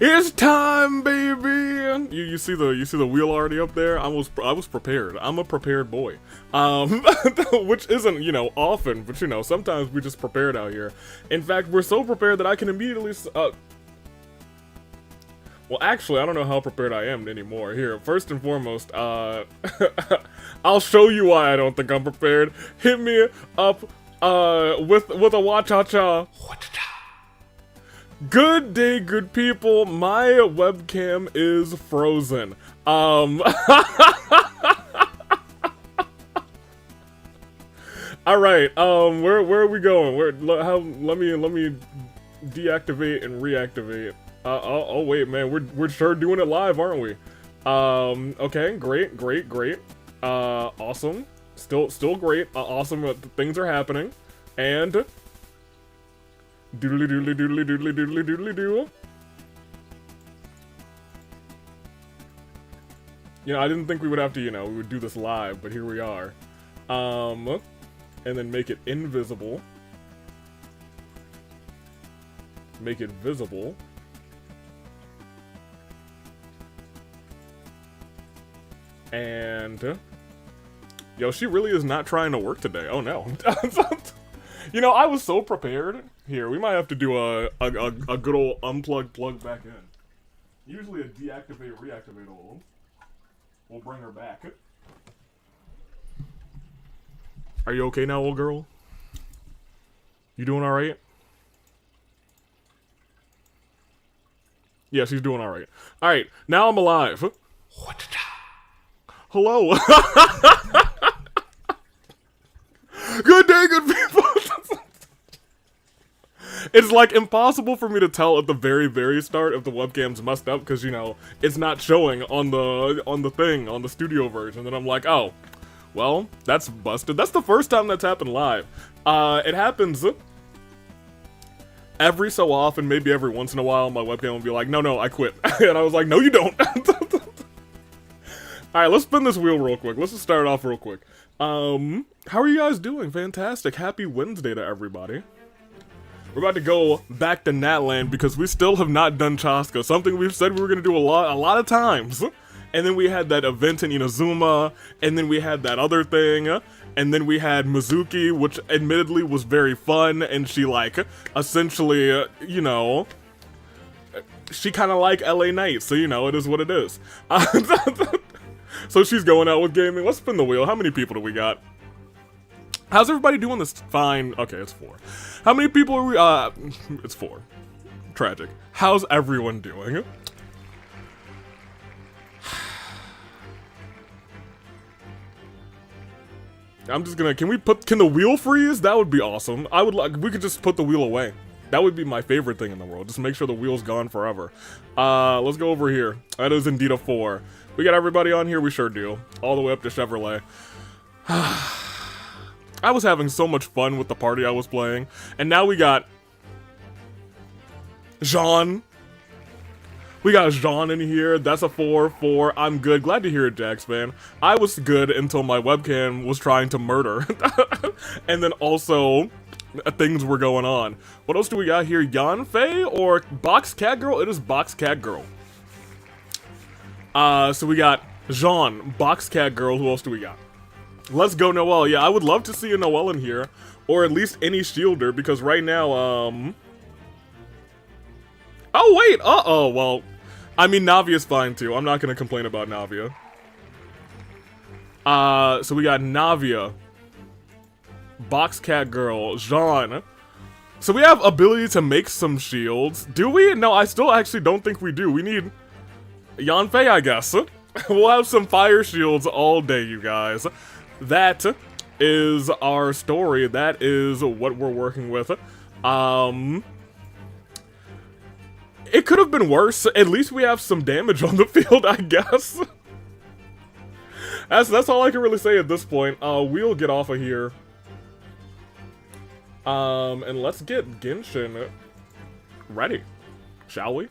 It's time, baby. You see the wheel already up there? I was prepared. I'm a prepared boy. Which isn't, you know, often, but you know, sometimes we just prepared out here. In fact, we're so prepared that I can immediately well, actually, I don't know how prepared I am anymore. Here, first and foremost, I'll show you why I don't think I'm prepared. Hit me up with a wa-cha-cha. Good day, good people. My webcam is frozen. Alright, where are we going? Let me deactivate and reactivate. Oh wait, man, we're sure doing it live, aren't we? Okay, great. Awesome. Still great. Awesome, things are happening. And doodly. You know, I didn't think we would have to, you know, we would do this live, but here we are. And then make it invisible. Make it visible. And yo, she really is not trying to work today. Oh no. You know, I was so prepared. Here, we might have to do a good old unplug, plug back in. Usually a deactivate, reactivate will bring her back. Are you okay now, old girl? You doing alright? Yeah, she's doing alright. Alright, now I'm alive. Hello. Good day, good people. It's like impossible for me to tell at the very start if the webcam's messed up because, you know, it's not showing on the studio version. And I'm like, oh, well, that's busted. That's the first time that's happened live. It happens every so often, maybe every once in a while. My webcam will be like, no, I quit. And I was like, no, you don't. Alright, let's spin this wheel real quick. Let's just start off real quick. How are you guys doing? Fantastic. Happy Wednesday to everybody. We're about to go back to Natland because we still have not done Chasca, something we've said we were going to do a lot of times. And then we had that event in Inazuma, and then we had that other thing, and then we had Mizuki, which admittedly was very fun, and she, like, essentially, you know, she kind of like LA Knight, so, you know, it is what it is. So she's going out with gaming. Let's spin the wheel. How many people do we got? How's everybody doing this? Fine. Okay, it's 4. How many people are we? It's 4. Tragic. How's everyone doing? I'm just gonna, can the wheel freeze? That would be awesome. I would like, we could just put the wheel away. That would be my favorite thing in the world. Just make sure the wheel's gone forever. Let's go over here. That is indeed a 4. We got everybody on here? We sure do. All the way up to Chevrolet. I was having so much fun with the party I was playing. And now we got Jean. We got Jean in here. That's a 4. I'm good. Glad to hear it, Jax, man. I was good until my webcam was trying to murder. And then also, things were going on. What else do we got here? Yanfei or Box Cat Girl? It is Box Cat Girl. So we got Jean, Box Cat Girl. Who else do we got? Let's go, Noelle. Yeah, I would love to see a Noelle in here. Or at least any shielder, because right now, oh, wait! Uh-oh, well, I mean, Navia's fine, too. I'm not gonna complain about Navia. So we got Navia, Box Cat Girl, Jean. So we have ability to make some shields. Do we? No, I still actually don't think we do. We need Yanfei, I guess. We'll have some fire shields all day, you guys. That is our story. That is what we're working with. It could have been worse. At least we have some damage on the field, I guess. That's all I can really say at this point. We'll get off of here. And let's get Genshin ready, shall we?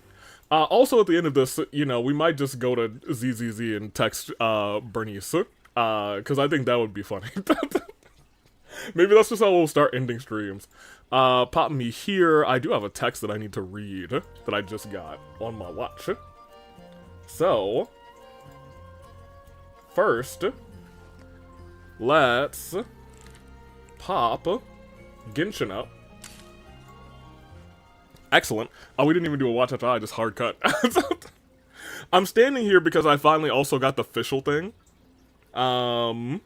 Also, at the end of this, you know, we might just go to ZZZ and text Bernice. Because I think that would be funny. Maybe that's just how we'll start ending streams. Pop me here. I do have a text that I need to read that I just got on my watch. So, first, let's pop Genshin up. Excellent. Oh, we didn't even do a watch after I just hard cut. I'm standing here because I finally also got the official thing. The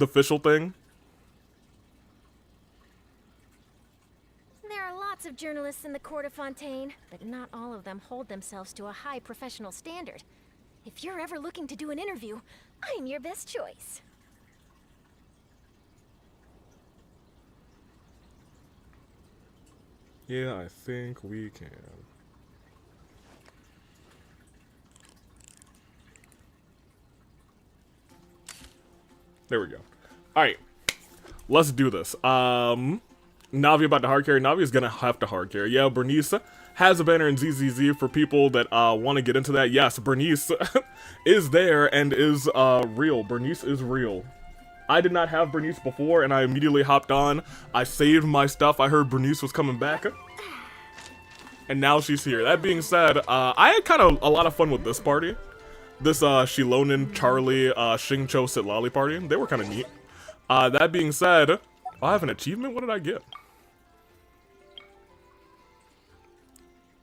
official thing. There are lots of journalists in the court of Fontaine, but not all of them hold themselves to a high professional standard. If you're ever looking to do an interview, I'm your best choice. Yeah, I think we can. There we go. Alright. Let's do this. Navi about to hard carry. Navi's gonna have to hard carry. Yeah, Bernice has a banner in ZZZ for people that want to get into that. Yes, Bernice is there and is real. Bernice is real. I did not have Bernice before, and I immediately hopped on. I saved my stuff. I heard Bernice was coming back. And now she's here. That being said, I had kind of a lot of fun with this party. This Shilonin, Charlie, Xingqiu, Sitlali party. They were kind of neat. That being said, I have an achievement? What did I get?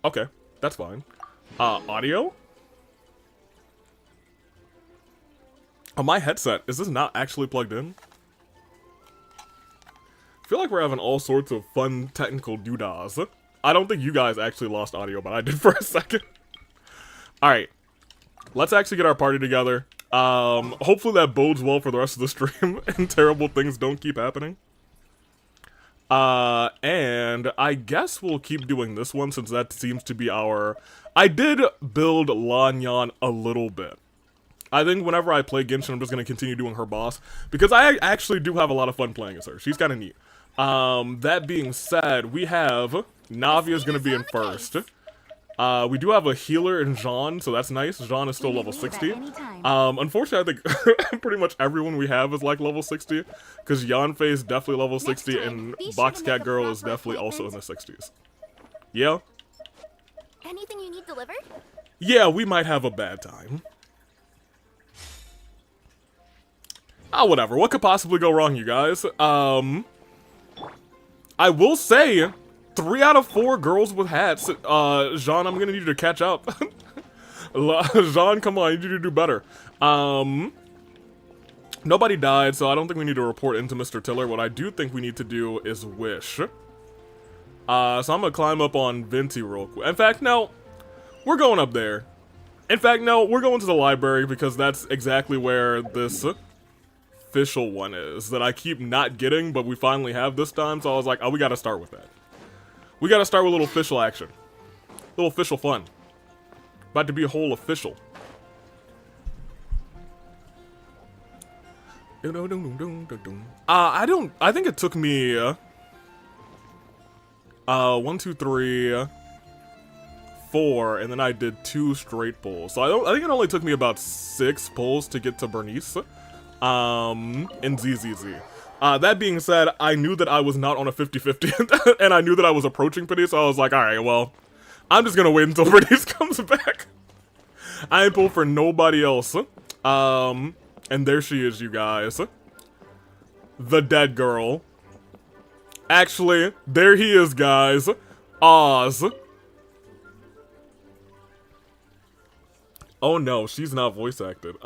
Okay, that's fine. Audio? Oh, my headset, is this not actually plugged in? I feel like we're having all sorts of fun technical doodahs. I don't think you guys actually lost audio, but I did for a second. Alright. Let's actually get our party together. Hopefully that bodes well for the rest of the stream and terrible things don't keep happening. And I guess we'll keep doing this one since that seems to be our... I did build Lanyan a little bit. I think whenever I play Genshin, I'm just going to continue doing her boss. Because I actually do have a lot of fun playing as her. She's kind of neat. That being said, we have... Navia's going to be in first. We do have a healer in Jean, so that's nice. Jean is still level 60. Unfortunately, I think pretty much everyone we have is like level 60. Because Yanfei is definitely level 60, and Boxcat Girl is definitely also in the 60s. Yeah? Anything you need delivered? Yeah, we might have a bad time. Whatever. What could possibly go wrong, you guys? I will say... 3 out of 4 girls with hats. Jean, I'm gonna need you to catch up. Jean, come on, I need you to do better. Nobody died, so I don't think we need to report into Mr. Tiller. What I do think we need to do is wish. So I'm gonna climb up on Venti real quick. In fact, no. We're going up there. In fact, no, we're going to the library because that's exactly where this official one is that I keep not getting, but we finally have this time, so I was like, oh, we gotta start with that. We gotta start with a little official action. A little official fun. About to be a whole official. I think it took me 1, 2, 3, 4, and then I did 2 straight pulls. So I think it only took me about 6 pulls to get to Bernice. In ZZZ. That being said, I knew that I was not on a 50-50, and I knew that I was approaching Bernice, so I was like, alright, well, I'm just gonna wait until Bernice comes back. I ain't pulled for nobody else. And there she is, you guys. The dead girl. Actually, there he is, guys. Oz. Oh no, she's not voice acted.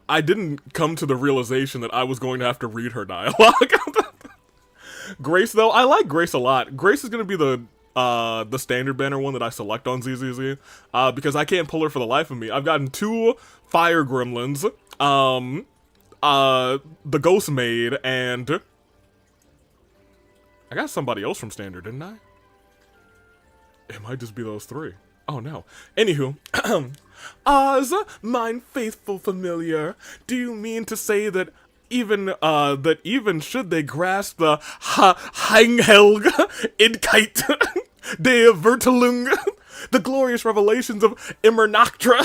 I didn't come to the realization that I was going to have to read her dialogue. Grace, though, I like Grace a lot. Grace is going to be the standard banner one that I select on ZZZ, because I can't pull her for the life of me. I've gotten 2 fire gremlins, the ghost maid, and I got somebody else from standard, didn't I? It might just be those 3. Oh no. Anywho, Oz, mine faithful familiar, do you mean to say that even should they grasp the Hanghelg in kite, De Vertelung, the glorious revelations of Imernactra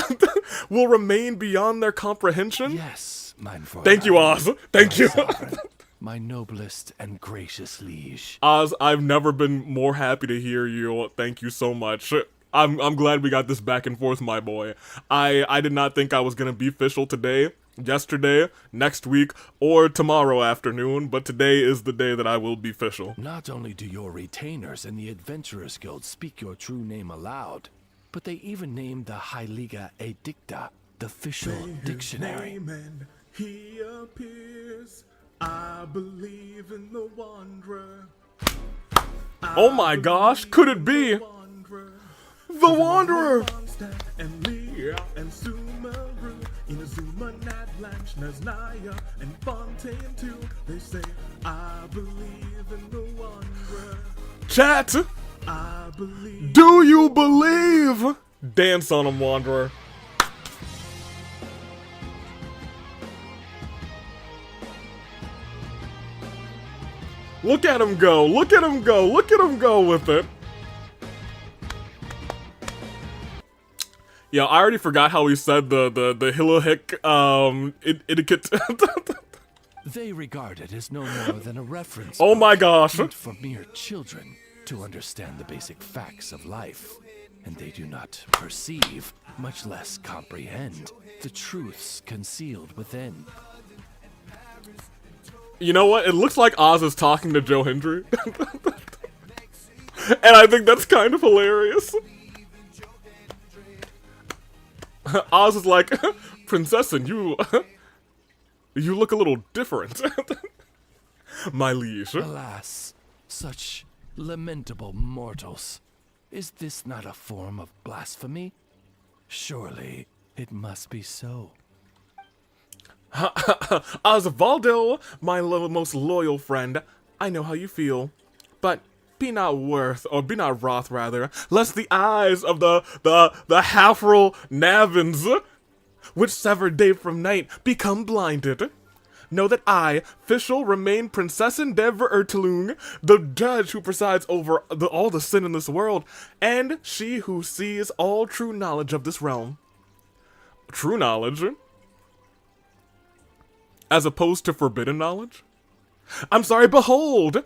will remain beyond their comprehension? Yes, mein Fräulein. Thank you, Oz. Thank you. Sovereign, my noblest and gracious liege. Oz, I've never been more happy to hear you. Thank you so much. I'm glad we got this back and forth, my boy. I did not think I was gonna be official today, yesterday, next week, or tomorrow afternoon, but today is the day that I will be official. Not only do your retainers in the Adventurers Guild speak your true name aloud, but they even named the Heiliga Edicta, the official dictionary. And he appears. I believe in the Wanderer. Oh my gosh, could it be? The Wanderer! And Leah and Sumeru, Inazuma, Natlanch, Naznaya, and Fontaine too. They say, I believe in the Wanderer. Chat! I believe. Do you believe? Dance on him, Wanderer. Look at him go, look at him go, look at him go with it. Yeah, I already forgot how he said the Hilohik, etiquette. They regard it as no more than a reference. Oh my gosh. Meant for mere children to understand the basic facts of life. And they do not perceive, much less comprehend, the truths concealed within. You know what? It looks like Oz is talking to Joe Hendry. And I think that's kind of hilarious. Oz is like, Princessin, you look a little different. My liege. Alas, such lamentable mortals. Is this not a form of blasphemy? Surely it must be so. Osvaldo, my most loyal friend, I know how you feel, but be not wroth, rather, lest the eyes of the Halfrel Navins, which sever day from night, become blinded. Know that I, Fischl, remain Princessin de Vertelung, the judge who presides over all the sin in this world, and she who sees all true knowledge of this realm. True knowledge? As opposed to forbidden knowledge? I'm sorry, behold!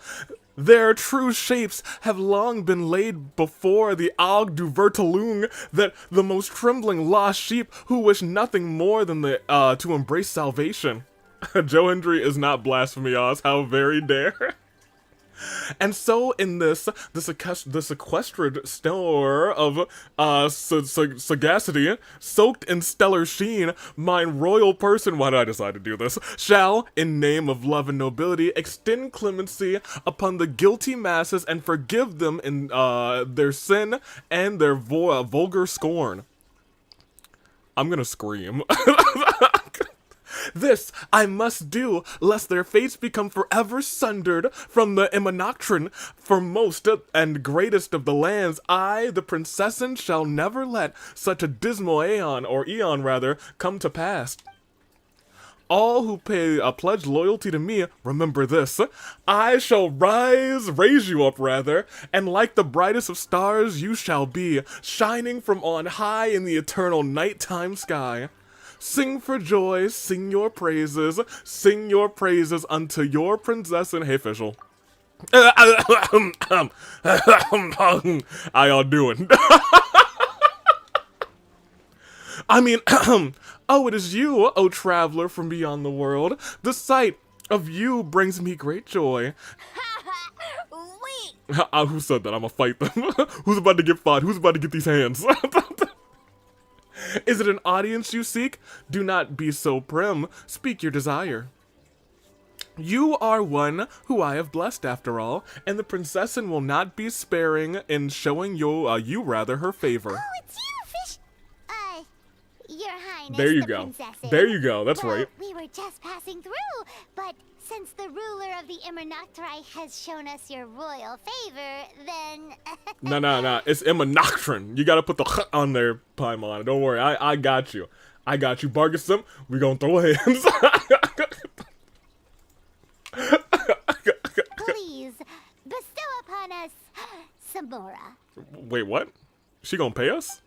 Their true shapes have long been laid before the Aug du Vertelung, that the most trembling lost sheep who wish nothing more than to embrace salvation. Joe Hendry is not blasphemy, Oz. How very dare. And so in the sequestered store of sagacity, soaked in stellar sheen, mine royal person, why did I decide to do this, shall, in name of love and nobility, extend clemency upon the guilty masses and forgive them in their sin and their vulgar scorn. I'm gonna scream. This I must do, lest their fates become forever sundered from the Imernactran. For most and greatest of the lands, I, the Princessin, shall never let such a dismal eon rather, come to pass. All who pay a pledge loyalty to me, remember this, I shall raise you up rather, and like the brightest of stars you shall be, shining from on high in the eternal nighttime sky. Sing for joy, sing your praises unto your Princessin. Hey, Fischl. How y'all doing? I mean, oh, it is you, O traveler from beyond the world. The sight of you brings me great joy. Wait! Who said that? I'm gonna fight them. Who's about to get fought? Who's about to get these hands? Is it an audience you seek? Do not be so prim. Speak your desire. You are one who I have blessed after all, and the Princessin will not be sparing in showing you her favor. Oh, it's you, Your Highness, There you the go. Princessin. There you go. That's Well, right. We were just passing through, but since the ruler of the Imernactri has shown us your royal favor, then... No. It's Imernactran. You gotta put the on there, Paimon. Don't worry. I got you. I got you. Bargasim, we gonna throw hands. Please, bestow upon us some Mora. Wait, what? She gonna pay us?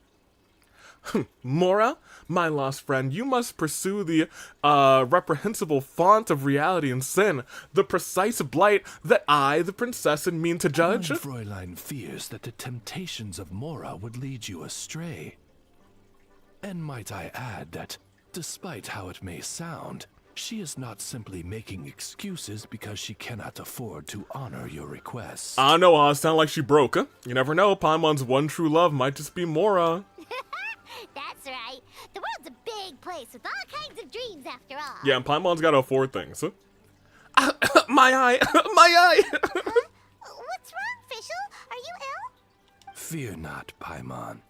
Mora, my lost friend, you must pursue the reprehensible font of reality and sin, the precise blight that I, the princess, mean to judge. Mein Fräulein fears that the temptations of Mora would lead you astray. And might I add that, despite how it may sound, she is not simply making excuses because she cannot afford to honor your requests. I know, sound like she broke, huh? You never know, Paimon's one true love might just be Mora. That's right. The world's a big place with all kinds of dreams after all. Yeah, and Paimon's gotta afford things. My eye! My eye! What's wrong, Fischl? Are you ill? Fear not, Paimon.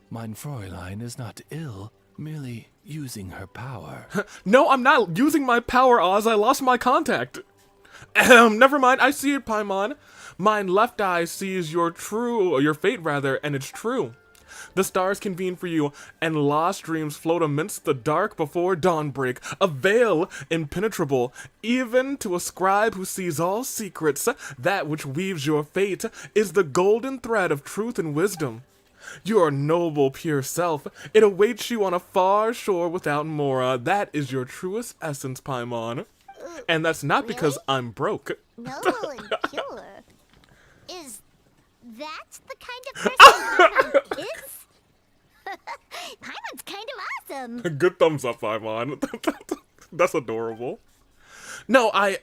Mein Fräulein is not ill, merely using her power. No, I'm not using my power, Oz. I lost my contact. Never mind. I see it, Paimon. Mine left eye sees your fate, and it's true. The stars convene for you, and lost dreams float amidst the dark before dawnbreak, a veil impenetrable, even to a scribe who sees all secrets. That which weaves your fate is the golden thread of truth and wisdom. Your noble, pure self, it awaits you on a far shore without Mora. That is your truest essence, Paimon. And that's not because I'm broke. Noble and pure. Is that the kind of person Paimon is? Paimon's kind of awesome. Good thumbs up, Paimon. That's adorable. No, I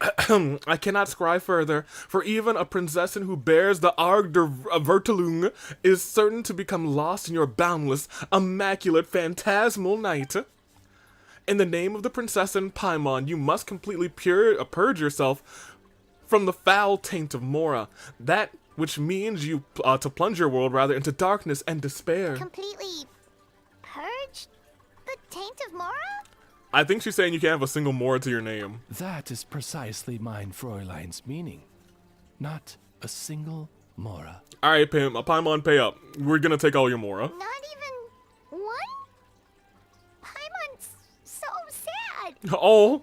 cannot scry further, for even a princess who bears the Arg der Vertelung is certain to become lost in your boundless, immaculate, phantasmal night. In the name of the princess and Paimon, you must completely purge yourself from the foul taint of Mora, that which means you to plunge your world rather into darkness and despair. Completely purge the taint of Mora? I think she's saying you can't have a single Mora to your name. That is precisely mein Fräulein's meaning. Not a single Mora. Alright, Paimon, pay up. We're gonna take all your Mora. Not even one? Paimon's so sad. Oh.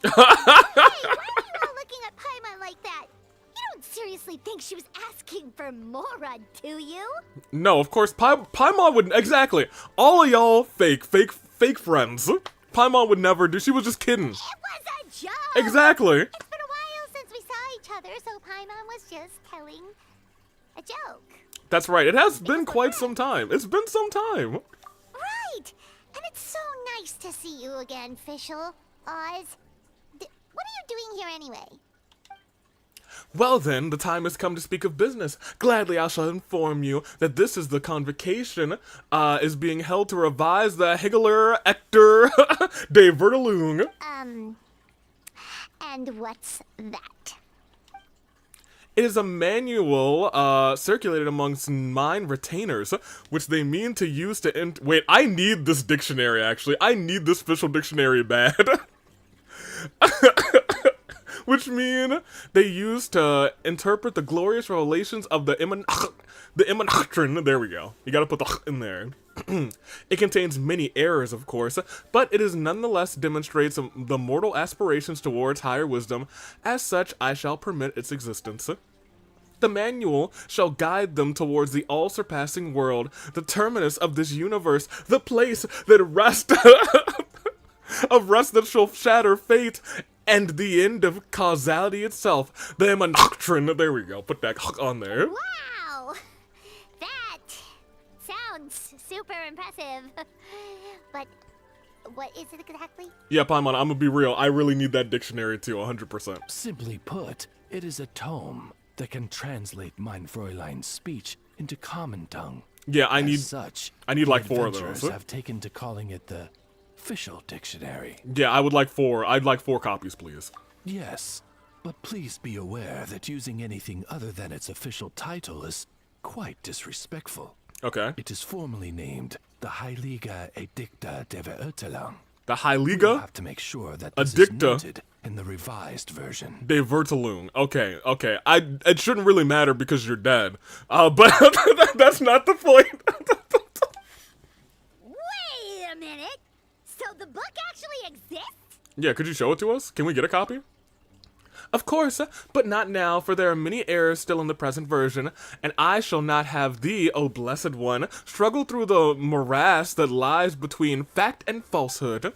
Hey, why are you all looking at Paimon like that? You don't seriously think she was asking for Mora, do you? No, of course, Paimon wouldn't. Exactly. All of y'all fake friends. Paimon would never do. She was just kidding. It was a joke. Exactly. It's been a while since we saw each other, so Paimon was just telling a joke. That's right. It has been quite some time. It's been some time. Right. And it's so nice to see you again, Fischl. Oz. What are you doing here anyway? Well then, the time has come to speak of business. Gladly I shall inform you that this is the convocation is being held to revise the Hegeler Ector de Vertelung. And what's that? It is a manual circulated amongst mine retainers, which they mean to use to wait, I need this dictionary actually. I need this official dictionary bad. Which mean they use to interpret the glorious revelations of the Immanoctrine. There we go. You gotta put the in there. It contains many errors, of course, but it is nonetheless demonstrates the mortal aspirations towards higher wisdom. As such, I shall permit its existence. The manual shall guide them towards the all-surpassing world, the terminus of this universe, the place that rest of rest that shall shatter fate, and the end of causality itself, the Immanoctrine. There we go. Put that on there. Wow! That sounds super impressive. But what is it exactly? Yeah, Paimon, I'm gonna be real. I really need that dictionary too, 100%. Simply put, it is a tome that can translate mein Fräulein's speech into common tongue. Yeah, I need like 4 of adventurers those. have taken to calling it the official dictionary. Yeah, I would like 4. I'd like 4 copies, please. Yes, but please be aware that using anything other than its official title is quite disrespectful. Okay. It is formally named the Heilige Edicta de Vertelung. The We'll Heilige have to make sure that this is Edicta noted in the revised version. de Vertelung. Okay. It shouldn't really matter because you're dead. But that's not the point. Wait a minute! So the book actually exists? Yeah, could you show it to us? Can we get a copy? Of course, but not now, for there are many errors still in the present version, and I shall not have thee, O blessed one, struggle through the morass that lies between fact and falsehood.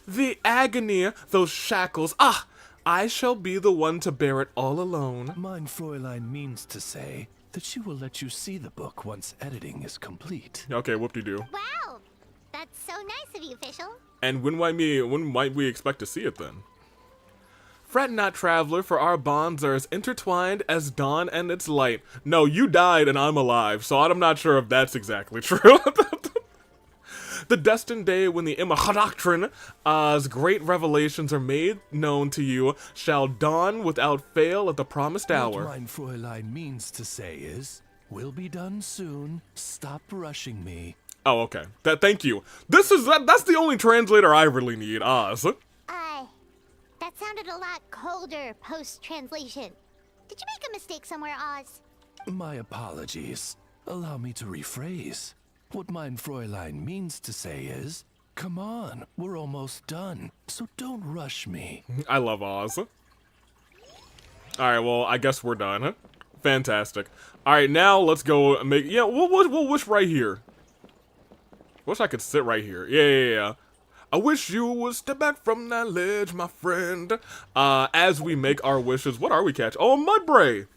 The agony, those shackles, I shall be the one to bear it all alone. Mein Fräulein means to say that she will let you see the book once editing is complete. Okay, whoop-de-doo. Wow, that's so nice of you, official. And when might we expect to see it then? Fret not, traveler, for our bonds are as intertwined as dawn and its light. No, you died and I'm alive, so I'm not sure if that's exactly true. The destined day when the Imahadoctrine's great revelations are made known to you shall dawn without fail at the promised hour. What mein Fräulein means to say is, will be done soon. Stop rushing me. Oh, okay. Thank you. That's the only translator I really need, Oz. That sounded a lot colder post-translation. Did you make a mistake somewhere, Oz? My apologies. Allow me to rephrase. What mein Fräulein means to say is, come on, we're almost done, so don't rush me. I love Oz. Alright, well, I guess we're done. Fantastic. Alright, now let's go make... Yeah, we'll wish right here. Wish I could sit right here. Yeah. I wish you would step back from that ledge, my friend. As we make our wishes. What are we catching? Oh, Mudbray.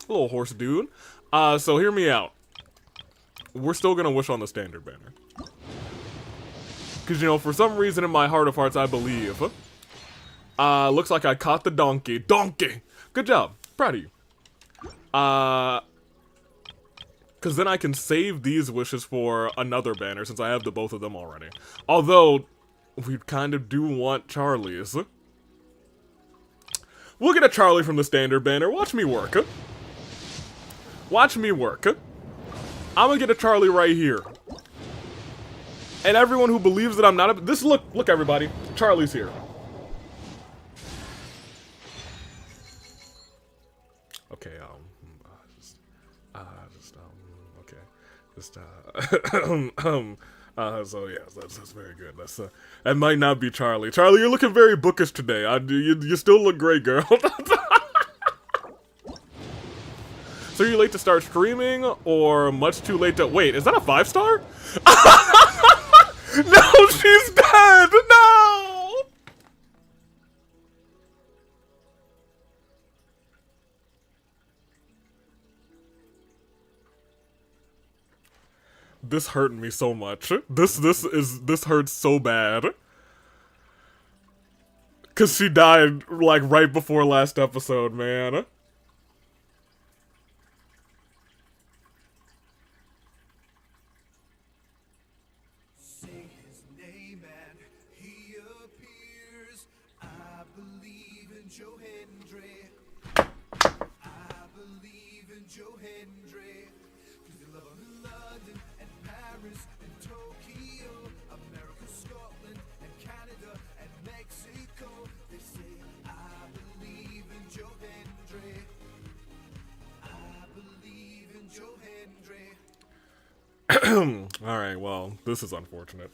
Little horse dude. So hear me out. We're still gonna wish on the standard banner. Because, you know, for some reason in my heart of hearts, I believe. Looks like I caught the donkey. Donkey! Good job. Proud of you. Because then I can save these wishes for another banner, since I have the both of them already. Although... we kind of do want Charlie's. We'll get a Charlie from the standard banner. Watch me work. Watch me work. I'm gonna get a Charlie right here. And everyone who believes that I'm not look everybody. Charlie's here. Okay, so yeah, that's very good. That might not be Charlie. Charlie, you're looking very bookish today. You still look great, girl. So are you late to start streaming, or much too late to... Wait, is that a 5-star? No, she's dead! No! This hurt me so much. This hurts so bad. Cause she died like right before last episode, man. Say his name and he appears. I believe in Joe Hendry. I believe in Joe Hendry. Cause you love him in London and Paris and Tokyo, America, Scotland and Canada and Mexico. They say I believe in Joe Hendry. I believe in Joe Hendry. Alright, well, this is unfortunate.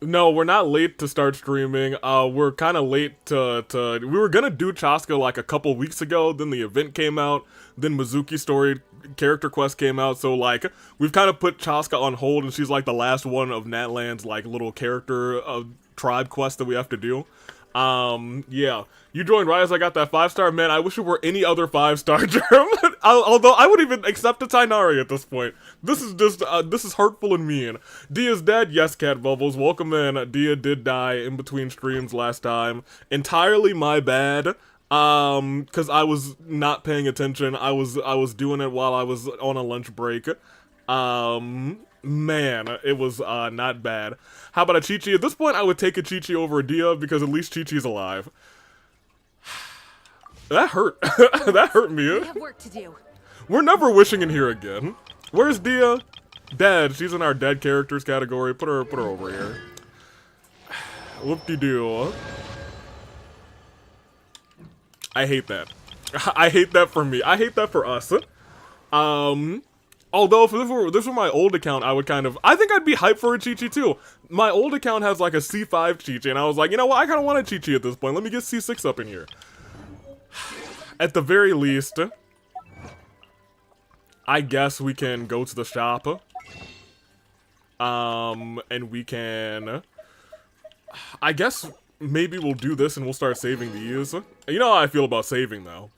No, we're not late to start streaming. We're kind of late to... We were gonna do Chasca like a couple weeks ago, then the event came out, then Mizuki story character quest came out, so like, we've kind of put Chasca on hold, and she's like the last one of Natland's like little character tribe quest that we have to do. Yeah. You joined right as I got that 5-star. Man, I wish it were any other 5-star germ. Although I would even accept a Tainari at this point. This is just, this is hurtful and mean. Dia's dead? Yes, Cat Bubbles. Welcome in. Dia did die in between streams last time. Entirely my bad. Cause I was not paying attention. I was doing it while I was on a lunch break. Man, it was, not bad. How about a Chi-Chi? At this point, I would take a Chi-Chi over a Dia because at least Chi-Chi's alive. That hurt. That hurt me. We have work to do. We're never wishing in here again. Where's Dia? Dead. She's in our dead characters category. Put her over here. Whoop-de-doo. I hate that. I hate that for me. I hate that for us. Although if this were my old account, I would I think I'd be hyped for a Chi-Chi too. My old account has like a C5 Chi-Chi, and I was like, you know what, I kind of want a Chi-Chi at this point. Let me get C6 up in here. At the very least, I guess we can go to the shop. And we can, I guess maybe we'll do this and we'll start saving these. You know how I feel about saving though.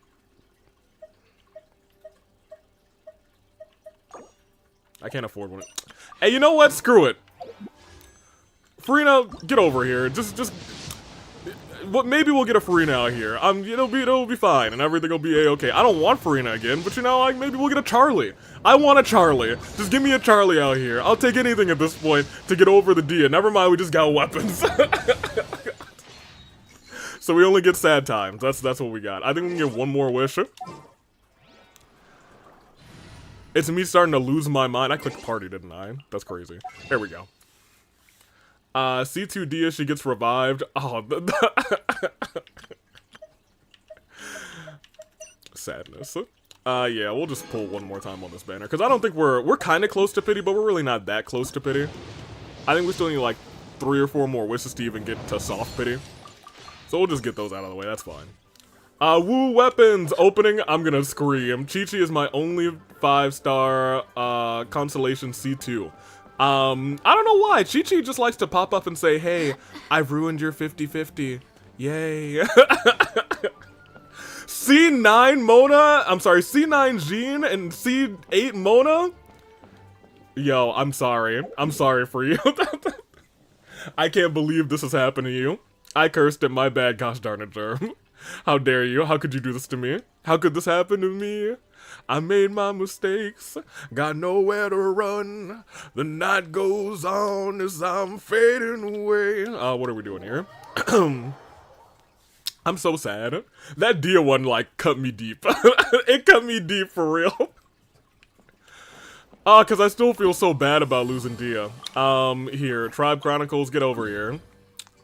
I can't afford one. Hey, you know what? Screw it. Farina, get over here. Maybe we'll get a Farina out here. It'll be fine, and everything will be a-okay. I don't want Farina again, but you know, like, maybe we'll get a Charlie. I want a Charlie. Just give me a Charlie out here. I'll take anything at this point to get over the Dia. Never mind, we just got weapons. So we only get sad times. That's what we got. I think we can get one more wish. It's me starting to lose my mind. I clicked party, didn't I? That's crazy. There we go. C2 Dia, she gets revived. Oh, sadness. Yeah, we'll just pull one more time on this banner. Because I don't think we're kind of close to pity, but we're really not that close to pity. I think we still need like 3 or 4 more wishes to even get to soft pity. So we'll just get those out of the way, that's fine. Woo weapons opening, I'm gonna scream. Chi-Chi is my only 5-star, constellation C2. I don't know why. Chi-Chi just likes to pop up and say, hey, I've ruined your 50-50. Yay. C9 Mona, I'm sorry, C9 Jean and C8 Mona? Yo, I'm sorry. I'm sorry for you. I can't believe this has happened to you. I cursed it, my bad, gosh darn it, Germ. How dare you? How could you do this to me? How could this happen to me? I made my mistakes, got nowhere to run. The night goes on as I'm fading away. What are we doing here? I'm so sad. That Dia one, like, cut me deep. It cut me deep for real. Cause I still feel so bad about losing Dia. Here, Tribe Chronicles, get over here.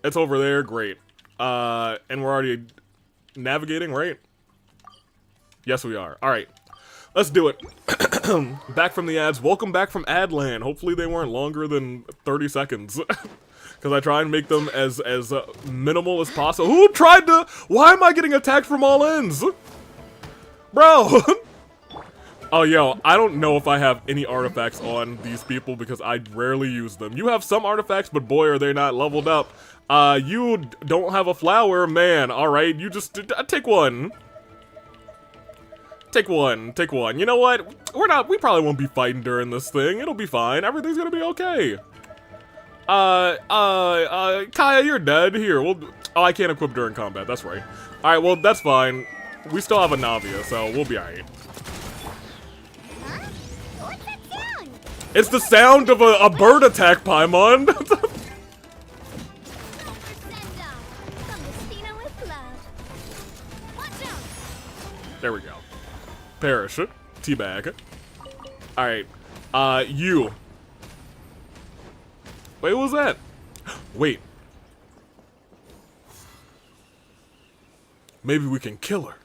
It's over there, great. And we're already navigating, right? Yes, we are. Alright. Let's do it. Back from the ads. Welcome back from Adland. Hopefully they weren't longer than 30 seconds. Because I try and make them as minimal as possible. Who tried to... Why am I getting attacked from all ends? Bro. Oh, yo, I don't know if I have any artifacts on these people because I rarely use them. You have some artifacts, but boy, are they not leveled up. You don't have a flower, man. Alright, you just... take one. Take one. Take one. You know what? We probably won't be fighting during this thing. It'll be fine. Everything's gonna be okay. Kaya, you're dead. Here, oh, I can't equip during combat. That's right. Alright, well, that's fine. We still have a Navia, so we'll be alright. Huh? What's that sound? It's the sound of a bird attack, Paimon. There we go. Perish. Teabag. Alright. You. Wait, what was that? Wait. Maybe we can kill her.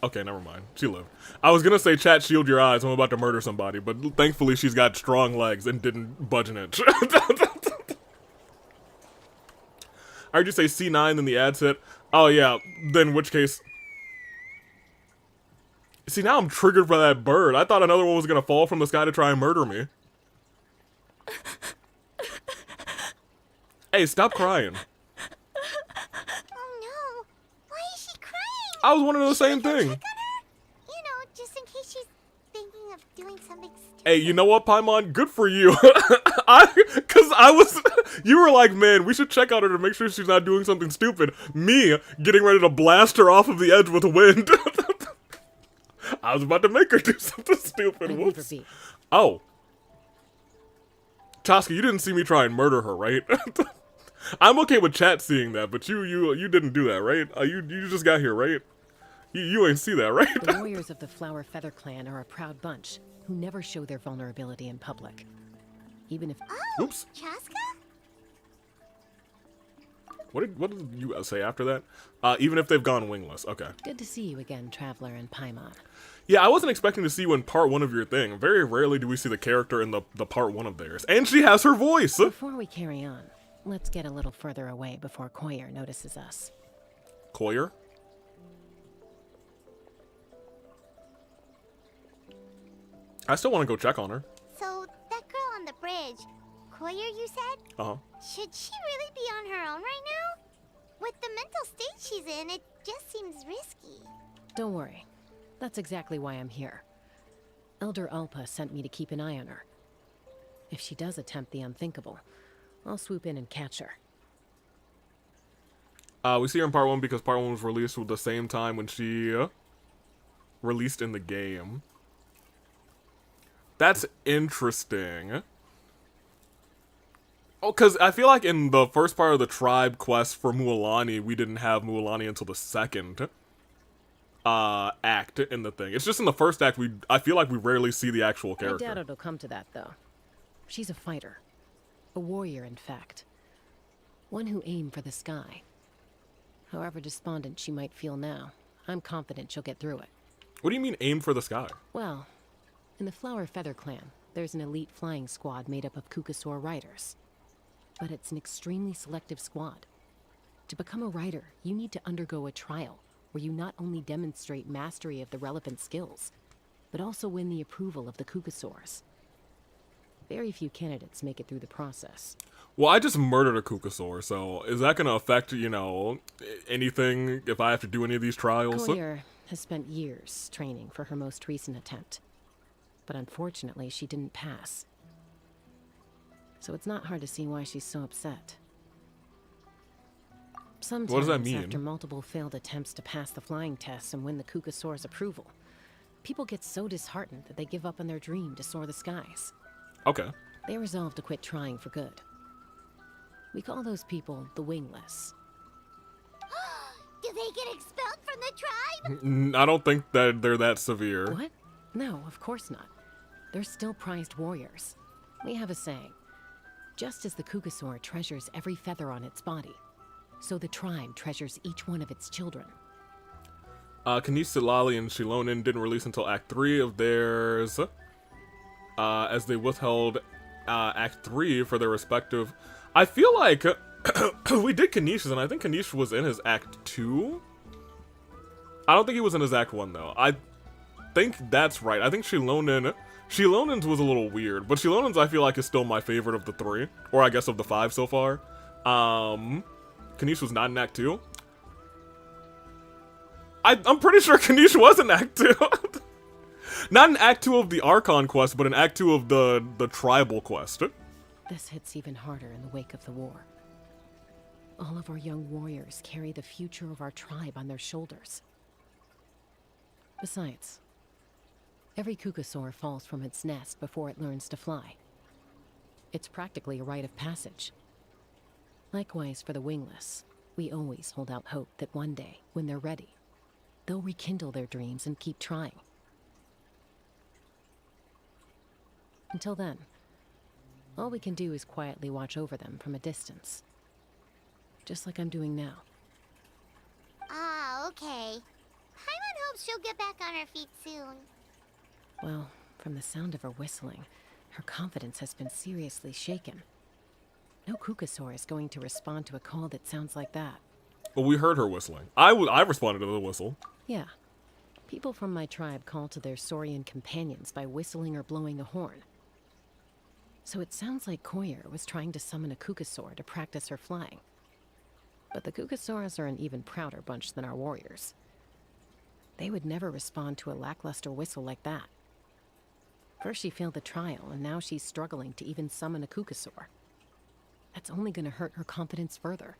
Okay, never mind. She lived. I was gonna say, chat, shield your eyes. I'm about to murder somebody, but thankfully she's got strong legs and didn't budge an inch. I heard you say C9, then the ads hit. Oh yeah, then in which case... See, now I'm triggered by that bird. I thought another one was gonna fall from the sky to try and murder me. Hey, stop crying. Oh no. Why is she crying? I was wondering the same thing. Check on her? You know, just in case she's thinking of doing something stupid. Hey, you know what, Paimon? Good for you. You were like, man, we should check on her to make sure she's not doing something stupid. Me, getting ready to blast her off of the edge with wind. I was about to make her do something stupid. Whoops. Oh. Chasca, you didn't see me try and murder her, right? I'm okay with chat seeing that, but you didn't do that, right? You just got here, right? You ain't see that, right? The warriors of the Flower Feather clan are a proud bunch who never show their vulnerability in public. Even if... Oh, Oops. Chasca? What did you say after that? Even if they've gone wingless. Okay. Good to see you again, Traveler and Paimon. Yeah, I wasn't expecting to see you in part 1 of your thing. Very rarely do we see the character in the part 1 of theirs. And she has her voice! Before we carry on, let's get a little further away before Koyer notices us. Koyer? I still want to go check on her. So, that girl on the bridge, Koyer, you said? Uh-huh. Should she really be on her own right now? With the mental state she's in, it just seems risky. Don't worry. That's exactly why I'm here. Elder Alpa sent me to keep an eye on her. If she does attempt the unthinkable, I'll swoop in and catch her. We see her in part 1 because part 1 was released at the same time when she released in the game. That's interesting. Oh, because I feel like in the first part of the tribe quest for Mualani, we didn't have Mualani until the second act in the thing. It's just in the first act, I feel like we rarely see the actual character. I doubt it'll come to that, though. She's a fighter. A warrior, in fact. One who aimed for the sky. However despondent she might feel now, I'm confident she'll get through it. What do you mean, aim for the sky? Well, in the Flower Feather Clan, there's an elite flying squad made up of Kukasaur riders. But it's an extremely selective squad. To become a rider, you need to undergo a trial, where you not only demonstrate mastery of the relevant skills, but also win the approval of the Kukasaurs. Very few candidates make it through the process. Well, I just murdered a Kukasaur, so is that going to affect, you know, anything if I have to do any of these trials? Koyer has spent years training for her most recent attempt. But unfortunately, she didn't pass. So it's not hard to see why she's so upset. Sometimes, what does that mean? After multiple failed attempts to pass the flying tests and win the Kukasaur's approval, people get so disheartened that they give up on their dream to soar the skies. Okay. They resolve to quit trying for good. We call those people the wingless. Do they get expelled from the tribe? I don't think that they're that severe. What? No, of course not. They're still prized warriors. We have a saying. Just as the Kukasaur treasures every feather on its body, so the tribe treasures each one of its children. Kanish, Silali, and Shilonin didn't release until Act 3 of theirs, as they withheld Act 3 for their respective... I feel like we did Kanish's, and I think Kanish was in his Act 2? I don't think he was in his Act 1, though. I think that's right. I think Shilonin's was a little weird, but Shilonin's I feel like is still my favorite of the 3, or I guess of the 5 so far. Kanish was not in Act 2. I'm pretty sure Kanish was in Act 2. Not in Act 2 of the Archon quest, but in Act 2 of the tribal quest. This hits even harder in the wake of the war. All of our young warriors carry the future of our tribe on their shoulders. Besides, every Kukasaur falls from its nest before it learns to fly. It's practically a rite of passage. Likewise for the wingless, we always hold out hope that one day, when they're ready, they'll rekindle their dreams and keep trying. Until then, all we can do is quietly watch over them from a distance. Just like I'm doing now. Ah, okay. Paimon hopes she'll get back on her feet soon. Well, from the sound of her whistling, her confidence has been seriously shaken. No Kukasaur is going to respond to a call that sounds like that. Well, we heard her whistling. I responded to the whistle. Yeah. People from my tribe call to their Saurian companions by whistling or blowing a horn. So it sounds like Koyer was trying to summon a Kukasaur to practice her flying. But the Kukasaurs are an even prouder bunch than our warriors. They would never respond to a lackluster whistle like that. First she failed the trial, and now she's struggling to even summon a Kukasaur. That's only going to hurt her confidence further.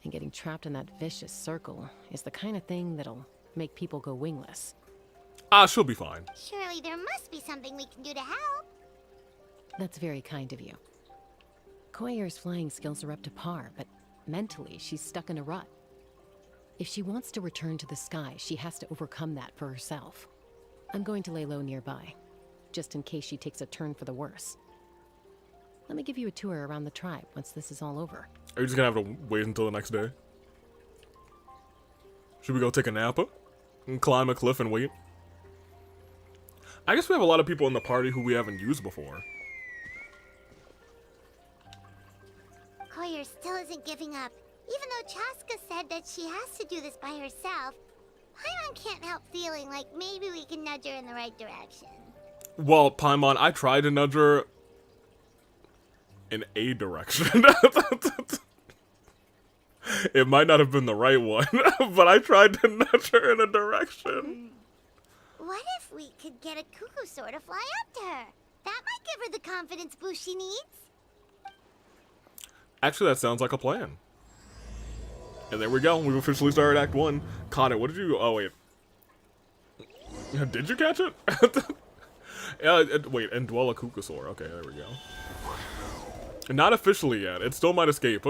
And getting trapped in that vicious circle is the kind of thing that'll make people go wingless. She'll be fine. Surely there must be something we can do to help. That's very kind of you. Koyer's flying skills are up to par, but mentally she's stuck in a rut. If she wants to return to the sky, she has to overcome that for herself. I'm going to lay low nearby, just in case she takes a turn for the worse. Let me give you a tour around the tribe once this is all over. Are you just gonna have to wait until the next day? Should we go take a nap and climb a cliff and wait? I guess we have a lot of people in the party who we haven't used before. Koyer still isn't giving up. Even though Chasca said that she has to do this by herself, Paimon can't help feeling like maybe we can nudge her in the right direction. Well, Paimon, I tried to nudge her in a direction. It might not have been the right one, but I tried to nudge her in a direction. What if we could get a cuckoo sword to fly up to her? That might give her the confidence boost she needs. Actually, that sounds like a plan. And there we go. We've officially started Act 1. Caught it. What did you... Oh, wait. Did you catch it? Wait, and dwell a Kukusaur. Okay, there we go. Not officially yet. It still might escape.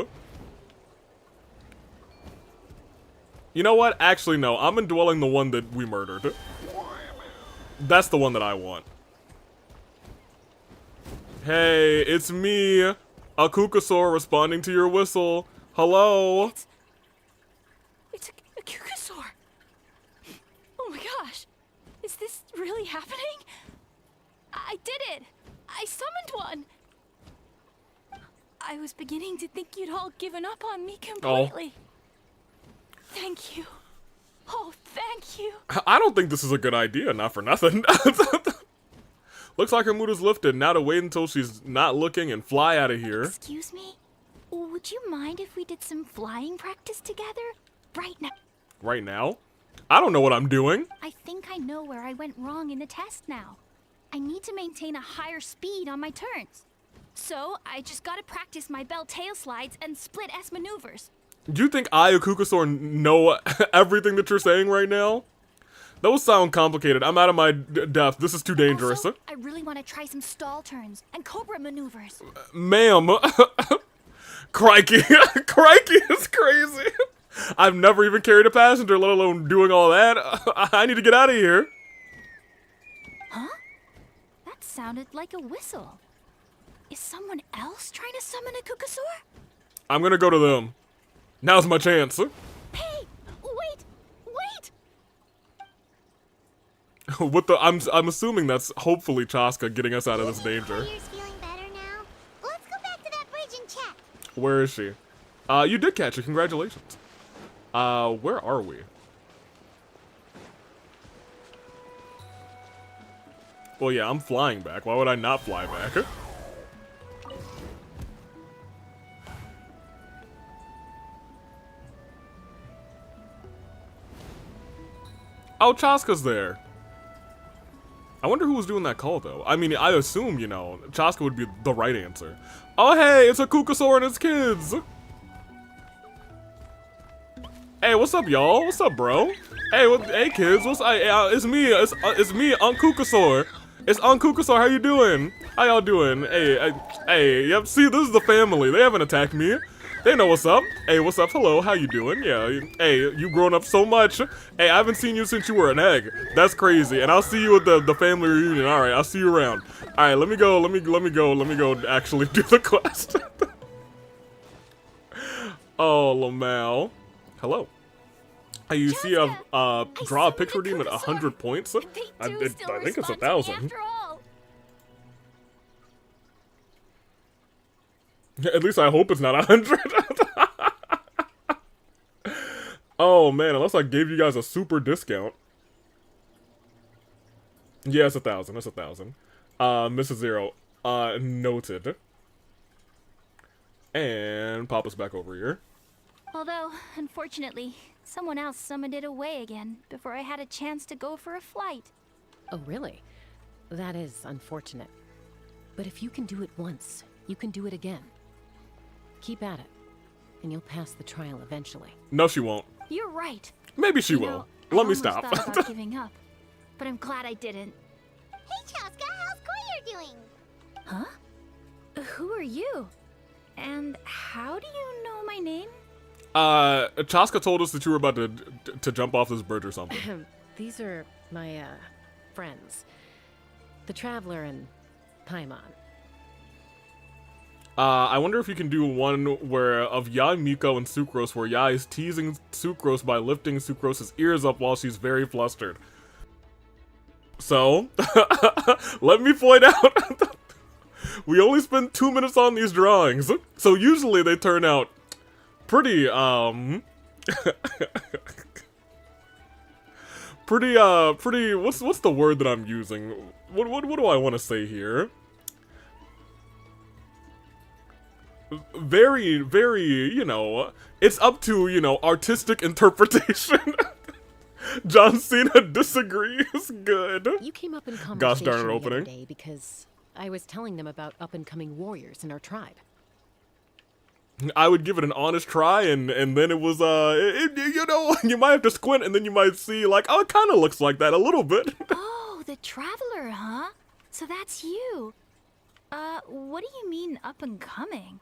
You know what? Actually, no. I'm indwelling the one that we murdered. That's the one that I want. Hey, it's me. A Kukusaur responding to your whistle. Hello? It's a Kukusaur. Oh my gosh. Is this really happening? I did it. I summoned one. I was beginning to think you'd all given up on me completely. Thank you. Oh, thank you. I don't think this is a good idea, not for nothing. Looks like her mood is lifted. Now to wait until she's not looking and fly out of here. Excuse me? Would you mind if we did some flying practice together? Right now. Right now? I don't know what I'm doing. I think I know where I went wrong in the test now. I need to maintain a higher speed on my turns. So, I just gotta practice my bell tail slides and split S maneuvers. Do you think I, a Kukusaur, know everything that you're saying right now? Those sound complicated. I'm out of my depth. This is too dangerous. Also, I really want to try some stall turns and cobra maneuvers. Ma'am. Crikey. Crikey is crazy. I've never even carried a passenger, let alone doing all that. I need to get out of here. Huh? That sounded like a whistle. Is someone else trying to summon a Kukusaur? I'm gonna go to them. Now's my chance. Hey, wait, wait! What the? I'm assuming that's hopefully Chasca getting us out of this danger. Koyer's feeling better now. Let's go back to that bridge and check. Where is she? You did catch it. Congratulations. Where are we? Well, yeah, I'm flying back. Why would I not fly back? Oh, Chasca's there. I wonder who was doing that call, though. I mean, I assume, you know, Chasca would be the right answer. Oh, hey, it's a Kukusaur and its kids. Hey, what's up, y'all? What's up, bro? Hey, hey, kids. It's me. It's me, Unc Kukusaur. It's Unc Kukusaur. How you doing? How y'all doing? Hey. Yep. See, this is the family. They haven't attacked me. They know what's up. Hey, what's up? Hello. How you doing? Yeah. Hey, you've grown up so much. Hey, I haven't seen you since you were an egg. That's crazy. And I'll see you at the family reunion. All right. I'll see you around. All right. Let me go. Let me go. Actually, do the quest. Oh, Lamal. Hello. Hey, you see draw a picture redeem at 100 points? I think it's 1,000. At least I hope it's not 100. Oh man, unless I gave you guys a super discount. Yeah, it's 1,000. It's 1,000. Mrs. Zero. Noted. And pop us back over here. Although, unfortunately, someone else summoned it away again before I had a chance to go for a flight. Oh, really? That is unfortunate. But if you can do it once, you can do it again. Keep at it, and you'll pass the trial eventually. No, she won't. You're right. Maybe she will. Let me stop. I almost thought about giving up, but I'm glad I didn't. Hey, Chasca, how's Koyer doing? Huh? Who are you? And how do you know my name? Chasca told us that you were about to jump off this bridge or something. These are my, friends. The Traveler and Paimon. I wonder if you can do one of Yae, Miko, and Sucrose, where Yae is teasing Sucrose by lifting Sucrose's ears up while she's very flustered. So, let me point out, we only spend 2 minutes on these drawings, so usually they turn out pretty, pretty, what's the word that I'm using? What do I want to say here? Very, very, you know, it's up to, you know, artistic interpretation. John Cena disagrees. Good. You came up in Gosh conversation darn it, the other opening. day because I was telling them about up-and-coming warriors in our tribe. I would give it an honest try, and then it was, you know, you might have to squint, and then you might see, like, oh, it kind of looks like that a little bit. Oh, the traveler, huh? So that's you. What do you mean up and coming?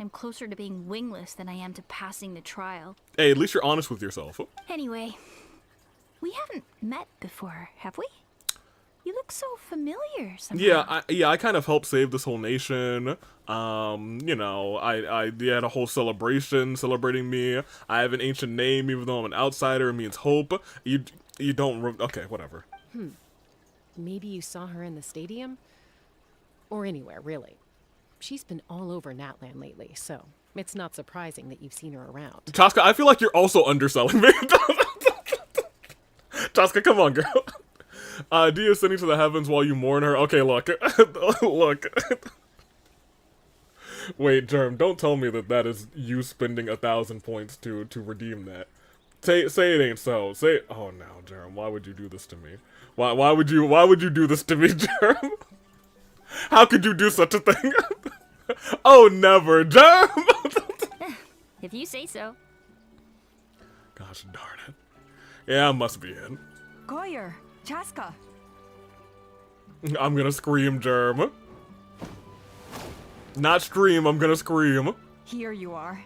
I'm closer to being wingless than I am to passing the trial. Hey, at least you're honest with yourself. Anyway, we haven't met before, have we? You look so familiar somehow. Yeah, I kind of helped save this whole nation. You know, I had a whole celebration celebrating me. I have an ancient name, even though I'm an outsider. It means hope. You don't. Okay, whatever. Maybe you saw her in the stadium? Or anywhere, really. She's been all over Natlan lately, so it's not surprising that you've seen her around. Chasca, I feel like you're also underselling me. Chasca, come on, girl. Do you ascending to the heavens while you mourn her? Okay, look. Look. Wait, Germ, don't tell me that is you spending 1,000 points to redeem that. Say it ain't so. Say, oh no, Germ, why would you do this to me? Why would you do this to me, Germ? How could you do such a thing? Oh, never, Germ! If you say so. Gosh darn it. Yeah, must be it. Koyer, Chasca. I'm gonna scream, Germ. Not stream, I'm gonna scream. Here you are.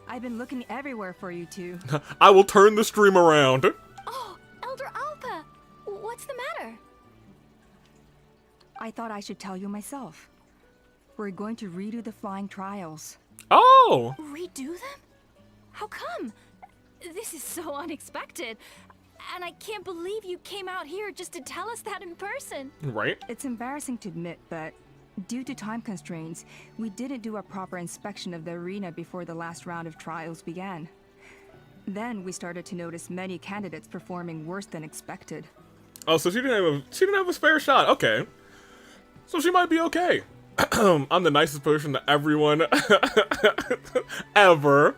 I've been looking everywhere for you two. I will turn the stream around. Oh, Elder Alpa! What's the matter? I thought I should tell you myself. We're going to redo the flying trials. Oh! Redo them? How come? This is so unexpected. And I can't believe you came out here just to tell us that in person. Right? It's embarrassing to admit, but due to time constraints, we didn't do a proper inspection of the arena before the last round of trials began. Then we started to notice many candidates performing worse than expected. Oh, so she didn't have a fair shot. Okay. So she might be okay. I'm the nicest person to everyone ever.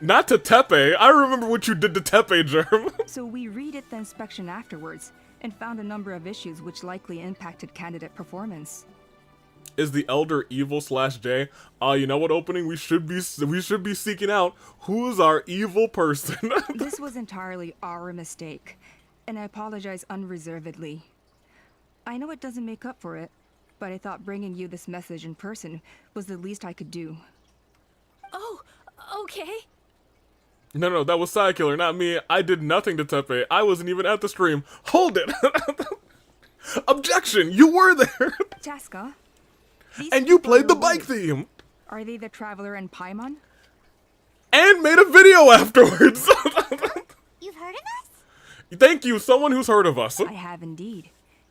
Not to Tepe. I remember what you did to Tepe, Germ. So we redid the inspection afterwards and found a number of issues which likely impacted candidate performance. Is the Elder evil /J? You know what, opening? We should be seeking out who's our evil person. This was entirely our mistake, and I apologize unreservedly. I know it doesn't make up for it, but I thought bringing you this message in person was the least I could do. Oh, okay. No, that was Psykiller, not me. I did nothing to Tepe. I wasn't even at the stream. Hold it! Objection! You were there! Chasca? And you played the bike theme! Are they the Traveler and Paimon? And made a video afterwards! You've heard of us? Thank you, someone who's heard of us. I have indeed.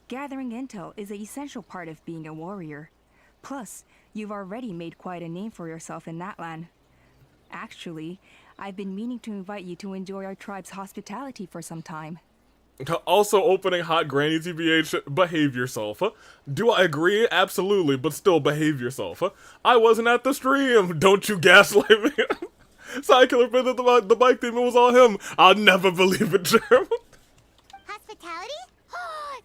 Gathering intel is an essential part of being a warrior. Plus, you've already made quite a name for yourself in Natlan. Actually, I've been meaning to invite you to enjoy our tribe's hospitality for some time. Also opening hot granny TBH, behave yourself. Do I agree? Absolutely, but still behave yourself. I wasn't at the stream, don't you gaslight me. Psykiller said that the bike theme, it was all him. I'll never believe it, Germ. Hospitality?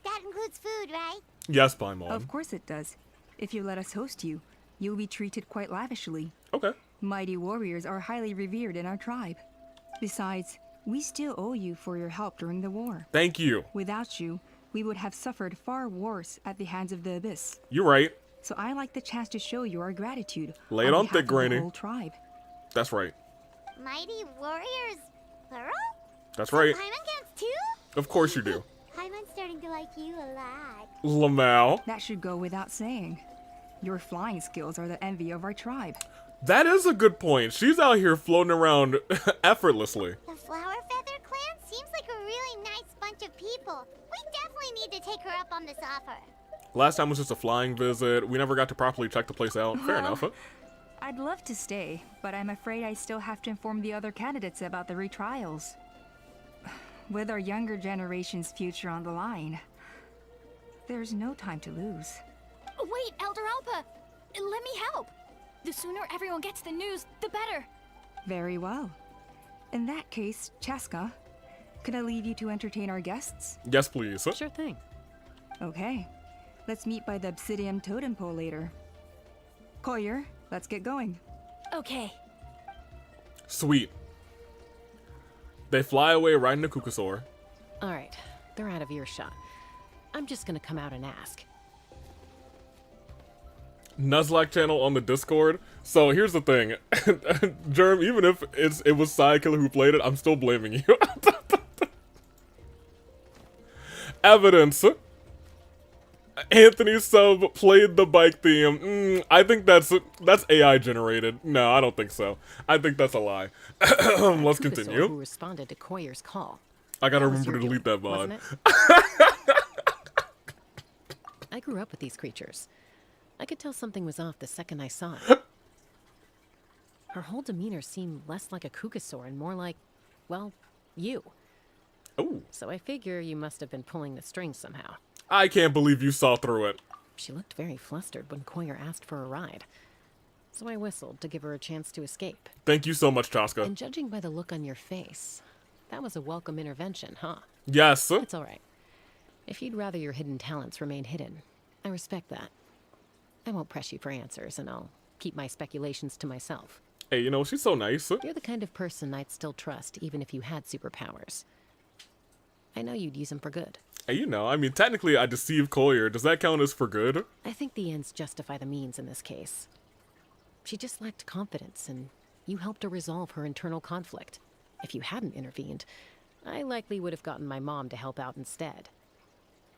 That includes food, right? Yes, Paimon. Of course it does. If you let us host you, you'll be treated quite lavishly. Okay. Mighty warriors are highly revered in our tribe. Besides, we still owe you for your help during the war. Thank you. Without you, we would have suffered far worse at the hands of the Abyss. You're right. So I like the chance to show you our gratitude. Lay it on behalf thick, of the Granny. whole tribe. That's right. Mighty warriors, plural? That's right. Paimon counts too? Of course you do. Paimon's starting to like you a lot. Lamau. That should go without saying. Your flying skills are the envy of our tribe. That is a good point. She's out here floating around effortlessly. The Flower Feather clan seems like a really nice bunch bunch of people. We definitely need to take her up on this offer. Last time was just a flying visit. We never got to properly check the place out. Fair enough. I'd love to stay, but I'm afraid I still have to inform the other candidates about the retrials. With our younger generation's future on the line, there's no time to lose. Wait, Elder Alpa! Let me help! The sooner everyone gets the news, the better. Very well. In that case, Chasca, could I leave you to entertain our guests? Yes, please. Sure thing. Okay. Let's meet by the Obsidian Totem Pole later. Collier, let's get going. Okay. Sweet. They fly away riding a Kukasaur. All right, they're out of earshot. I'm just gonna come out and ask. Nuzlocke channel on the Discord. So here's the thing. Germ, even if it was Psykiller who played it, I'm still blaming you. Evidence. Anthony Sub played the bike theme. I think that's AI generated. No, I don't think so. I think that's a lie. Let's Kukasaur continue. who responded to Koyer's call. I gotta That was remember to your delete doing, that VOD. wasn't it? I grew up with these creatures. I could tell something was off the second I saw it. Her whole demeanor seemed less like a Kukasaur and more like, well, you. Oh, So I figure you must have been pulling the strings somehow. I can't believe you saw through it. She looked very flustered when Koyer asked for a ride. So I whistled to give her a chance to escape. Thank you so much, Chasca. And judging by the look on your face, that was a welcome intervention, huh? Yes. It's all right. If you'd rather your hidden talents remain hidden, I respect that. I won't press you for answers, and I'll keep my speculations to myself. Hey, you know, she's so nice. You're the kind of person I'd still trust, even if you had superpowers. I know you'd use them for good. Hey, you know, I mean, technically I deceived Collier. Does that count as for good? I think the ends justify the means in this case. She just lacked confidence, and you helped her resolve her internal conflict. If you hadn't intervened, I likely would have gotten my mom to help out instead.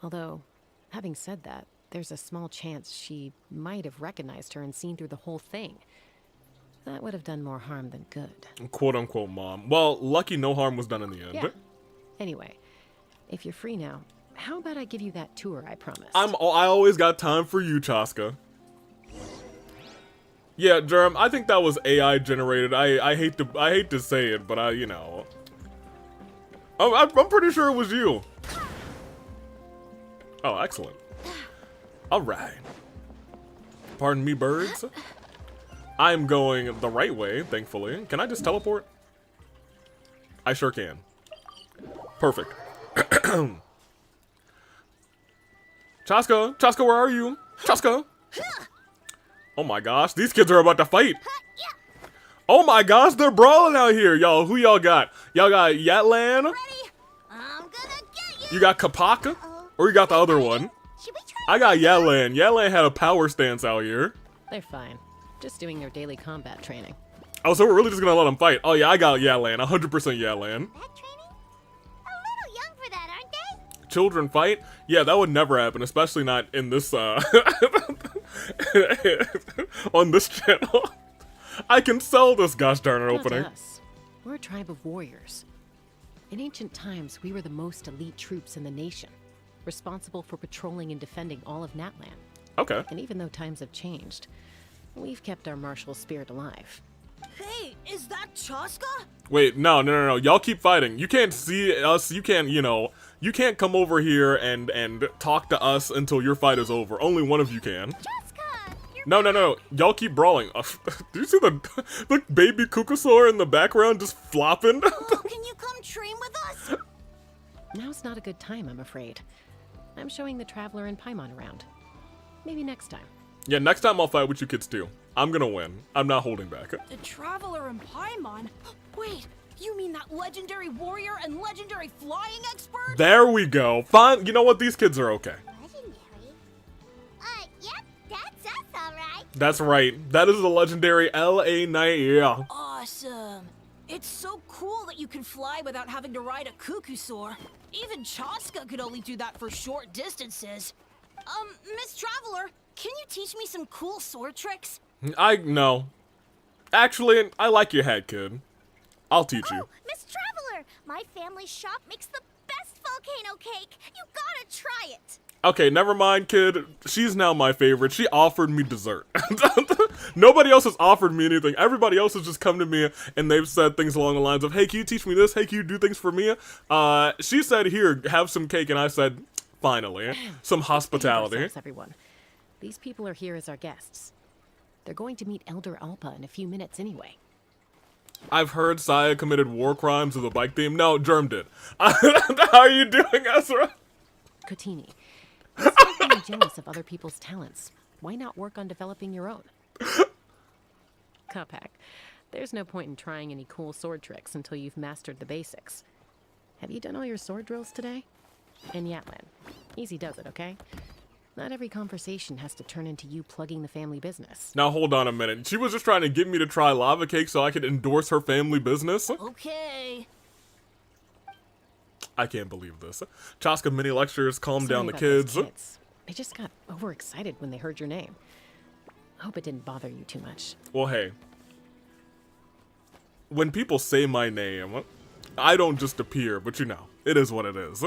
Although, having said that, there's a small chance she might have recognized her and seen through the whole thing. That would have done more harm than good. Quote unquote mom. Well, lucky no harm was done in the end. Yeah. Anyway, if you're free now, how about I give you that tour I promised? I always got time for you, Chasca. Yeah, Germ, I think that was AI generated. I hate to say it, but you know. I'm pretty sure it was you. Oh, excellent. All right. Pardon me, birds. I'm going the right way, thankfully. Can I just teleport? I sure can. Perfect. Chasca, where are you? Chasca. Oh my gosh, these kids are about to fight. Oh my gosh, they're brawling out here. Y'all, who y'all got? Y'all got Yatlan? I'm gonna get you. You got Kapaka? Or you got the other one? Should we try? I got Yatlan. Yatlan had a power stance out here. They're fine. Just doing their daily combat training. Oh, so we're really just gonna let them fight. Oh yeah, I got Yatlan. 100% Yatlan. That training? A little young for that, aren't they? Children fight? Yeah, that would never happen, especially not in this, on this channel. I can sell this gosh darn it Not opening. us. We're a tribe of warriors. In ancient times, we were the most elite troops in the nation, responsible for patrolling and defending all of Natlan. Okay. And even though times have changed, we've kept our martial spirit alive. Hey, is that Chasca? Wait, no. Y'all keep fighting. You can't see us. You can't, you know, you can't come over here and talk to us until your fight is over. Only one of you can. Chasca, you're No. Y'all keep brawling. Do you see the baby Kukasaur in the background just flopping? Oh, can you come train with us? Now's not a good time, I'm afraid. I'm showing the Traveler and Paimon around. Maybe next time. Yeah, next time I'll fight with you kids too. I'm gonna win. I'm not holding back. The Traveler and Paimon? Wait, you mean that legendary warrior and legendary flying expert? There we go. Fine. You know what? These kids are okay. legendary. Yep, that's us, all right. That's right. That is the legendary L.A. Knight. Yeah. Awesome. It's so cool that you can fly without having to ride a Kukusaur. Even Chasca could only do that for short distances. Miss Traveler, can you teach me some cool sword tricks? No. Actually, I like your head, kid. I'll teach you. Oh, Miss Traveler, my family shop makes the best volcano cake. You gotta try it. Okay, never mind, kid. She's now my favorite. She offered me dessert. Nobody else has offered me anything. Everybody else has just come to me and they've said things along the lines of, hey, can you teach me this? Hey, can you do things for me? She said, here, have some cake. And I said, finally, some hospitality. Ourselves, everyone. These people are here as our guests. They're going to meet Elder Alpa in a few minutes anyway. I've heard Saya committed war crimes with a bike theme. No, Germ did. How are you doing, Ezra? Kotini, instead of being jealous of other people's talents, why not work on developing your own? Cupak, there's no point in trying any cool sword tricks until you've mastered the basics. Have you done all your sword drills today? And Yatlan, easy does it, okay? Not every conversation has to turn into you plugging the family business. Now hold on a minute. She was just trying to get me to try lava cake so I could endorse her family business? Okay. I can't believe this. Chasca mini lectures, calm down the Sorry about those kids. kids. They just got overexcited when they heard your name. I hope it didn't bother you too much. Well, hey. When people say my name, I don't just appear, but you know, it is what it is.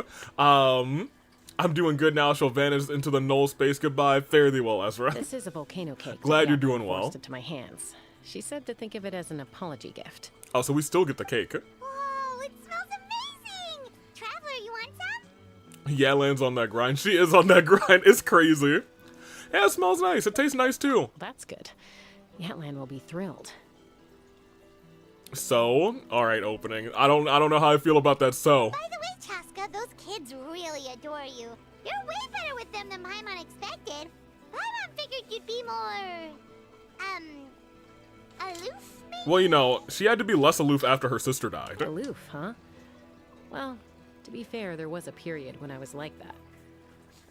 I'm doing good now. She'll vanish into the null space. Goodbye. Fare thee well, Ezra. This is a volcano cake. Glad you're Yatlan doing well. forced it to my hands. She said to think of it as an apology gift. Oh, so we still get the cake. Whoa, it smells amazing! Traveler, you want some? Yatlan's on that grind. She is on that grind. It's crazy. Yeah, it smells nice. It tastes nice too. Well, that's good. Yatlan will be thrilled. So, alright, opening. I don't know how I feel about that so. By the way, Chasca, those kids really adore you. You're way better with them than Paimon expected. Paimon figured you'd be more, aloof, maybe? Well, you know, she had to be less aloof after her sister died. Aloof, huh? Well, to be fair, there was a period when I was like that.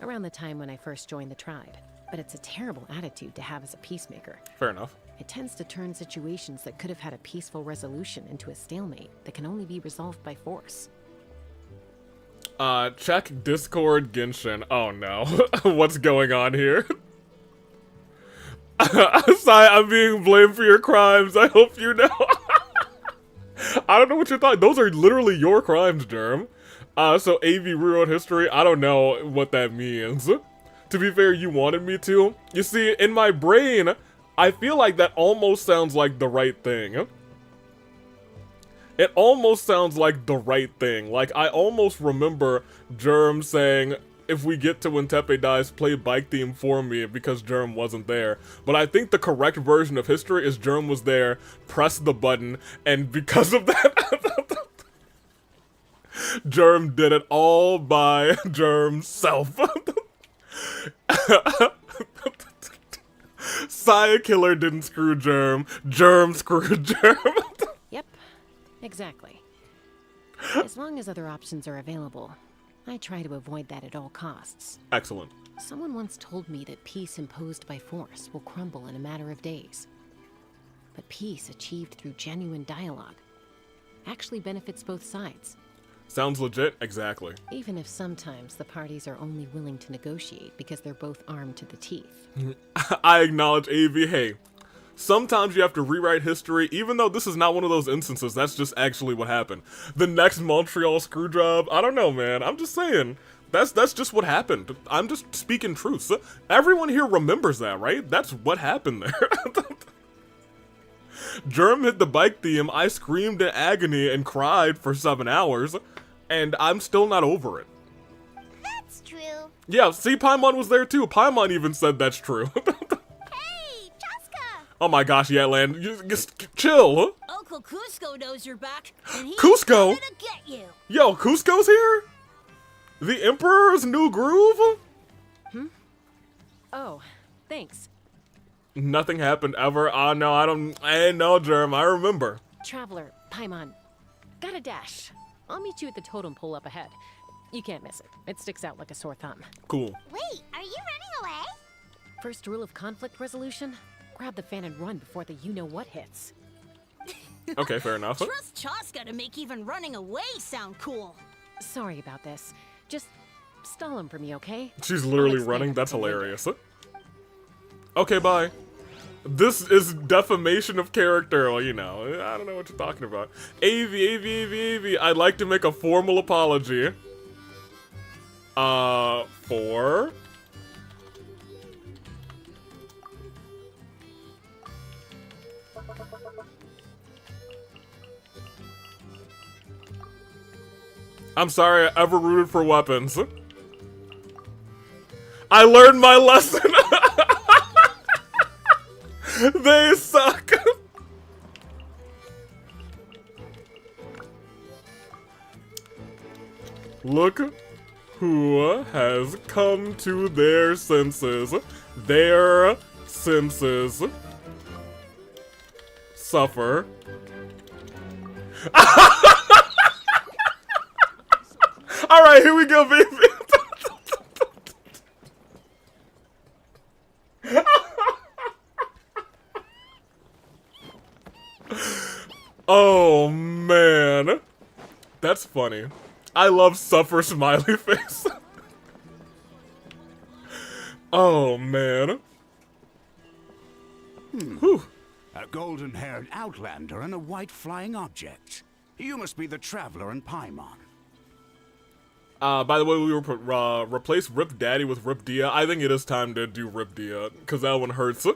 Around the time when I first joined the tribe. But it's a terrible attitude to have as a peacemaker. Fair enough. It tends to turn situations that could have had a peaceful resolution into a stalemate that can only be resolved by force. Check Discord Genshin. Oh no. What's going on here? Sai, I'm being blamed for your crimes. I hope you know. I don't know what you thought. Those are literally your crimes, Germ. So AV rewrote history. I don't know what that means. To be fair, you wanted me to. You see, in my brain, I feel like that almost sounds like the right thing. It almost sounds like the right thing. Like, I almost remember Germ saying, if we get to when Tepe dies, play bike theme for me because Germ wasn't there. But I think the correct version of history is Germ was there, pressed the button, and because of that, Germ did it all by Germ's self. Saya Killer didn't screw Germ. Germ screwed Germ. Yep, exactly. As long as other options are available, I try to avoid that at all costs. Excellent. Someone once told me that peace imposed by force will crumble in a matter of days. But peace achieved through genuine dialogue actually benefits both sides. Sounds legit? Exactly. Even if sometimes the parties are only willing to negotiate because they're both armed to the teeth. I acknowledge AV. Hey, sometimes you have to rewrite history, even though this is not one of those instances. That's just actually what happened. The next Montreal screw job, I don't know, man. I'm just saying. That's just what happened. I'm just speaking truth. Everyone here remembers that, right? That's what happened there. Germ hit the bike theme, I screamed in agony and cried for 7 hours, and I'm still not over it. That's true. Yeah, see, Paimon was there too. Paimon even said that's true. Hey, Chasca! Oh my gosh, Yatlan, you just chill. Uncle Cusco knows you're back, and he's Cusco? coming to get you. Yo, Cusco's here? The Emperor's new groove? Oh, thanks. Nothing happened ever. Oh no, I ain't no Germ, I remember. Traveler, Paimon, got a dash. I'll meet you at the totem pole up ahead. You can't miss it. It sticks out like a sore thumb. Cool. Wait, are you running away? First rule of conflict resolution, grab the fan and run before the you-know-what hits. Okay, fair enough. Trust Chasca to make even running away sound cool. Sorry about this. Just stall him for me, okay? She's literally explain running, that's everything later. hilarious. Okay, bye. This is defamation of character, well, you know, I don't know what you're talking about. AV, I'd like to make a formal apology. 4. I'm sorry I ever rooted for weapons. I learned my lesson. They suck. Look who has come to their senses. Their senses suffer. Alright, here we go, baby. Oh, man. That's funny. I love suffer smiley face. Oh, man. Whew. A golden-haired outlander and a white flying object. You must be the traveler in Paimon. By the way, we replace Rip Daddy with Rip Dia. I think it is time to do Rip Dia, because that one hurts.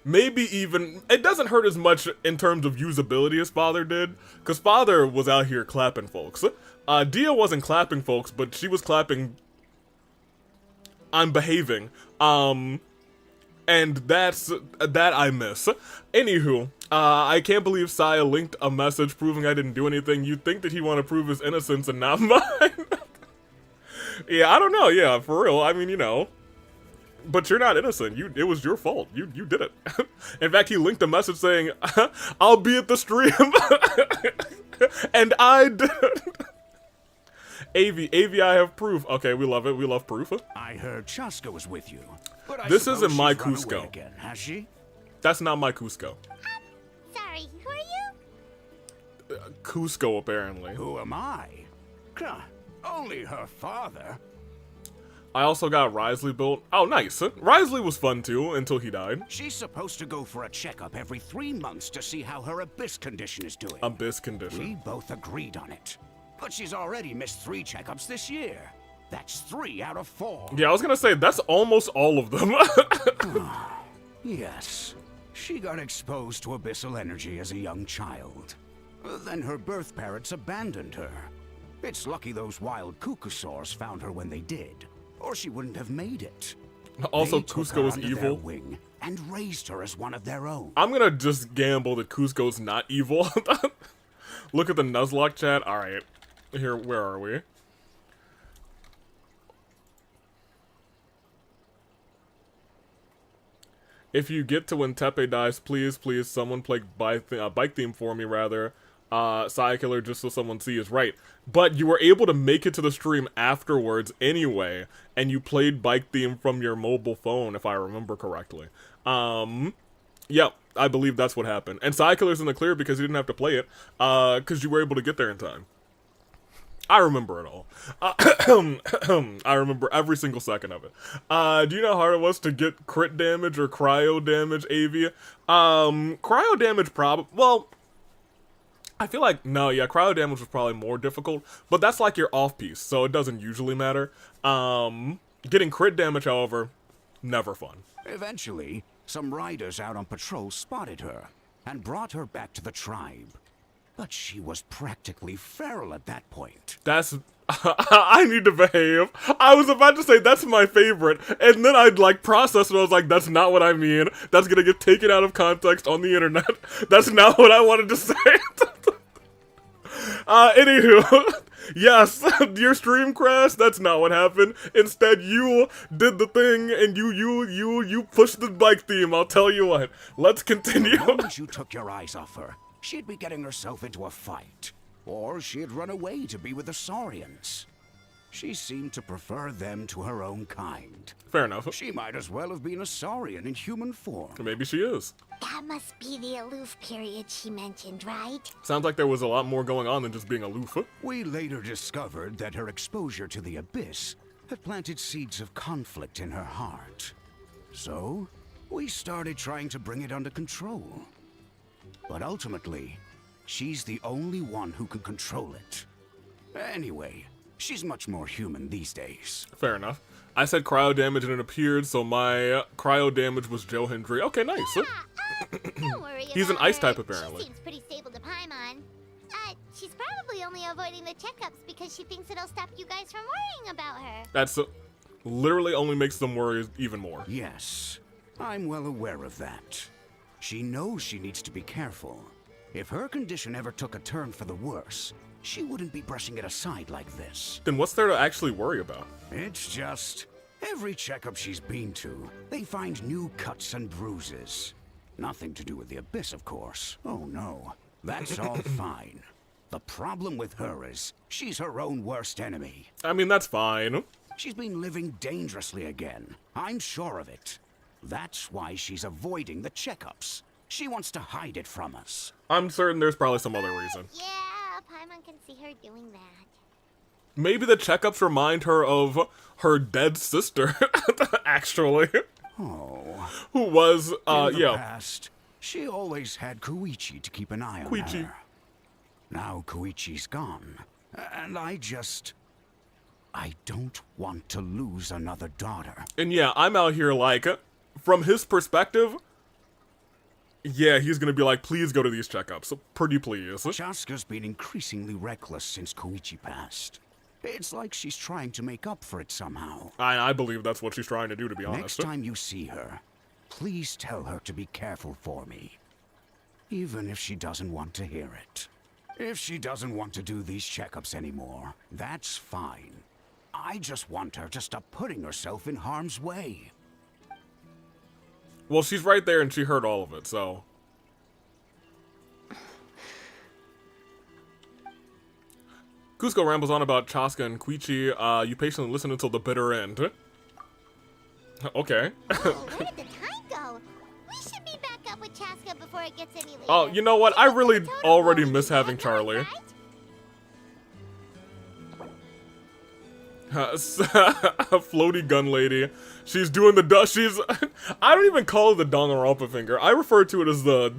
Maybe even, it doesn't hurt as much in terms of usability as Father did, because Father was out here clapping folks. Dia wasn't clapping folks, but she was clapping, I'm behaving. And that I miss. Anywho, I can't believe Saya linked a message proving I didn't do anything. You'd think that he want to prove his innocence and not mine. Yeah, I don't know. Yeah, for real. I mean, you know. But you're not innocent. It was your fault. You did it. In fact, he linked a message saying, I'll be at the stream. And I did. AV, I have proof. Okay, we love it. We love proof. I heard Chasca was with you. But This isn't my Cusco. Again, has she? That's not my Cusco. Sorry, who are you? Cusco, apparently. Who am I? Huh, only her father. I also got Risley built. Oh, nice. Risley was fun too, until he died. She's supposed to go for a checkup every 3 months to see how her abyss condition is doing. Abyss condition. We both agreed on it. But she's already missed 3 checkups this year. That's 3 out of 4. Yeah, I was gonna say, that's almost all of them. Yes. She got exposed to abyssal energy as a young child. Then her birth parents abandoned her. It's lucky those wild cuckoosaurs found her when they did, or she wouldn't have made it. Also, They took Cusco her is under their evil. wing and raised her as one of their own. I'm gonna just gamble that Cusco's not evil. Look at the Nuzlocke chat. Alright. Here, where are we? If you get to when Tepe dies, please, someone play bike theme for me, rather. Saya Killer, just so someone sees. Right. But you were able to make it to the stream afterwards anyway, and you played bike theme from your mobile phone, if I remember correctly. Yep, I believe that's what happened. And Saya Killer's in the clear because you didn't have to play it, because you were able to get there in time. I remember it all. I remember every single second of it. Do you know how hard it was to get crit damage or cryo damage, AV? Cryo damage well, I feel like, no, yeah, cryo damage was probably more difficult, but that's like your off-piece, so it doesn't usually matter. Getting crit damage, however, never fun. Eventually, some riders out on patrol spotted her and brought her back to the tribe. But she was practically feral at that point. That's... I need to behave. I was about to say that's my favorite, and then I'd like process it. I was like, that's not what I mean. That's gonna get taken out of context on the internet. That's not what I wanted to say. Anywho, yes, your stream crashed. That's not what happened. Instead, you did the thing, and you pushed the bike theme. I'll tell you what. Let's continue. The moment you took your eyes off her, she'd be getting herself into a fight. Or she'd run away to be with the Saurians. She seemed to prefer them to her own kind. Fair enough. She might as well have been a Saurian in human form. Maybe she is. That must be the aloof period she mentioned, right? Sounds like there was a lot more going on than just being aloof. We later discovered that her exposure to the abyss had planted seeds of conflict in her heart. So, we started trying to bring it under control. But ultimately, she's the only one who can control it. Anyway, She's much more human these days. Fair enough. I said cryo damage and it appeared, so my cryo damage was Joe Hendry. Okay, nice. Don't worry He's an about ice her. type, apparently. She seems pretty stable to Paimon. She's probably only avoiding the checkups because she thinks it'll stop you guys from worrying about her. That's literally only makes them worry even more. Yes, I'm well aware of that. She knows she needs to be careful. If her condition ever took a turn for the worse, she wouldn't be brushing it aside like this. Then what's there to actually worry about? It's just, every checkup she's been to, they find new cuts and bruises. Nothing to do with the Abyss, of course. Oh no, that's all fine. The problem with her is, she's her own worst enemy. I mean, that's fine. She's been living dangerously again. I'm sure of it. That's why she's avoiding the checkups. She wants to hide it from us. I'm certain there's probably some other reason. Yeah, Paimon can see her doing that. Maybe the checkups remind her of her dead sister, actually. Oh. Who was, In the yeah. past, she always had Koichi to keep an eye on Koichi. her. Now Koichi's gone, and I don't want to lose another daughter. And yeah, I'm out here like, from his perspective, yeah, he's gonna be like, please go to these checkups. Pretty please. Chasca's been increasingly reckless since Koichi passed. It's like she's trying to make up for it somehow. I believe that's what she's trying to do, to be honest. Next time you see her, please tell her to be careful for me. Even if she doesn't want to hear it. If she doesn't want to do these checkups anymore, that's fine. I just want her to stop putting herself in harm's way. Well, she's right there and she heard all of it, so. Cusco rambles on about Chasca and Koichi. You patiently listen until the bitter end. Okay. Oh, where did the time go? We should be back up with Chasca before it gets any later. Oh, you know what? I She goes to really the totem already pole miss and having that Charlie. right? Floaty gun lady. She's doing the she's I don't even call it the Danganronpa finger. I refer to it as the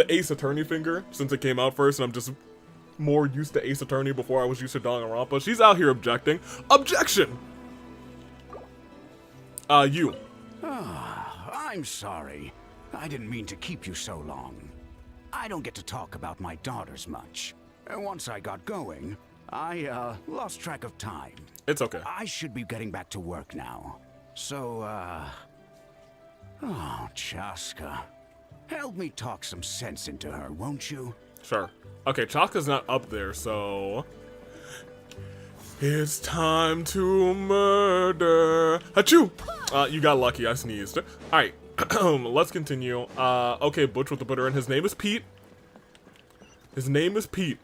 Ace Attorney finger since it came out first, and I'm just more used to Ace Attorney before I was used to Danganronpa. She's out here objecting. Objection! You. I'm sorry. I didn't mean to keep you so long. I don't get to talk about my daughters much. Once I got going, I lost track of time. It's okay. I should be getting back to work now. So, oh, Chasca. Help me talk some sense into her, won't you? Sure. Okay, Chaka's not up there, so... It's time to murder. Achoo! You got lucky, I sneezed. Alright, let's continue. Okay, Butch with the bitter, and his name is Pete. His name is Pete.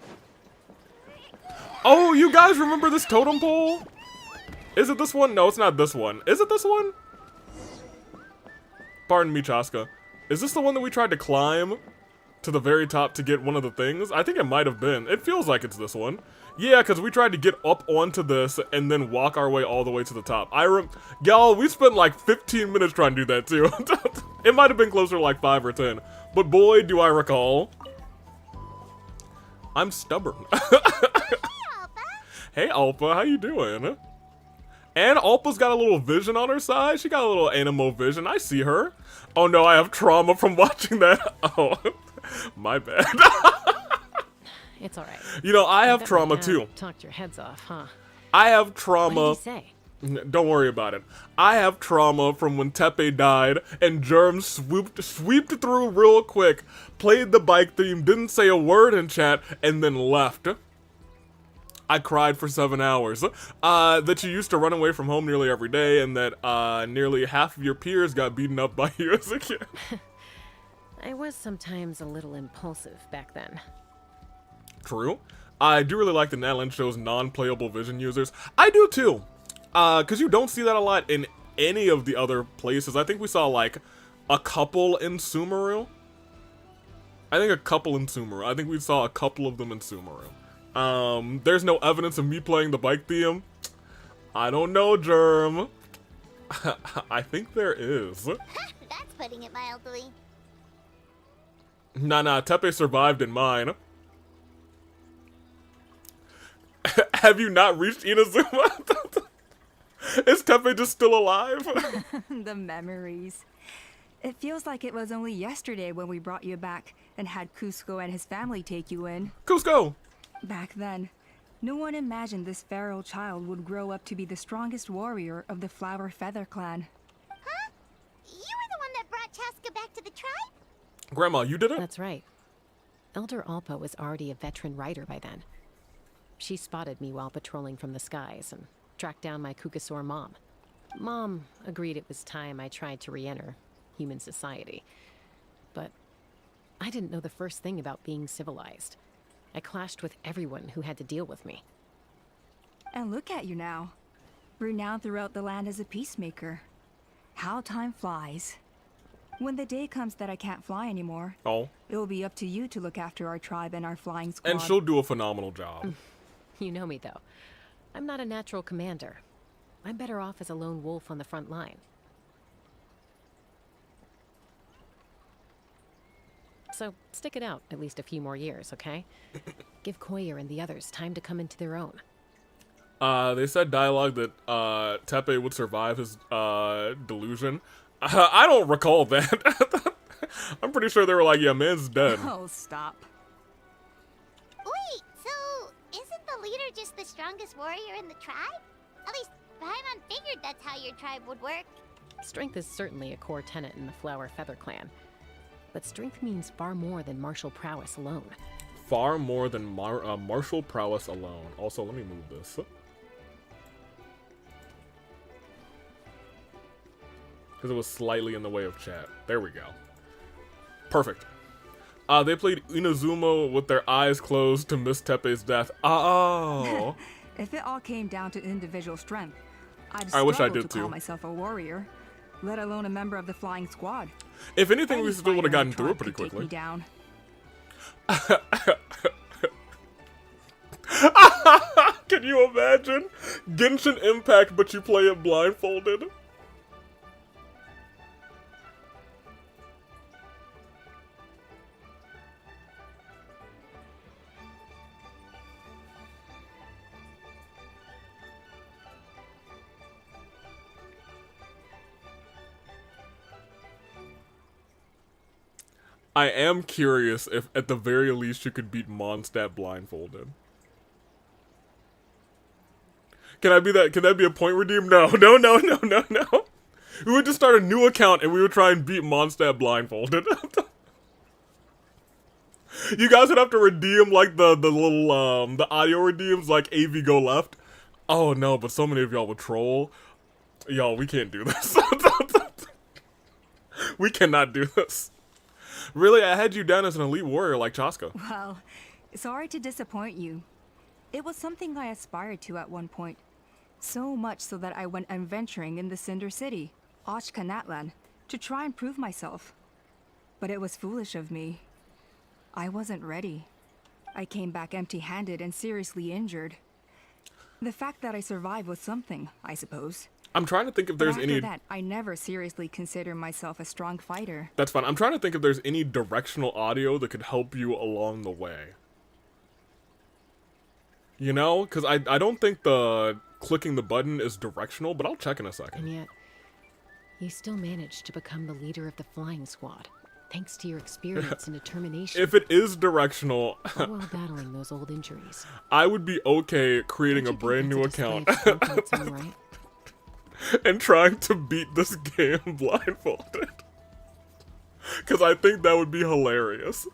Oh, you guys remember this totem pole? Is it this one? No, it's not this one. Is it this one? Pardon me, Chasca. Is this the one that we tried to climb to the very top to get one of the things? I think it might have been. It feels like it's this one. Yeah, because we tried to get up onto this and then walk our way all the way to the top. Y'all, we spent like 15 minutes trying to do that too. It might have been closer to like 5 or 10. But boy, do I recall. I'm stubborn. Hey, Alpha, how you doing? And Alpa's got a little vision on her side. She got a little animo vision. I see her. Oh no, I have trauma from watching that. Oh, my bad. It's alright. You know, I have bet trauma my dad too. Talked your heads off, huh? I have What trauma. did he say? Don't worry about it. I have trauma from when Tepe died and Germ swept through real quick, played the bike theme, didn't say a word in chat, and then left. I cried for 7 hours. That you used to run away from home nearly every day, and that nearly half of your peers got beaten up by you as a kid. I was sometimes a little impulsive back then. True. I do really like the Natlan show's non-playable vision users. I do too. Because you don't see that a lot in any of the other places. I think we saw like a couple in Sumeru. I think we saw a couple of them in Sumeru. There's no evidence of me playing the bike theme. I don't know, Germ. I think there is. That's putting it mildly. Nah, Tepe survived in mine. Have you not reached Inazuma? Is Tepe just still alive? The memories. It feels like it was only yesterday when we brought you back and had Cusco and his family take you in. Cusco! Back then, no one imagined this feral child would grow up to be the strongest warrior of the Flower Feather clan. Huh? You were the one that brought Chasca back to the tribe? Grandma, you did it? That's right. Elder Alpa was already a veteran rider by then. She spotted me while patrolling from the skies and tracked down my Kukasaur mom. Mom agreed it was time I tried to re-enter human society. But I didn't know the first thing about being civilized. I clashed with everyone who had to deal with me. And look at you now. Renowned throughout the land as a peacemaker. How time flies. When the day comes that I can't fly anymore, Oh. it will be up to you to look after our tribe and our flying squad. And she'll do a phenomenal job. You know me, though. I'm not a natural commander. I'm better off as a lone wolf on the front line. So, stick it out at least a few more years, okay? Give Koyer and the others time to come into their own. They said dialogue that Tepe would survive his delusion. I don't recall that. I'm pretty sure they were like, yeah, man's dead. Oh, stop. Wait, so isn't the leader just the strongest warrior in the tribe? At least Paimon figured that's how your tribe would work. Strength is certainly a core tenet in the Flower Feather clan. But strength means far more than martial prowess alone. Far more than martial prowess alone. Also, let me move this. Because it was slightly in the way of chat. There we go. Perfect. They played Inazuma with their eyes closed to miss Tepe's death. Oh. If it all came down to individual strength, I'd I wish I struggle did to call too. myself a warrior, let alone a member of the flying squad. If anything, we Any still would have fighter in gotten the through it tribe pretty could take quickly. me down. Can you imagine? Genshin Impact, but you play it blindfolded? I am curious if, at the very least, you could beat Mondstadt blindfolded. Can I be that? Can that be a point redeem? No. We would just start a new account and we would try and beat Mondstadt blindfolded. You guys would have to redeem like the little the audio redeems like AV go left. Oh no, but so many of y'all would troll. Y'all, we can't do this. We cannot do this. Really, I had you down as an elite warrior like Chasca. Well, sorry to disappoint you. It was something I aspired to at one point. So much so that I went adventuring in the Cinder City, Natlan, to try and prove myself. But it was foolish of me. I wasn't ready. I came back empty-handed and seriously injured. The fact that I survived was something, I suppose. I'm trying to think if there's But any... after that, I never seriously considered myself a strong fighter. That's fine. I'm trying to think if there's any directional audio that could help you along the way. You know? Because I don't think the clicking the button is directional, but I'll check in a second. And yet, you still managed to become the leader of the flying squad, thanks to your experience and determination. If it is directional, all while battling those old injuries. I would be okay creating a Don't you brand think new that's a account display of strength in its own right? and trying to beat this game blindfolded. Because I think that would be hilarious.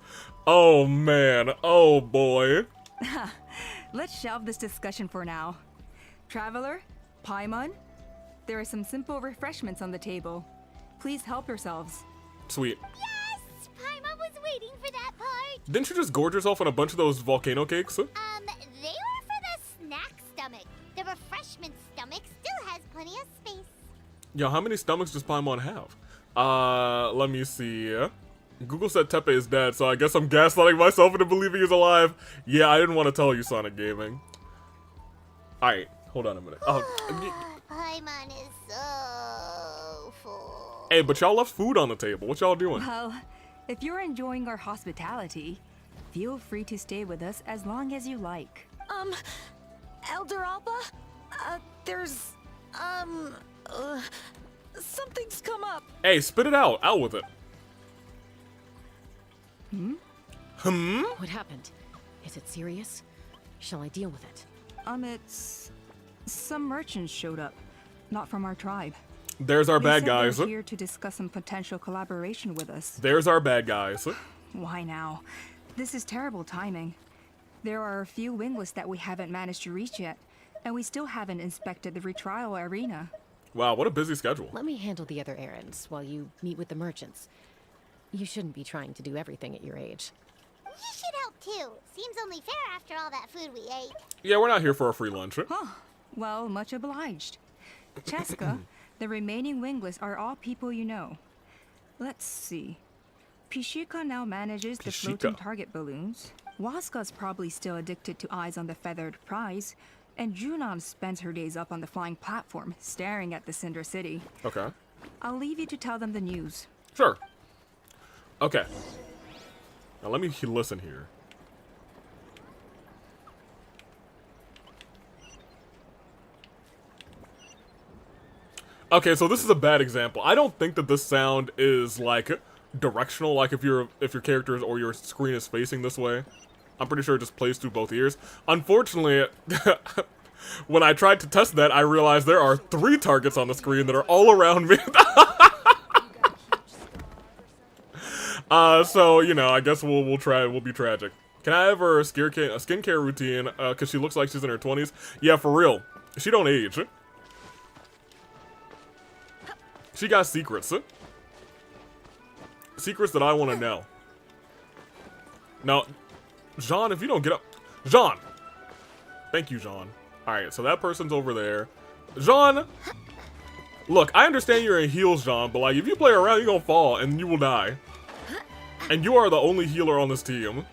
Oh man, oh boy. Let's shelve this discussion for now. Traveler, Paimon, there are some simple refreshments on the table. Please help yourselves. Sweet. Yes! Paimon was waiting for that part. Didn't you just gorge yourself on a bunch of those volcano cakes? They were for the snack stomach. The refreshment stomach still has plenty of space. Yo, how many stomachs does Paimon have? Let me see. Google said Tepe is dead, so I guess I'm gaslighting myself into believing he's alive. Yeah, I didn't want to tell you, Sonic Gaming. Alright, hold on a minute. Oh, Paimon is so full. hey, but y'all left food on the table. What y'all doing? Well, if you're enjoying our hospitality, feel free to stay with us as long as you like. Elder Alba? There's, something's come up. Hey, spit it out. Out with it. What happened? Is it serious? Shall I deal with it? It's... Some merchants showed up. Not from our tribe. There's our They bad said guys. they're here to discuss some potential collaboration with us. There's our bad guys. Why now? This is terrible timing. There are a few wingless that we haven't managed to reach yet, and we still haven't inspected the retrial arena. Wow, what a busy schedule. Let me handle the other errands while you meet with the merchants. You shouldn't be trying to do everything at your age. You should help too. Seems only fair after all that food we ate. Yeah, we're not here for a free lunch. Well, much obliged. Chasca, the remaining wingless are all people you know. Let's see. Pishika now manages the floating target balloons. Waska's probably still addicted to eyes on the feathered prize. And Junon spends her days up on the flying platform, staring at the Cinder City. Okay. I'll leave you to tell them the news. Sure. Okay. Now let me listen here. Okay, so this is a bad example. I don't think that this sound is like directional, like if your characters or your screen is facing this way. I'm pretty sure it just plays through both ears. Unfortunately, when I tried to test that, I realized there are 3 targets on the screen that are all around me. So, you know, I guess we'll be tragic. Can I have her skincare routine, cause she looks like she's in her 20s? Yeah, for real. She don't age. She got secrets. Secrets that I want to know. Now, Jean, if you don't get up... Jean! Thank you, Jean. Alright, so that person's over there. Jean! Look, I understand you're in heels, Jean, but like, if you play around, you're gonna fall, and you will die. And you are the only healer on this team.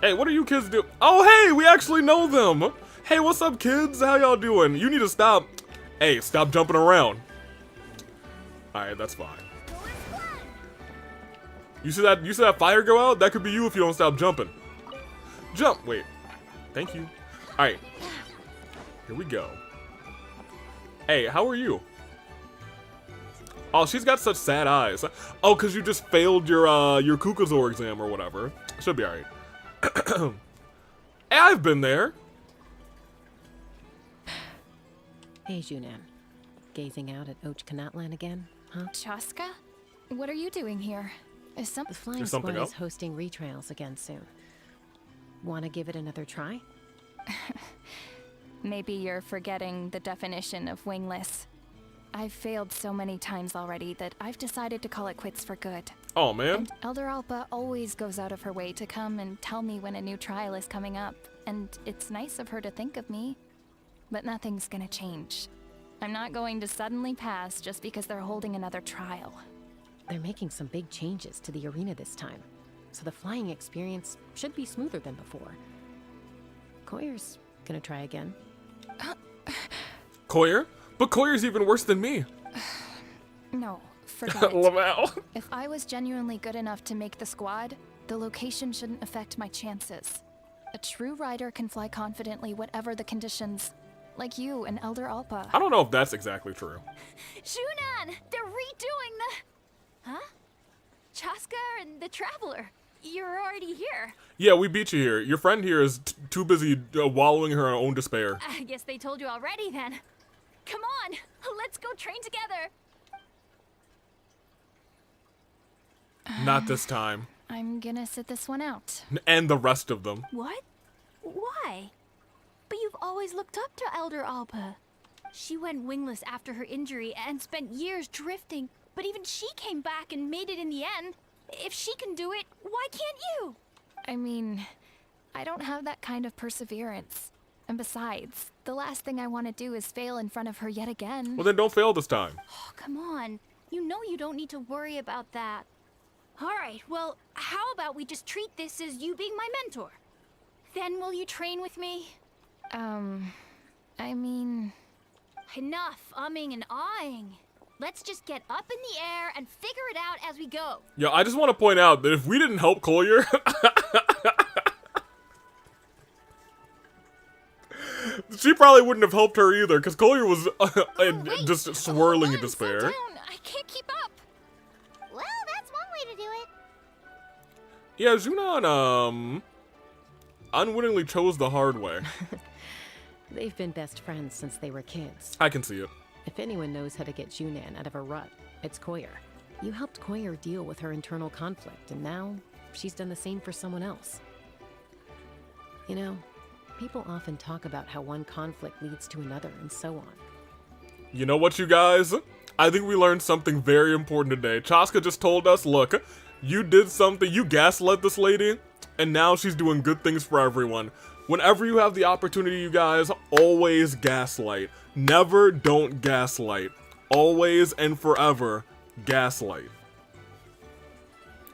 Hey, what are you kids doing? Oh, hey, we actually know them. Hey, what's up, kids? How y'all doing? You need to stop. Hey, stop jumping around. Alright, that's fine. You see that fire go out? That could be you if you don't stop jumping. Jump. Wait. Thank you. Alright. Here we go. Hey, how are you? Oh, she's got such sad eyes. Oh, because you just failed your Kukazor exam or whatever. Should be alright. Hey, I've been there. Hey, Junan. Gazing out at Ochkanatlan again, huh? Chasca? What are you doing here? Is The flying There's something squad up? is hosting retrials again soon. Want to give it another try? Maybe you're forgetting the definition of wingless. I've failed so many times already that I've decided to call it quits for good. Oh, man. And Elder Alpa always goes out of her way to come and tell me when a new trial is coming up, and it's nice of her to think of me. But nothing's gonna change. I'm not going to suddenly pass just because they're holding another trial. They're making some big changes to the arena this time, so the flying experience should be smoother than before. Koyer's gonna try again. Koyer? But Koyer's even worse than me. No, forget it. Lamau. If I was genuinely good enough to make the squad, the location shouldn't affect my chances. A true rider can fly confidently whatever the conditions, like you and Elder Alpa. I don't know if that's exactly true. Shunan! They're redoing the... Huh? Chasca and the Traveler. You're already here. Yeah, we beat you here. Your friend here is too busy wallowing in her own despair. I guess they told you already then. Come on, let's go train together. Not this time. I'm gonna sit this one out. And the rest of them. What? Why? But you've always looked up to Elder Alpa. She went wingless after her injury and spent years drifting, but even she came back and made it in the end. If she can do it, why can't you? I mean, I don't have that kind of perseverance. And besides, the last thing I want to do is fail in front of her yet again. Well, then don't fail this time. Oh, come on. You know you don't need to worry about that. All right, well, how about we just treat this as you being my mentor? Then will you train with me? I mean... Enough umming and ahhing. Let's just get up in the air and figure it out as we go. Yeah, I just want to point out that if we didn't help Collier, she probably wouldn't have helped her either, because Collier was just swirling in despair. Slow down. I can't keep up. Well, that's one way to do it. Yeah, Junon, unwittingly chose the hard way. They've been best friends since they were kids. I can see it. If anyone knows how to get Junan out of a rut, it's Koyer. You helped Koyer deal with her internal conflict, and now she's done the same for someone else. You know, people often talk about how one conflict leads to another and so on. You know what, you guys? I think we learned something very important today. Chasca just told us, look, you did something, you gaslit this lady, and now she's doing good things for everyone. Whenever you have the opportunity, you guys, always gaslight. Never don't gaslight. Always and forever gaslight.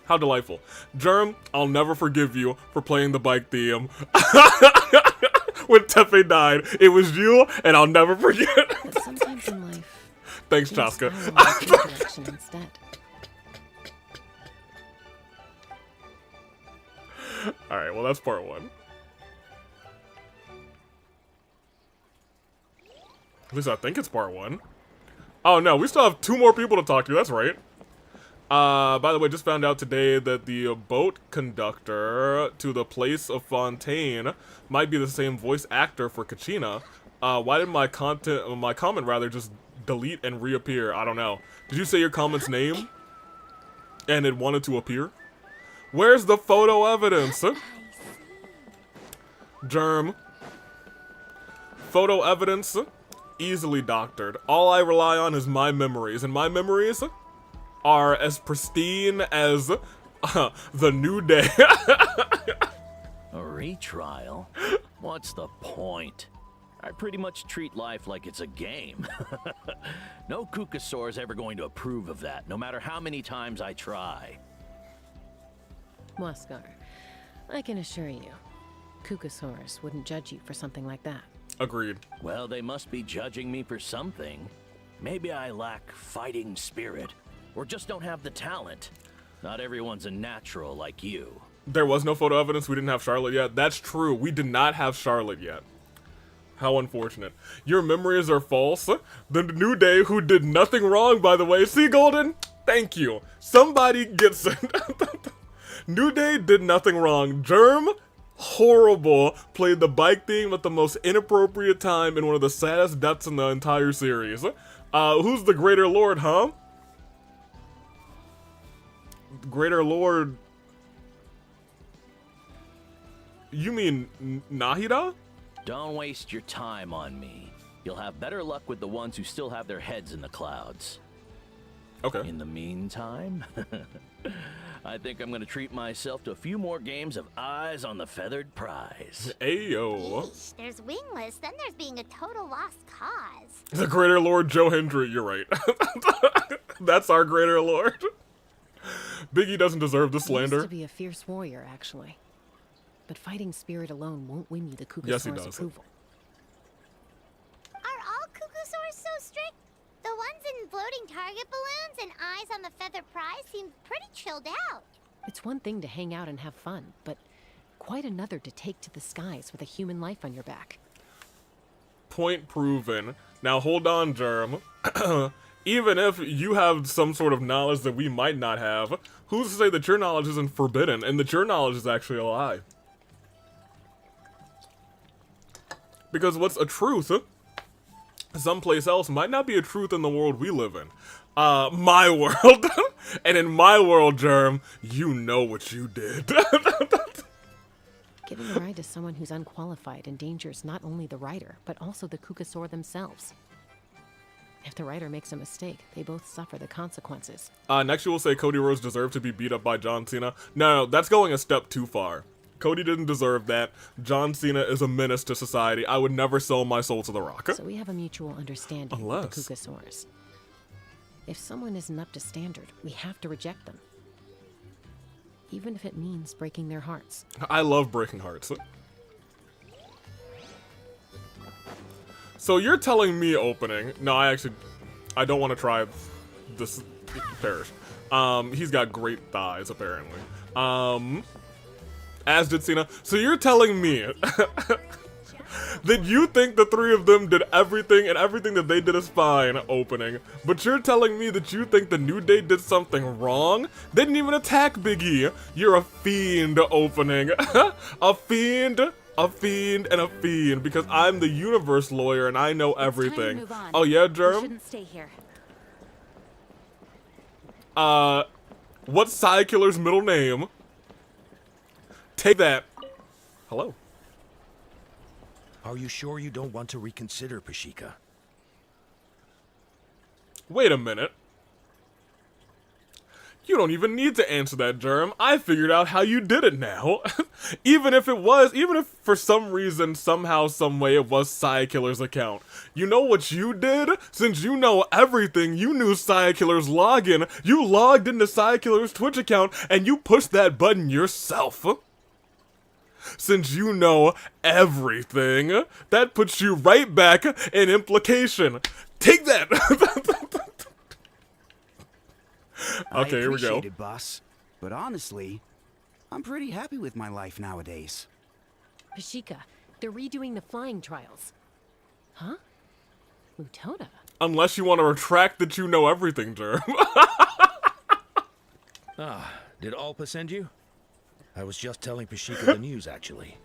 How delightful. Germ, I'll never forgive you for playing the bike theme. When Tefe died, it was you, and I'll never forget. But sometimes in life, Thanks, Chasca. Instead. Alright, well, that's part one. At least I think it's part one. Oh no, we still have 2 more people to talk to, that's right. By the way, just found out today that the boat conductor to the place of Fontaine might be the same voice actor for Kachina. Why did my comment rather just delete and reappear? I don't know. Did you say your comment's name? And it wanted to appear? Where's the photo evidence? Germ. Photo evidence? Easily doctored. All I rely on is my memories, and my memories are as pristine as the new day. A retrial? What's the point? I pretty much treat life like it's a game. No Kukasaur's ever going to approve of that, no matter how many times I try. Muskar, I can assure you, Kukasaurus wouldn't judge you for something like that. Agreed. Well, they must be judging me for something. Maybe I lack fighting spirit, or just don't have the talent. Not everyone's a natural like you. There was no photo evidence. We didn't have Charlotte yet. That's true. We did not have Charlotte yet. How unfortunate. Your memories are false. The New Day, who did nothing wrong, by the way. See, Golden? Thank you. Somebody gets it. New Day did nothing wrong. Germ, horrible, played the bike theme at the most inappropriate time in one of the saddest deaths in the entire series. Who's the Greater Lord, huh? Greater Lord... You mean Nahida? Don't waste your time on me. You'll have better luck with the ones who still have their heads in the clouds. Okay. In the meantime, I think I'm gonna treat myself to a few more games of Eyes on the Feathered Prize. Ayo. Yeesh, there's wingless, then there's being a total lost cause. The Greater Lord Joe Hendry, you're right. That's our Greater Lord. Biggie doesn't deserve the slander. He used to be a fierce warrior, actually. But fighting spirit alone won't win you the Kukasaur's Yes, he does. approval. Are all Kukusaurs so strict? The ones in floating target balloons and Eyes on the Feather Prize seem pretty chilled out. It's one thing to hang out and have fun, but quite another to take to the skies with a human life on your back. Point proven. Now hold on, Germ. Even if you have some sort of knowledge that we might not have, who's to say that your knowledge isn't forbidden and that your knowledge is actually a lie? Because what's a truth someplace else might not be a truth in the world we live in. My world. And in my world, Germ, you know what you did. Giving a ride to someone who's unqualified endangers not only the rider, but also the Kukasaur themselves. If the rider makes a mistake, they both suffer the consequences. Next you will say Cody Rhodes deserved to be beat up by John Cena. No, that's going a step too far. Cody didn't deserve that. John Cena is a menace to society. I would never sell my soul to The Rock. So we have a mutual understanding with the Kukasaurs. If someone isn't up to standard, we have to reject them. Even if it means breaking their hearts. I love breaking hearts. So you're telling me opening... No, I don't want to try this perish. He's got great thighs, apparently. As did Cena. So you're telling me that you think the three of them did everything, and everything that they did is fine opening, but you're telling me that you think the New Day did something wrong? They didn't even attack Big E. You're a fiend opening. A fiend, and a fiend, because I'm the universe lawyer and I know everything. Move on. Oh yeah, We Germ? shouldn't stay here. What's Psykiller's middle name? Take that. Hello. Are you sure you don't want to reconsider, Pashika? Wait a minute. You don't even need to answer that, Germ. I figured out how you did it now. even if for some reason, somehow, someway, it was Psykiller's account. You know what you did? Since you know everything, you knew Psykiller's login. You logged into Psykiller's Twitch account, and you pushed that button yourself. Since you know everything, that puts you right back in implication. Take that! Okay, here we go. I appreciate it, boss. But honestly, I'm pretty happy with my life nowadays. Pashika, they're redoing the flying trials. Huh? Mutoda? Unless you want to retract that you know everything, Germ. Did Alpa send you? I was just telling Pashika the news, actually.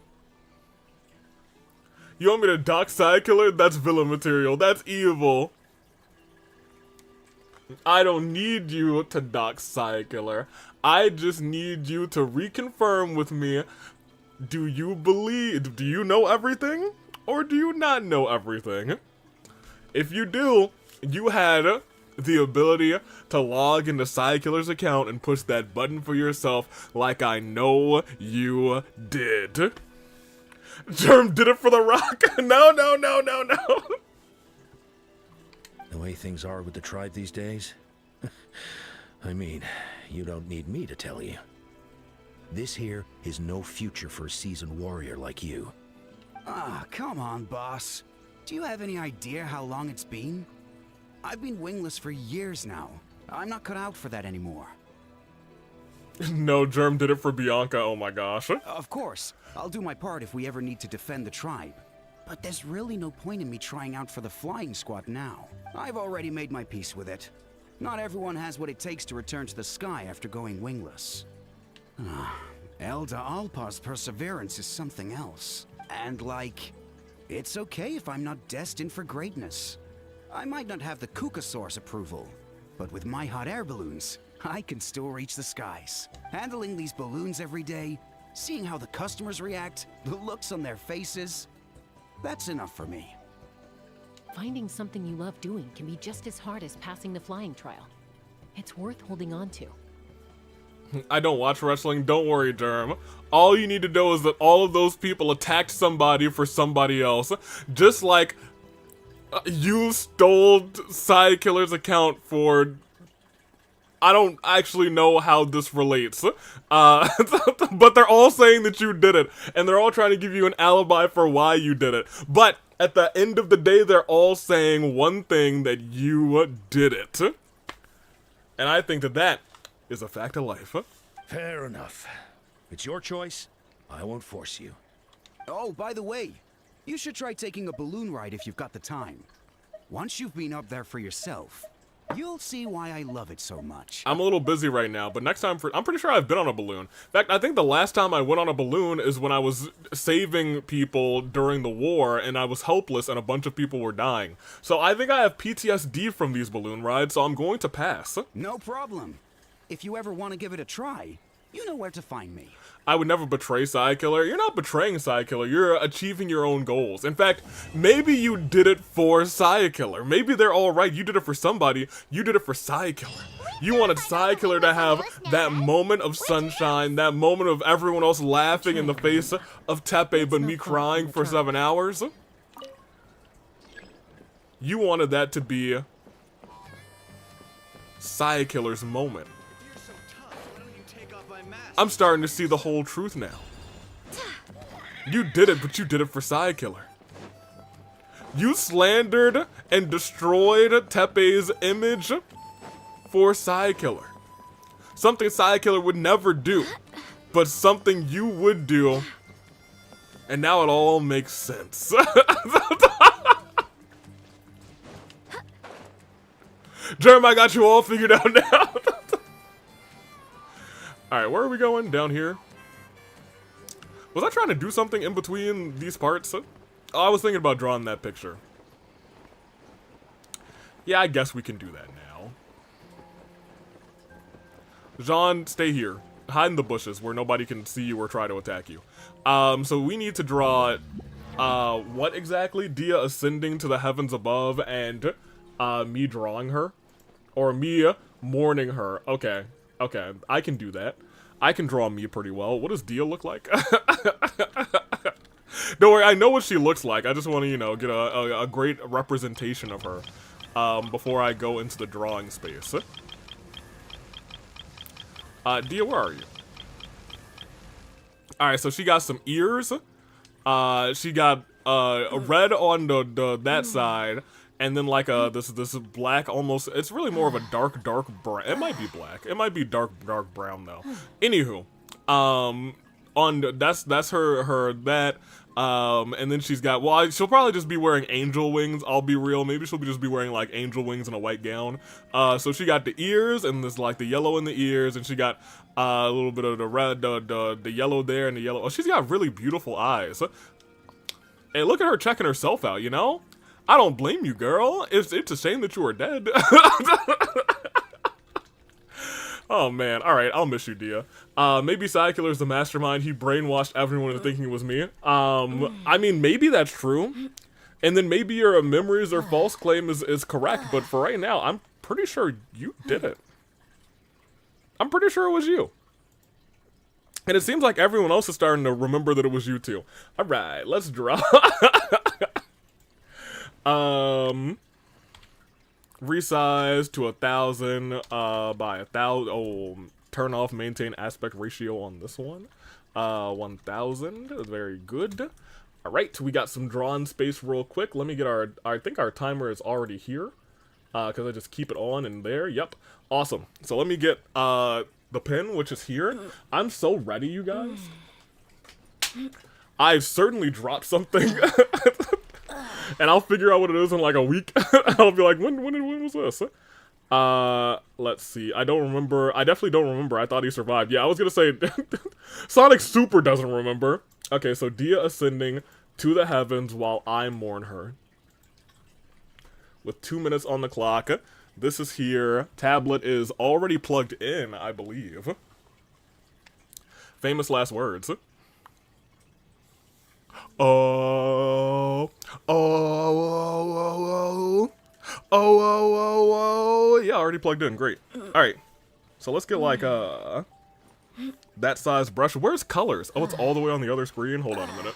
You want me to dock Psykiller? That's villain material. That's evil. I don't need you to dock Psykiller. I just need you to reconfirm with me. Do you know everything? Or do you not know everything? If you do, you had the ability to log into Psykiller's account and push that button for yourself like I know you did. Germ did it for the Rock. No. The way things are with the tribe these days? I mean, you don't need me to tell you. This here is no future for a seasoned warrior like you. Come on, boss. Do you have any idea how long it's been? I've been wingless for years now. I'm not cut out for that anymore. No, Germ did it for Bianca, oh my gosh. Of course, I'll do my part if we ever need to defend the tribe. But there's really no point in me trying out for the flying squad now. I've already made my peace with it. Not everyone has what it takes to return to the sky after going wingless. Elder Alpa's perseverance is something else. And it's okay if I'm not destined for greatness. I might not have the Kukasaur's approval, but with my hot air balloons, I can still reach the skies. Handling these balloons every day, seeing how the customers react, the looks on their faces, that's enough for me. Finding something you love doing can be just as hard as passing the flying trial. It's worth holding on to. I don't watch wrestling, don't worry, Germ. All you need to know is that all of those people attacked somebody for somebody else. Just like you stole Psykiller's account for... I don't actually know how this relates. But they're all saying that you did it. And they're all trying to give you an alibi for why you did it. But at the end of the day, they're all saying one thing, that you did it. And I think that that is a fact of life. Fair enough. It's your choice. I won't force you. Oh, by the way, you should try taking a balloon ride if you've got the time. Once you've been up there for yourself, you'll see why I love it so much. I'm a little busy right now, but next time, I'm pretty sure I've been on a balloon. In fact, I think the last time I went on a balloon is when I was saving people during the war, and I was helpless, and a bunch of people were dying. So I think I have PTSD from these balloon rides, so I'm going to pass. No problem. If you ever want to give it a try, you know where to find me. I would never betray Psykiller. You're not betraying Psykiller, you're achieving your own goals. In fact, maybe you did it for Psykiller. Maybe they're all right, you did it for somebody, you did it for Psykiller. You wanted Psykiller to have that moment of sunshine, that moment of everyone else laughing in the face of Tepe, but me crying for 7 hours. You wanted that to be Psykiller's moment. I'm starting to see the whole truth now. You did it, but you did it for Psykiller. You slandered and destroyed Tepe's image for Side Killer. Something Side Killer would never do, but something you would do. And now it all makes sense. Jeremy, I got you all figured out now. Alright, where are we going? Down here? Was I trying to do something in between these parts? Oh, I was thinking about drawing that picture. Yeah, I guess we can do that now. Jean, stay here. Hide in the bushes where nobody can see you or try to attack you. So we need to draw, what exactly? Dia ascending to the heavens above and, me drawing her? Or me mourning her. Okay, okay, I can do that. I can draw me pretty well. What does Dia look like? Don't worry, I know what she looks like. I just want to, you know, get a great representation of her before I go into the drawing space. Dia, where are you? Alright, so she got some ears. She got red on that side, and then like this black almost. It's really more of a dark brown. It might be black. It might be dark brown though. Anywho, that's her that. And then she's got, well, she'll probably just be wearing angel wings, I'll be real. Maybe she'll just be wearing, like, angel wings and a white gown. So she got the ears, and there's, like, the yellow in the ears, and she got a little bit of the red, the yellow there, and the yellow. Oh, she's got really beautiful eyes. Hey, look at her checking herself out, you know? I don't blame you, girl. It's a shame that you are dead. Oh man, alright, I'll miss you, Dia. Maybe Side Killer's the mastermind, he brainwashed everyone into thinking it was me. I mean, maybe that's true. And then maybe your memories or false claim is correct, but for right now, I'm pretty sure you did it. I'm pretty sure it was you. And it seems like everyone else is starting to remember that it was you too. Alright, let's draw. Resize to 1,000 by 1,000. Oh, turn off maintain aspect ratio on this one. 1,000. Very good. All right, we got some drawn space real quick. Let me get our. I think our timer is already here, because I just keep it on in there. Yep, awesome. So let me get the pen, which is here. I'm so ready, you guys. I've certainly dropped something. And I'll figure out what it is in like a week. I'll be like, when was this? Let's see. I don't remember. I definitely don't remember. I thought he survived. Yeah, I was gonna say Sonic Super doesn't remember. Okay, so Dia ascending to the heavens while I mourn her. With 2 minutes on the clock. This is here. Tablet is already plugged in, I believe. Famous last words. Yeah, already plugged in. Great. Alright. So let's get like that size brush. Where's colors? Oh, it's all the way on the other screen. Hold on a minute.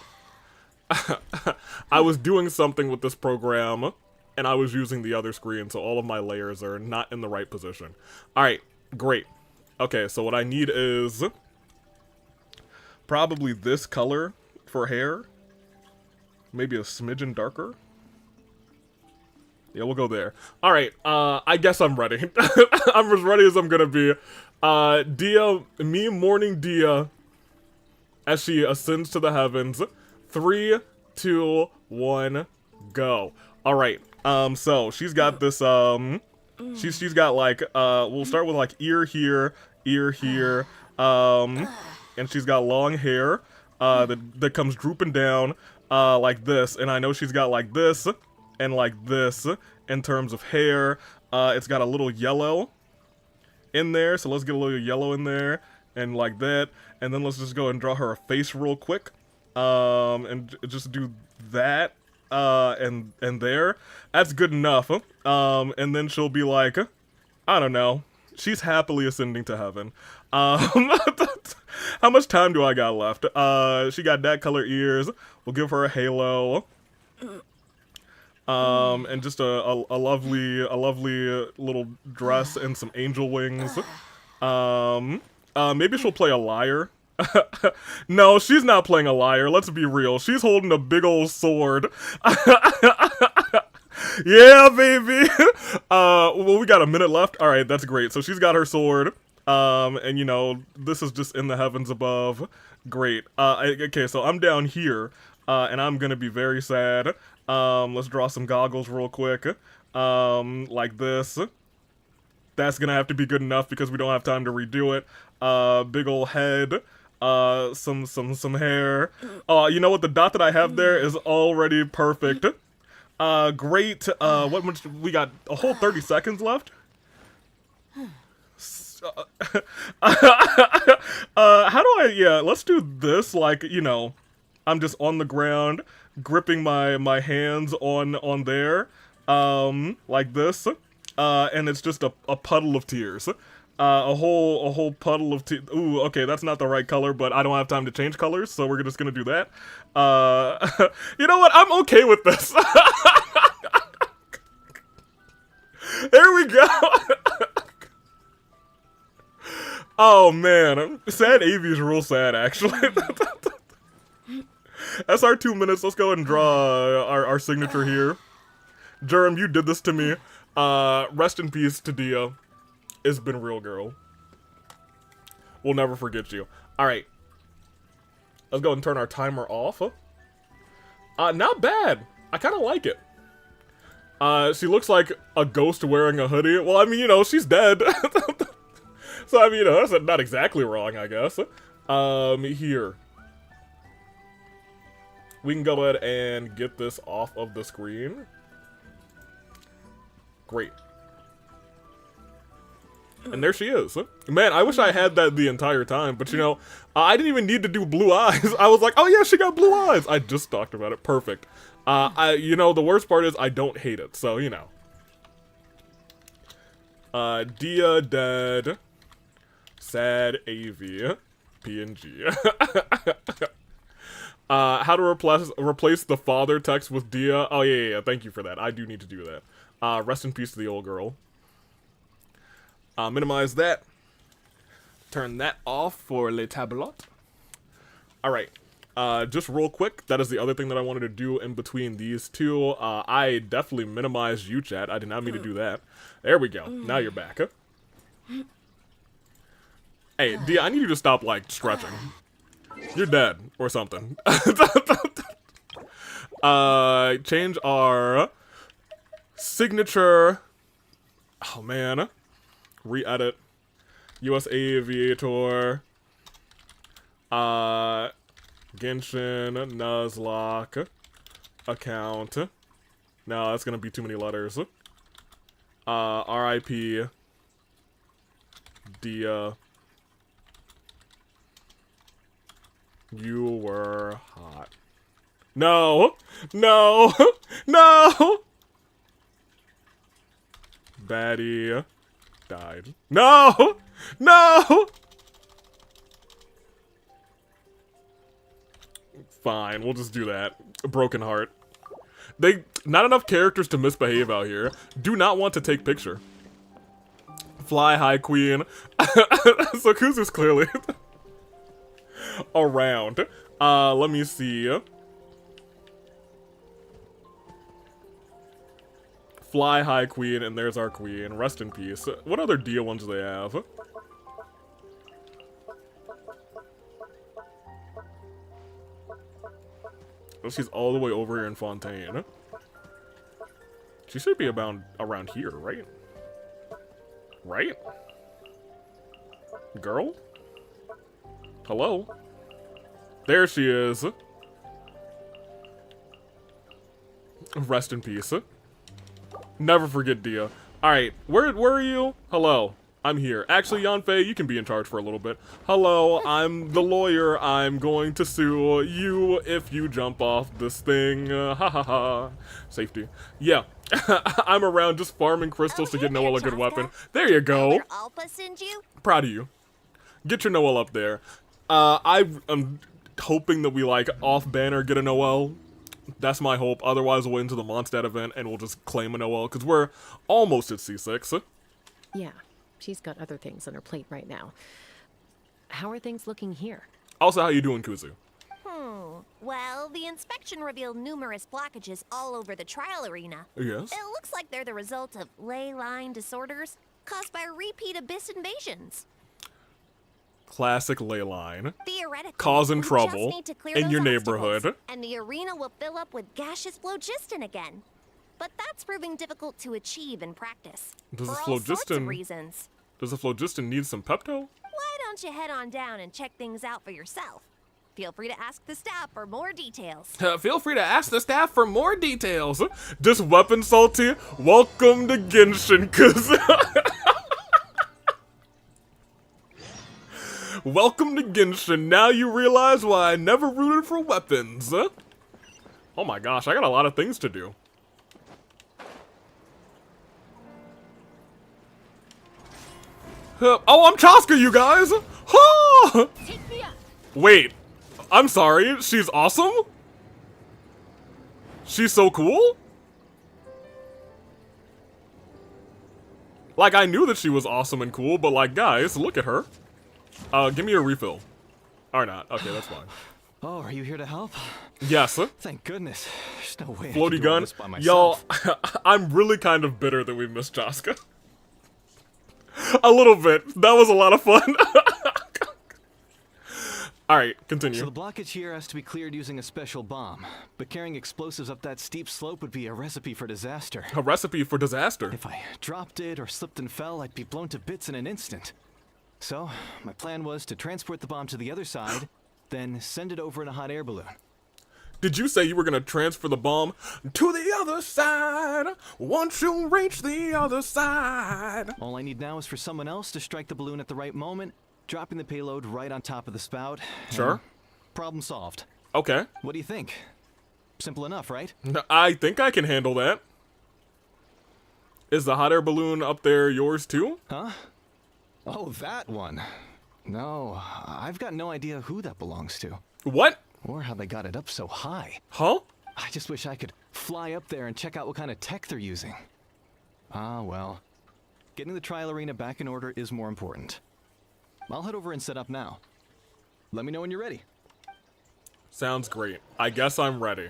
I was doing something with this program and I was using the other screen, so all of my layers are not in the right position. Alright, great. Okay, so what I need is probably this color for hair. Maybe a smidgen darker. Yeah, we'll go there. Alright, I guess I'm ready. I'm as ready as I'm gonna be. Dia, me mourning Dia as she ascends to the heavens. 3, 2, 1, go. Alright, so she's got this, she's got like, we'll start with like ear here, and she's got long hair, that comes drooping down, like this, and I know she's got like this, and like this, in terms of hair. It's got a little yellow in there, so let's get a little yellow in there, and like that, and then let's just go and draw her a face real quick, and just do that, and there. That's good enough, and then she'll be like, I don't know, she's happily ascending to heaven. How much time do I got left? She got that color ears. We'll give her a halo. And just a lovely little dress and some angel wings. Maybe she'll play a liar. No, she's not playing a liar. Let's be real. She's holding a big old sword. Yeah, baby. Well, we got a minute left. All right, that's great. So she's got her sword. And you know, this is just in the heavens above. Great. Okay, so I'm down here, and I'm gonna be very sad. Let's draw some goggles real quick. Like this. That's gonna have to be good enough because we don't have time to redo it. Big ol' head. Some hair. You know what? The dot that I have there is already perfect. Great. What much? We got a whole 30 seconds left. How do I? Yeah, let's do this. Like, you know, I'm just on the ground, gripping my hands on there, like this. And it's just a puddle of tears. A whole puddle of tears. Ooh, okay, that's not the right color, but I don't have time to change colors, so we're just gonna do that. You know what? I'm okay with this. There we go. Oh man, sad AV is real sad actually. That's our 2 minutes. Let's go ahead and draw our signature here. Jerem, you did this to me. Rest in peace to Dia. It's been real, girl. We'll never forget you. Alright. Let's go and turn our timer off. Not bad. I kind of like it. She looks like a ghost wearing a hoodie. Well, I mean, you know, she's dead. So, I mean, you know, that's not exactly wrong, I guess. Here. We can go ahead and get this off of the screen. Great. And there she is. Man, I wish I had that the entire time, but you know, I didn't even need to do blue eyes. I was like, oh yeah, she got blue eyes. I just talked about it. Perfect. You know, the worst part is I don't hate it, so, you know. Dia dead. Sad AV. PNG. How to replace the father text with Dia. Oh, yeah, thank you for that. I do need to do that. Rest in peace to the old girl. Minimize that. Turn that off for le tableau. Alright. Just real quick, that is the other thing that I wanted to do in between these two. I definitely minimized you, chat. I did not mean to do that. There we go. Now you're back. Hey, Dia, I need you to stop, like, stretching. You're dead, or something. Change our signature. Oh, man. Re-edit. US Aviator. Genshin. Nuzlocke. Account. No, that's gonna be too many letters. RIP. Dia. You were hot. No! No! No! Baddie died. No! No! Fine, we'll just do that. A broken heart. Not enough characters to misbehave out here. Do not want to take picture. Fly high, queen. So Kuzu's clearly around. Let me see. Fly high, queen, and there's our queen. Rest in peace. What other Dia ones do they have? Oh, she's all the way over here in Fontaine. She should be around here, right? Right? Girl? Hello? There she is. Rest in peace. Never forget Dia. Alright, where are you? Hello. I'm here. Actually, Yanfei, you can be in charge for a little bit. Hello, I'm the lawyer. I'm going to sue you if you jump off this thing. Ha ha ha. Safety. Yeah. I'm around just farming crystals to get Noelle a good weapon. There you go. Alpa send you? Proud of you. Get your Noelle up there. I'm hoping that we, like, off-banner get a Noelle. That's my hope. Otherwise, we'll wait into the Mondstadt event and we'll just claim a Noelle, because we're almost at C6. Yeah, she's got other things on her plate right now. How are things looking here? Also, how you doing, Kuzu? Well, the inspection revealed numerous blockages all over the trial arena. Yes. It looks like they're the result of ley line disorders caused by repeat abyss invasions. Classic ley line. Theoretically, Causing we trouble just need to clear in those your obstacles, neighborhood. and the arena will fill up with gaseous phlogiston again. But that's proving difficult to achieve in practice. Does for the all sorts of phlogiston- reasons. Does the phlogiston need some Pepto? Why don't you head on down and check things out for yourself? Feel free to ask the staff for more details. Feel free to ask the staff for more details. Just weapon salty. Welcome to Genshin, cause welcome to Genshin. Now you realize why I never rooted for weapons. Oh my gosh, I got a lot of things to do. Oh, I'm Chasca, you guys! Huh! Wait, I'm sorry, she's awesome? She's so cool? Like, I knew that she was awesome and cool, but like, guys, look at her. Give me a refill. Or not, okay, that's fine. Oh, are you here to help? Yes. Thank goodness. There's no way I Floaty can do all gun. this by Y'all, myself. I'm really kind of bitter that we missed Chasca. A little bit. That was a lot of fun. Alright, continue. So the blockage here has to be cleared using a special bomb, but carrying explosives up that steep slope would be a recipe for disaster. A recipe for disaster? If I dropped it or slipped and fell, I'd be blown to bits in an instant. So, my plan was to transport the bomb to the other side, then send it over in a hot air balloon. Did you say you were gonna transfer the bomb to the other side once you reach the other side? All I need now is for someone else to strike the balloon at the right moment, dropping the payload right on top of the spout. Sure. Problem solved. Okay. What do you think? Simple enough, right? I think I can handle that. Is the hot air balloon up there yours too? Huh? Oh, that one. No, I've got no idea who that belongs to. What? Or how they got it up so high. Huh? I just wish I could fly up there and check out what kind of tech they're using. Ah, well. Getting the trial arena back in order is more important. I'll head over and set up now. Let me know when you're ready. Sounds great. I guess I'm ready.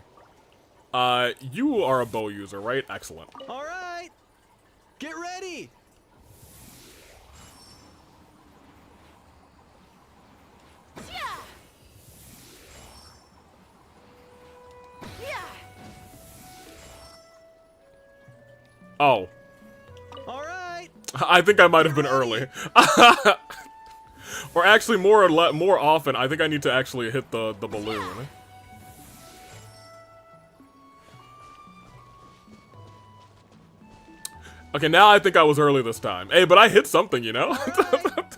You are a bow user, right? Excellent. All right! Get ready! Oh. All right. I think I might have been early. Or actually, more often, I think I need to actually hit the balloon. Okay, now I think I was early this time. Hey, but I hit something, you know? Right.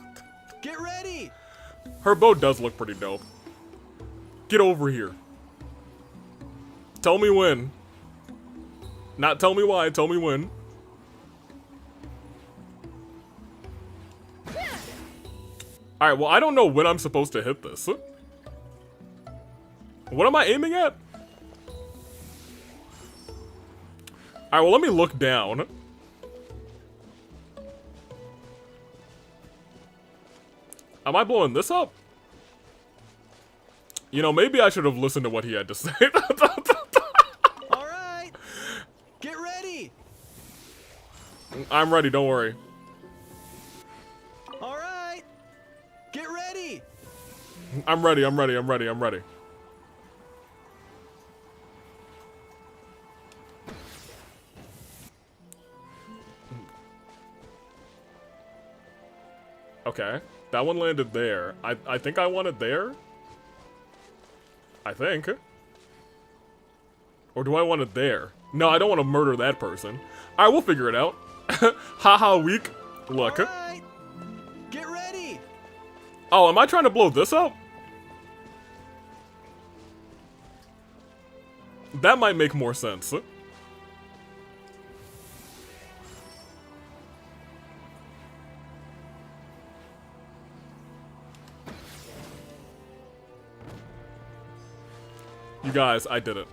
Get ready. Her bow does look pretty dope. Get over here. Tell me when. Not tell me why, tell me when. Alright, well, I don't know when I'm supposed to hit this. What am I aiming at? Alright, well, let me look down. Am I blowing this up? You know, maybe I should have listened to what he had to say. All right. Get ready. I'm ready, don't worry. All right. Get ready. I'm ready, I'm ready, I'm ready, I'm ready. Okay, that one landed there. I think I want it there? I think. Or do I want it there? No, I don't want to murder that person. Alright, we'll figure it out. Haha, weak. Look. All right. Get ready. Oh, am I trying to blow this up? That might make more sense. You guys, I did it.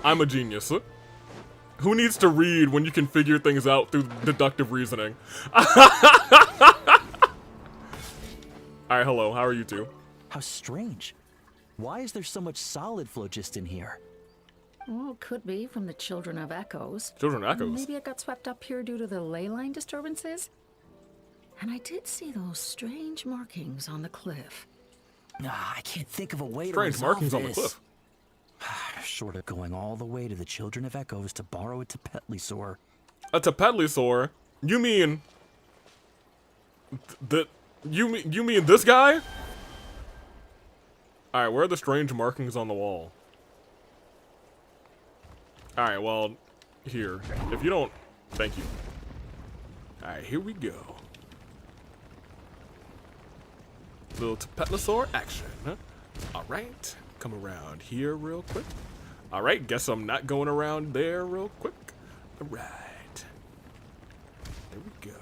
I'm a genius. Who needs to read when you can figure things out through deductive reasoning? Alright, hello, how are you two? How strange. Why is there so much solid phlogiston here? Well, could be from the Children of Echoes. Children of Echoes? Maybe it got swept up here due to the ley line disturbances? And I did see those strange markings on the cliff. I can't think of a way Strange to resolve markings on the this. cliff. Short of going all the way to the Children of Echoes to borrow a Tepetlisaur. A Tepetlisaur? You mean... You mean this guy? Alright, where are the strange markings on the wall? Alright, well, here. If you don't... Thank you. Alright, here we go. Little Tepetlisaur action. Alright, come around here real quick. Alright, guess I'm not going around there real quick. Alright. There we go.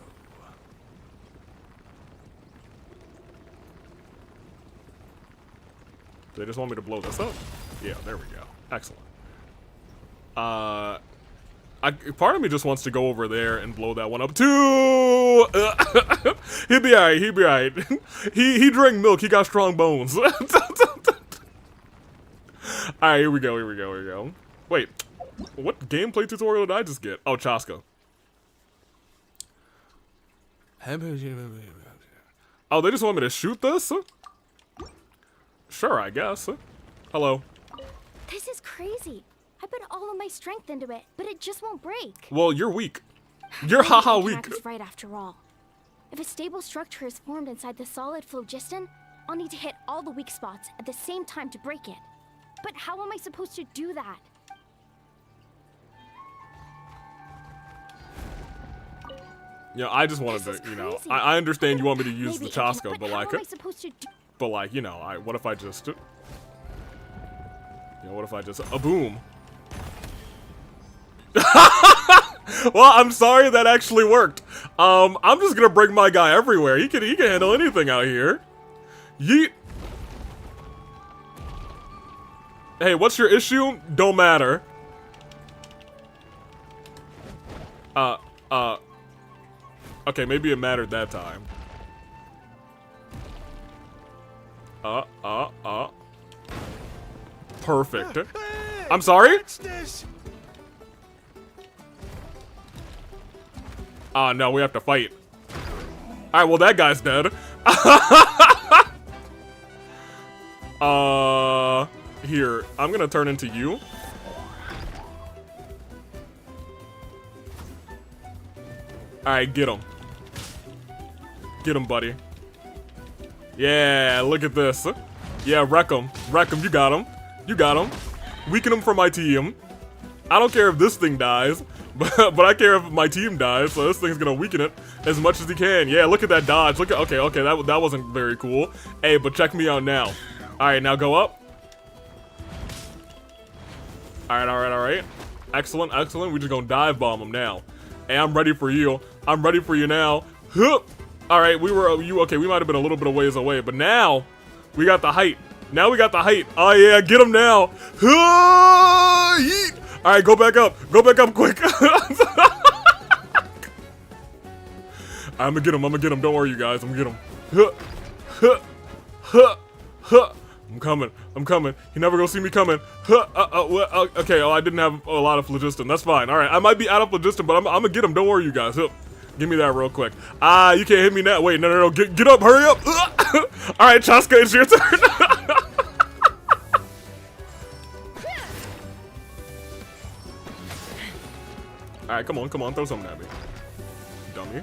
They just want me to blow this up? Yeah, there we go. Excellent. Part of me just wants to go over there and blow that one up too. He'll be alright. He'll be alright. he drank milk. He got strong bones. Alright, here we go. Here we go. Here we go. Wait, what gameplay tutorial did I just get? Oh, Chasca. Oh, they just want me to shoot this? Sure, I guess. Hello. This is crazy. I put all of my strength into it, but it just won't break. Well, you're weak. You're haha weak. Is right after all. If a stable structure is formed inside the solid phlogiston, I'll need to hit all the weak spots at the same time to break it. But how am I supposed to do that? Yeah, I just wanted to, you know, I understand you want me to use the Chasca, but like, how am I supposed to do? But like, you know, what if I just, you know, what if I just, a boom. Well, I'm sorry that actually worked. I'm just gonna bring my guy everywhere. He can handle anything out here. Yeet. Hey, what's your issue? Don't matter. Okay, maybe it mattered that time. Perfect. I'm sorry? No, we have to fight. Alright, well, that guy's dead. Here, I'm gonna turn into you. Alright, get him. Get him, buddy. Yeah, look at this. Yeah, wreck him. Wreck him, you got him. You got him. Weaken him for my team. I don't care if this thing dies, but I care if my team dies, so this thing's gonna weaken it as much as he can. Yeah, look at that dodge. Look at, okay, that wasn't very cool. Hey, but check me out now. Alright, now go up. Alright. Excellent. We just gonna dive bomb him now. Hey, I'm ready for you. I'm ready for you now. Alright, we might have been a little bit of ways away, but now we got the height. Now we got the height. Oh yeah, get him now. Alright, go back up. Go back up quick. I'm gonna get him. Don't worry, you guys. I'm gonna get him. I'm coming. He never gonna see me coming. Okay, I didn't have a lot of phlogiston. That's fine. Alright, I might be out of phlogiston, but I'm gonna get him. Don't worry, you guys. Give me that real quick. You can't hit me now. Wait, no. Get up. Hurry up. Alright, Chasca, it's your turn. Alright, come on. Throw something at me. Dummy.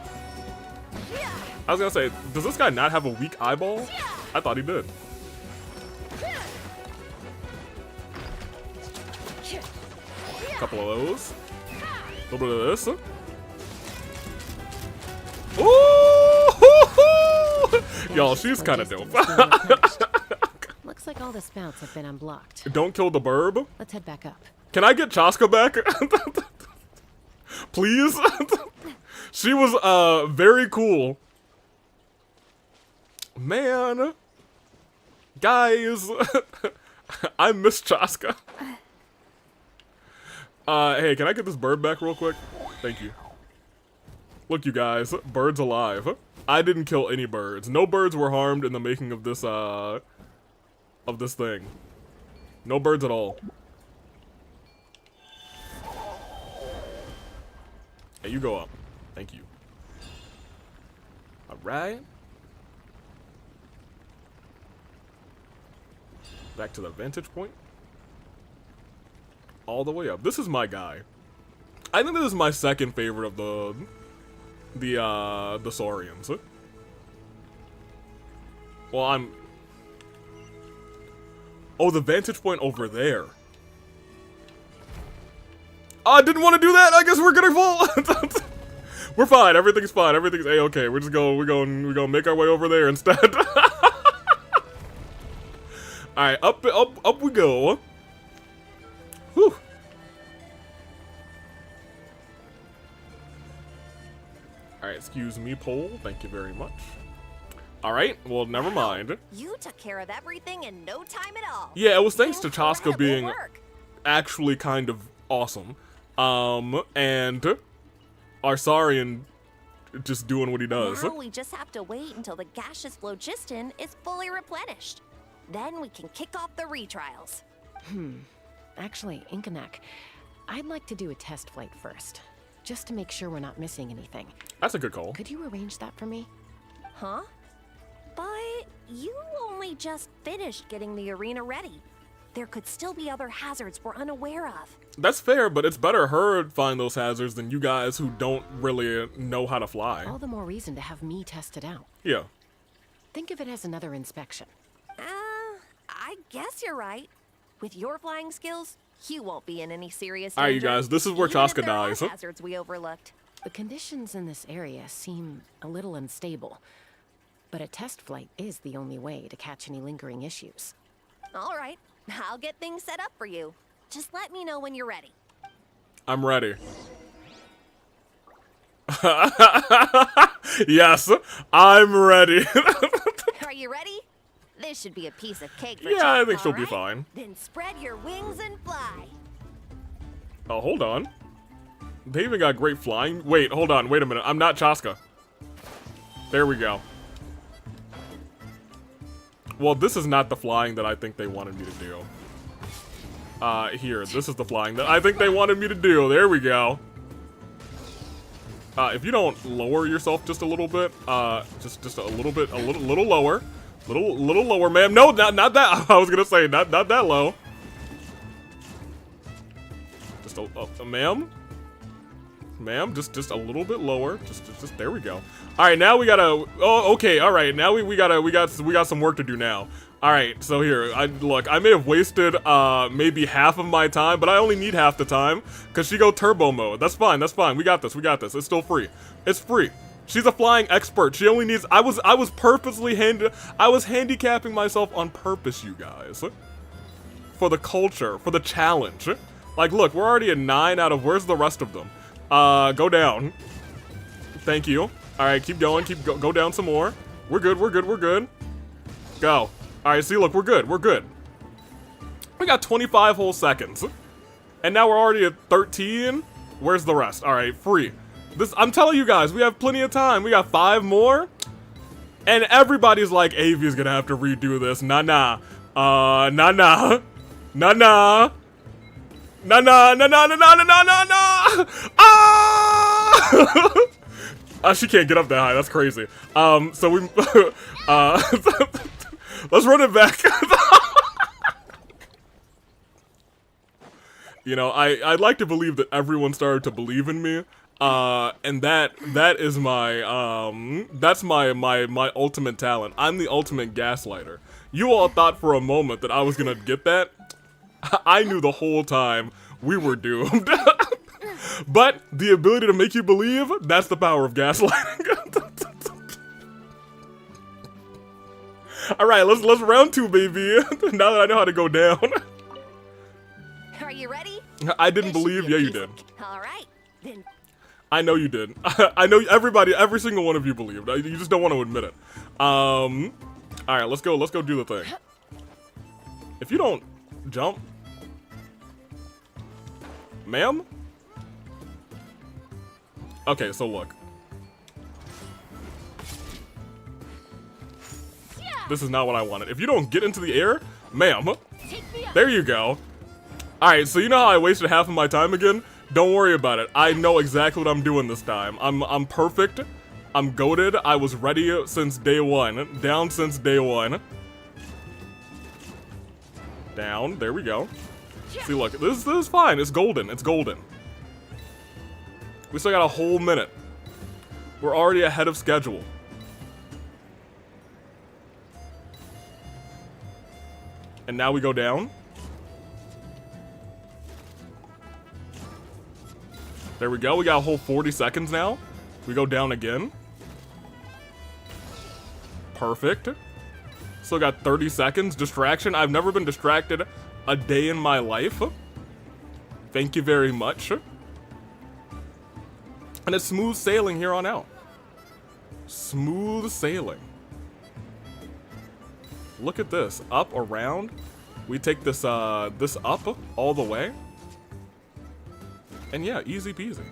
I was gonna say, does this guy not have a weak eyeball? I thought he did. Couple of those. A little bit of this. Ooh! Y'all, she's kind of dope. Looks like all the spouts have been unblocked. Don't kill the burb. Let's head back up. Can I get Chasca back? Please? She was very cool. Man. Guys. I miss Chasca. Hey, can I get this bird back real quick? Thank you. Look, you guys, bird's alive. I didn't kill any birds. No birds were harmed in the making of this thing. No birds at all. Hey, you go up. Thank you. Alright. Back to the vantage point. All the way up. This is my guy. I think this is my second favorite of the Saurians. Well, oh, the vantage point over there. Oh, I didn't want to do that. I guess we're gonna fall. We're fine. Everything's fine. Everything's a-okay. We're gonna make our way over there instead. All right, up we go. Whew. All right, excuse me, pole. Thank you very much. All right, well, never mind. You took care of everything in no time at all. Yeah, it was thanks to Chasca being actually kind of awesome. And our Saurian just doing what he does. Now we just have to wait until the gaseous phlogiston is fully replenished. Then we can kick off the retrials. Actually, Inkanak, I'd like to do a test flight first, just to make sure we're not missing anything. That's a good call. Could you arrange that for me? Huh? But you only just finished getting the arena ready. There could still be other hazards we're unaware of. That's fair, but it's better her find those hazards than you guys who don't really know how to fly. All the more reason to have me test it out. Yeah. Think of it as another inspection. I guess you're right. With your flying skills, you won't be in any serious danger. All right, you guys, this is where Chasca dies. Hazards we overlooked. The conditions in this area seem a little unstable, but a test flight is the only way to catch any lingering issues. All right, I'll get things set up for you. Just let me know when you're ready. I'm ready. Yes, I'm ready. Are you ready? This should be a piece of cake for Yeah, I Chasca, think she'll be right? fine. Then spread your wings and fly. Oh, hold on. They even got great flying. Wait, hold on. Wait a minute. I'm not Chasca. There we go. Well, this is not the flying that I think they wanted me to do. Here. This is the flying that I think they wanted me to do. There we go. If you don't lower yourself just a little bit, just a little bit, a little lower. Little lower, ma'am. No, not that. I was gonna say, not that low. Just ma'am. Ma'am, just a little bit lower. Just there we go. All right, now we gotta. Oh, okay. All right, now we got some work to do now. All right, so here, look. I may have wasted maybe half of my time, but I only need half the time because she go turbo mode. That's fine. That's fine. We got this. We got this. It's still free. It's free. She's a flying expert. She only needs. I was purposely handicapping myself on purpose, you guys, for the culture, for the challenge. Like, look, we're already at 9 out of. Where's the rest of them? Go down. Thank you. All right, keep going. Go down some more. We're good. We're good. We're good. Go. All right. See, look, we're good. We're good. We got 25 whole seconds, and now we're already at 13. Where's the rest? All right, free. I'm telling you guys, we have plenty of time. We got 5 more. And everybody's like, Avi's gonna have to redo this. Nah. Ah! She can't get up that high. That's crazy. So we, let's run it back. You know, I'd like to believe that everyone started to believe in me. And that is my, that's my ultimate talent. I'm the ultimate gaslighter. You all thought for a moment that I was gonna get that. I knew the whole time we were doomed. But the ability to make you believe, that's the power of gaslighting. Alright, let's round 2, baby. Now that I know how to go down. Are you ready? I didn't believe. Yeah, you did. All right, then. I know you did. I know every single one of you believed. You just don't want to admit it. All right, let's go do the thing. If you don't jump, ma'am. Okay, so look. This is not what I wanted. If you don't get into the air, ma'am. Take me up. There you go. Alright, so you know how I wasted half of my time again? Don't worry about it. I know exactly what I'm doing this time. I'm perfect. I'm goated. I was ready since day one. Down since day one. Down. There we go. See, look. This is fine. It's golden. It's golden. We still got a whole minute. We're already ahead of schedule. And now we go down. There we go. We got a whole 40 seconds now. We go down again. Perfect. Still got 30 seconds. Distraction. I've never been distracted a day in my life. Thank you very much. And it's smooth sailing here on out. Smooth sailing. Look at this. Up, around. We take this this up all the way. And yeah, easy peasy.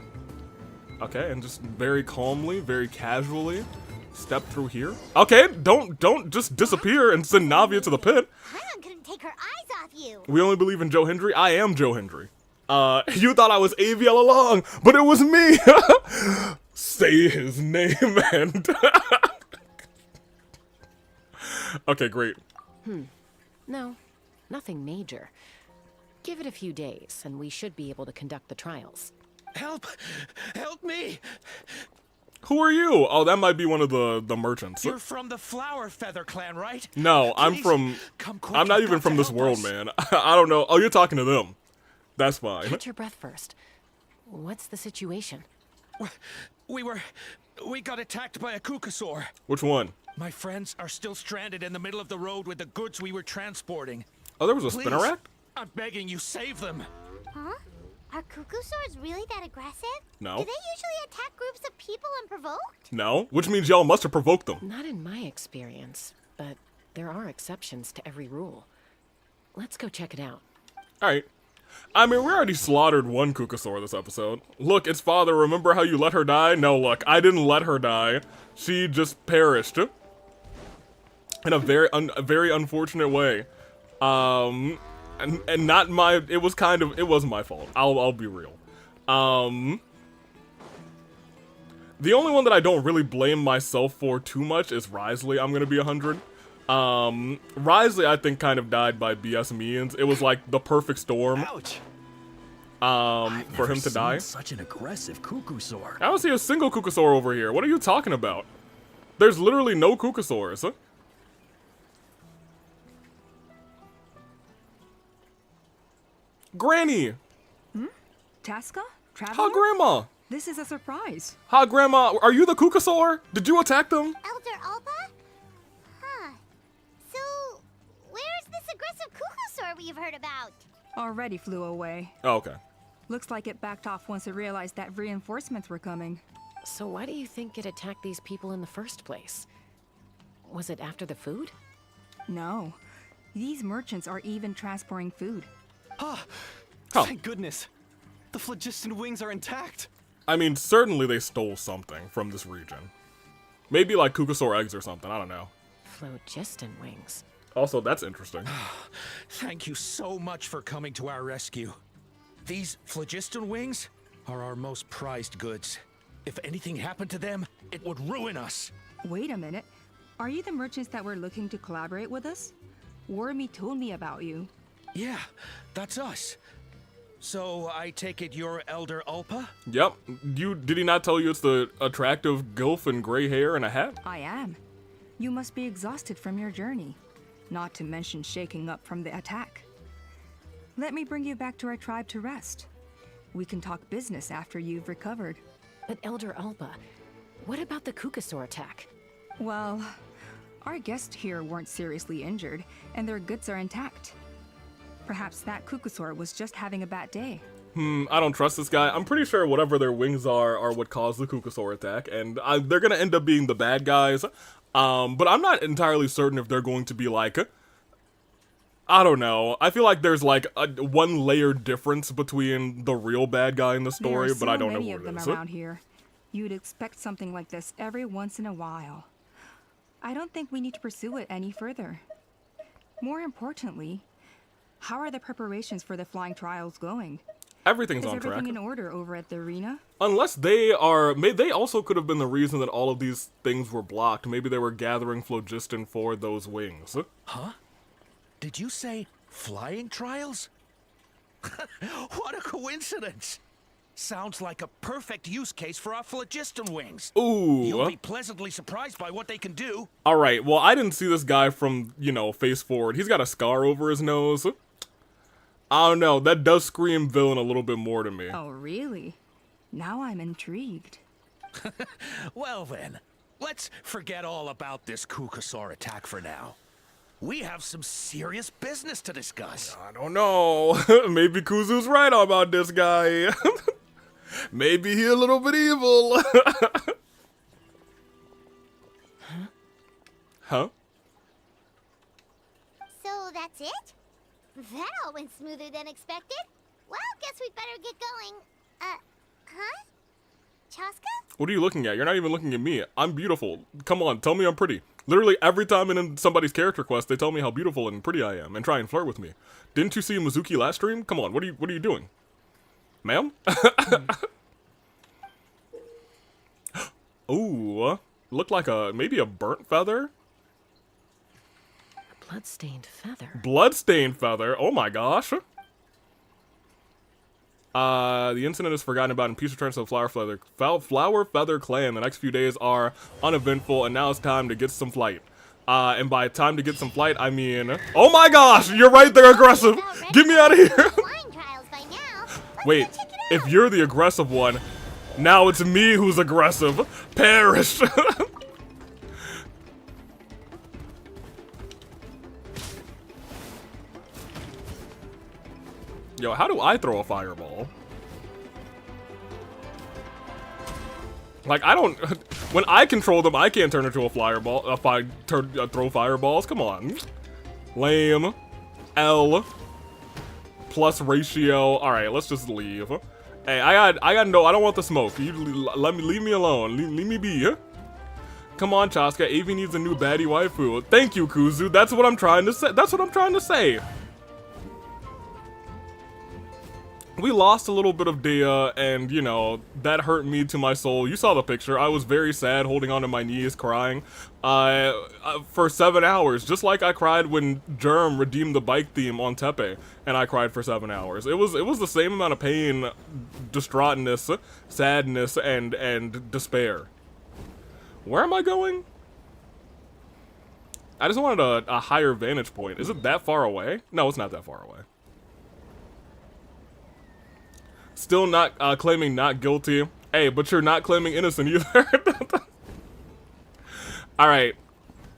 Okay, and just very calmly, very casually step through here. Okay, don't just disappear and send Navia to the pit. Paimon couldn't take her eyes off you. We only believe in Joe Hendry. I am Joe Hendry. You thought I was AV all along, but it was me. Say his name and okay, great. No, nothing major. Give it a few days, and we should be able to conduct the trials. Help! Help me! Who are you? Oh, that might be one of the merchants. You're from the Flower Feather clan, right? No, I'm from... I'm not even from this world, man. I don't know. Oh, you're talking to them. That's fine. Catch your breath first. What's the situation? We got attacked by a Kukasaur. Which one? My friends are still stranded in the middle of the road with the goods we were transporting. Oh, there was a Please, spinnerack? I'm begging you, save them. Huh? Are Kukusaurs really that aggressive? No. Do they usually attack groups of people unprovoked? No, which means y'all must have provoked them. Not in my experience, but there are exceptions to every rule. Let's go check it out. Alright. I mean, we already slaughtered one Kukasaur this episode. Look, its father, remember how you let her die? No, look, I didn't let her die. She just perished. In a very unfortunate way. And not my, it was my fault. I'll be real. The only one that I don't really blame myself for too much is Risley. I'm gonna be 100. Risley, I think, kind of died by BS means. It was like the perfect storm. Ouch. For him to die. Such an aggressive Kukusaur. I don't see a single Kukasaur over here. What are you talking about? There's literally no Kukasaurs. Granny! Chasca? Traveler? Hi, Grandma! This is a surprise. Hi, Grandma. Are you the Kukasaur? Did you attack them? Elder Alpa? Huh. So, where's this aggressive Kukusaur we've heard about? Already flew away. Oh, okay. Looks like it backed off once it realized that reinforcements were coming. So why do you think it attacked these people in the first place? Was it after the food? No. These merchants are even transporting food. Ah, Huh. thank goodness. The phlogiston wings are intact. I mean, certainly they stole something from this region. Maybe like Kukasaur eggs or something, I don't know. Phlogiston wings. Also, that's interesting. Thank you so much for coming to our rescue. These phlogiston wings are our most prized goods. If anything happened to them, it would ruin us. Wait a minute. Are you the merchants that were looking to collaborate with us? Wormy told me about you. Yeah, that's us. So I take it you're Elder Alpa? Yep. Did he not tell you it's the attractive gilf in gray hair and a hat? I am. You must be exhausted from your journey. Not to mention shaking up from the attack. Let me bring you back to our tribe to rest. We can talk business after you've recovered. But Elder Alpa, what about the Kukasaur attack? Well, our guests here weren't seriously injured, and their goods are intact. Perhaps that Kukasaur was just having a bad day. I don't trust this guy. I'm pretty sure whatever their wings are what caused the Kukasaur attack, and they're gonna end up being the bad guys. But I'm not entirely certain if they're going to be like, I don't know. I feel like there's like one layer difference between the real bad guy in the story, There are but I so don't know many who of it them is. around here. You'd expect something like this every once in a while. I don't think we need to pursue it any further. More importantly, How are the preparations for the flying trials going? Everything's Is on everything track. in order over at the arena? Unless they are, they also could have been the reason that all of these things were blocked. Maybe they were gathering phlogiston for those wings. Huh? Did you say flying trials? What a coincidence! Sounds like a perfect use case for our phlogiston wings. Ooh. You'll be pleasantly surprised by what they can do. Alright, well, I didn't see this guy from, you know, face forward. He's got a scar over his nose. I don't know, that does scream villain a little bit more to me. Oh, really? Now I'm intrigued. Well then, let's forget all about this Kukasaur attack for now. We have some serious business to discuss. I don't know. Maybe Kuzu's right about this guy. Maybe he a little bit evil. Huh? So that's it? That all went smoother than expected. Well, guess we'd better get going. Huh? Chasca? What are you looking at? You're not even looking at me. I'm beautiful. Come on, tell me I'm pretty. Literally every time in somebody's character quest, they tell me how beautiful and pretty I am and try and flirt with me. Didn't you see Mizuki last stream? Come on, what are you doing? Ma'am? Ooh, looked like maybe a burnt feather? A bloodstained feather. Bloodstained feather? Oh my gosh. The incident is forgotten about in peace returns to the Flower Feather Clan. The next few days are uneventful, and now it's time to get some flight. And by time to get some flight, I mean... Oh my gosh! You're right there, aggressive! Get me out of here! Wait, if you're the aggressive one, now it's me who's aggressive. Perish! Yo, how do I throw a fireball? Like, I don't... When I control them, I can't turn into a fireball. If I throw fireballs, come on. Lame. L. Plus ratio. Alright, let's just leave. Hey, I got no... I don't want the smoke. You leave me alone. Leave me be. Come on, Chasca. Avi needs a new baddie waifu. Thank you, Kuzu. That's what I'm trying to say. That's what I'm trying to say. We lost a little bit of Dea, and, you know, that hurt me to my soul. You saw the picture. I was very sad, holding onto my knees, crying, for 7 hours. Just like I cried when Germ redeemed the bike theme on Tepe, and I cried for 7 hours. It was the same amount of pain, distraughtness, sadness, and despair. Where am I going? I just wanted a higher vantage point. Is it that far away? No, it's not that far away. Still not claiming not guilty. Hey, but you're not claiming innocent either. Alright.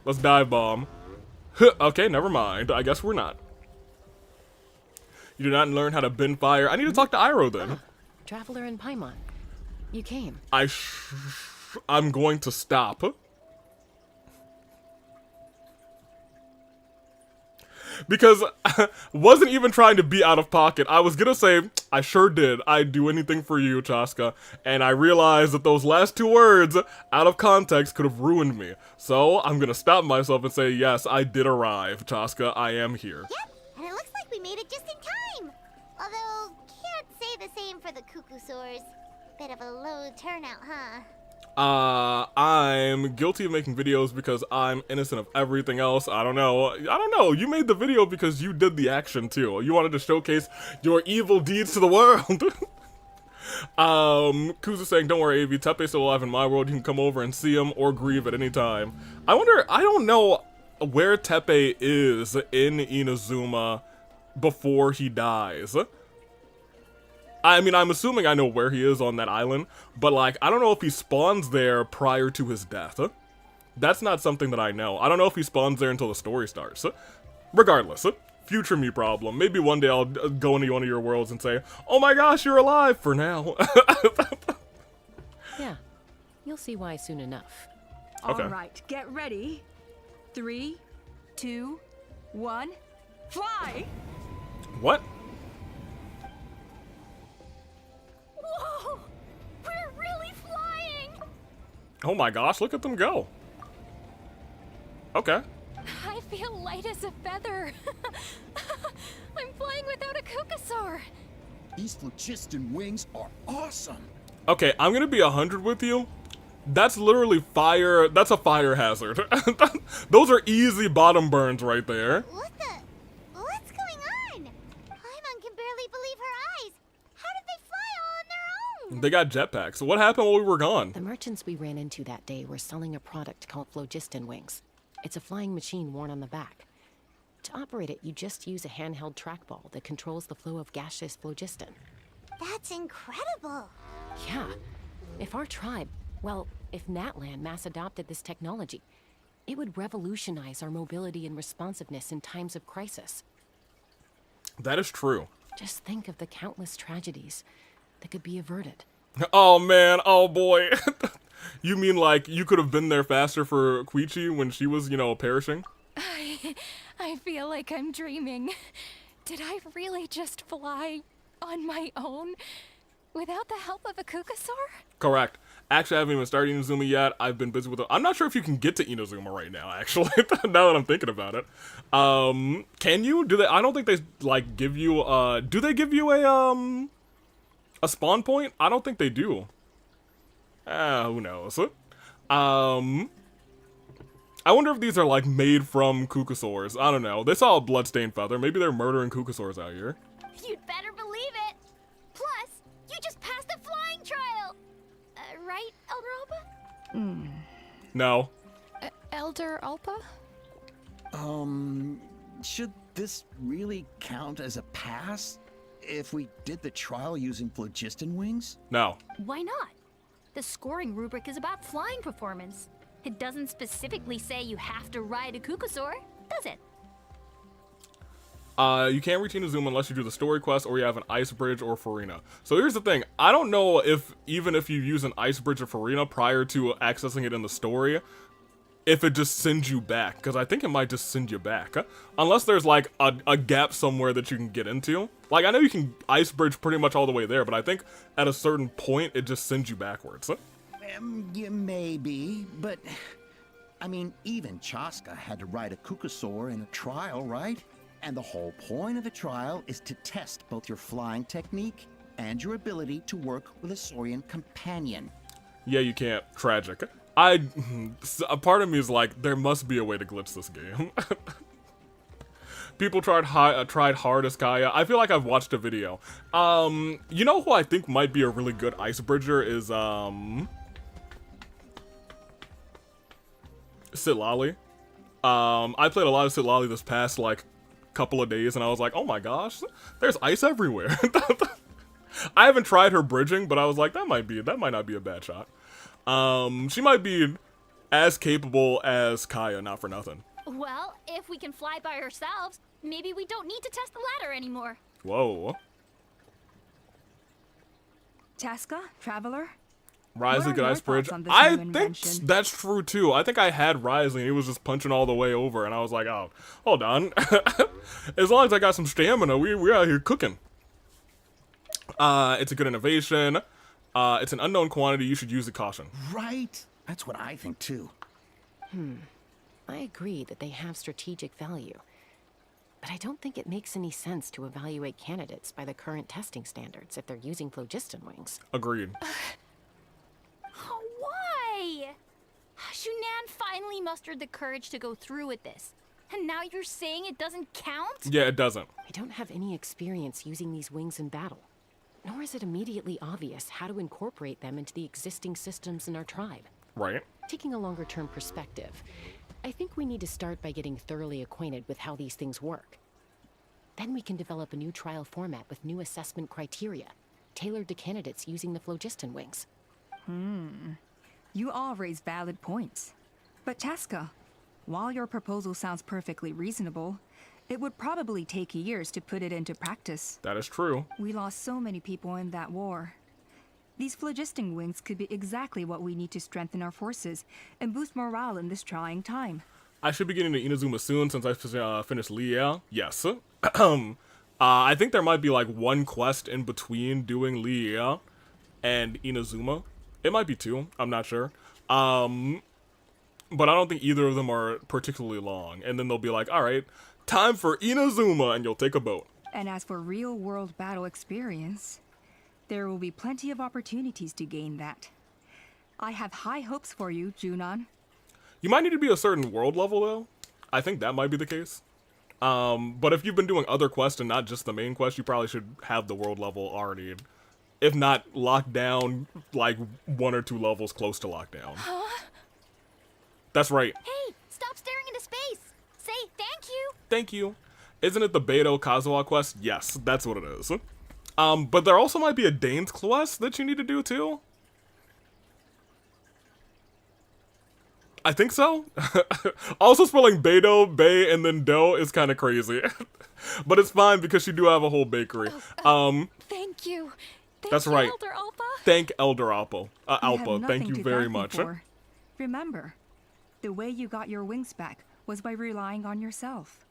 Let's dive bomb. Okay, never mind. I guess we're not. You did not learn how to bend fire. I need to talk to Iroh then. Traveler in Paimon. You came. I'm going to stop. Because I wasn't even trying to be out of pocket. I was gonna say, I sure did. I'd do anything for you, Chasca. And I realized that those last 2 words, out of context, could have ruined me. So, I'm gonna stop myself and say, yes, I did arrive, Chasca. I am here. Yep, and it looks like we made it just in time. Although, can't say the same for the Kukusaurs. Bit of a low turnout, huh? I'm guilty of making videos because I'm innocent of everything else. I don't know. You made the video because you did the action too. You wanted to showcase your evil deeds to the world. Kuzu saying, don't worry, Avi, Tepe's still alive in my world. You can come over and see him or grieve at any time. I don't know where Tepe is in Inazuma before he dies. I mean, I'm assuming I know where he is on that island, but, like, I don't know if he spawns there prior to his death. That's not something that I know. I don't know if he spawns there until the story starts. Regardless, future me problem. Maybe one day I'll go into one of your worlds and say, oh my gosh, you're alive for now. Yeah, you'll see why soon enough. Okay. Alright, get ready. 3, 2, 1, fly! What? Whoa! We're really flying! Oh my gosh, look at them go. Okay. I feel light as a feather. I'm Kukasaur! These phlogiston wings are awesome. Okay, I'm gonna be 100 with you. That's literally fire. That's a fire hazard. Those are easy bottom burns right there. What's going on? Paimon can barely believe her eyes. How did they fly all on their own? They got jetpacks. What happened while we were gone? The merchants we ran into that day were selling a product called phlogiston wings. It's a flying machine worn on the back. To operate it, you just use a handheld trackball that controls the flow of gaseous phlogiston. That's incredible. Yeah. If our tribe, well, if Natlan mass adopted this technology, it would revolutionize our mobility and responsiveness in times of crisis. That is true. Just think of the countless tragedies that could be averted. Oh man, oh boy. You mean like you could have been there faster for Koichi when she was, perishing? I feel like I'm dreaming. Did I really just fly on my own without the help of a Kukasaur? Correct. Actually, I haven't even started Inazuma yet. I've been busy with it. I'm not sure if you can get to Inazuma right now, actually, now that I'm thinking about it. Can you? Do they? I don't think they, give you, do they give you a spawn point? I don't think they do. Who knows? I wonder if these are, made from Kukasaurs. I don't know. They saw a bloodstained feather. Maybe they're murdering Kukasaurs out here. You'd better believe it. Plus, you just passed the flying trial. Right, Elder Alpa? No. Elder Alpa? Should this really count as a pass? If we did the trial using phlogiston wings? No. Why not? The scoring rubric is about flying performance. It doesn't specifically say you have to ride a Kukasaur, does it? You can't reach Inazuma unless you do the story quest or you have an ice bridge or Farina. So here's the thing. I don't know if, even if you use an ice bridge or Farina prior to accessing it in the story, if it just sends you back. Because I think it might just send you back. Unless there's, a gap somewhere that you can get into. I know you can ice bridge pretty much all the way there, but I think at a certain point, it just sends you backwards. Yeah, maybe, but... I mean, even Chasca had to ride a Kukasaur in a trial, right? And the whole point of the trial is to test both your flying technique and your ability to work with a Saurian companion. Yeah, you can't. Tragic. A part of me is like, there must be a way to glitch this game. People tried hard as Kaya. I feel like I've watched a video. You know who I think might be a really good ice bridger is, Sitlali. I played a lot of Sitlali this past, couple of days, and I was like, oh my gosh, there's ice everywhere. I haven't tried her bridging, but I was like, that might not be a bad shot. She might be as capable as Kaya, not for nothing. Well, if we can fly by ourselves, maybe we don't need to test the ladder anymore. Whoa. Chasca, Traveler? Risley, good ice bridge. On I think that's true too. I think I had Risley and he was just punching all the way over, and I was like, oh, hold on. As long as I got some stamina, we're out here cooking. It's a good innovation. It's an unknown quantity. You should use with caution. Right? That's what I think too. I agree that they have strategic value. But I don't think it makes any sense to evaluate candidates by the current testing standards if they're using phlogiston wings. Agreed. Why? Shunan finally mustered the courage to go through with this. And now you're saying it doesn't count? Yeah, it doesn't. I don't have any experience using these wings in battle. Nor is it immediately obvious how to incorporate them into the existing systems in our tribe. Right. Taking a longer-term perspective, I think we need to start by getting thoroughly acquainted with how these things work. Then we can develop a new trial format with new assessment criteria, tailored to candidates using the phlogiston wings. You all raise valid points. But Chasca, while your proposal sounds perfectly reasonable, it would probably take years to put it into practice. That is true. We lost so many people in that war. These phlogiston wings could be exactly what we need to strengthen our forces and boost morale in this trying time. I should be getting to Inazuma soon since I finished Liel. Yes. I think there might be one quest in between doing Liel and Inazuma. It might be two. I'm not sure. But I don't think either of them are particularly long. And then they'll be like, all right, time for Inazuma, and you'll take a boat. And as for real-world battle experience, there will be plenty of opportunities to gain that. I have high hopes for you, Junon. You might need to be a certain world level, though. I think that might be the case. But if you've been doing other quests and not just the main quest, you probably should have the world level already. If not locked down, like 1 or 2 levels close to lockdown. Huh? That's right. Hey, stop staring into space. Say thank you. Thank you. Isn't it the Beto Kazuha quest? Yes, that's what it is. But there also might be a Dane's quest that you need to do too. I think so. Also spelling Beto, Bay, and then Do is kind of crazy. But it's fine because you do have a whole bakery. Thank you. That's right. Elder Alpa. Thank Elder Alpa. You have Alpa, thank nothing you to very thank me much. for. Remember, the way you got your wings back was by relying on yourself.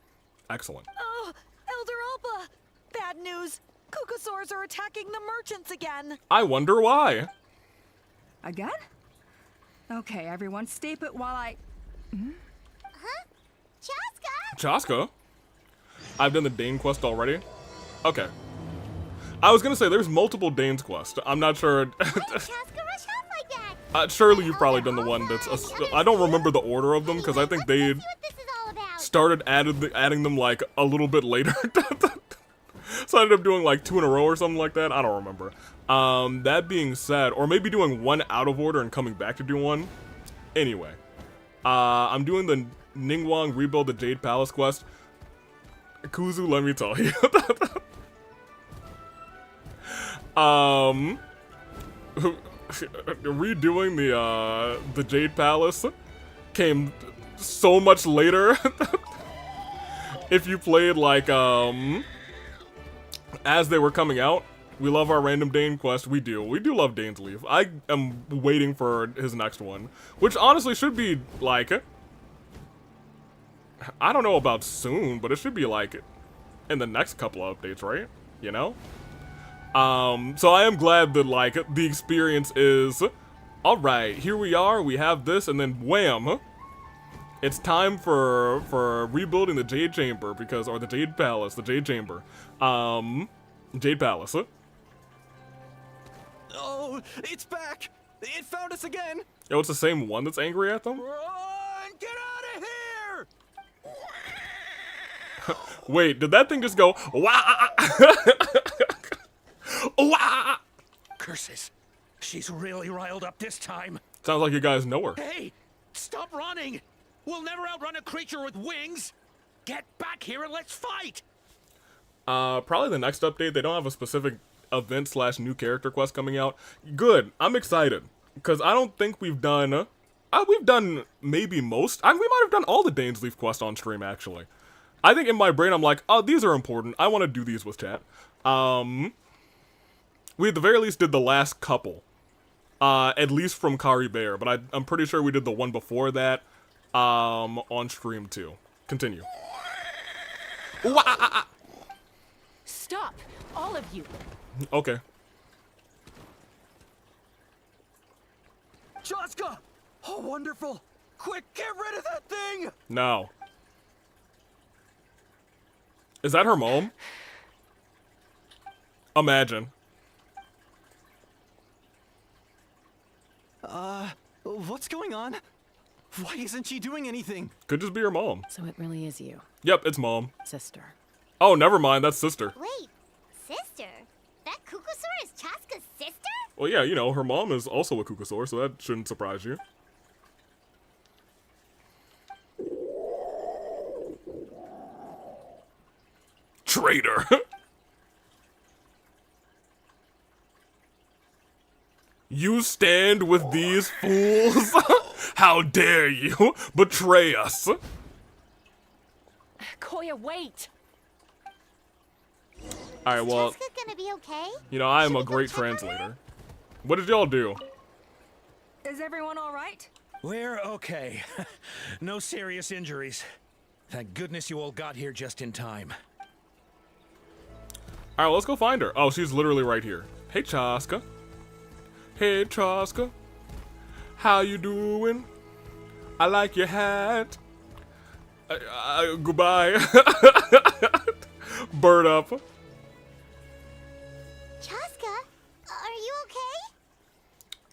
Excellent. Oh, Elder Alpa! Bad news. Cucosaurs are attacking the merchants again. I wonder why. Again? Okay, everyone, stay put while I... Huh? Chasca? Chasca? I've done the Dane quest already? Okay. I was gonna say, there's multiple Dane's quests. I'm not sure... Chasca rush off like that? Surely you've probably done the one that's... I don't remember the order of them, because I think they started adding them, like, a little bit later. So I ended up doing, like, 2 in a row or something like that. I don't remember. That being said, or maybe doing 1 out of order and coming back to do 1. Anyway. I'm doing the Ningguang Rebuild the Jade Palace quest. Kuzu, let me tell you. Redoing the Jade Palace came so much later. If you played, like, as they were coming out. We love our random Dane quest. We do love Dane's Leaf. I am waiting for his next one, which honestly should be, like, I don't know about soon, but it should be, like, in the next couple of updates, right? You know? So I am glad that, like, the experience is, alright, here we are, we have this, and then wham! It's time for rebuilding the Jade Chamber, because, or the Jade Palace, the Jade Chamber. Jade Palace. Oh, it's back! It found us again! Yo, it's the same one that's angry at them? Run! Get out of here! Wait, did that thing just go, wah? Wah! Curses. She's really riled up this time. Sounds like you guys know her. Hey, stop running! We'll never outrun a creature with wings! Get back here and let's fight! Probably the next update. They don't have a specific event / new character quest coming out. Good. I'm excited. Because I don't think we've done... we've done maybe most... we might have done all the Dane's Leaf quests on stream, actually. I think in my brain, I'm like, oh, these are important. I want to do these with chat. We at the very least did the last couple. At least from Kari Bear. But I'm pretty sure we did the one before that on stream, too. Continue. Stop, all of you. Okay. Chasca! Oh, wonderful! Quick, get rid of that thing! No. Is that her mom? Imagine. What's going on? Why isn't she doing anything? Could just be her mom. So it really is you. Yep, it's mom. Sister. Oh, never mind, that's sister. Wait, sister? That Cucosaur is Chasca's sister? Well, yeah, you know, her mom is also a Cucosaur, so that shouldn't surprise you. Traitor! You stand with these fools? How dare you betray us? Koya, wait! Alright, well, Chasca gonna be okay? you know, I am a great translator. What did y'all do? Is everyone all right? We're okay. No serious injuries. Thank goodness you all got here just in time. Alright, let's go find her. Oh, she's literally right here. Hey, Chasca. Hey, Chasca. How you doing? I like your hat. Goodbye. Bird up.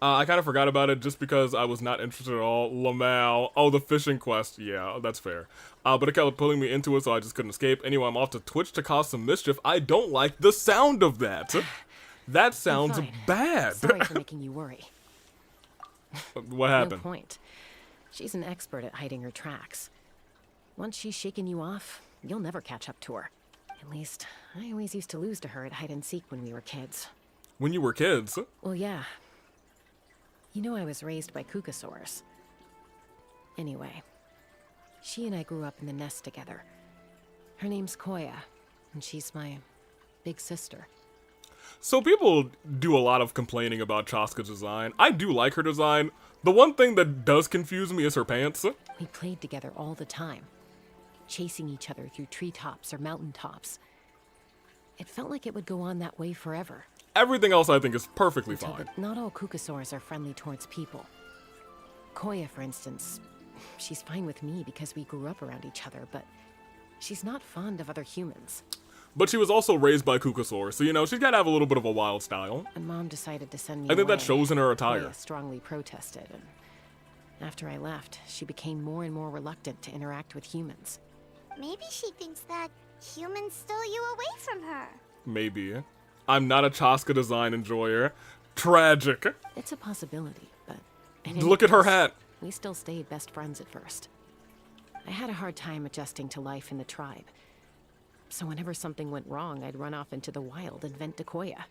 I kind of forgot about it just because I was not interested at all. Lamau. Oh, the fishing quest. Yeah, that's fair. But it kept pulling me into it, so I just couldn't escape. Anyway, I'm off to Twitch to cause some mischief. I don't like the sound of that. That sounds bad. Sorry for making you worry. What happened? No point. She's an expert at hiding her tracks. Once she's shaken you off, you'll never catch up to her. At least, I always used to lose to her at hide and seek when we were kids. When you were kids? Well, yeah. You know I was raised by Kukasaurs. Anyway, she and I grew up in the nest together. Her name's Koya, and she's my big sister. So people do a lot of complaining about Chasca's design. I do like her design. The one thing that does confuse me is her pants. We played together all the time, chasing each other through treetops or mountaintops. It felt like it would go on that way forever. Everything else I think is perfectly fine. Not all Kukasaurs are friendly towards people. Koya, for instance, she's fine with me because we grew up around each other, but she's not fond of other humans. But she was also raised by Kukasaur, so you know, she's gotta have a little bit of a wild style. And Mom decided to send me I think away. that shows in her attire. Koya strongly protested, and after I left, she became more and more reluctant to interact with humans. Maybe she thinks that humans stole you away from her. Maybe. I'm not a Chasca design enjoyer. Tragic. It's a possibility, but... Look at her hat. We still stayed best friends at first. I had a hard time adjusting to life in the tribe. So whenever something went wrong, I'd run off into the wild and vent to Koya.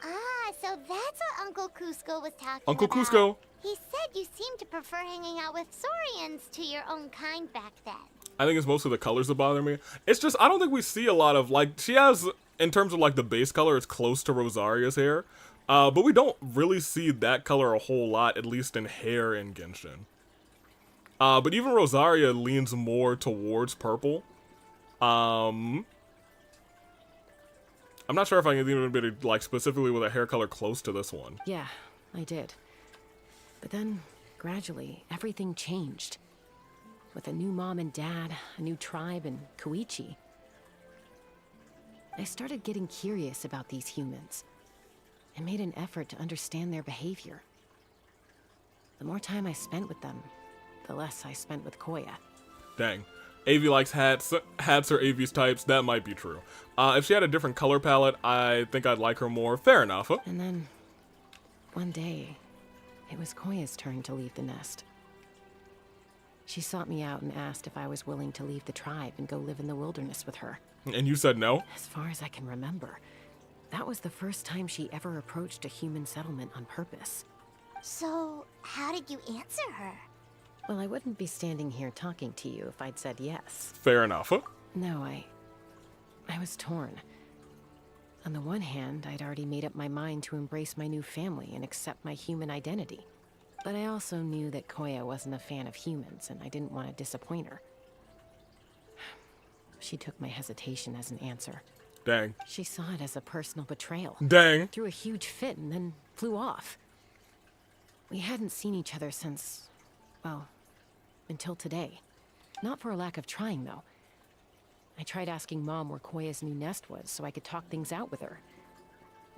Ah, so that's what Uncle Cusco was talking Uncle about. Cusco. He said you seemed to prefer hanging out with Saurians to your own kind back then. I think it's mostly the colors that bother me. It's just, I don't think we see a lot of, like, she has, in terms of, like, the base color, it's close to Rosaria's hair. But we don't really see that color a whole lot, at least in hair in Genshin. But even Rosaria leans more towards purple. I'm not sure if I can even be, like, specifically with a hair color close to this one. Yeah, I did. But then, gradually, everything changed. With a new mom and dad, a new tribe, and Koichi. I started getting curious about these humans. I made an effort to understand their behavior. The more time I spent with them, the less I spent with Koya. Dang. AV likes hats. Hats are AV's types. That might be true. If she had a different color palette, I think I'd like her more. Fair enough. And then, one day, it was Koya's turn to leave the nest. She sought me out and asked if I was willing to leave the tribe and go live in the wilderness with her. And you said no? As far as I can remember, that was the first time she ever approached a human settlement on purpose. So, how did you answer her? Well, I wouldn't be standing here talking to you if I'd said yes. Fair enough. No, I was torn. On the one hand, I'd already made up my mind to embrace my new family and accept my human identity. But I also knew that Koya wasn't a fan of humans, and I didn't want to disappoint her. She took my hesitation as an answer. Dang. She saw it as a personal betrayal. Dang. Threw a huge fit and then flew off. We hadn't seen each other since, well, until today. Not for a lack of trying, though. I tried asking Mom where Koya's new nest was so I could talk things out with her.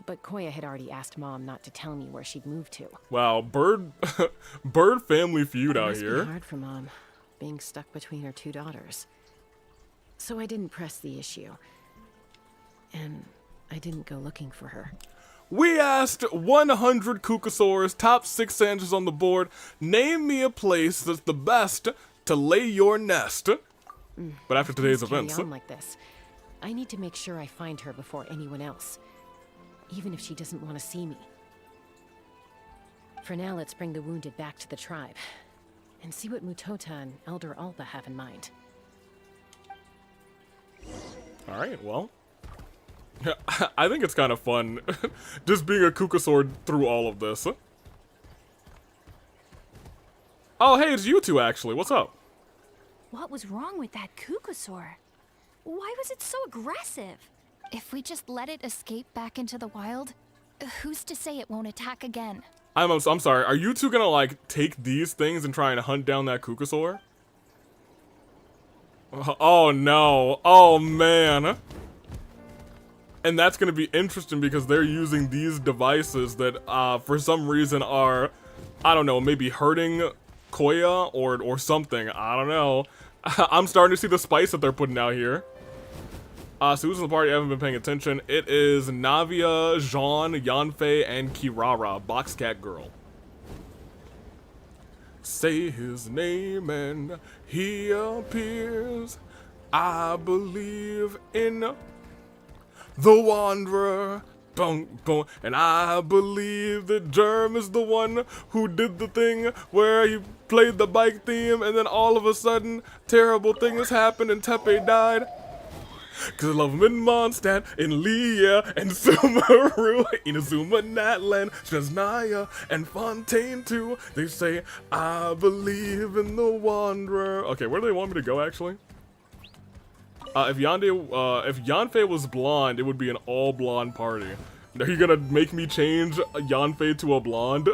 But Koya had already asked Mom not to tell me where she'd moved to. Wow, bird family feud out here. It must be hard for Mom, being stuck between her two daughters. So I didn't press the issue. And I didn't go looking for her. We asked 100 Kukasaurs, top 6 answers on the board. Name me a place that's the best to lay your nest. But after today's events, carry on like this. I need to make sure I find her before anyone else, even if she doesn't want to see me. For now, let's bring the wounded back to the tribe and see what Mutota and Elder Alba have in mind. all right, well. I think it's kind of fun just being a Kukasaur through all of this. Oh, hey, it's you two, actually. What's up? What was wrong with that Kukasaur? Why was it so aggressive? If we just let it escape back into the wild, who's to say it won't attack again? I'm sorry. Are you two gonna, like, take these things and try and hunt down that Kukasaur? Oh, no. Oh, man. And that's going to be interesting because they're using these devices that for some reason are, I don't know, maybe hurting Koya or something. I don't know. I'm starting to see the spice that they're putting out here. So who's in the party? I haven't been paying attention. It is Navia, Jean, Yanfei, and Kirara, Boxcat Girl. Say his name and he appears. I believe in the Wanderer. Boom, boom. And I believe that Germ is the one who did the thing where he played the bike theme and then all of a sudden terrible things happened and Tepe died. Cause I love him in Mondstadt, in Leah, and Sumeru, Inazuma, Natlan, Shesnaya, and Fontaine too. They say, I believe in the Wanderer. Okay, where do they want me to go actually? If Yanfei was blonde, it would be an all blonde party. Are you gonna make me change Yanfei to a blonde?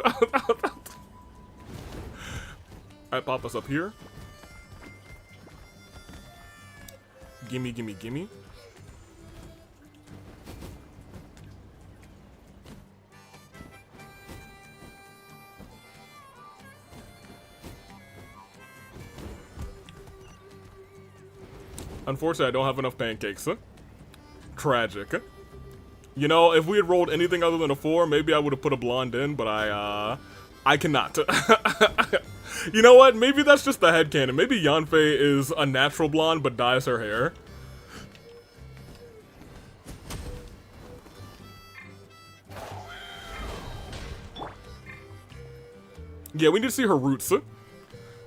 Alright, pop us up here. Gimme, gimme, gimme. Unfortunately, I don't have enough pancakes. Tragic. You know, if we had rolled anything other than a 4, maybe I would have put a blonde in, but I cannot. You know what? Maybe that's just the headcanon. Maybe Yanfei is a natural blonde, but dyes her hair. Yeah, we need to see her roots.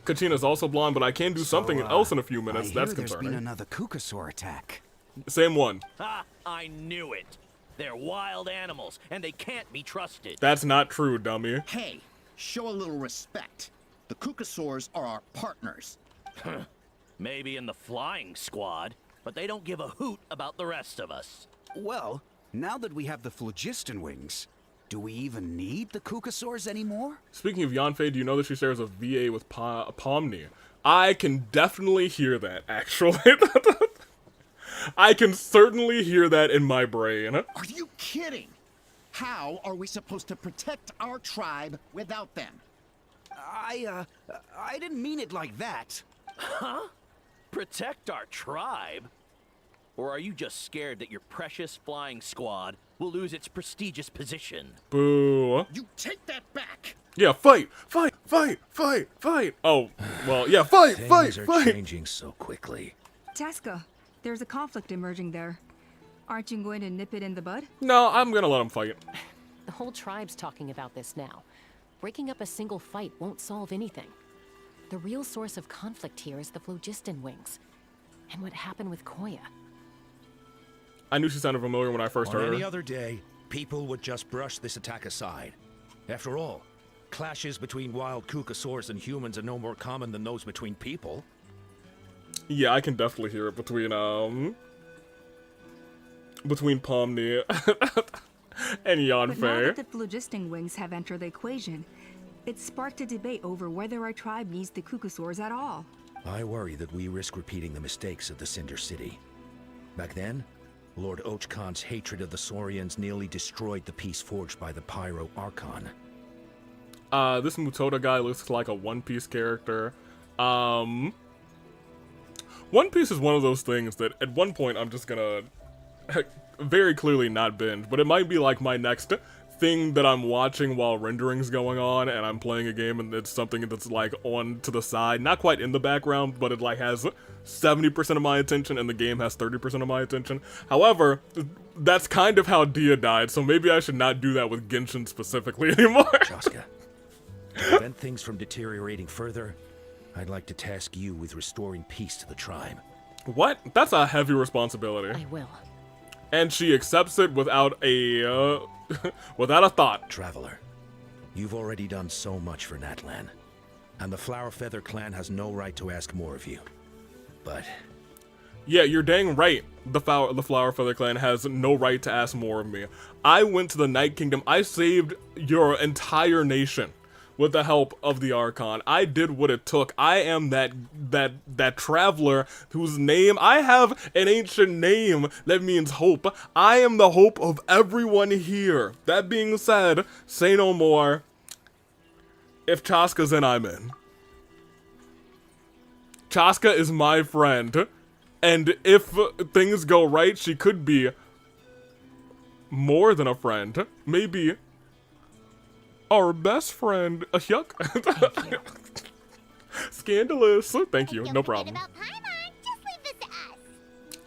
Kachina's also blonde, but I can do something else in a few minutes. That's concerning. There's been another Kukasaur attack. Same one. Ha! I knew it. They're wild animals, and they can't be trusted. That's not true, dummy. Hey, show a little respect. The Kukasaurs are our partners. Maybe in the flying squad, but they don't give a hoot about the rest of us. Well, now that we have the phlogiston wings, do we even need the Kukasaurs anymore? Speaking of Yanfei, do you know that she shares a VA with Pomni? I can definitely hear that, actually. I can certainly hear that in my brain. Are you kidding? How are we supposed to protect our tribe without them? I didn't mean it like that. Huh? Protect our tribe? Or are you just scared that your precious flying squad will lose its prestigious position? Boo. You take that back! Yeah, fight! Fight! Fight! Fight! Fight! Oh, well, yeah, fight! Things are fight! changing so quickly. Chasca, there's a conflict emerging there. Aren't you going to nip it in the bud? No, I'm gonna let them fight. The whole tribe's talking about this now. Breaking up a single fight won't solve anything. The real source of conflict here is the phlogiston wings. And what happened with Koya. I knew she sounded familiar when I first heard her. On any other day, people would just brush this attack aside. After all, clashes between wild Kukasaurs and humans are no more common than those between people. Yeah, I can definitely hear it between Pomni and Yanfei. But now that the phlogiston wings have entered the equation, it sparked a debate over whether our tribe needs the Kukasaurs at all. I worry that we risk repeating the mistakes of the Cinder City. Back then, Lord Ochkon's hatred of the Saurians nearly destroyed the peace forged by the Pyro Archon. This Mutoda guy looks like a One Piece character. One Piece is one of those things that at one point I'm just gonna very clearly not binge, but it might be like my next thing that I'm watching while rendering's going on and I'm playing a game and it's something that's like on to the side, not quite in the background, but it like has 70% of my attention and the game has 30% of my attention. However, that's kind of how Dia died, so maybe I should not do that with Genshin specifically anymore. Chasca, to prevent things from deteriorating further, I'd like to task you with restoring peace to the tribe. What? That's a heavy responsibility. I will. And she accepts it without a without a thought. Traveler, you've already done so much for Natlan, and the Flower Feather clan has no right to ask more of you. But yeah, you're dang right. The Flower Feather clan has no right to ask more of me. I went to the Night Kingdom. I saved your entire nation with the help of the Archon. I did what it took. I am that traveler whose name, I have an ancient name that means hope. I am the hope of everyone here. That being said, say no more. If Chasca's in, I'm in. Chasca is my friend. And if things go right, she could be more than a friend. Maybe our best friend. Yuck. Scandalous. Thank you. No problem.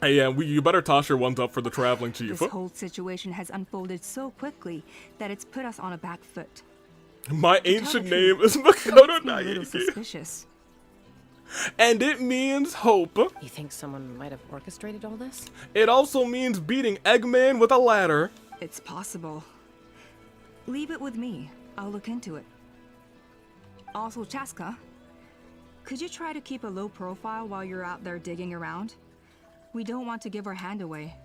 Hey, yeah, you better toss your ones up for the traveling chief. This whole situation has unfolded so quickly that it's put us on a back foot. My ancient name is Makoto Naiki. Suspicious. And it means hope. You think someone might have orchestrated all this? It also means beating Eggman with a ladder. It's possible. Leave it with me. I'll look into it. Also, Chasca, could you try to keep a low profile while you're out there digging around? We don't want to give our hand away.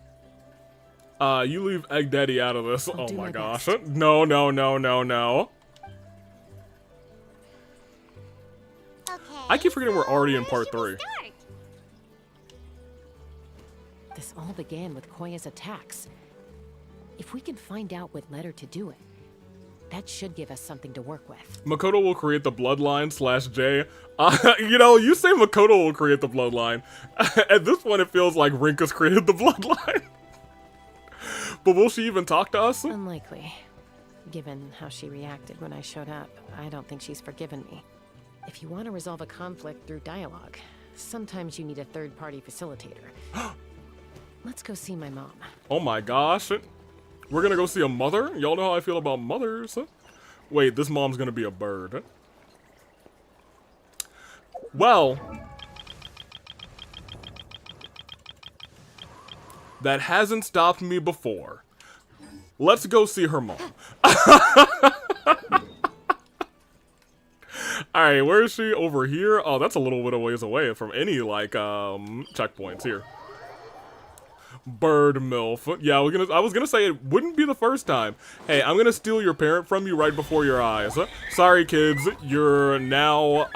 You leave Egg Daddy out of this. I'll oh do my my gosh. best. No, no, no, no, no. I keep forgetting we're already in part 3. This all began with Koya's attacks. If we can find out what led her to do it, that should give us something to work with. Makoto will create the bloodline / J. You know, you say Makoto will create the bloodline. At this point, it feels like Rinka's created the bloodline. But will she even talk to us? Unlikely. Given how she reacted when I showed up, I don't think she's forgiven me. If you want to resolve a conflict through dialogue, sometimes you need a third-party facilitator. Let's go see my mom. Oh my gosh. We're gonna go see a mother? Y'all know how I feel about mothers. Wait, this mom's gonna be a bird. Well, that hasn't stopped me before. Let's go see her mom. Alright, where is she? Over here? Oh, that's a little bit of ways away from any, like, checkpoints here. Bird MILF. Yeah, I was gonna say it wouldn't be the first time. Hey, I'm gonna steal your parent from you right before your eyes. Sorry, kids. You're now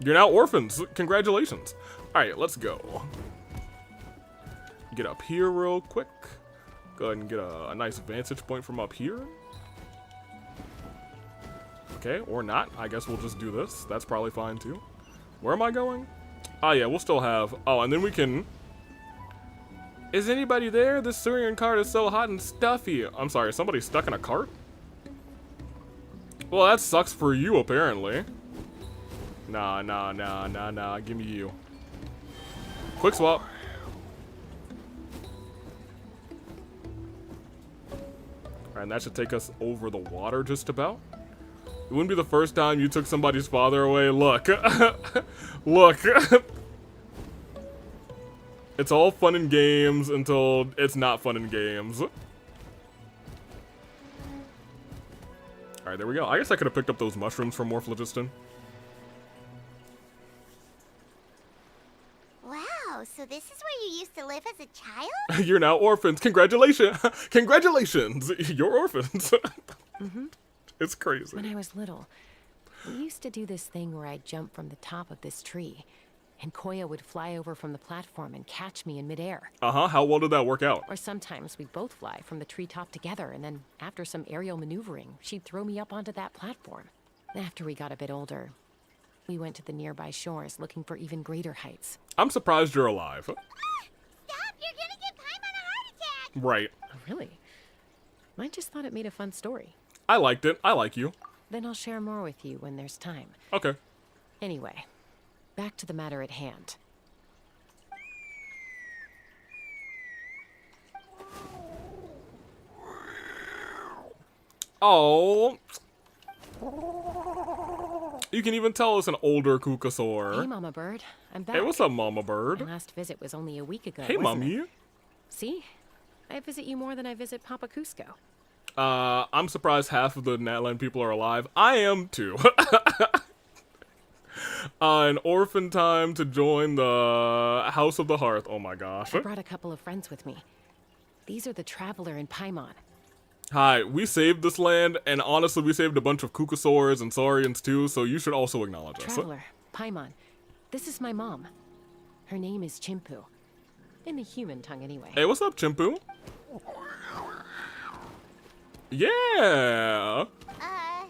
orphans. Congratulations. Alright, let's go. Get up here real quick. Go ahead and get a nice vantage point from up here. Okay, or not. I guess we'll just do this. That's probably fine too. Where am I going? Oh yeah, we'll still have... Oh, and then we can... Is anybody there? This Syrian cart is so hot and stuffy. I'm sorry, somebody's stuck in a cart? Well, that sucks for you, apparently. Nah. Give me you. Quick swap. Alright, and that should take us over the water just about. It wouldn't be the first time you took somebody's father away. Look. Look. It's all fun and games until it's not fun and games. Alright, there we go. I guess I could have picked up those mushrooms from Morphlogiston. Wow, so this is where you used to live as a child? You're now orphans. Congratulations. Congratulations. You're orphans. Mm-hmm. It's crazy. When I was little, we used to do this thing where I'd jump from the top of this tree, and Koya would fly over from the platform and catch me in midair. Uh-huh. How well did that work out? Or sometimes we'd both fly from the treetop together, and then after some aerial maneuvering, she'd throw me up onto that platform. After we got a bit older, we went to the nearby shores looking for even greater heights. I'm surprised you're alive. Stop! You're gonna give Paimon a heart attack! Right. Oh, really? I just thought it made a fun story. I liked it. I like you. Then I'll share more with you when there's time. Okay. Anyway, back to the matter at hand. Oh. You can even tell it's an older Kukasaur. Hey, Mama Bird. I'm back. Hey, what's up, Mama Bird? My last visit was only a week ago. Hey, wasn't Mommy. it? See? I visit you more than I visit Papa Cusco. I'm surprised half of the Natland people are alive. I am too. An orphan time to join the House of the Hearth. Oh my gosh. I brought a couple of friends with me. These are the Traveler and Paimon. Hi, we saved this land, and honestly, we saved a bunch of Kukusaurs and Saurians too, so you should also acknowledge us. Traveler, Paimon, this is my mom. Her name is Chimpu. In the human tongue, anyway. Hey, what's up, Chimpu? Yeah! Hi.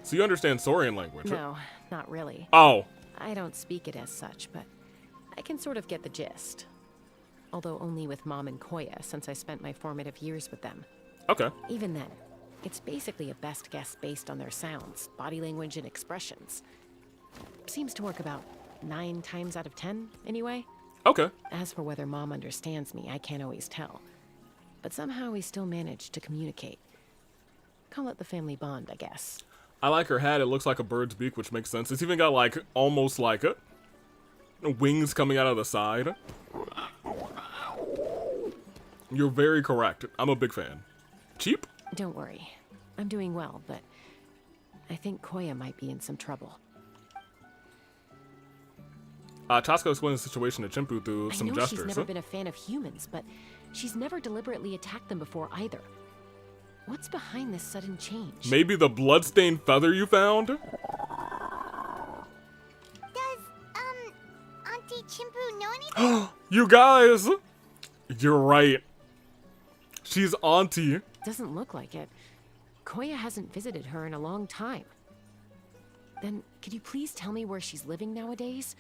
So you understand Saurian language? No, not really. Oh. I don't speak it as such, but I can sort of get the gist. Although only with Mom and Koya, since I spent my formative years with them. Okay. Even then, it's basically a best guess based on their sounds, body language, and expressions. Seems to work about 9 times out of 10, anyway. Okay. As for whether Mom understands me, I can't always tell. But somehow we still manage to communicate. Call it the family bond, I guess. I like her hat. It looks like a bird's beak, which makes sense. It's even got like, almost like wings coming out of the side. You're very correct. I'm a big fan. Cheap? Don't worry. I'm doing well, but I think Koya might be in some trouble. Chasca explained the situation to Chimpu through some I know gestures. she's never been a fan of humans, but she's never deliberately attacked them before either. What's behind this sudden change? Maybe the bloodstained feather you found? Does, Auntie Chimpu know anything? You guys! You're right. She's auntie. Doesn't look like it. Koya hasn't visited her in a long time. Then, could you please tell me where she's living nowadays?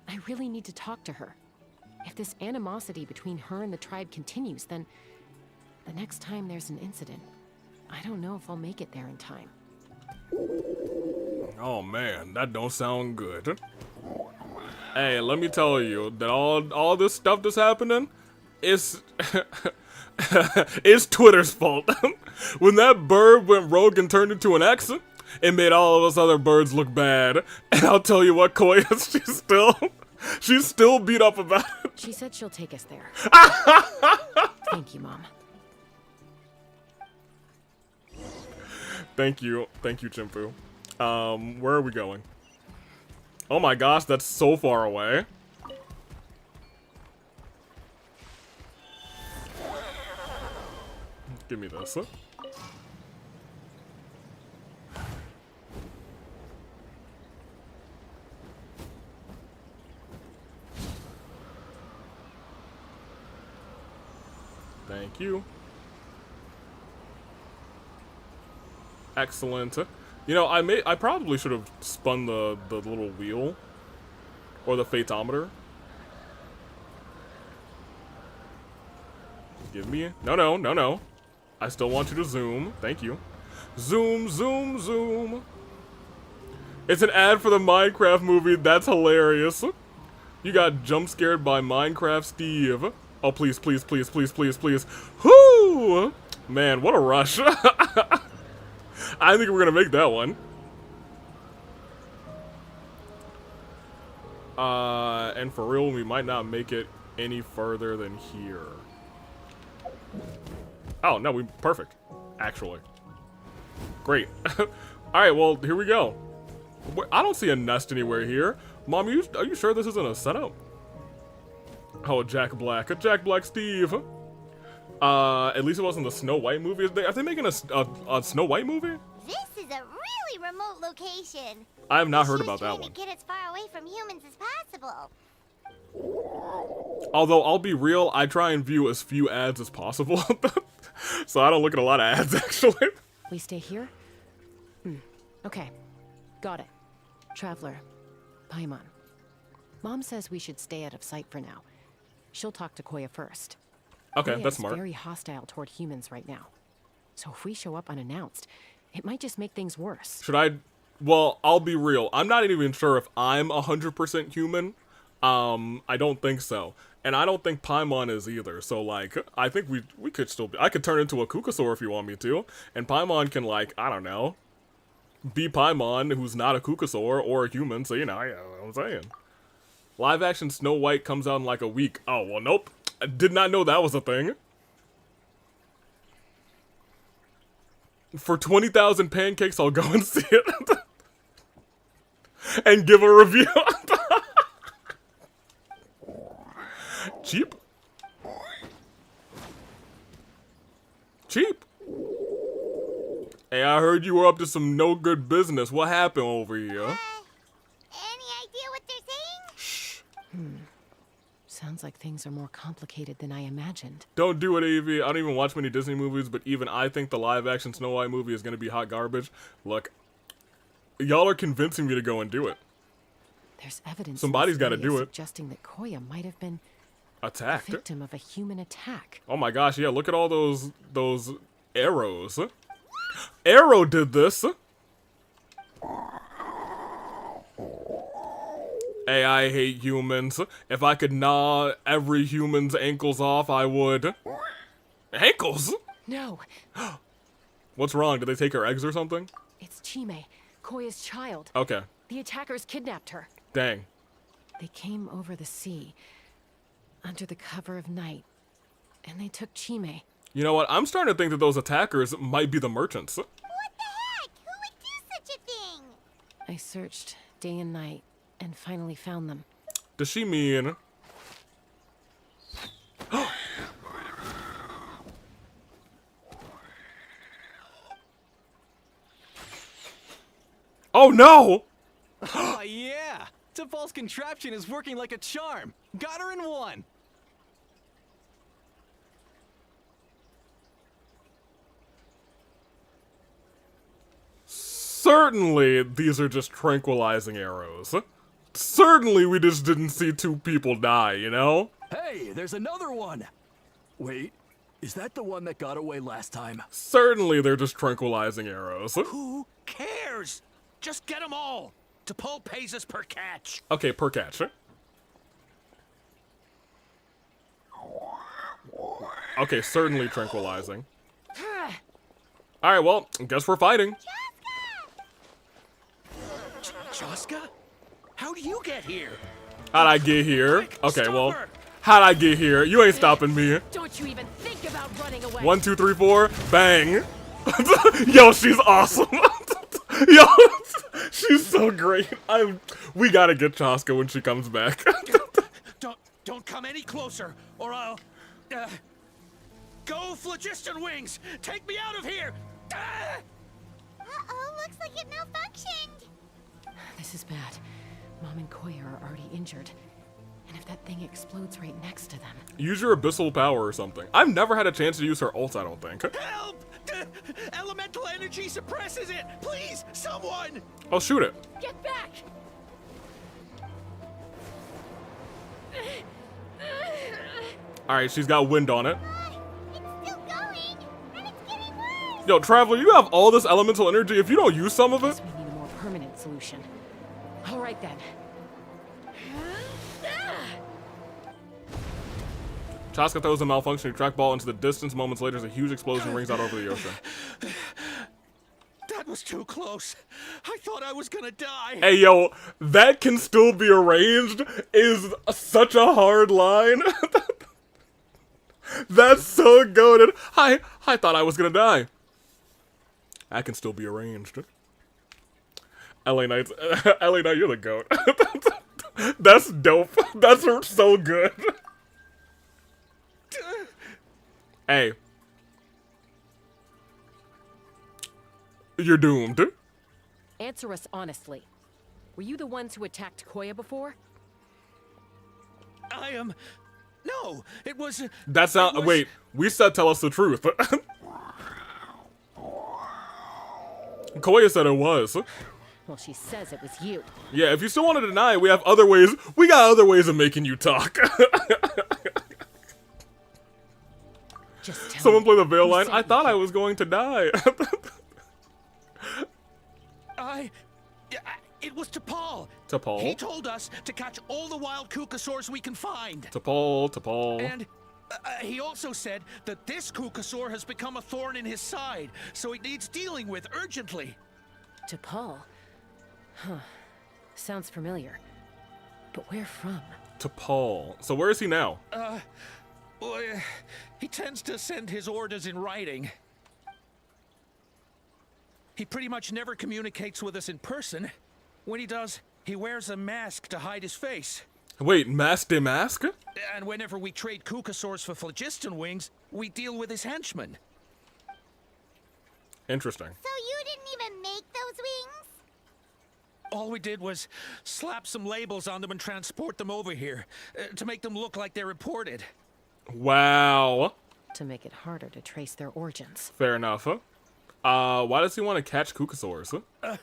I really need to talk to her. If this animosity between her and the tribe continues, then the next time there's an incident, I don't know if I'll make it there in time. Oh man, that don't sound good. Hey, let me tell you that all this stuff that's happening is it's Twitter's fault. When that bird went rogue and turned into an X, it made all of us other birds look bad. And I'll tell you what, Koya, she's still beat up about it. She said she'll take us there. Thank you, Mom. Thank you, Chimpu. Where are we going? Oh my gosh, that's so far away. Give me this. Thank you. Excellent. You know, I probably should have spun the little wheel. Or the fatometer. Give me... No. I still want you to zoom. Thank you. Zoom, zoom, zoom. It's an ad for the Minecraft movie. That's hilarious. You got jump scared by Minecraft Steve. Oh, please, please, please, please, please, please. Whoo! Man, what a rush. I think we're gonna make that one. And for real, we might not make it any further than here. Oh, no, perfect. Actually. Great. Alright, well, here we go. I don't see a nest anywhere here. Mom, are you sure this isn't a setup? Oh, Jack Black. Jack Black Steve. At least it wasn't the Snow White movie. Are they making a Snow White movie? This is a really remote location. I have not heard about that She's one. trying to get as far away from humans as possible. Although, I'll be real, I try and view as few ads as possible. So I don't look at a lot of ads, actually. We stay here? Okay. Got it. Traveler. Paimon. Mom says we should stay out of sight for now. She'll talk to Koya first. Okay, Koya that's is smart. very hostile toward humans right now. So if we show up unannounced, it might just make things worse. Should I... Well, I'll be real. I'm not even sure if I'm 100% human. I don't think so. And I don't think Paimon is either. So, like, I think we could still be... I could turn into a Kukusaur if you want me to. And Paimon can, like, I don't know, be Paimon, who's not a Kukusaur or a human. So, you know what I'm saying. Live action Snow White comes out in, like, a week. Oh, well, nope. I did not know that was a thing. For 20,000 pancakes, I'll go and see it. And give a review. Cheap. Cheap. Hey, I heard you were up to some no good business. What happened over here? Any idea what they're saying? Shh. Sounds like things are more complicated than I imagined. Don't do it, Evie. I don't even watch many Disney movies, but even I think the live-action Snow White movie is going to be hot garbage. Look, y'all are convincing me to go and do it. There's evidence. Somebody's got to do it. Suggesting that Koya might have been attacked. A victim of a human attack. Oh my gosh! Yeah, look at all those arrows. Arrow did this. Hey, I hate humans. If I could gnaw every human's ankles off, I would. Ankles? No. What's wrong? Did they take her eggs or something? It's Chime, Koya's child. Okay. The attackers kidnapped her. Dang. They came over the sea, under the cover of night, and they took Chime. You know what? I'm starting to think that those attackers might be the merchants. What the heck? Who would do such a thing? I searched day and night, and finally found them. Does she mean... Oh no! Oh yeah! T'Pol's contraption is working like a charm. Got her in one. Certainly, these are just tranquilizing arrows. Certainly, we just didn't see two people die, you know? Hey, there's another one! Wait, is that the one that got away last time? Certainly, they're just tranquilizing arrows. Who cares? Just get them all. T'Pol pays us per catch. Okay, per catch. Okay, certainly tranquilizing. Alright, well, guess we're fighting. Chasca? How do you get here? How'd I get here? Okay, well, how'd I get here? You ain't stopping me. Don't you even think about running away. 1, 2, 3, 4, bang. Yo, she's awesome. Yo, she's so great. We gotta get Chasca when she comes back. Don't come any closer, or I'll... go, phlogiston wings! Take me out of here! Uh-oh, looks like it malfunctioned. This is bad. Mom and Koya are already injured. And if that thing explodes right next to them... Use your abyssal power or something. I've never had a chance to use her ult, I don't think. Help! Elemental energy suppresses it! Please, someone! I'll shoot it. Get back! Alright, she's got wind on it. It's still going, and it's getting worse. Yo, Traveler, you have all this elemental energy. If you don't use some of it... We need a more permanent solution. All right, then. Chasca throws a malfunctioning trackball into the distance. Moments later, a huge explosion rings out over the ocean. That was too close. I thought I was gonna die. Hey, yo, that can still be arranged is such a hard line. That's so goated. I thought I was gonna die. That can still be arranged. LA Knights, LA Knight, you're the goat. That's dope. That's so good. Hey. You're doomed. Answer us honestly. Were you the ones who attacked Koya before? I am... No, it was... That's not... Wait, we said tell us the truth. Koya said it was. Well, she says it was you. Yeah, if you still want to deny it, we have other ways. We got other ways of making you talk. Just tell Someone me, play the veil who line. sent I you thought I here? was going to die. It was T'Pol. T'Pol? He told us to catch all the wild Kukasaurs we can find. T'Pol. And he also said that this Kukasaur has become a thorn in his side, so it needs dealing with urgently. T'Pol? Huh. Sounds familiar. But where from? T'Pol. So where is he now? Well, he tends to send his orders in writing. He pretty much never communicates with us in person. When he does, he wears a mask to hide his face. Wait, mask de mask? And whenever we trade Kukasaurs for phlogiston wings, we deal with his henchmen. Interesting. So you didn't even make those wings? All we did was slap some labels on them and transport them over here to make them look like they're imported. Wow. To make it harder to trace their origins. Fair enough, huh? Why does he want to catch Kukasaurs? Huh?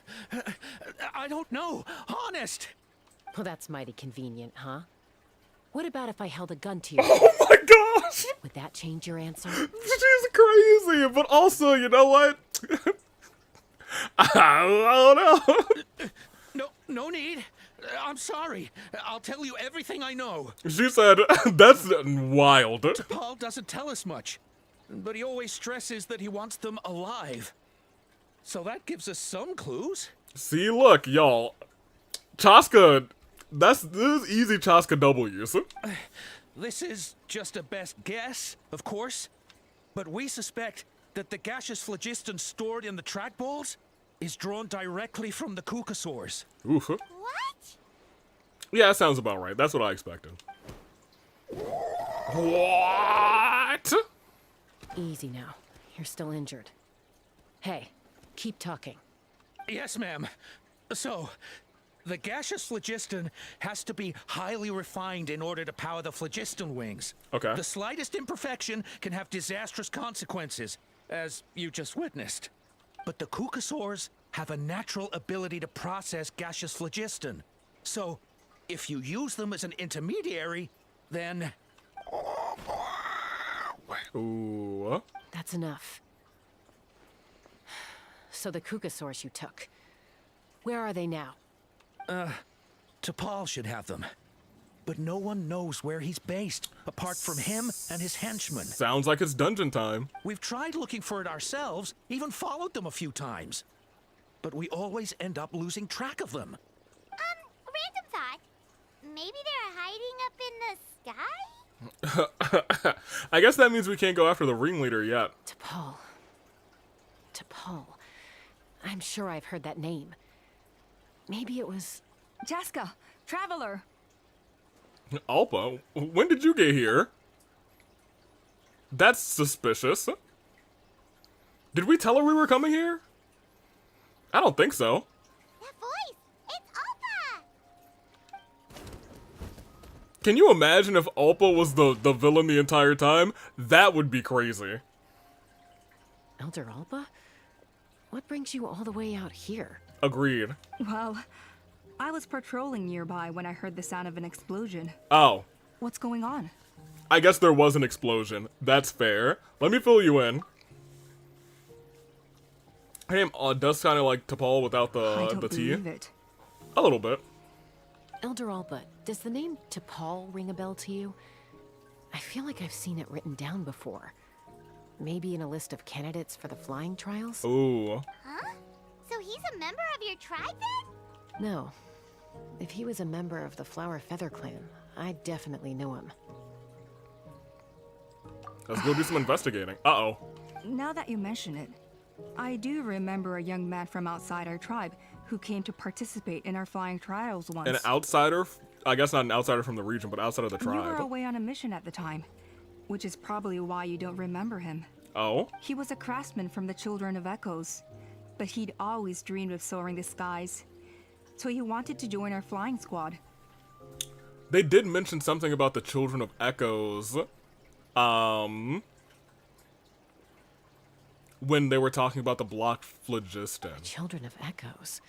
I don't know. Honest. Well, that's mighty convenient, huh? What about if I held a gun to you? Oh my gosh! Would that change your answer? She's crazy, but also, you know what? I don't know. No need. I'm sorry. I'll tell you everything I know. She said, that's wild. Paul doesn't tell us much, but he always stresses that he wants them alive. So that gives us some clues. See, look, y'all. Chasca, this is easy Chasca W's. This is just a best guess, of course, but we suspect that the gaseous phlogiston stored in the trackballs is drawn directly from the Kukasaurs. Oof. What? Yeah, that sounds about right. That's what I expected. What? Easy now. You're still injured. Hey, keep talking. Yes, ma'am. So, the gaseous phlogiston has to be highly refined in order to power the phlogiston wings. Okay. The slightest imperfection can have disastrous consequences, as you just witnessed. But the Kukasaurs have a natural ability to process gaseous phlogiston. So, if you use them as an intermediary, then... Ooh. That's enough. So the Kukasaurs you took, where are they now? T'Pol should have them. But no one knows where he's based, apart from him and his henchmen. Sounds like it's dungeon time. We've tried looking for it ourselves, even followed them a few times. But we always end up losing track of them. Random thought. Maybe they're hiding up in the sky? I guess that means we can't go after the ringleader yet. T'Pol. I'm sure I've heard that name. Maybe it was... Chasca, Traveler. Alpa, when did you get here? That's suspicious. Did we tell her we were coming here? I don't think so. That voice! It's Alpa! Can you imagine if Alpa was the villain the entire time? That would be crazy. Elder Alpa? What brings you all the way out here? Agreed. Well, I was patrolling nearby when I heard the sound of an explosion. Oh. What's going on? I guess there was an explosion. That's fair. Let me fill you in. Her name does kind of like T'Pol without the T. It. A little bit. Elder Alpa, does the name T'Pol ring a bell to you? I feel like I've seen it written down before. Maybe in a list of candidates for the flying trials? Ooh. Huh? So he's a member of your tribe then? No. If he was a member of the Flower Feather Clan, I'd definitely know him. Let's go do some investigating. Uh-oh. Now that you mention it, I do remember a young man from outside our tribe who came to participate in our flying trials once. An outsider? I guess not an outsider from the region, but outside of the tribe. You were away on a mission at the time, which is probably why you don't remember him. Oh? He was a craftsman from the Children of Echoes, but he'd always dreamed of soaring the skies, so he wanted to join our flying squad. They did mention something about the Children of Echoes. When they were talking about the blocked phlogiston. Children of Echoes.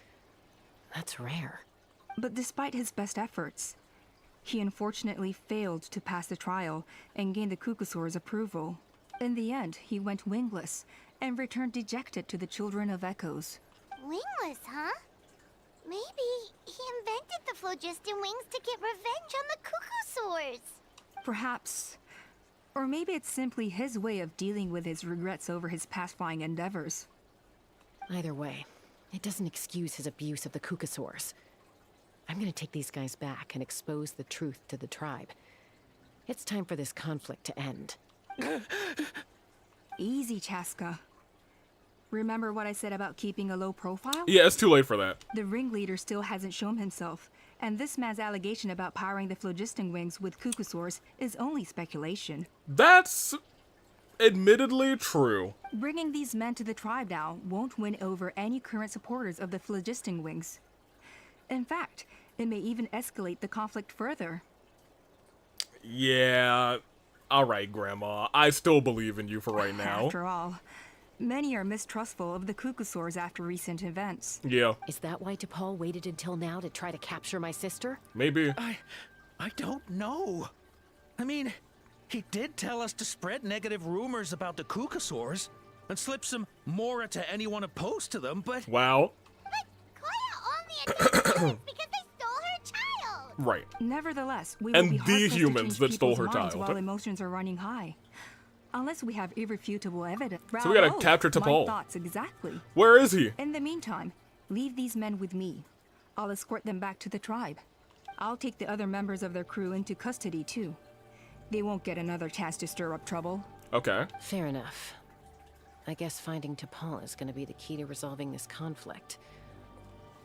That's rare. But despite his best efforts, he unfortunately failed to pass the trial and gain the Kukasaur's approval. In the end, he went wingless and returned dejected to the Children of Echoes. Wingless, huh? Maybe he invented the phlogiston wings to get revenge on the Kukasaurs. Perhaps. Or maybe it's simply his way of dealing with his regrets over his past flying endeavors. Either way, it doesn't excuse his abuse of the Kukasaurs. I'm gonna take these guys back and expose the truth to the tribe. It's time for this conflict to end. Easy, Chasca. Remember what I said about keeping a low profile? Yeah, it's too late for that. The ringleader still hasn't shown himself, and this man's allegation about powering the phlogiston wings with Kukasaurs is only speculation. That's Admittedly true. Bringing these men to the tribe now won't win over any current supporters of the phlogiston wings. In fact, it may even escalate the conflict further. Yeah, alright, Grandma. I still believe in you for right now. After all, many are mistrustful of the Kukusaurs after recent events. Yeah. Is that why T'Pol waited until now to try to capture my sister? Maybe. I don't know. I mean, he did tell us to spread negative rumors about the Kukusaurs and slip some Mora to anyone opposed to them, but... Wow. Because they stole her child. Right. Nevertheless, we and will be the hard-pressed humans to that change stole people's her minds child. while emotions are running high. Unless we have irrefutable evidence. So we gotta Bravo! capture T'Pol. My thoughts exactly. Where is he? In the meantime, leave these men with me. I'll escort them back to the tribe. I'll take the other members of their crew into custody too. They won't get another chance to stir up trouble. Okay. Fair enough. I guess finding T'Pol is going to be the key to resolving this conflict.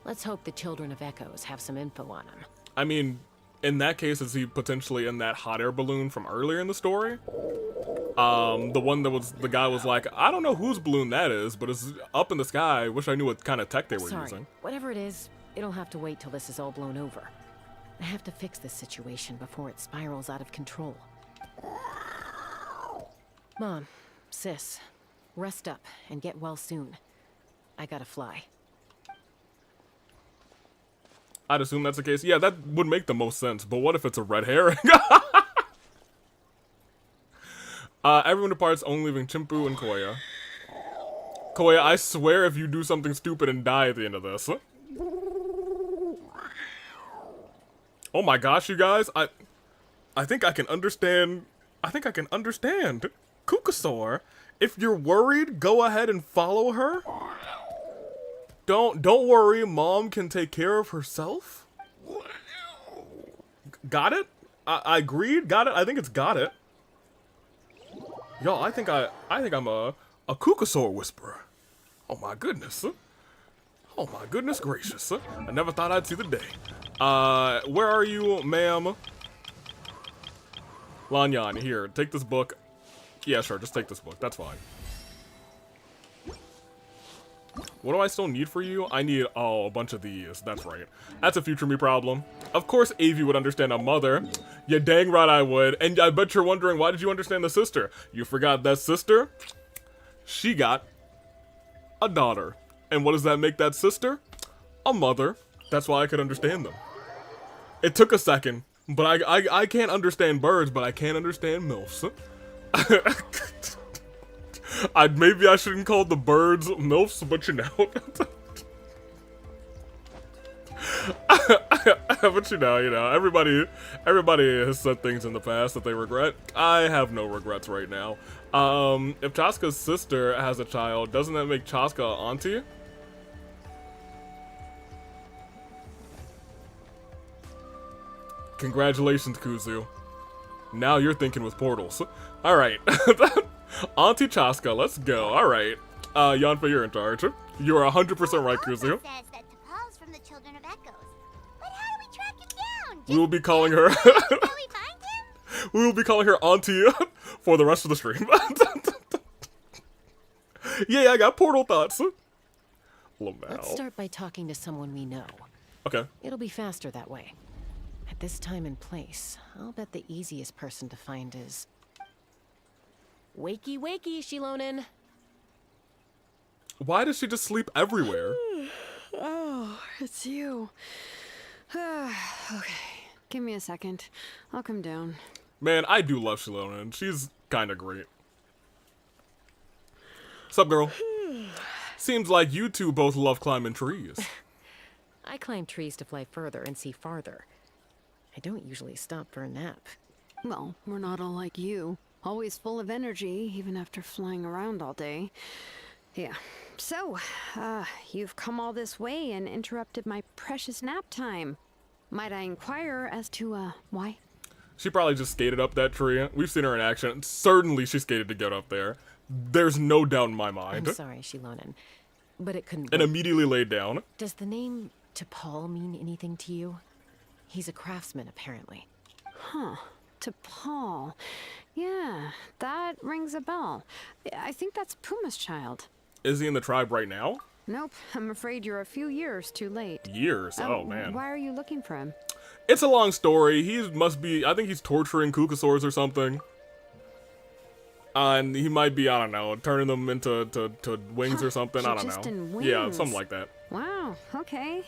Let's hope the Children of Echoes have some info on him. I mean, in that case, is he potentially in that hot air balloon from earlier in the story? The one that was, the guy was like, I don't know whose balloon that is, but it's up in the sky. Wish I knew what kind of tech they were using. Whatever it is, it'll have to wait till this is all blown over. I have to fix this situation before it spirals out of control. Mom, sis, rest up and get well soon. I gotta fly. I'd assume that's the case. Yeah, that would make the most sense, but what if it's a red herring? Everyone departs, only leaving Chimpu and Koya. Koya, I swear if you do something stupid and die at the end of this. Oh my gosh, you guys, I think I can understand. I think I can understand. Kukusaur, if you're worried, go ahead and follow her. Don't worry, Mom can take care of herself. Got it? I agreed. Got it. I think it's got it. Yo, I think I'm a Kukusaur whisperer. Oh my goodness. Oh my goodness gracious. I never thought I'd see the day. Where are you, ma'am? Lanyan, here, take this book. Yeah, sure, just take this book. That's fine. What do I still need for you? I need, oh, a bunch of these. That's right. That's a future me problem. Of course Avi would understand a mother. Yeah, dang right I would. And I bet you're wondering, why did you understand the sister? You forgot that sister? She got a daughter. And what does that make that sister? A mother. That's why I could understand them. It took a second, but I can't understand birds, but I can understand MILFs. Maybe I shouldn't call the birds MILFs, but you know. But you know, everybody has said things in the past that they regret. I have no regrets right now. If Chasca's sister has a child, doesn't that make Chasca an auntie? Congratulations, Kuzu. Now you're thinking with portals. Alright. Auntie Chasca, let's go. Alright. Yanfa, you're in charge. You are 100% right, Kuzu. Says that T'Pol's from the Children of Echoes. But how do we track him down? We will be calling her... We will be calling her Auntie for the rest of the stream. Yeah, I got portal thoughts. Let's start by talking to someone we know. Okay. It'll be faster that way. At this time and place, I'll bet the easiest person to find is... Wakey, wakey, Shilonen. Why does she just sleep everywhere? Oh, it's you. Okay, give me a second. I'll come down. Man, I do love Shilonen. She's kinda great. Sup, girl? Seems like you two both love climbing trees. I climb trees to fly further and see farther. I don't usually stop for a nap. Well, we're not all like you. Always full of energy, even after flying around all day. Yeah. So, you've come all this way and interrupted my precious nap time. Might I inquire as to, why? She probably just skated up that tree. We've seen her in action. Certainly she skated to get up there. There's no doubt in my mind. I'm sorry, Shilonen, but it couldn't And wait. immediately laid down. Does the name T'Pol mean anything to you? He's a craftsman, apparently. Huh. to Paul. Yeah, that rings a bell. I think that's Puma's child. Is he in the tribe right now? Nope, I'm afraid you're a few years too late. Years? Oh, man. Why are you looking for him? It's a long story. He must be, I think he's torturing Kukasaurs or something. And he might be, I don't know, turning them into to wings or something. I don't Just know. in Yeah, wings. something like that. Wow, okay.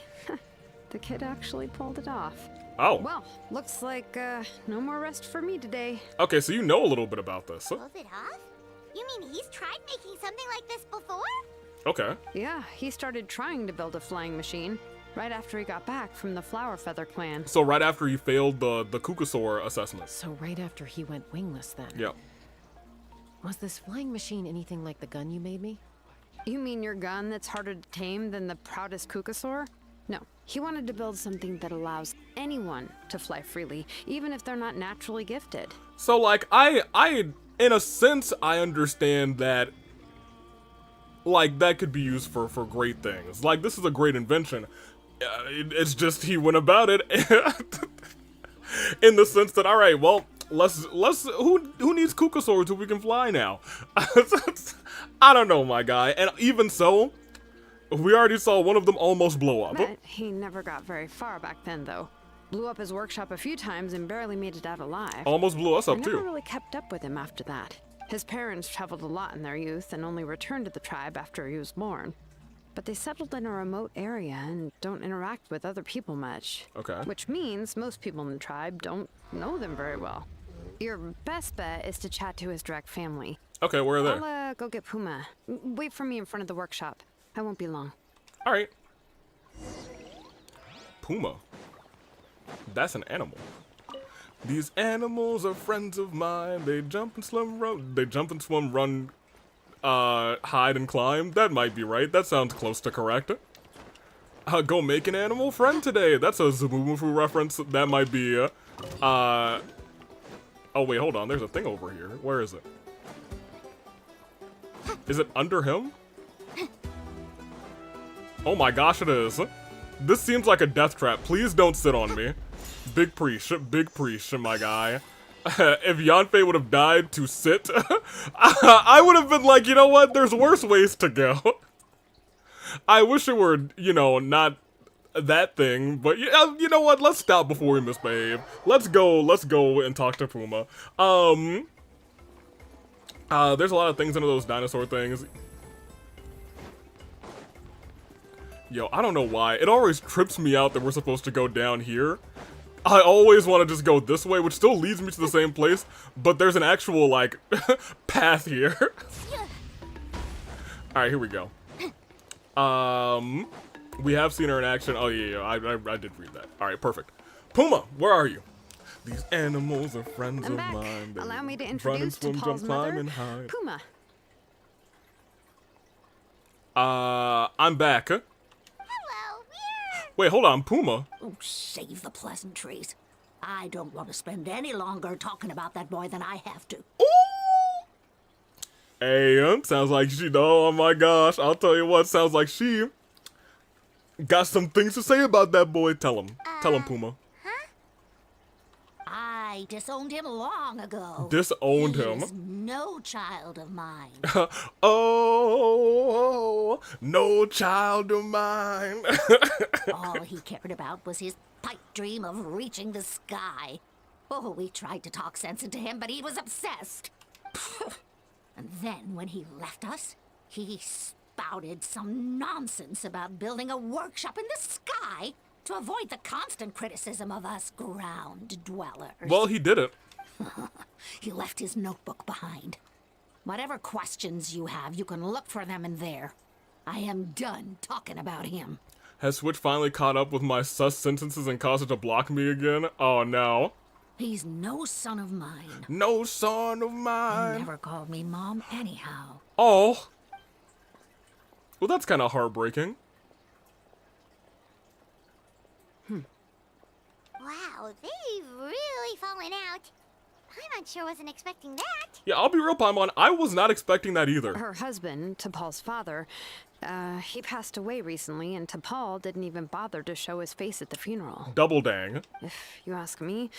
The kid actually pulled it off. Oh. Well, looks like no more rest for me today. Okay, so you know a little bit about this. Pulled it off? You mean he's tried making something like this before? Okay. Yeah, he started trying to build a flying machine right after he got back from the Flower Feather clan. So right after he failed the Kukasaur assessment. So right after he went wingless then? Yep. Was this flying machine anything like the gun you made me? You mean your gun that's harder to tame than the proudest Kukasaur? No, he wanted to build something that allows anyone to fly freely, even if they're not naturally gifted. So like, I in a sense, I understand that, like, that could be used for great things. Like, this is a great invention. It's just he went about it in the sense that, all right, well, let's who needs Kukasaurs who we can fly now? I don't know, my guy. And even so, we already saw one of them almost blow up. But he never got very far back then, though. Blew up his workshop a few times and barely made it out alive. Almost blew us up, I never too. really kept up with him after that. His parents traveled a lot in their youth and only returned to the tribe after he was born. But they settled in a remote area and don't interact with other people much. Okay. Which means most people in the tribe don't know them very well. Your best bet is to chat to his direct family. Okay, where are they? I'll go get Puma. Wait for me in front of the workshop. I won't be long. All right. Puma. That's an animal. These animals are friends of mine. They jump and swim, run, hide and climb. That might be right. That sounds close to correct. Go make an animal friend today. That's a Zumufu reference. That might be, oh wait, hold on. There's a thing over here. Where is it? Is it under him? Oh my gosh, it is. This seems like a death trap. Please don't sit on me. Big preach, my guy. If Yanfei would have died to sit, I would have been like, you know what? There's worse ways to go. I wish it were, you know, not that thing, but you know what? Let's stop before we misbehave. Let's go and talk to Puma. There's a lot of things into those dinosaur things. Yo, I don't know why. It always trips me out that we're supposed to go down here. I always want to just go this way, which still leads me to the same place, but there's an actual, like, path here. Alright, here we go. We have seen her in action. Oh, yeah, I did read that. Alright, perfect. Puma, where are you? These animals are friends of mine. They Allow me to run and introduce swim, to Paul's jump, climb, mother, and hide. Puma. I'm back. Wait, hold on, Puma. Oh, save the pleasantries. I don't want to spend any longer talking about that boy than I have to. Hey, sounds like she, oh my gosh, I'll tell you what, sounds like she got some things to say about that boy. Tell him, Puma. I disowned him long ago. Disowned He him? is no child of mine. Oh, no child of mine. All he cared about was his pipe dream of reaching the sky. Oh, we tried to talk sense into him, but he was obsessed. And then when he left us, he spouted some nonsense about building a workshop in the sky to avoid the constant criticism of us ground dwellers. Well, he did it. He left his notebook behind. Whatever questions you have, you can look for them in there. I am done talking about him. Has Switch finally caught up with my sus sentences and caused it to block me again? Oh no. He's no son of mine. No son of mine. He never called me Mom anyhow. Oh. Well, that's kind of heartbreaking. Wow, they've really fallen out. Paimon sure wasn't expecting that. Yeah, I'll be real, Paimon. I was not expecting that either. Her husband, T'Pol's father, he passed away recently, and T'Pol didn't even bother to show his face at the funeral. Double dang. If you ask me,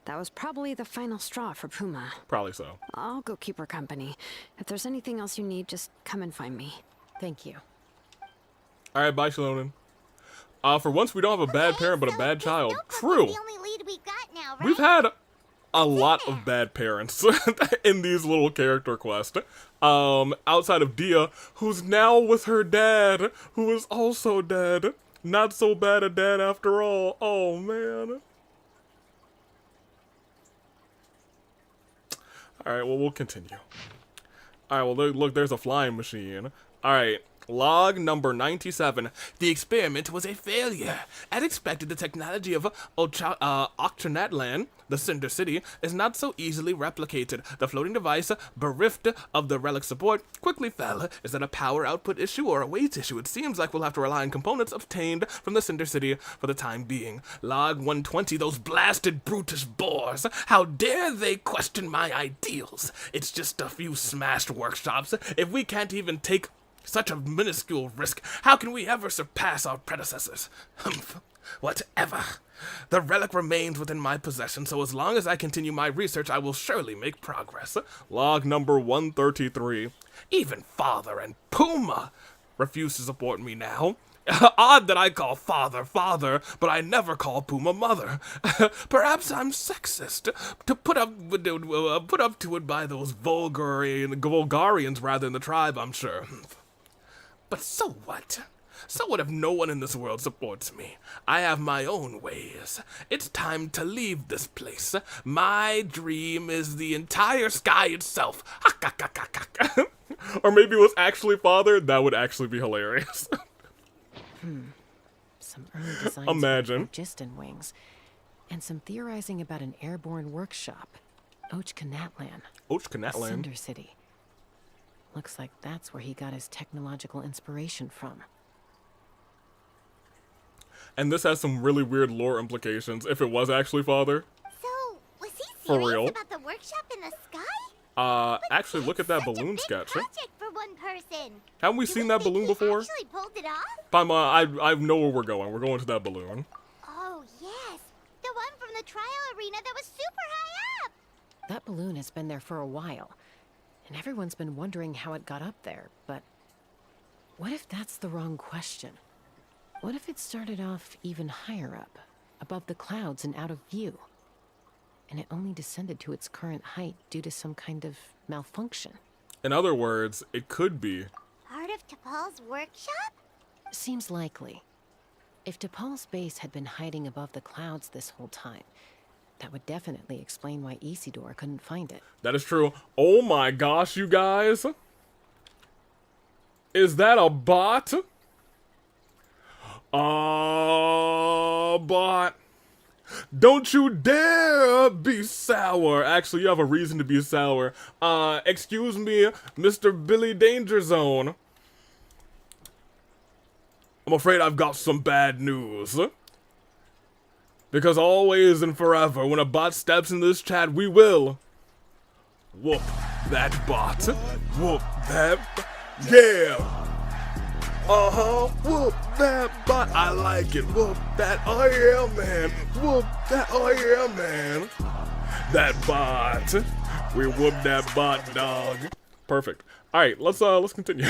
that was probably the final straw for Puma. Probably so. I'll go keep her company. If there's anything else you need, just come and find me. Thank you. Alright, bye, Shalonen. For once, we don't have a bad parent, but a bad child. True. The only lead we got now, right? We've had a lot of bad parents in these little character quests. Outside of Dia, who's now with her dad, who is also dead. Not so bad a dad after all. Oh, man. Alright, well, we'll continue. Alright, well, look, there's a flying machine. Alright. Log number 97. The experiment was a failure. As expected, the technology of Octronatlan, the Cinder City, is not so easily replicated. The floating device, bereft of the relic support, quickly fell. Is that a power output issue or a weight issue? It seems like we'll have to rely on components obtained from the Cinder City for the time being. Log 120. Those blasted brutish boars. How dare they question my ideals? It's just a few smashed workshops. If we can't even take such a minuscule risk, how can we ever surpass our predecessors? Humph. Whatever. The relic remains within my possession, so as long as I continue my research, I will surely make progress. Log number 133. Even Father and Puma refuse to support me now. Odd that I call Father, but I never call Puma Mother. Perhaps I'm sexist. To put up to it by those Vulgarians rather than the tribe, I'm sure. But so what? So what if no one in this world supports me? I have my own ways. It's time to leave this place. My dream is the entire sky itself. Or maybe it was actually Father. That would actually be hilarious. Some early designs Imagine. for Gistan wings, and some theorizing about an airborne workshop. Ochkanatlan. Ochkanatlan. Cinder City. Looks like that's where he got his technological inspiration from. And this has some really weird lore implications if it was actually Father. So, was he For serious real. about the workshop in the sky? Actually, look at that balloon sketch. Project for one person. Haven't we seen that balloon before? Actually pulled it off? Paimon, I know where we're going. We're going to that balloon. Oh, yes. The one from the trial arena that was super high up. That balloon has been there for a while, and everyone's been wondering how it got up there, but what if that's the wrong question? What if it started off even higher up, above the clouds and out of view, and it only descended to its current height due to some kind of malfunction? In other words, it could be Part of T'Pol's workshop? Seems likely. If T'Pol's base had been hiding above the clouds this whole time, that would definitely explain why Isidore couldn't find it. That is true. Oh my gosh, you guys. Is that a bot? Bot. Don't you dare be sour. Actually, you have a reason to be sour. Excuse me, Mr. Billy Danger Zone. I'm afraid I've got some bad news. Because always and forever, when a bot steps in this chat, we will whoop that bot. Whoop that. Yeah. Whoop that bot. I like it. Whoop that. Oh yeah, man. Whoop that. Oh yeah, man. That bot. We whoop that bot, dog. Perfect. All right, let's continue.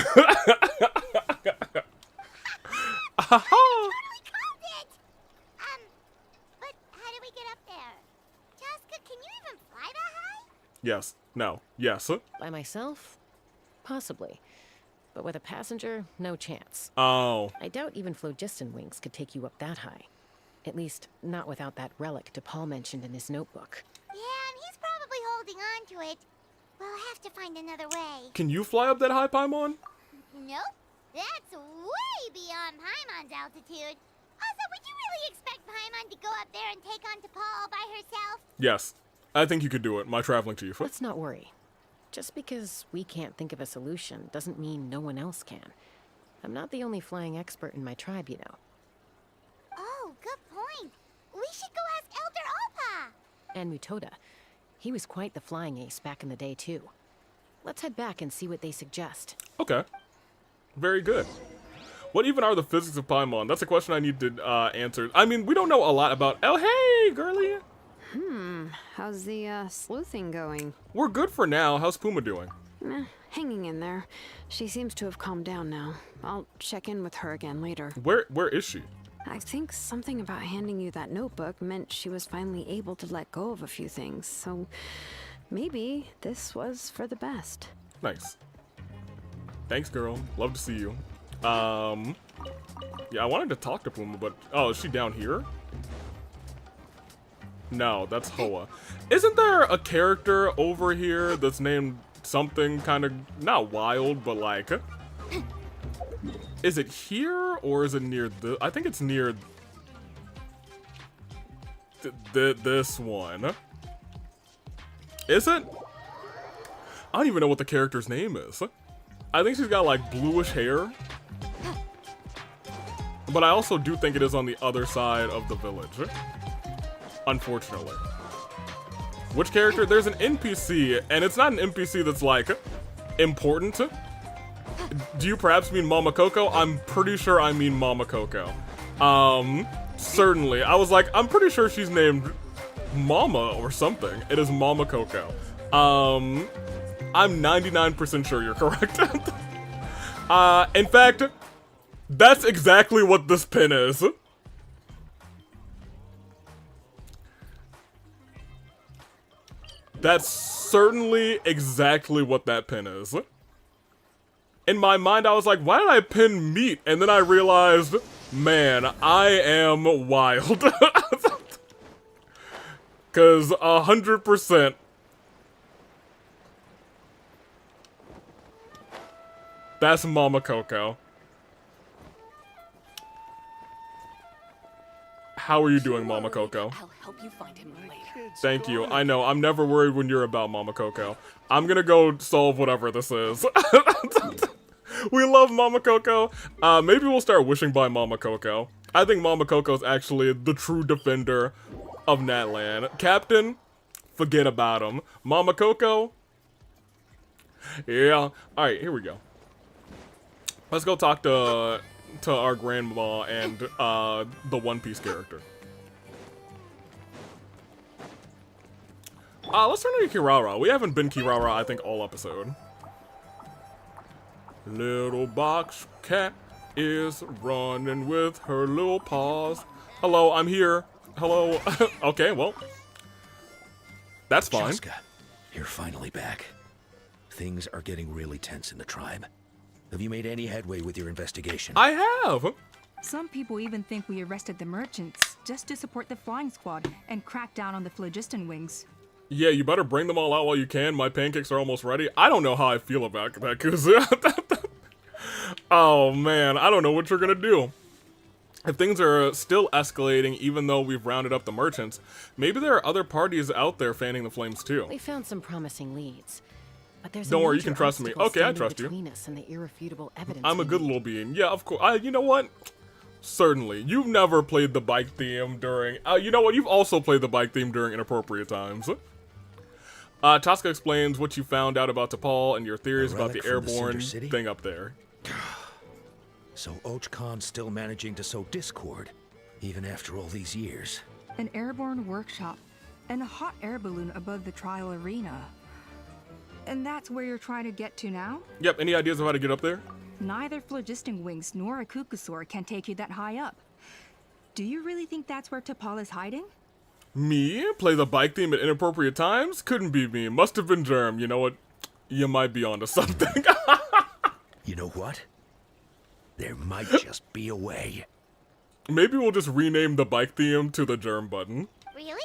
Yes. No. Yes. By myself? Possibly. But with a passenger, no chance. Oh. I doubt even phlogiston wings could take you up that high. At least, not without that relic T'Pol mentioned in his notebook. Yeah, and he's probably holding on to it. We'll have to find another way. Can you fly up that high, Paimon? Nope. That's way beyond Paimon's altitude. Also, would you really expect Paimon to go up there and take on T'Pol all by herself? Yes. I think you could do it, my traveling chief. Let's not worry. Just because we can't think of a solution doesn't mean no one else can. I'm not the only flying expert in my tribe, you know. Oh, good point. We should go ask Elder Alpa. And Mutoda. He was quite the flying ace back in the day, too. Let's head back and see what they suggest. Okay. Very good. What even are the physics of Paimon? That's a question I need to answer. I mean, we don't know a lot about... Oh, hey, girly! How's the, sleuthing going? We're good for now. How's Puma doing? Hanging in there. She seems to have calmed down now. I'll check in with her again later. Where is she? I think something about handing you that notebook meant she was finally able to let go of a few things, so maybe this was for the best. Nice. Thanks, girl. Love to see you. Yeah, I wanted to talk to Puma, but... Oh, is she down here? No, that's Hoa. Isn't there a character over here that's named something kind of... Not wild, but like... Is it here, or is it near the... I think it's near... this one. Is it? I don't even know what the character's name is. I think she's got like bluish hair. But I also do think it is on the other side of the village. Unfortunately. Which character? There's an NPC, and it's not an NPC that's like important. Do you perhaps mean Mama Coco? I'm pretty sure I mean Mama Coco. Certainly. I was like, I'm pretty sure she's named Mama or something. It is Mama Coco. I'm 99% sure you're correct. In fact, that's exactly what this pin is. That's certainly exactly what that pin is. In my mind, I was like, why did I pin meat? And then I realized, man, I am wild. Because 100%. That's Mama Coco. How are you doing, Mama Coco? I'll help you find him later. Thank you. I know, I'm never worried when you're about Mama Coco. I'm gonna go solve whatever this is. We love Mama Coco. Maybe we'll start wishing by Mama Coco. I think Mama Coco's actually the true defender of Natlan. Captain, forget about him. Mama Coco? Yeah. Alright, here we go. Let's go talk to our grandma and the One Piece character. Let's turn to Kirara. We haven't been Kirara, I think, all episode. Little box cat is running with her little paws. Hello, I'm here. Hello. Okay, well. That's fine. Chasca, you're finally back. Things are getting really tense in the tribe. Have you made any headway with your investigation? I have! Some people even think we arrested the merchants just to support the flying squad and crack down on the phlogiston wings. Yeah, you better bring them all out while you can. My pancakes are almost ready. I don't know how I feel about that, because... Oh, man, I don't know what you're gonna do. If things are still escalating, even though we've rounded up the merchants, maybe there are other parties out there fanning the flames, too. We found some promising leads. But there's Don't worry, you can trust me. Okay, I trust you. Us and the irrefutable evidence I'm a good little being. Yeah, of course. You know what? Certainly. You've never played the bike theme during... you know what? You've also played the bike theme during inappropriate times. Chasca explains what you found out about T'Pol and your theories about the airborne thing up there. So Ochkon's still managing to sow discord, even after all these years. An airborne workshop and a hot air balloon above the trial arena. And that's where you're trying to get to now? Yep, any ideas of how to get up there? Neither phlogiston wings nor a Kukusaur can take you that high up. Do you really think that's where T'Pol is hiding? Me? Play the bike theme at inappropriate times? Couldn't be me. Must have been Germ. You know what? You might be onto something. You know what? There might just be a way. Maybe we'll just rename the bike theme to the Germ button. Really?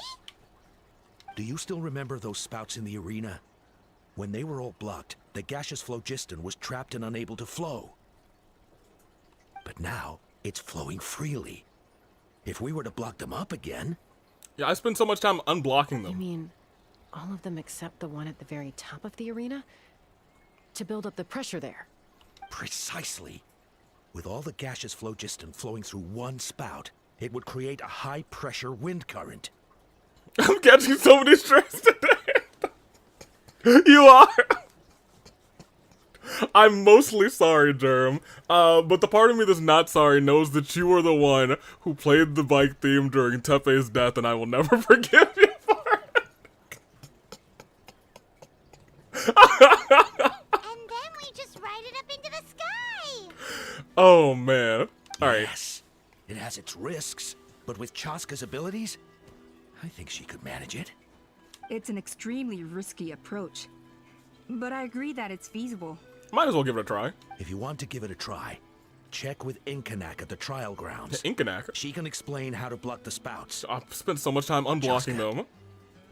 Do you still remember those spouts in the arena? When they were all blocked, the gaseous phlogiston was trapped and unable to flow. But now, it's flowing freely. If we were to block them up again... Yeah, I spent so much time unblocking them. You mean all of them except the one at the very top of the arena? To build up the pressure there? Precisely. With all the gaseous phlogiston flowing through one spout, it would create a high-pressure wind current. I'm catching so many strays today. You are. I'm mostly sorry, Germ. But the part of me that's not sorry knows that you were the one who played the bike theme during Tepe's death, and I will never forgive you for it. And then we just ride it up into the sky. Oh, man. All right. Yes, it has its risks, but with Chasca's abilities, I think she could manage it. It's an extremely risky approach, but I agree that it's feasible. Might as well give it a try. If you want to give it a try, check with Inkanak at the trial grounds. Inkanak? She can explain how to block the spouts. I've spent so much time unblocking them.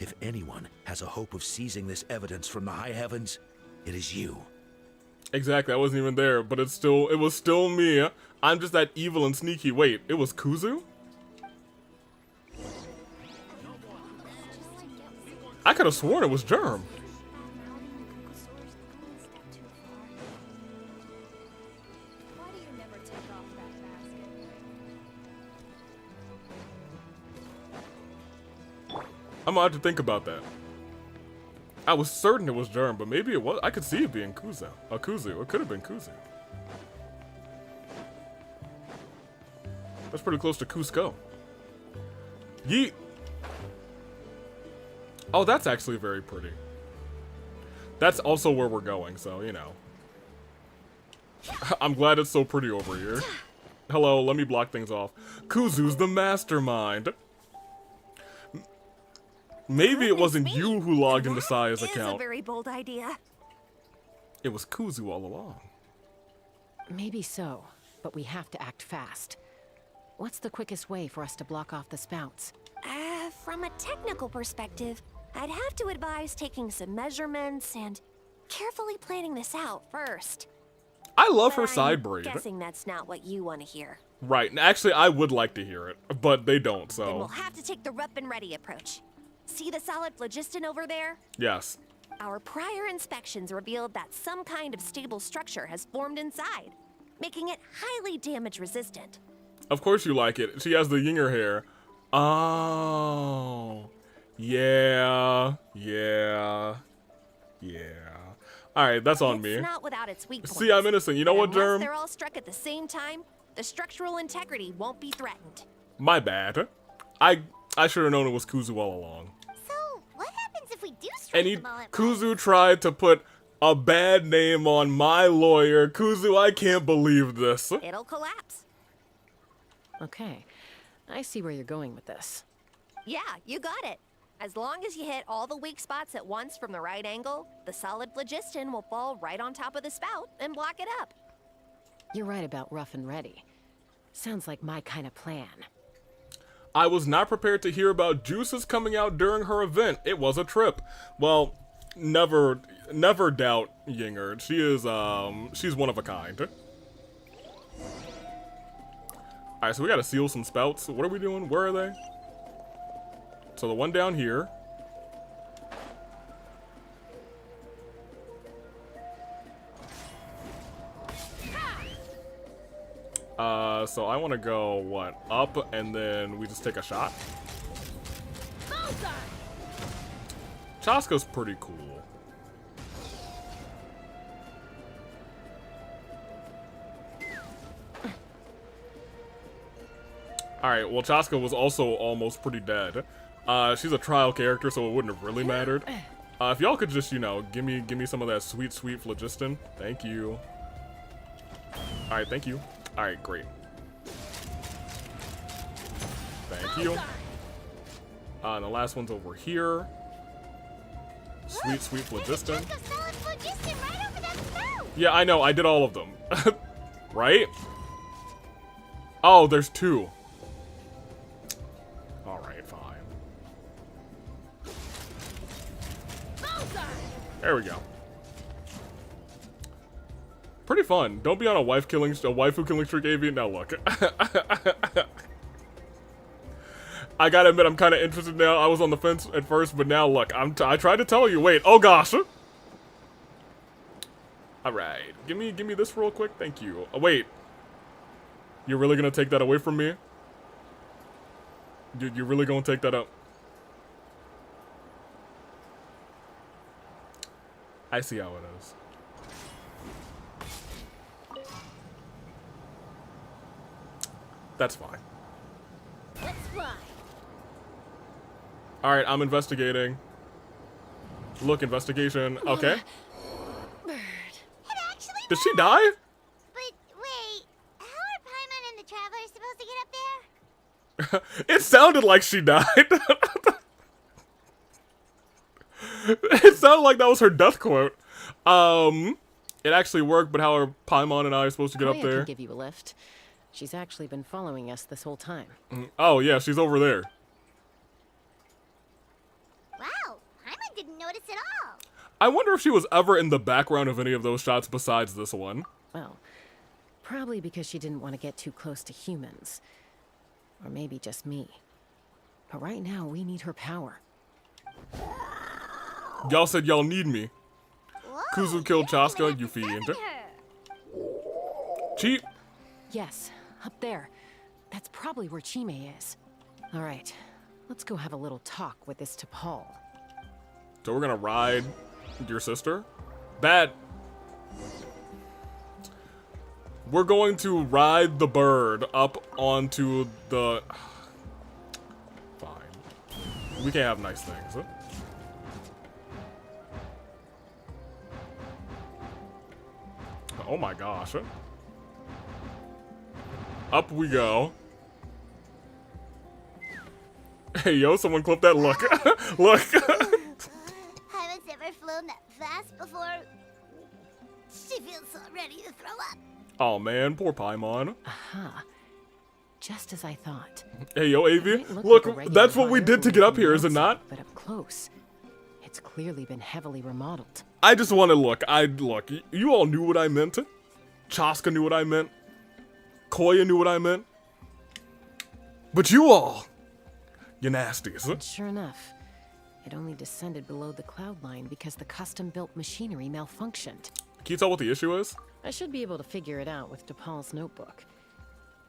If anyone has a hope of seizing this evidence from the high heavens, it is you. Exactly, I wasn't even there, but it was still me. I'm just that evil and sneaky. Wait, it was Kuzu? I could have sworn it was Germ. I'm gonna have to think about that. I was certain it was Germ, but maybe it was. I could see it being Kuzu. Kuzu. It could have been Kuzu. That's pretty close to Cusco. Yeet. Oh, that's actually very pretty. That's also where we're going, so, you know. I'm glad it's so pretty over here. Hello, let me block things off. Kuzu's the mastermind. Maybe it wasn't you who logged into Saya's account. It's a very bold idea. It was Kuzu all along. Maybe so, but we have to act fast. What's the quickest way for us to block off the spouts? From a technical perspective, I'd have to advise taking some measurements and carefully planning this out first. I love her I'm side braid. Guessing that's not what you want to hear. Right, actually I would like to hear it, but they don't, Then we'll so. have to take the rough and ready approach. See the solid phlogiston over there? Yes. Our prior inspections revealed that some kind of stable structure has formed inside, making it highly damage resistant. Of course you like it. She has the yinger hair. Oh. Yeah. Yeah. Yeah. Alright, that's on me. It's not without its weak points. See, I'm innocent. You know what, Unless Germ? they're all struck at the same time, the structural integrity won't be threatened. My bad. I should have known it was Kuzu all along. So, what happens if we do strike And them all at Kuzu tried to put a bad name on my lawyer. Kuzu, I can't believe this. It'll collapse. Okay, I see where you're going with this. Yeah, you got it. As long as you hit all the weak spots at once from the right angle, the solid phlogiston will fall right on top of the spout and block it up. You're right about rough and ready. Sounds like my kind of plan. I was not prepared to hear about juices coming out during her event. It was a trip. Well, never doubt Yinger. She is, she's one of a kind. Alright, so we gotta seal some spouts. What are we doing? Where are they? So the one down here. So I want to go, what, up, and then we just take a shot? Chasca's pretty cool. Alright, well Chasca was also almost pretty dead. She's a trial character, so it wouldn't have really mattered. If y'all could just, you know, give me some of that sweet, sweet phlogiston. Thank you. Alright, thank you. Alright, great. Thank you. And the last one's over here. Sweet, sweet phlogiston. Yeah, I know, I did all of them. Right? Oh, there's two. Alright, fine. There we go. Pretty fun. Don't be on a waifu killing streak, AV. Now look. I gotta admit, I'm kind of interested now. I was on the fence at first, but now look, I tried to tell you. Wait, oh gosh. All right, give me this real quick. Thank you. Oh, wait, you're really gonna take that away from me? You're really gonna take that up? I see how it is. That's fine. Let's fly. Alright, I'm investigating. Look, investigation. Okay. Did she die? But wait, how are Paimon and the Travelers supposed to get up there? It sounded like she died. It sounded like that was her death quote. It actually worked, but how are Paimon and I supposed to get up Koya there? can give you a lift. She's actually been following us this whole time. Oh yeah, she's over there. Wow, Paimon didn't notice at all. I wonder if she was ever in the background of any of those shots besides this one. Well, probably because she didn't want to get too close to humans. Or maybe just me. But right now, we need her power. Y'all said y'all need me. Kuzu killed Chasca, you fiend. Cheap. Yes, up there. That's probably where Chime is. All right, let's go have a little talk with this T'Pol. So we're gonna ride your sister? Bad. We're going to ride the bird up onto the... Fine. We can't have nice things. Huh? Oh my gosh. Up we go. Hey yo, someone clip that look. Look. Haven't ever flown that fast before. She feels so ready to throw up. Oh man, poor Paimon. Aha. Just as I thought. Hey yo, AV. Look Look, like a regular that's what we hot did to air get up balloon here, is it from not? outside, But up close, it's clearly been heavily remodeled. I just want to look. You all knew what I meant. Chasca knew what I meant. Koya knew what I meant. But you all, you nasties. And sure enough, it only descended below the cloud line because the custom-built machinery malfunctioned. Can you tell what the issue is? I should be able to figure it out with T'Pol's notebook.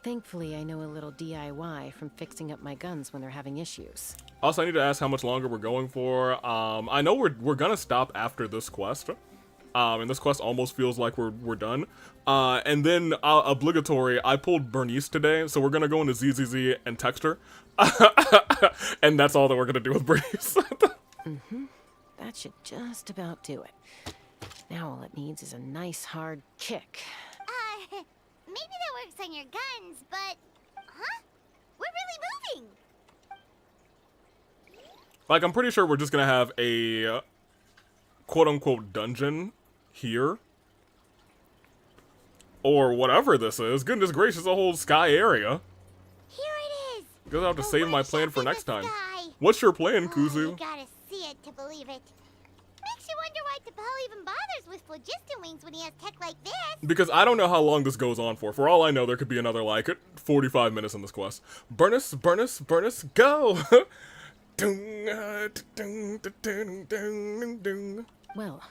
Thankfully, I know a little DIY from fixing up my guns when they're having issues. Also, I need to ask how much longer we're going for. I know we're gonna stop after this quest. And this quest almost feels like we're done. And then obligatory, I pulled Bernice today, so we're gonna go into ZZZ and text her. And that's all that we're gonna do with Bernice. That should just about do it. Now all it needs is a nice hard kick. Maybe that works on your guns, but... Huh? We're really moving! Like, I'm pretty sure we're just gonna have a quote-unquote dungeon here. Or whatever this is. Goodness gracious, a whole sky area. Here it is! Guess I'll have to save my plan for next time. What's your plan, Kuzu? You gotta see it to believe it. Makes you wonder why T'Pol even bothers with phlogiston wings when he has tech like this. Because I don't know how long this goes on for. For all I know, there could be another, like, 45 minutes in this quest. Burnus, go! Well,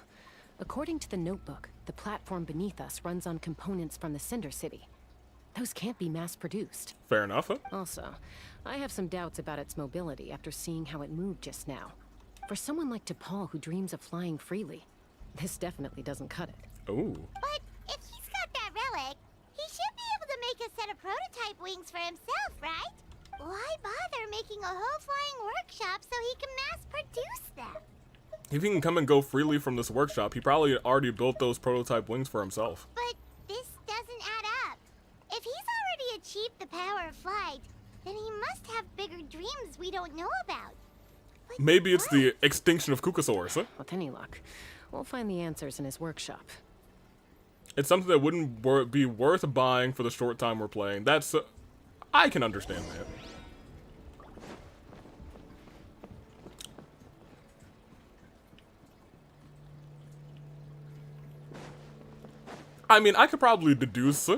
according to the notebook, the platform beneath us runs on components from the Cinder City. Those can't be mass-produced. Fair enough, huh? Also, I have some doubts about its mobility after seeing how it moved just now. For someone like T'Pol who dreams of flying freely, this definitely doesn't cut it. Ooh. But if he's got that relic, he should be able to make a set of prototype wings for himself, right? Why bother making a whole flying workshop so he can mass-produce them? If he can come and go freely from this workshop, he probably already built those prototype wings for himself. But this doesn't add up. If he's already achieved the power of flight, then he must have bigger dreams we don't know about. But maybe it's the extinction of Kukasaurus, huh? With any luck, we'll find the answers in his workshop. It's something that wouldn't be worth buying for the short time we're playing. That's... I can understand that. I mean, I could probably deduce...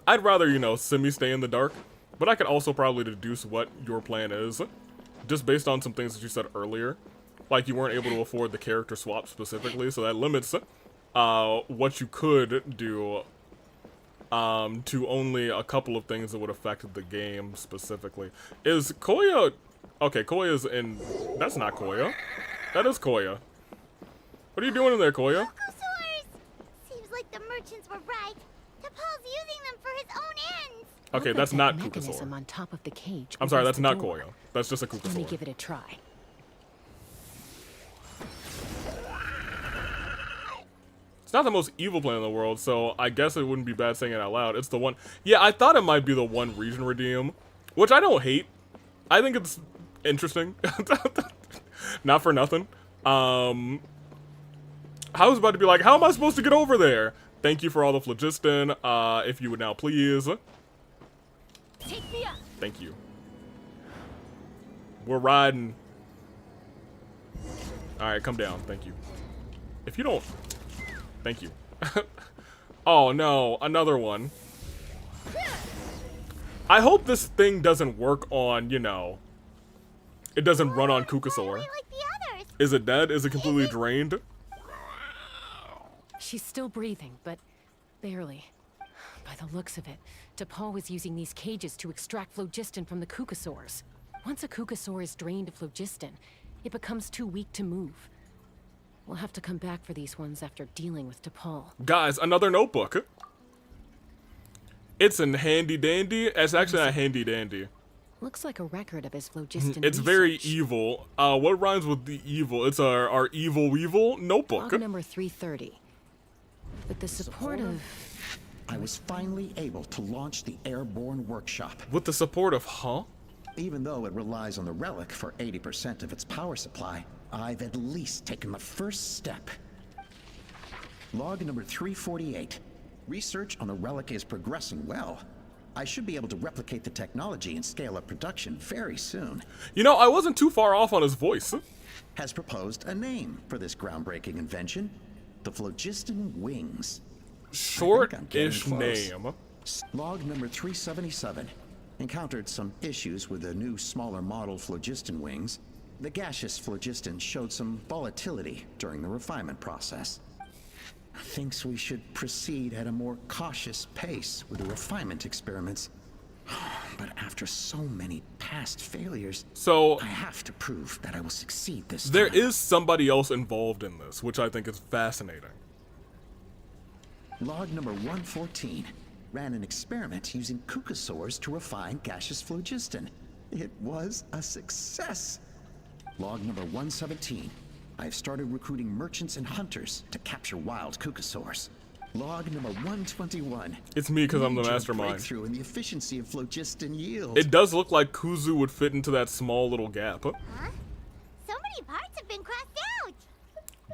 I'd rather, you know, semi-stay in the dark. But I could also probably deduce what your plan is. Just based on some things that you said earlier. Like, you weren't able to afford the character swap specifically, so that limits what you could do to only a couple of things that would affect the game specifically. Is Koya... Okay, Koya's in... That's not Koya. That is Koya. What are you doing in there, Koya? were right. T'Pol's using them for his own ends. Okay, that's not mechanism Kukasaur. on top of the cage. I'm sorry, opens that's the not door. Koyo. That's just a Let me Kukasaur. give it a try. It's not the most evil planet in the world, so I guess it wouldn't be bad saying it out loud. It's the one... Yeah, I thought it might be the one region redeem, which I don't hate. I think it's interesting. Not for nothing. I was about to be like, how am I supposed to get over there? Thank you for all the phlogiston. If you would now please. Take me up. Thank you. We're riding. Alright, come down. Thank you. If you don't... Thank you. Oh no, another one. I hope this thing doesn't work on, you know... It doesn't run on Kukasaur. Is it dead? Is it completely drained? She's still breathing, but barely. By the looks of it, T'Pol was using these cages to extract phlogiston from the Kukasaurs. Once a Kukasaur is drained of phlogiston, it becomes too weak to move. We'll have to come back for these ones after dealing with T'Pol. Guys, another notebook. It's a handy dandy. It's actually not handy dandy. Looks like a record of his phlogiston It's research. very evil. What rhymes with the evil? It's our evil weevil notebook. Log number 330. With the support of... I was finally able to launch the airborne workshop. With the support of, huh? Even though it relies on the relic for 80% of its power supply, I've at least taken the first step. Log number 348. Research on the relic is progressing well. I should be able to replicate the technology and scale up production very soon. You know, I wasn't too far off on his voice. Has proposed a name for this groundbreaking invention. The Phlogiston Wings. Short-ish name. Log number 377. Encountered some issues with the new, smaller model Phlogiston Wings. The gaseous phlogiston showed some volatility during the refinement process. Thinks we should proceed at a more cautious pace with the refinement experiments. But after so many past failures, so I have to prove that I will succeed this There time. is somebody else involved in this, which I think is fascinating. Log number 114. Ran an experiment using Kukasaurs to refine gaseous phlogiston. It was a success. Log number 117. I've started recruiting merchants and hunters to capture wild Kukasaurs. Log number 121. It's me because I'm the Major mastermind. breakthrough in the efficiency of phlogiston yield. It does look like Kuzu would fit into that small little gap. Huh? So many parts have been crossed out.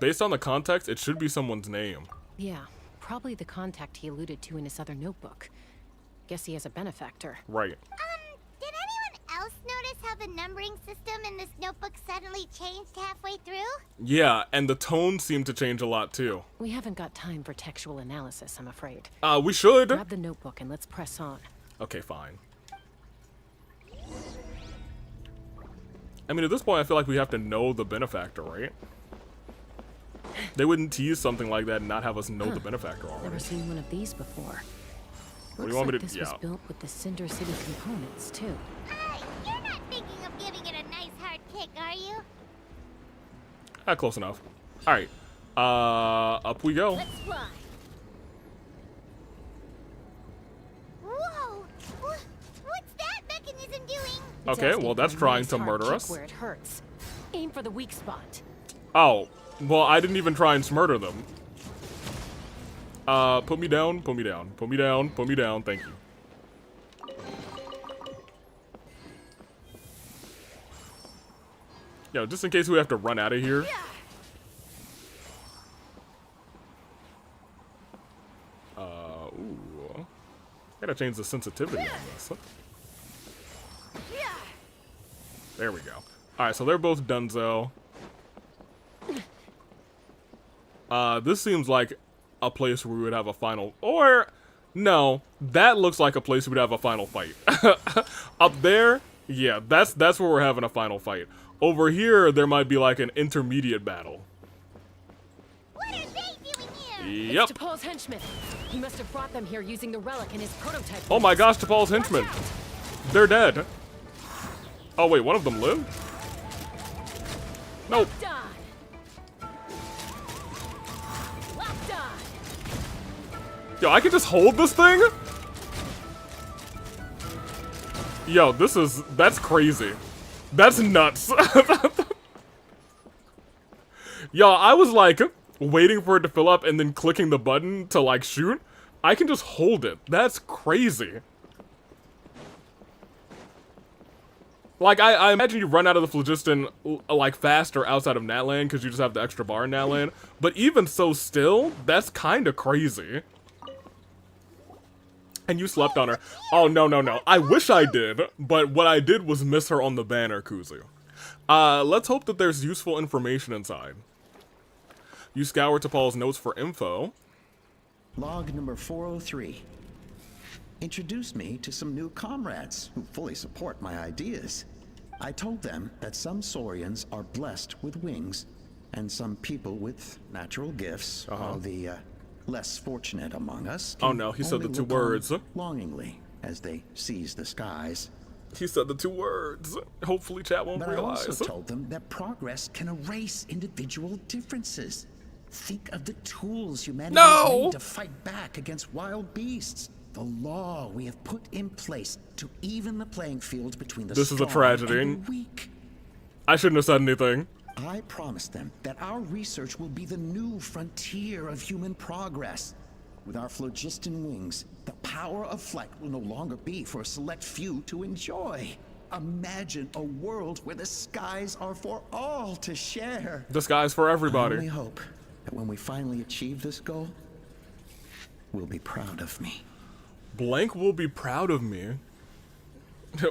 Based on the context, it should be someone's name. Yeah, probably the contact he alluded to in his other notebook. Guess he has a benefactor. Right. Did anyone else notice how the numbering system in this notebook suddenly changed halfway through? Yeah, and the tone seemed to change a lot too. We haven't got time for textual analysis, I'm afraid. We should. Grab the notebook and let's press on. Okay, fine. I mean, at this point, I feel like we have to know the benefactor, right? They wouldn't tease something like that and not have us know the benefactor already. Never seen one of these before. What do Looks you want me like to- this was yeah. built with the Cinder City components, too. You're not thinking of giving it a nice hard kick, are you? Close enough. Alright. Up we go. Let's fly. Whoa! What's that mechanism doing? Okay, well, that's trying to murder us. Where it hurts. Aim for the weak spot. Oh, well, I didn't even try and smurder them. Put me down, put me down, put me down, put me down, thank you. Yo, just in case we have to run out of here. Ooh. Gotta change the sensitivity on this. There we go. Alright, so they're both donezo. This seems like a place where we would have a final, or no, that looks like a place we would have a final fight. Up there, yeah, that's where we're having a final fight. Over here, there might be like an intermediate battle. What are they doing here? Yep. It's T'Pol's henchmen. He must have brought them here using the relic in his prototype. Oh my gosh, T'Pol's henchmen. They're dead. Oh wait, one of them lived? Nope. Yo, I can just hold this thing? Yo, that's crazy. That's nuts. Yo, I was like waiting for it to fill up and then clicking the button to like shoot. I can just hold it. That's crazy. Like, I imagine you run out of the phlogiston, like, faster outside of Natlan, because you just have the extra bar in Natlan. But even so still, that's kind of crazy. And you slept on her. Oh, no, no, no. I wish I did, but what I did was miss her on the banner, Kuzu. Let's hope that there's useful information inside. You scour T'Pol's notes for info. Log number 403. Introduced me to some new comrades who fully support my ideas. I told them that some Saurians are blessed with wings, and some people with natural gifts, while the less fortunate among us Oh no, he said the two words. longingly as they seize the skies. He said the two words. Hopefully chat won't But realize. I also told them that progress can erase individual differences. Think of the tools humanity has made to fight back against wild beasts. The law we have put in place to even the playing field between the This is a strong tragedy. and the weak. I shouldn't have said anything. I promised them that our research will be the new frontier of human progress. With our phlogiston wings, the power of flight will no longer be for a select few to enjoy. Imagine a world where the skies are for all to share. The sky's for everybody. I only hope that when we finally achieve this goal, we'll be proud of me. Blank will be proud of me.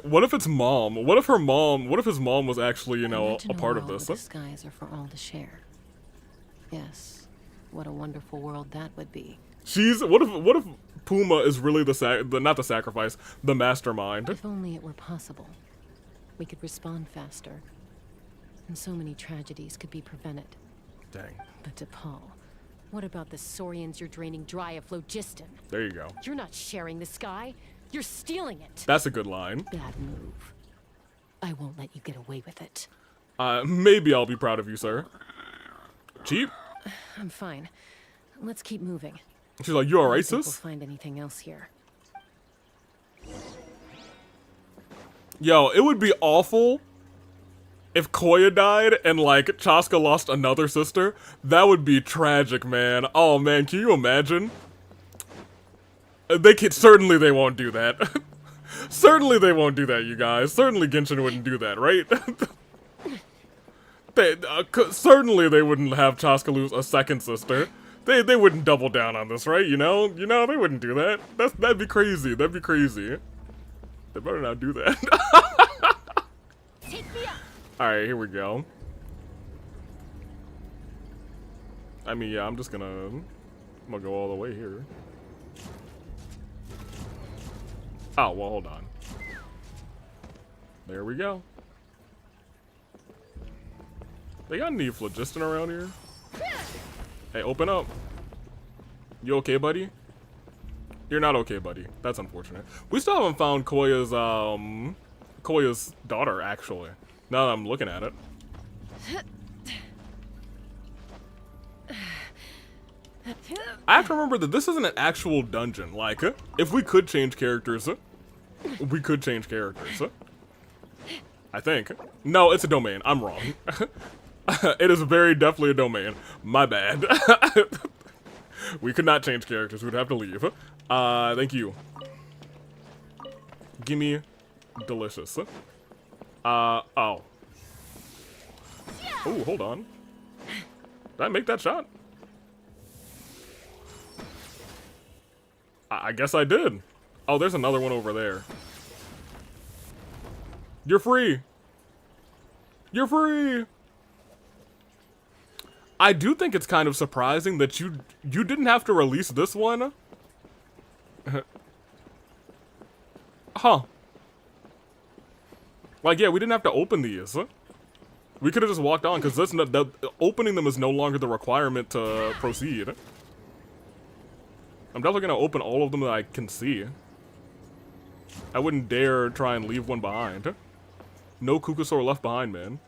What if it's mom? What if his mom was actually, you know, Imagine a part of world this? where the skies are for all to share. Yes, what a wonderful world that would be. What if Puma is really not the sacrifice, the mastermind? If only it were possible. We could respond faster. And so many tragedies could be prevented. Dang. But T'Pol, what about the Saurians you're draining dry of phlogiston? There you go. You're not sharing the sky. You're stealing it. That's a good line. Bad move. I won't let you get away with it. Maybe I'll be proud of you, sir. Cheap? I'm fine. Let's keep moving. She's like, you alright, I don't think sis? we'll find anything else here. Yo, it would be awful if Koya died and, like, Chasca lost another sister. That would be tragic, man. Oh, man, can you imagine? Certainly they won't do that. Certainly they won't do that, you guys. Certainly Genshin wouldn't do that, right? Certainly they wouldn't have Chasca lose a second sister. They wouldn't double down on this, right? You know, they wouldn't do that. That'd be crazy. That'd be crazy. They better not do that. Alright, here we go. I mean, yeah, I'm gonna go all the way here. Oh, well, hold on. There we go. They got any phlogiston around here? Hey, open up. You okay, buddy? You're not okay, buddy. That's unfortunate. We still haven't found Koya's daughter, actually. Now that I'm looking at it. I have to remember that this isn't an actual dungeon. Like, if we could change characters, we could change characters. I think. No, it's a domain. I'm wrong. It is very definitely a domain. My bad. We could not change characters. We'd have to leave. Thank you. Gimme delicious. Oh. Oh, hold on. Did I make that shot? I guess I did. Oh, there's another one over there. You're free. You're free. I do think it's kind of surprising that you didn't have to release this one. Huh. Like, yeah, we didn't have to open these. We could have just walked on, because opening them is no longer the requirement to proceed. I'm definitely going to open all of them that I can see. I wouldn't dare try and leave one behind. No Kukusaur left behind, man.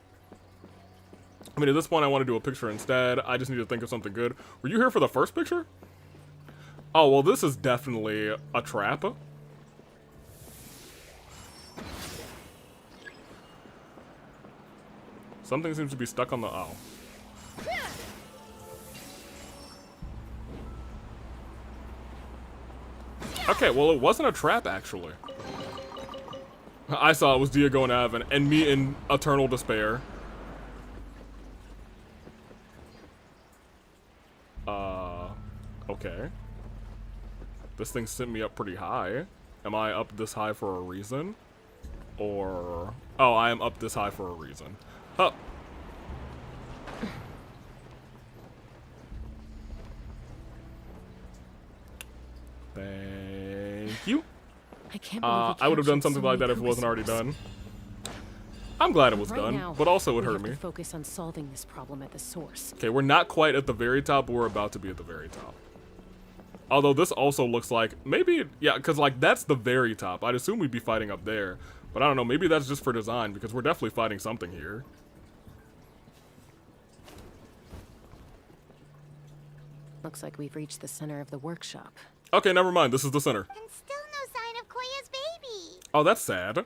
I mean, at this point, I want to do a picture instead. I just need to think of something good. Were you here for the first picture? Oh, well, this is definitely a trap. Something seems to be stuck on the... Oh. Okay, well, it wasn't a trap, actually. I saw it was Diego and Avon, and me in eternal despair. Okay. This thing sent me up pretty high. Am I up this high for a reason? Or... Oh, I am up this high for a reason. Huh. Thank you. I can't believe I would have done something like that if it wasn't already done. I'm glad it was done, now, but also it we hurt have me. to focus on solving this problem at the source. Okay, we're not quite at the very top, but we're about to be at the very top. Although this also looks like, maybe, yeah, because like that's the very top. I'd assume we'd be fighting up there, but I don't know, maybe that's just for design, because we're definitely fighting something here. Looks like we've reached the center of the workshop. Okay, never mind, this is the center. And still no sign of Koya's baby. Oh, that's sad.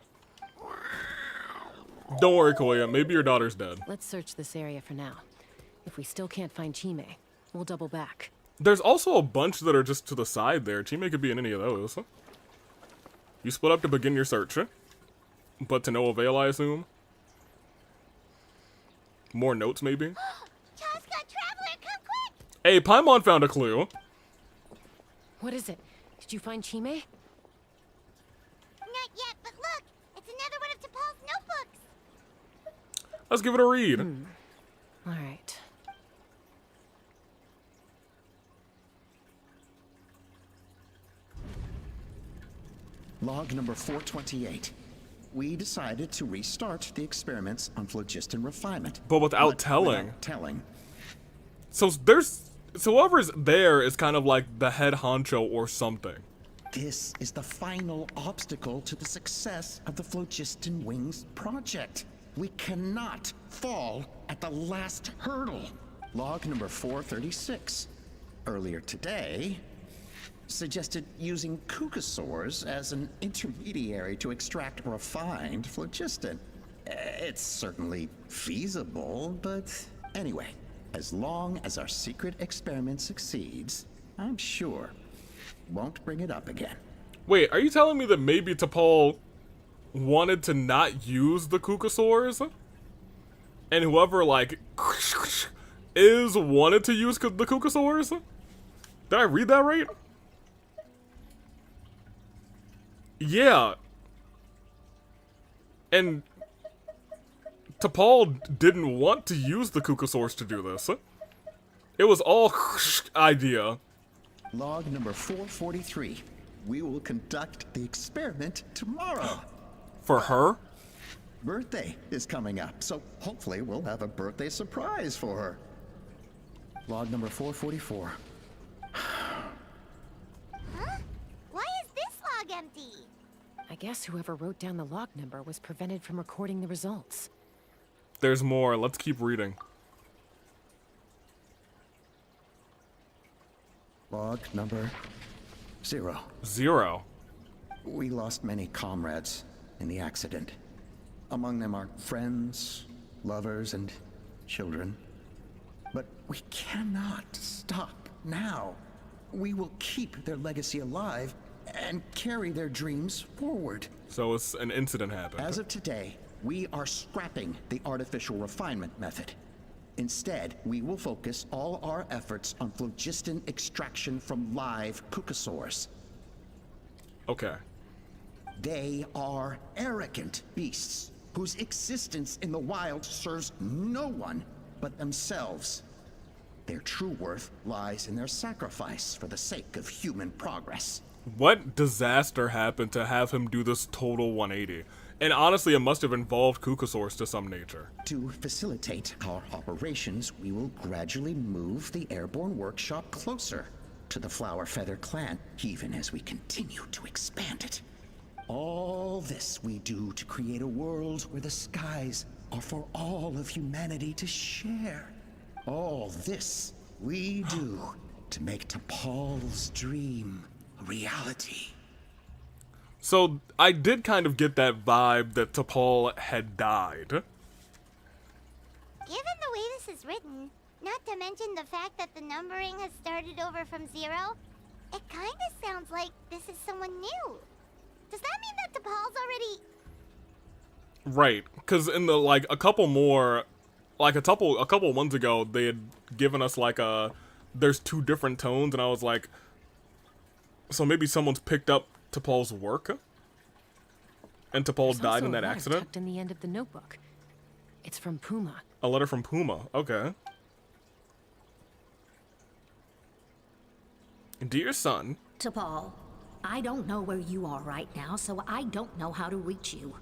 Don't worry, Koya, maybe your daughter's dead. Let's search this area for now. If we still can't find Chime, we'll double back. There's also a bunch that are just to the side there. Chime could be in any of those. You split up to begin your search, but to no avail, I assume. More notes, maybe? Chasca, Traveler, come quick! Hey, Paimon found a clue. What is it? Did you find Chime? Not yet, but look! It's another one of T'Pol's notebooks! Let's give it a read. All right. Log number 428. We decided to restart the experiments on phlogiston refinement. But without telling. Without telling. So there's... So whoever's there is kind of like the head honcho or something. This is the final obstacle to the success of the Phlogiston Wings project. We cannot fall at the last hurdle. Log number 436. Earlier today, suggested using Kukasaurs as an intermediary to extract refined phlogiston. It's certainly feasible, but anyway, as long as our secret experiment succeeds, I'm sure won't bring it up again. Wait, are you telling me that maybe T'Pol wanted to not use the Kukasaurs? And whoever, like, is wanted to use the Kukasaurs? Did I read that right? Yeah. And T'Pol didn't want to use the Kukasaurs to do this. It was all idea. Log number 443. We will conduct the experiment tomorrow. For her? Birthday is coming up, so hopefully we'll have a birthday surprise for her. Log number 444. Huh? Why is this log empty? I guess whoever wrote down the log number was prevented from recording the results. There's more. Let's keep reading. Log number 0. 0. We lost many comrades in the accident. Among them are friends, lovers, and children. But we cannot stop now. We will keep their legacy alive and carry their dreams forward. So it's an incident happened. As of today, we are scrapping the artificial refinement method. Instead, we will focus all our efforts on phlogiston extraction from live Kukasaurs. Okay. They are arrogant beasts whose existence in the wild serves no one but themselves. Their true worth lies in their sacrifice for the sake of human progress. What disaster happened to have him do this total 180? And honestly, it must have involved Kukasaurs to some nature. To facilitate our operations, we will gradually move the airborne workshop closer to the Flower Feather clan, even as we continue to expand it. All this we do to create a world where the skies are for all of humanity to share. All this we do to make T'Pol's dream a reality. So I did kind of get that vibe that T'Pol had died. Given the way this is written, not to mention the fact that the numbering has started over from 0, it kind of sounds like this is someone new. Does that mean that T'Pol's already... Right, because in the, like, a couple ones ago, they had given us, like, there's 2 different tones, and I was like, so maybe someone's picked up T'Pol's work? And T'Pol died in that accident? Tucked in the end of the notebook. It's from Puma. A letter from Puma, okay. Dear son. T'Pol, I don't know where you are right now, so I don't know how to reach you.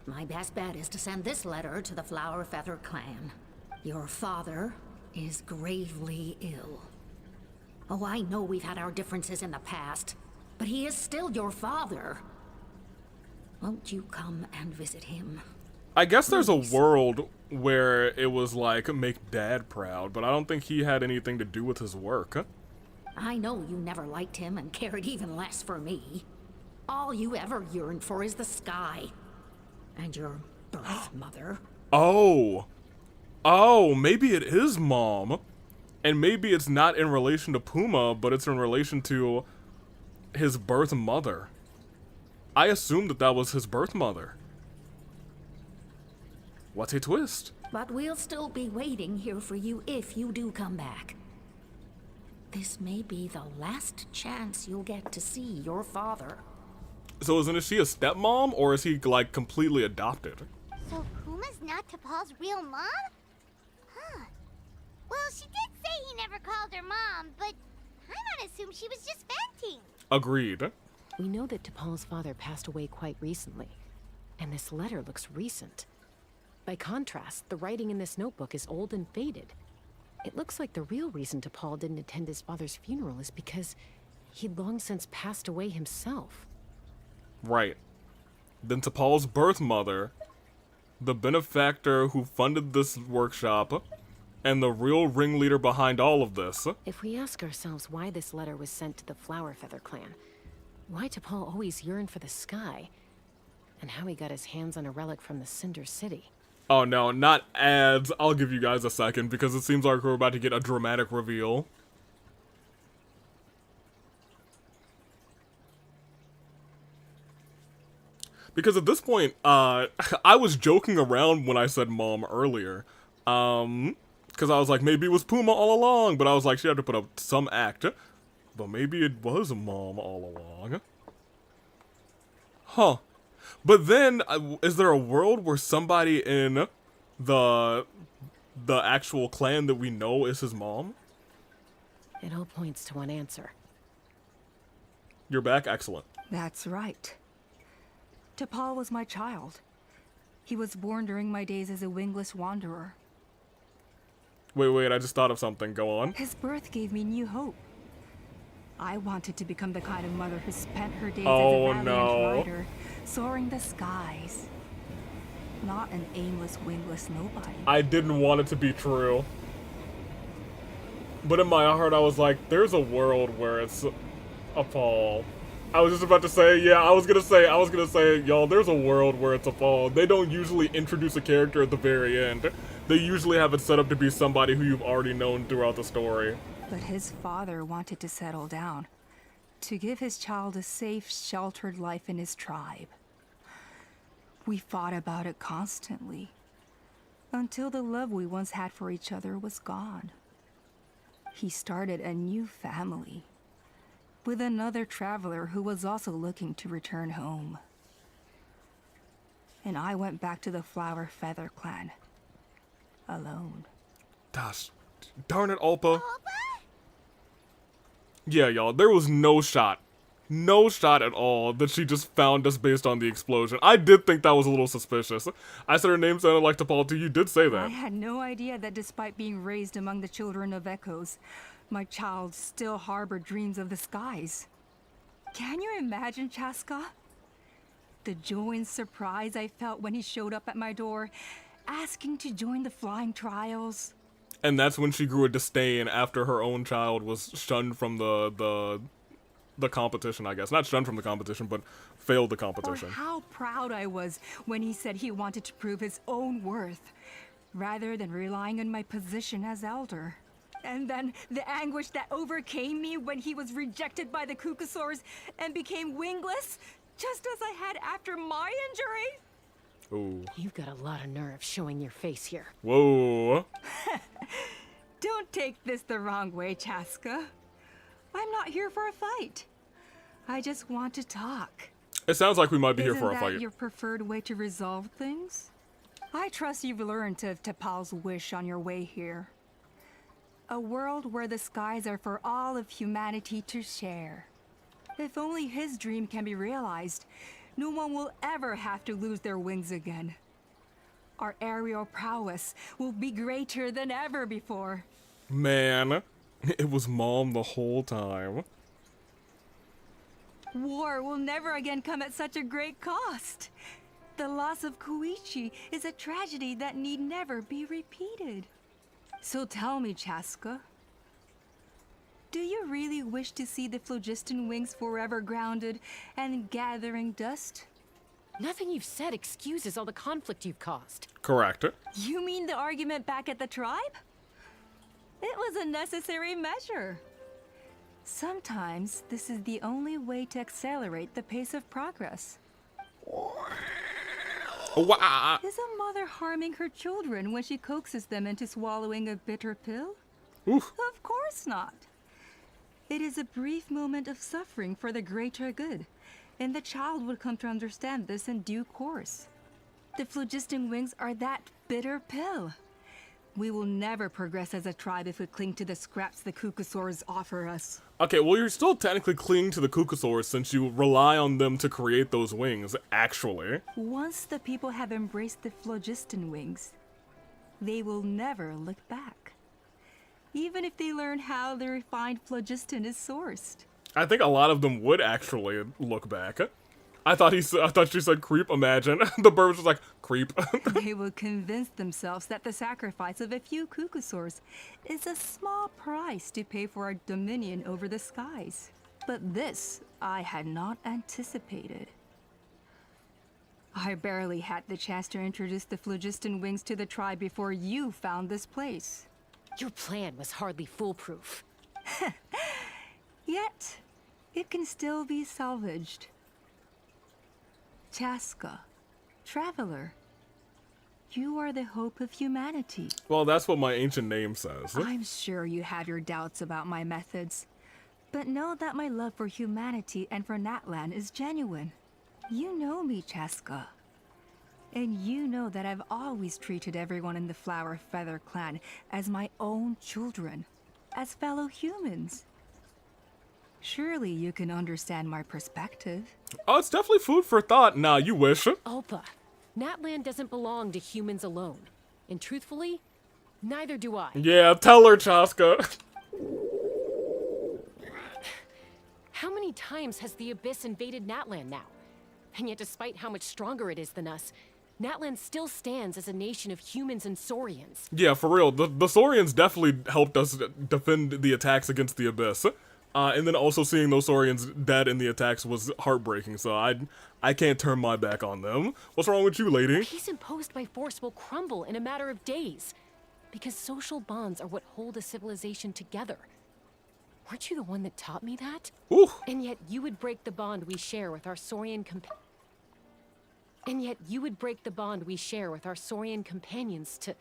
My best bet is to send this letter to the Flower Feather clan. Your father is gravely ill. Oh, I know we've had our differences in the past, but he is still your father. Won't you come and visit him? I guess there's a world where it was like, make Dad proud, but I don't think he had anything to do with his work. I know you never liked him and cared even less for me. All you ever yearned for is the sky. And your birth mother. Oh, maybe it is Mom. And maybe it's not in relation to Puma, but it's in relation to his birth mother. I assumed that that was his birth mother. What a twist. But we'll still be waiting here for you if you do come back. This may be the last chance you'll get to see your father. So isn't she a stepmom, or is he, like, completely adopted? So Puma's not T'Pol's real mom? Huh. Well, she did say he never called her mom, but I might assume she was just venting. Agreed. We know that T'Pol's father passed away quite recently, and this letter looks recent. By contrast, the writing in this notebook is old and faded. It looks like the real reason T'Pol didn't attend his father's funeral is because he'd long since passed away himself. Right. Then T'Pol's birth mother, the benefactor who funded this workshop, and the real ringleader behind all of this. If we ask ourselves why this letter was sent to the Flower Feather clan, why T'Pol always yearned for the sky, and how he got his hands on a relic from the Cinder City. Oh no, not ads. I'll give you guys a second, because it seems like we're about to get a dramatic reveal. Because at this point, I was joking around when I said Mom earlier. Because I was like, maybe it was Puma all along, but I was like, she had to put up some act. But maybe it was Mom all along. Huh. But then, is there a world where somebody in the actual clan that we know is his mom? It all points to one answer. You're back? Excellent. That's right. T'Pol was my child. He was born during my days as a wingless wanderer. Wait, I just thought of something. Go on. His birth gave me new hope. I wanted to become the kind of mother who spent her days as Oh, a valiant no. rider, soaring the skies. Not an aimless, wingless nobody. I didn't want it to be true. But in my heart, I was like, there's a world where it's a Paul. I was just about to say, yeah, I was gonna say, y'all, there's a world where it's a Paul. They don't usually introduce a character at the very end. They usually have it set up to be somebody who you've already known throughout the story. But his father wanted to settle down, to give his child a safe, sheltered life in his tribe. We fought about it constantly, until the love we once had for each other was gone. He started a new family, with another traveler who was also looking to return home. And I went back to the Flower Feather clan, alone. Gosh, darn it, Alpa. Yeah, y'all, there was no shot at all that she just found us based on the explosion. I did think that was a little suspicious. I said her name sounded like T'Pol too. You did say I that. had no idea that despite being raised among the children of echoes, my child still harbored dreams of the skies. Can you imagine, Chasca? The joy and surprise I felt when he showed up at my door, asking to join the flying trials. And that's when she grew a disdain after her own child was shunned from the competition, I guess. Not shunned from the competition, but failed the competition. Or how proud I was when he said he wanted to prove his own worth, rather than relying on my position as elder. And then the anguish that overcame me when he was rejected by the Cucusaurs and became wingless, just as I had after my injury. Ooh. You've got a lot of nerve showing your face here. Whoa. Don't take this the wrong way, Chasca. I'm not here for a fight. I just want to talk. It sounds like we might be here for a Isn't that fight. your preferred way to resolve things? I trust you've learned of T'Pol's wish on your way here. A world where the skies are for all of humanity to share. If only his dream can be realized, no one will ever have to lose their wings again. Our aerial prowess will be greater than ever before. Man, it was Mom the whole time. War will never again come at such a great cost. The loss of Koichi is a tragedy that need never be repeated. So tell me, Chasca, do you really wish to see the phlogiston wings forever grounded and gathering dust? Nothing you've said excuses all the conflict you've caused. Correct. You mean the argument back at the tribe? It was a necessary measure. Sometimes this is the only way to accelerate the pace of progress. Wow. Is a mother harming her children when she coaxes them into swallowing a bitter pill? Oof. Of course not. It is a brief moment of suffering for the greater good, and the child would come to understand this in due course. The phlogiston wings are that bitter pill. We will never progress as a tribe if we cling to the scraps the Cucusaurs offer us. Okay, well, you're still technically clinging to the Cucusaurs since you rely on them to create those wings, actually. Once the people have embraced the phlogiston wings, they will never look back. Even if they learn how the refined phlogiston is sourced. I think a lot of them would actually look back. I thought she said creep, imagine. The bird was just like, creep. They will convince themselves that the sacrifice of a few Cucusaurs is a small price to pay for our dominion over the skies. But this I had not anticipated. I barely had the chance to introduce the phlogiston wings to the tribe before you found this place. Your plan was hardly foolproof. Yet, it can still be salvaged. Chasca, traveler, you are the hope of humanity. Well, that's what my ancient name says. I'm sure you have your doubts about my methods, but know that my love for humanity and for Natlan is genuine. You know me, Chasca, and you know that I've always treated everyone in the Flower Feather clan as my own children, as fellow humans. Surely you can understand my perspective. Oh, it's definitely food for thought. Nah, you wish. Alpa, Natlan doesn't belong to humans alone. And truthfully, neither do I. Yeah, tell her, Chasca. How many times has the Abyss invaded Natlan now? And yet despite how much stronger it is than us, Natlan still stands as a nation of humans and Saurians. Yeah, for real. The Saurians definitely helped us defend the attacks against the Abyss. And then also seeing those Saurians dead in the attacks was heartbreaking, so I can't turn my back on them. What's wrong with you, lady? Peace imposed by force will crumble in a matter of days, because social bonds are what hold a civilization together. Weren't you the one that taught me that? Ooh. And yet you would break the bond we share with our Saurian companions to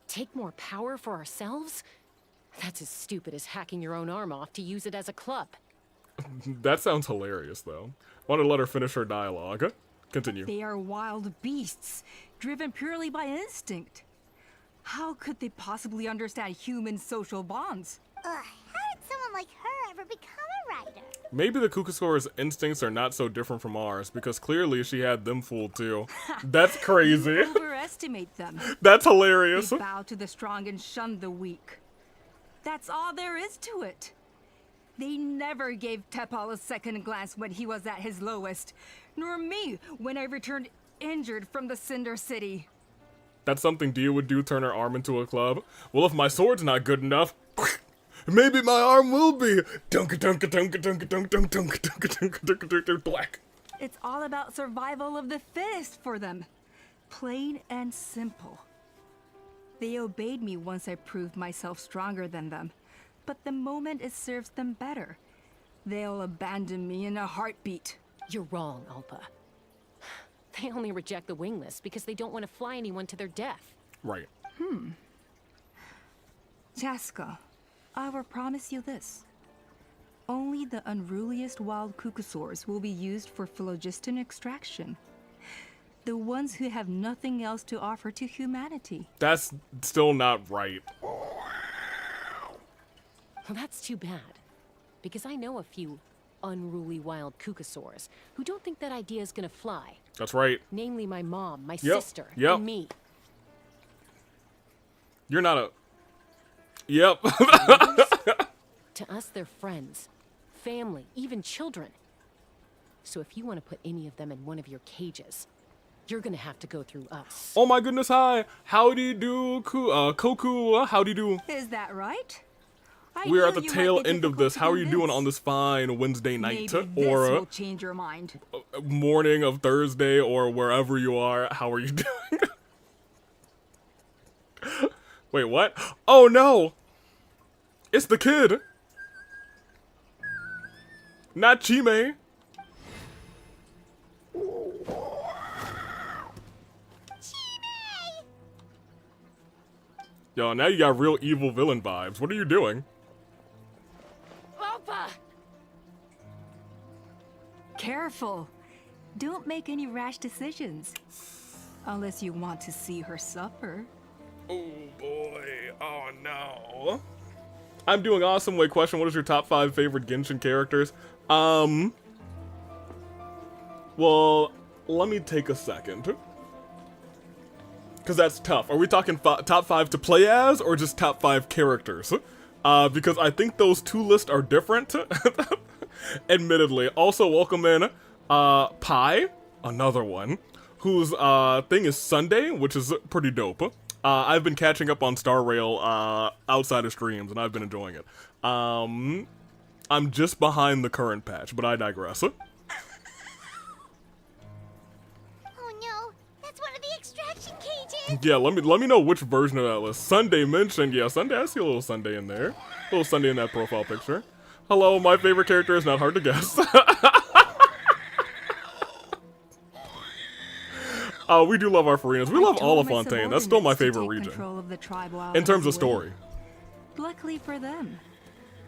take more power for ourselves? That's as stupid as hacking your own arm off to use it as a club. That sounds hilarious, though. I want to let her finish her dialogue. Continue. They are wild beasts, driven purely by instinct. How could they possibly understand human social bonds? How did someone like her ever become a writer? Maybe the Cucusaur's instincts are not so different from ours, because clearly she had them fooled too. That's crazy. You overestimate them. That's hilarious. They bow to the strong and shun the weak. That's all there is to it. They never gave T'Pol a second glance when he was at his lowest, nor me when I returned injured from the Cinder City. That's something Dia would do, turn her arm into a club. Well, if my sword's not good enough, maybe my arm will be. Dunka dunka dunka dunka dunka dunka dunka dunka dunka dunka black. It's all about survival of the fittest for them. Plain and simple. They obeyed me once I proved myself stronger than them. But the moment it serves them better, they'll abandon me in a heartbeat. You're wrong, Alpa. They only reject the wingless because they don't want to fly anyone to their death. Right. Chasca, I will promise you this. Only the unruliest wild cuckosaurs will be used for phlogiston extraction. The ones who have nothing else to offer to humanity. That's still not right. Well, that's too bad. Because I know a few unruly wild cuckosaurs who don't think that idea is gonna fly. That's right. Namely my mom, my Yep. sister, Yep. and me. You're not a... Yep. To us, they're friends, family, even children. So if you want to put any of them in one of your cages, you're gonna have to go through us. Oh my goodness, hi. Howdy do, Koku, howdy do. Is that right? We're at the tail end of this. How are you doing on this fine Wednesday night? Maybe this Or will change your mind. morning of Thursday, or wherever you are. How are you doing? Wait, what? Oh no! It's the kid! Not Chime! Yo, now you got real evil villain vibes. What are you doing? Alpa! Careful. Don't make any rash decisions. Unless you want to see her suffer. Oh boy, oh no. I'm doing awesome. Wait, question, what is your top 5 favorite Genshin characters? Well, let me take a second. Because that's tough. Are we talking top 5 to play as, or just top 5 characters? Because I think those two lists are different. Admittedly. Also, welcome in Pi, another one, whose thing is Sunday, which is pretty dope. I've been catching up on Star Rail outside of streams, and I've been enjoying it. I'm just behind the current patch, but I digress. Oh no, that's one of the extraction cages. Yeah, let me know which version of that list. Sunday mentioned, yeah, Sunday. I see a little Sunday in there, a little Sunday in that profile picture. Hello, my favorite character is not hard to guess. We do love our Farinas. We love all of Fontaine. That's still my favorite region. In terms of story. Luckily for them,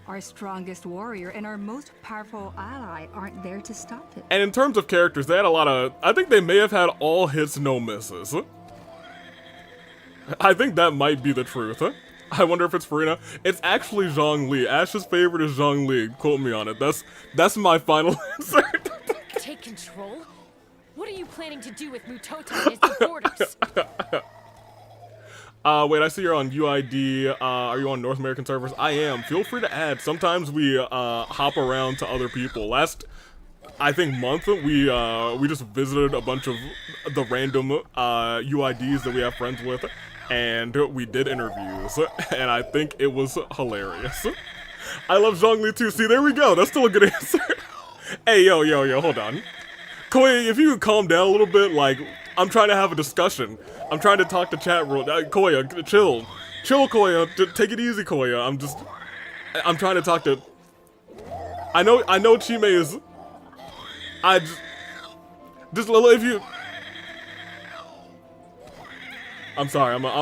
our strongest warrior and our most powerful ally aren't there to stop it. And in terms of characters, they had a lot of... I think they may have had all hits, no misses. I think that might be the truth. I wonder if it's Farina. It's actually Zhongli. Ash's favorite is Zhongli. Quote me on it. That's my final answer. Take control? What are you planning to do with Mutota and his supporters? Wait, I see you're on UID. Are you on North American servers? I am. Feel free to add. Sometimes we hop around to other people. Last, I think, month, we just visited a bunch of the random UIDs that we have friends with, and we did interviews, and I think it was hilarious. I love Zhongli too. See, there we go. That's still a good answer. Hey, yo, hold on. Koya, if you could calm down a little bit, like, I'm trying to have a discussion. I'm trying to talk to chat room. Koya, chill. Chill, Koya. Take it easy, Koya. I'm trying to talk to... I know Chime is... Just if you... I'm sorry, I'm gonna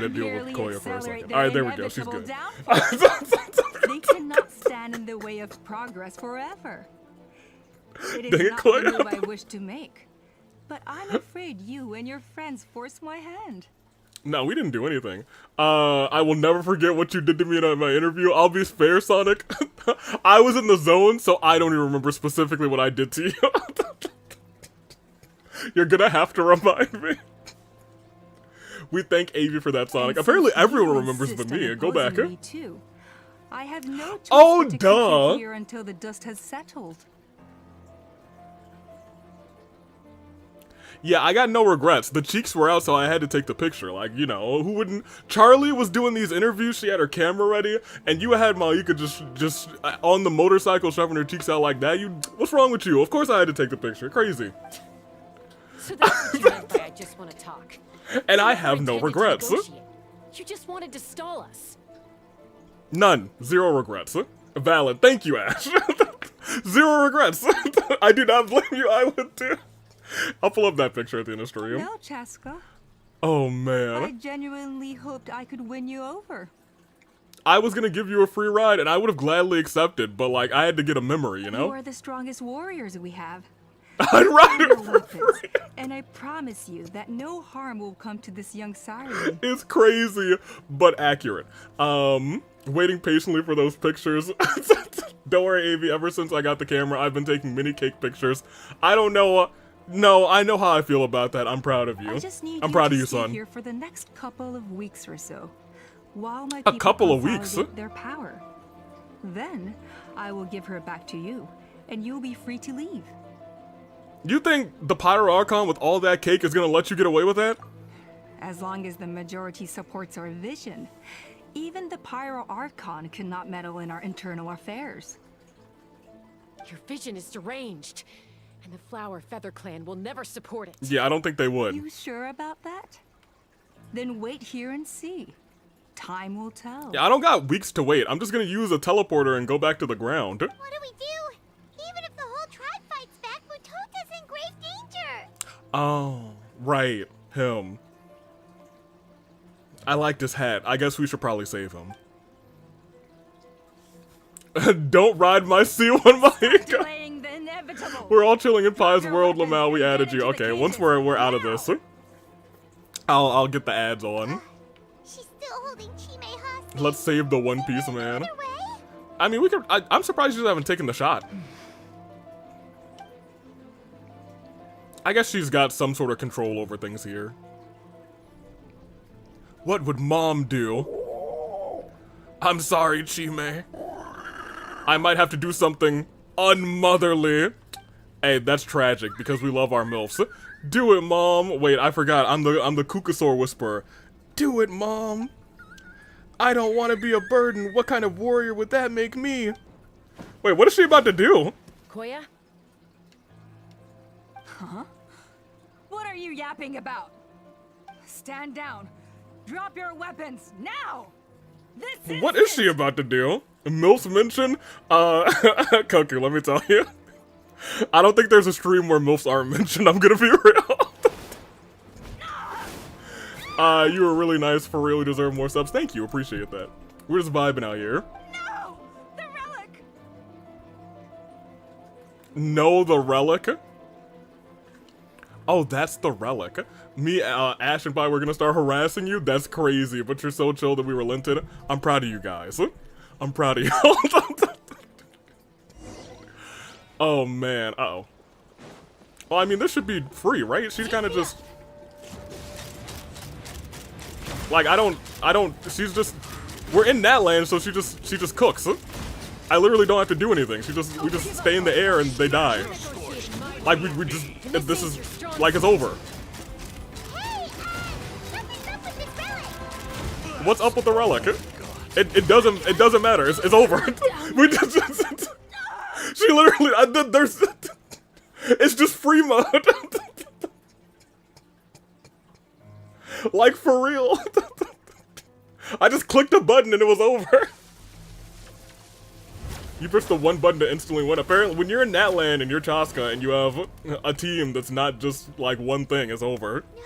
deal with Koya for a second. Alright, there we go, she's good. They cannot stand in the way of progress forever. It is not the move I wish to make, but I'm afraid you and your friends forced my hand. No, we didn't do anything. I will never forget what you did to me in my interview. I'll be fair, Sonic. I was in the zone, so I don't even remember specifically what I did to you. You're gonna have to remind me. We thank Avi for that, Sonic. Apparently everyone remembers but me. Go back. Me too. I have no choice but to duh. keep you here until the dust has settled. Yeah, I got no regrets. The cheeks were out, so I had to take the picture. Like, you know, who wouldn't? Charlie was doing these interviews. She had her camera ready, and you had Malika just on the motorcycle shoving her cheeks out like that. What's wrong with you? Of course I had to take the picture. Crazy. So that's what you meant by I just want to talk. And I have no regrets. You just wanted to stall us. None. Zero regrets. Valid. Thank you, Ash. Zero regrets. I do not blame you. I would too. I'll pull up that picture at the end of stream. No, Chasca. Oh, I man. genuinely hoped I could win you over. I was gonna give you a free ride, and I would have gladly accepted, but, like, I had to get a memory, you know? You are the strongest warriors we have. I'd ride it for free. And I promise you that no harm will come to this young siren. It's crazy, but accurate. Waiting patiently for those pictures. Don't worry, Avi, ever since I got the camera, I've been taking mini cake pictures. I don't know, no, I know how I feel about that. I'm proud of you. I just need I'm proud you of to you, stay son. here for the next couple of weeks or so, while my A people couple of weeks? consolidate their power. Then I will give her back to you, and you'll be free to leave. You think the Pyro Archon with all that cake is gonna let you get away with that? As long as the majority supports our vision, even the Pyro Archon cannot meddle in our internal affairs. Your vision is deranged, and the Flower Feather Clan will never support it. Yeah, I don't think they would. You sure about that? Then wait here and see. Time will tell. Yeah, I don't got weeks to wait. I'm just gonna use a teleporter and go back to the ground. What do we do? Even if the whole tribe fights back, Mutota's in grave danger. Oh, right. Him. I like this hat. I guess we should probably save him. Don't ride my C1, Malika. We're all chilling in Pie's world, Lamau. We added you. Okay, once we're out of this, I'll get the ads on. She's still holding Chime hostage. Let's save the One Piece man. I mean, we could. I'm surprised you haven't taken the shot. I guess she's got some sort of control over things here. What would Mom do? I'm sorry, Chime. I might have to do something unmotherly. Hey, that's tragic because we love our MILFs. Do it, Mom. Wait, I forgot. I'm the Kukasaur whisperer. Do it, Mom. I don't want to be a burden. What kind of warrior would that make me? Wait, what is she about to do? Koya? Huh? What are you yapping about? Stand down. Drop your weapons now. What is she about to do? Milf's mention? Koku, let me tell you. I don't think there's a stream where Milfs aren't mentioned, I'm gonna be real. You were really nice, for real, you deserve more subs. Thank you, appreciate that. We're just vibing out here. No! The relic! No, the relic? Oh, that's the relic. Me, Ash, and Pi, we're gonna start harassing you? That's crazy, but you're so chill that we relented. I'm proud of you guys. I'm proud of y'all. Oh, man. Uh-oh. Well, I mean, this should be free, right? She's kind of just... Like, I don't... She's just... We're in that land, so she just cooks. I literally don't have to do anything. We just stay in the air and they die. Like, we just... This is... Like, it's over. What's up with the relic? It doesn't matter. It's over. We just... She literally... There's... It's just free mode. Like, for real. I just clicked a button and it was over. You press the one button to instantly win. Apparently, when you're in that land and you're Chasca and you have a team that's not just like one thing, it's over. No.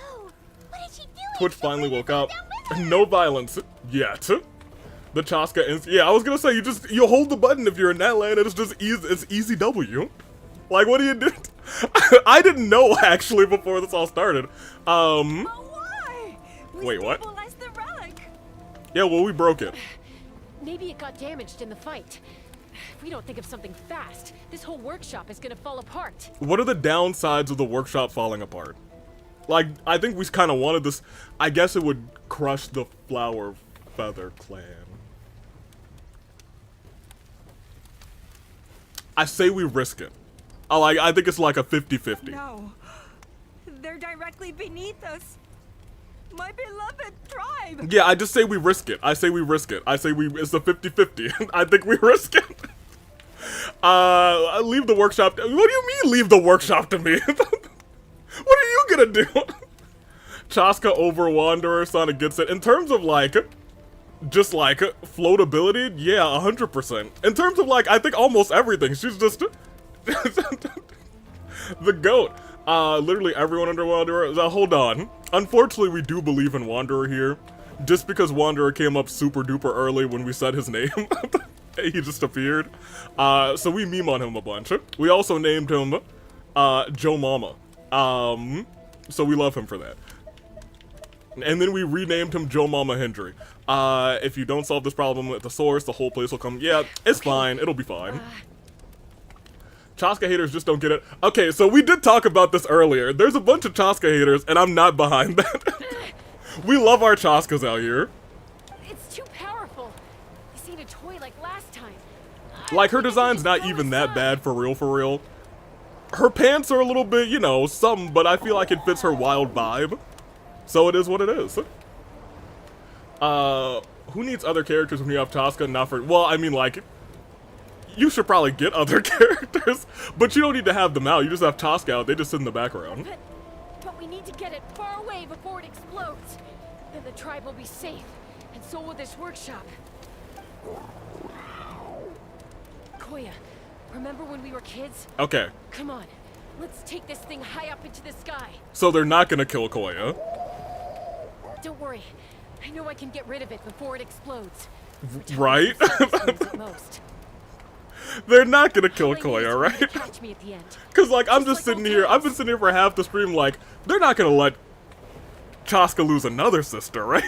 What is she doing? Twitch finally woke up. No violence yet. The Chasca yeah, I was gonna say you hold the button if you're in that land and it's just easy. It's easy W. Like, what do you do? I didn't know actually before this all started. Wait, what? The relic. Yeah, well, we broke it. Maybe it got damaged in the fight. If we don't think of something fast, this whole workshop is gonna fall apart. What are the downsides of the workshop falling apart? Like, I think we kind of wanted this. I guess it would crush the Flower Feather Clan. I say we risk it. I think it's like a 50-50. No. They're fire directly beneath us. My beloved tribe! Yeah, I just say we risk it. I say we risk it. I say it's a 50-50. I think we risk it. Leave the workshop. What do you mean leave the workshop to me? What are you gonna do? Chasca over Wanderer, Sonic gets it. In terms of like, just like floatability, yeah, 100%. In terms of like, I think almost everything. She's just the GOAT. Literally everyone under Wanderer. Hold on. Unfortunately, we do believe in Wanderer here. Just because Wanderer came up super duper early when we said his name. He just appeared. So we meme on him a bunch. We also named him Joe Mama. So we love him for that. And then we renamed him Joe Mama Hendry. If you don't solve this problem at the source, the whole place will come. Yeah, it's fine. It'll be fine. Chasca haters just don't get it. Okay, so we did talk about this earlier. There's a bunch of Chasca haters, and I'm not behind that. We love our Chascas out here. It's too powerful. This ain't a toy like last time. Like, her design's not even that bad for real, for real. Her pants are a little bit, you know, something, but I feel like it fits her wild vibe. So it is what it is. Who needs other characters when you have Chasca? Not for, well, I mean, like, you should probably get other characters, but you don't need to have them out. You just have Chasca out. They just sit in the background. But we need to get it far away before it explodes. Then the tribe will be safe, and so will this workshop. Koya, remember when we were kids? Okay. Come on, let's take this thing high up into the sky. So they're not gonna kill Koya. Don't worry, I know I can get rid of it before it explodes. Right? They're not gonna kill Koya, right? Catch me at the end. Cause like I'm just sitting here, I've been sitting here for half the stream like, they're not gonna let Chasca lose another sister, right?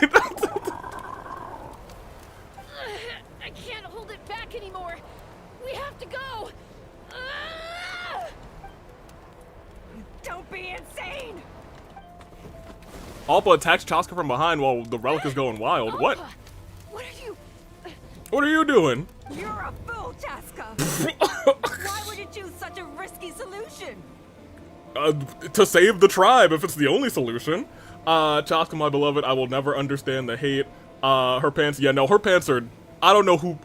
I can't hold it back anymore. We have to go. Don't be insane! Alpa attacks Chasca from behind while the relic is going wild. Alpa, What? What are you? What are you doing? You're a fool, Chasca! Why would you choose such a risky solution? To save the tribe, if it's the only solution. Chasca, my beloved, I will never understand the hate. Her pants, yeah, no, her pants are, I don't know who,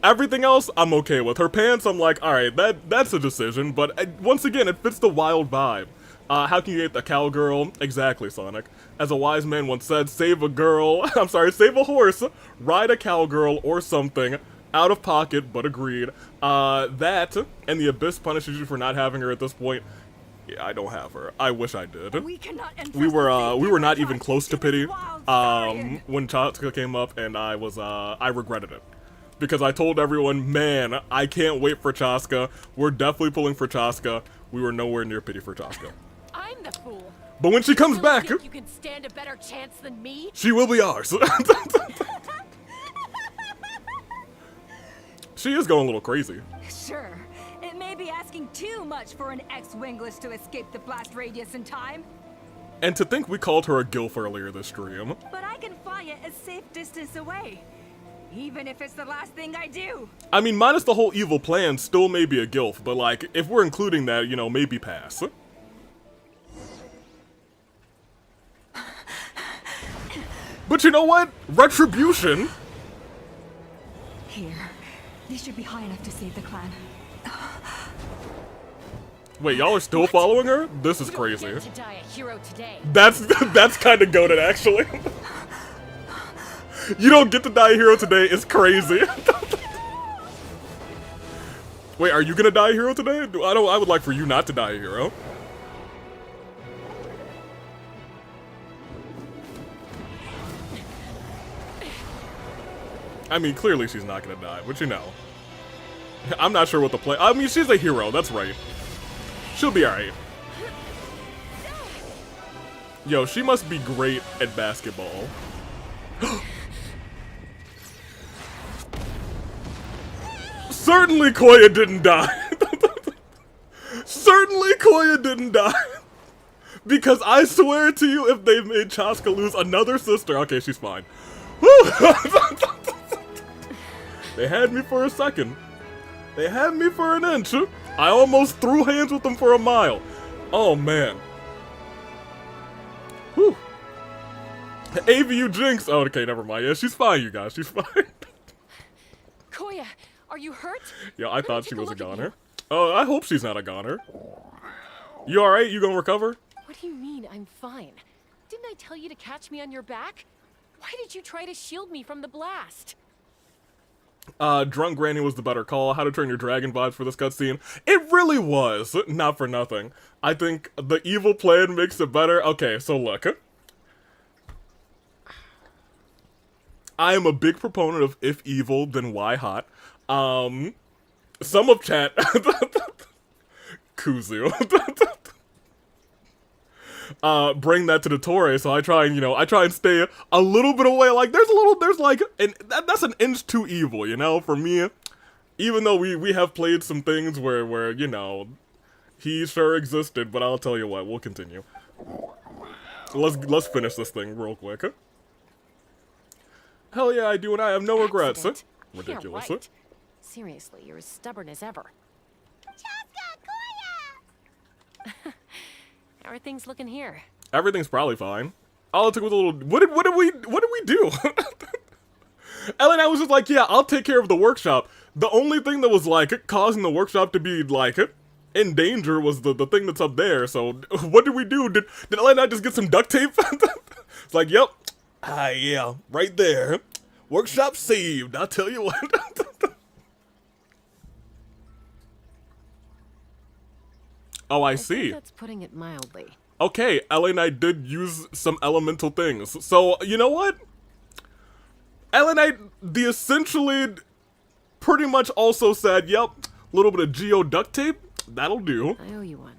everything else, I'm okay with. Her pants, I'm like, alright, that's a decision, but once again, it fits the wild vibe. How can you hate the cowgirl? Exactly, Sonic. As a wise man once said, save a girl, save a horse, ride a cowgirl or something, out of pocket, but agreed. That, and the Abyss punishes you for not having her at this point. Yeah, I don't have her. I wish I did. We were not even close to pity, when Chasca came up, and I regretted it. Because I told everyone, man, I can't wait for Chasca. We're definitely pulling for Chasca. We were nowhere near pity for Chasca. I'm the fool. But when she comes You back, think you can stand a better chance than me? she will be ours. She is going a little crazy. Sure. It may be asking too much for an ex-Winglish to escape the blast radius in time. And to think we called her a gilf earlier this stream. But I can fly it a safe distance away. Even if it's the last thing I do. I mean, minus the whole evil plan, still may be a gilf, but like, if we're including that, you know, maybe pass. But you know what? Retribution. Here. This should be high enough to save the clan. Wait, y'all are still following her? This is crazy. You don't get to die a hero today. That's kind of goated, actually. You don't get to die a hero today. It's crazy. Wait, are you gonna die a hero today? I would like for you not to die a hero. I mean, clearly she's not gonna die, but you know. I'm not sure what the play. I mean, she's a hero. That's right. She'll be alright. Yo, she must be great at basketball. Certainly Koya didn't die. Certainly Koya didn't die. Because I swear to you, if they made Chasca lose another sister... Okay, she's fine. They had me for a second. They had me for an inch. I almost threw hands with them for a mile. Oh, man. Whew. AVU Jinx. Oh, okay, never mind. Yeah, she's fine, you guys. She's fine. Koya, are you hurt? Yeah, I thought she was a goner. Oh, I hope she's not a goner. You alright? You gonna recover? What do you mean, I'm fine? Didn't I tell you to catch me on your back? Why did you try to shield me from the blast? Drunk Granny was the better call. How to Train Your Dragon vibes for this cutscene. It really was. Not for nothing. I think the evil plan makes it better. Okay, so look. I am a big proponent of if evil, then why hot. Some of chat... Kuzu. Bring that to the Torre, so I try and, you know, I try and stay a little bit away. Like, there's like, that's an inch too evil, you know, for me. Even though we have played some things where, you know, he sure existed, but I'll tell you what, we'll continue. Let's finish this thing real quick. Hell yeah, I do, and I have no regrets. Ridiculous. Yeah, right. Seriously, you're as stubborn as ever. How are things looking here? Everything's probably fine. All it took was a little. What did we do? Ellen, I was just like, yeah, I'll take care of the workshop. The only thing that was like causing the workshop to be like in danger was the thing that's up there. So what did we do? Did Ellen and I just get some duct tape? It's like, yep. Yeah, right there. Workshop saved. I'll tell you what. Oh, I see. Think that's putting it mildly. Okay, Ellie and I did use some elemental things. So, you know what? Ellie and I, the essentially pretty much also said, yep, a little bit of geo duct tape, that'll do. I owe you one.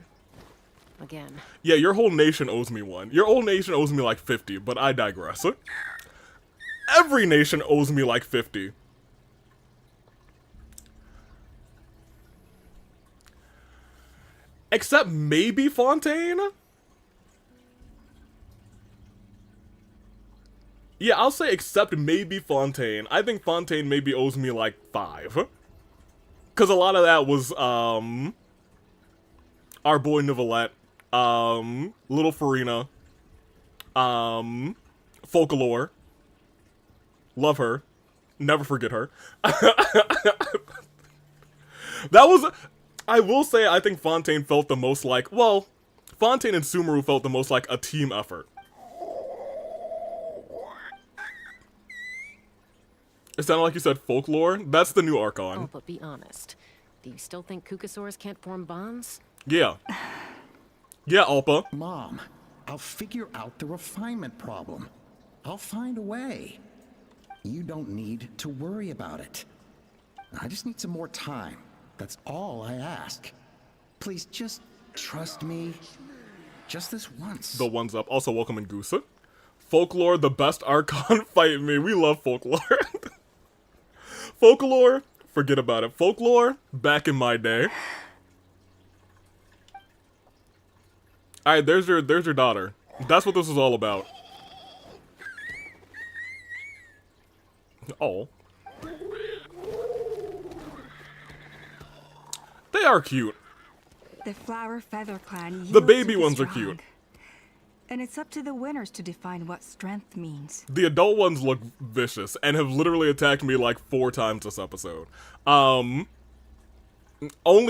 Again. Yeah, your whole nation owes me one. Your whole nation owes me like 50, but I digress. Every nation owes me like 50. Except maybe Fontaine? Yeah, I'll say except maybe Fontaine. I think Fontaine maybe owes me like 5. Because a lot of that was, our boy Nicolette, Little Farina, Folklore. Love her. Never forget her. That was... I will say I think Fontaine felt the most like... Well, Fontaine and Sumeru felt the most like a team effort. It sounded like you said folklore. That's the new Archon. Oh, but be honest. Do you still think Kukasaurs can't form bonds? Yeah. Yeah, Alpa. Mom, I'll figure out the refinement problem. I'll find a way. You don't need to worry about it. I just need some more time. That's all I ask. Please just trust me. Just this once. The one's up. Also, welcome in Goosa. Folklore, the best Archon. Fight me. We love Folklore. Folklore, forget about it. Folklore, back in my day. Alright, there's your daughter. That's what this is all about. Oh. They are cute. The Flower Feather Clan. The baby ones are cute. And it's up to the winners to define what strength means. The adult ones look vicious and have literally attacked me like 4 times this episode. Only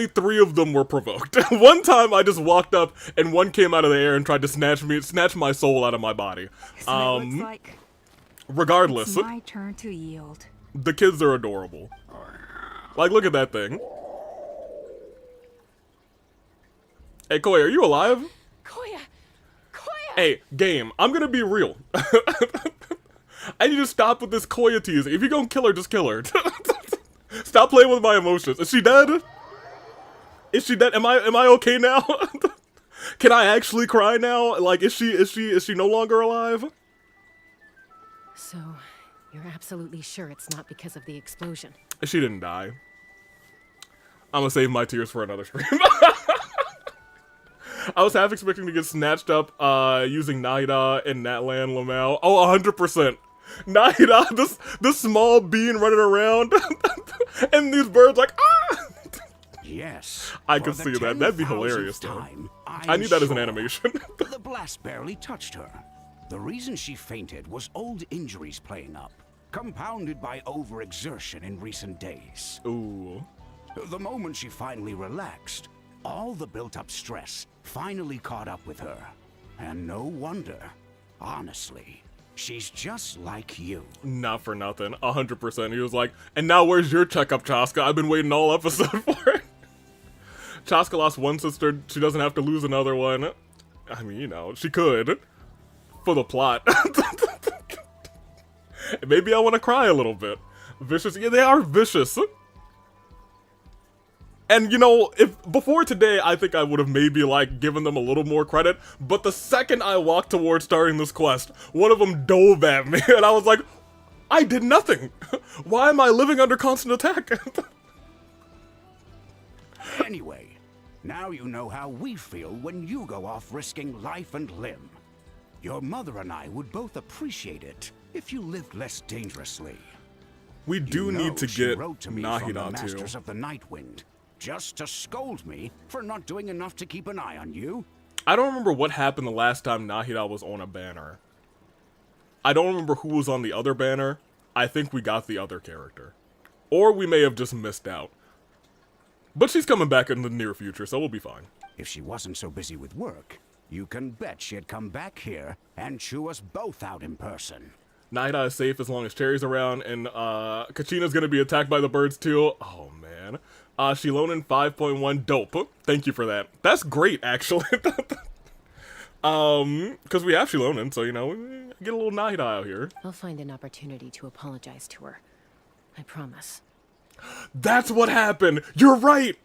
3 of them were provoked. One time I just walked up and one came out of the air and tried to snatch my soul out of my body. So it looks like regardless. It's my turn to yield. The kids are adorable. Like, look at that thing. Hey, Koya, are you alive? Koya! Hey, game, I'm gonna be real. I need to stop with this Koya teasing. If you're gonna kill her, just kill her. Stop playing with my emotions. Is she dead? Is she dead? Am I okay now? Can I actually cry now? Like, is she no longer alive? So, you're absolutely sure it's not because of the explosion? She didn't die. I'm gonna save my tears for another stream. I was half expecting to get snatched up using Nahida and Natlan Lamau. Oh, 100%. Nahida, this small bean running around, and these birds like, ah! Yes. I could see that. That'd be hilarious, though. I need that as an animation. The blast barely touched her. The reason she fainted was old injuries playing up, compounded by overexertion in recent days. Ooh. The moment she finally relaxed, all the built-up stress finally caught up with her. And no wonder. Honestly, she's just like you. Not for nothing. 100%. He was like, and now where's your checkup, Chasca? I've been waiting all episode for it. Chasca lost one sister. She doesn't have to lose another one. I mean, you know, she could. For the plot. Maybe I want to cry a little bit. Vicious. Yeah, they are vicious. And, you know, if before today, I think I would have maybe, like, given them a little more credit. But the second I walked towards starting this quest, one of them dove at me. And I was like, I did nothing. Why am I living under constant attack? Anyway, now you know how we feel when you go off risking life and limb. Your mother and I would both appreciate it if you lived less dangerously. We do need to get Nahida too. Masters of the Nightwind, just to scold me for not doing enough to keep an eye on you. I don't remember what happened the last time Nahida was on a banner. I don't remember who was on the other banner. I think we got the other character. Or we may have just missed out. But she's coming back in the near future, so we'll be fine. If she wasn't so busy with work, you can bet she'd come back here and chew us both out in person. Nahida is safe as long as Cherry's around, and Kachina's gonna be attacked by the birds too. Oh man. Shilonen 5.1, dope. Thank you for that. That's great, actually. Because we have Shilonen, so, you know, we get a little Nahida out here. I'll find an opportunity to apologize to her. I promise. That's what happened! You're right!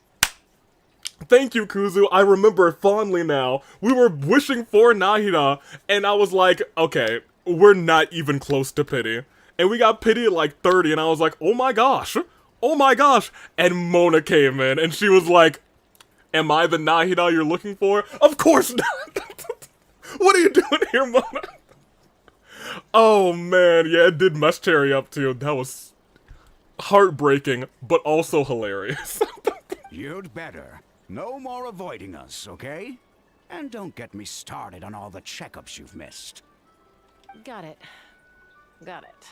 Thank you, Kuzu. I remember it fondly now. We were wishing for Nahida, and I was like, okay, we're not even close to Pity. And we got Pity at like 30, and I was like, oh my gosh! Oh my gosh! And Mona came in, and she was like, am I the Nahida you're looking for? Of course not! What are you doing here, Mona? Oh man, yeah, it did mess Cherry up too. That was heartbreaking, but also hilarious. You'd better. No more avoiding us, okay? And don't get me started on all the checkups you've missed. Got it. Got it.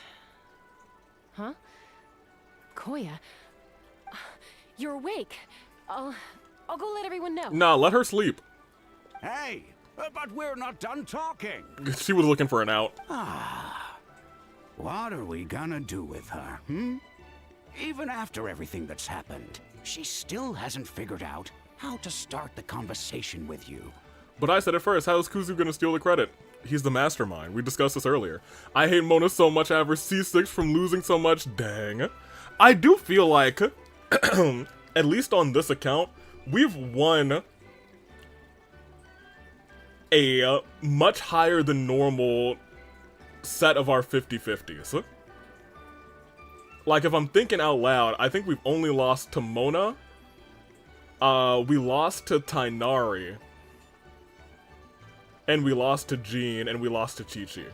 Huh? Koya? You're awake. I'll go let everyone know. Nah, let her sleep. Hey, but we're not done talking. She was looking for an out. What are we gonna do with her, Even after everything that's happened, she still hasn't figured out how to start the conversation with you. But I said it first, how is Kuzu gonna steal the credit? He's the mastermind. We discussed this earlier. I hate Mona so much I have her C6 from losing so much. Dang. I do feel like, at least on this account, we've won a much higher than normal set of our 50-50s. Like, if I'm thinking out loud, I think we've only lost to Mona. We lost to Tainari. And we lost to Jean, and we lost to Chi-Chi.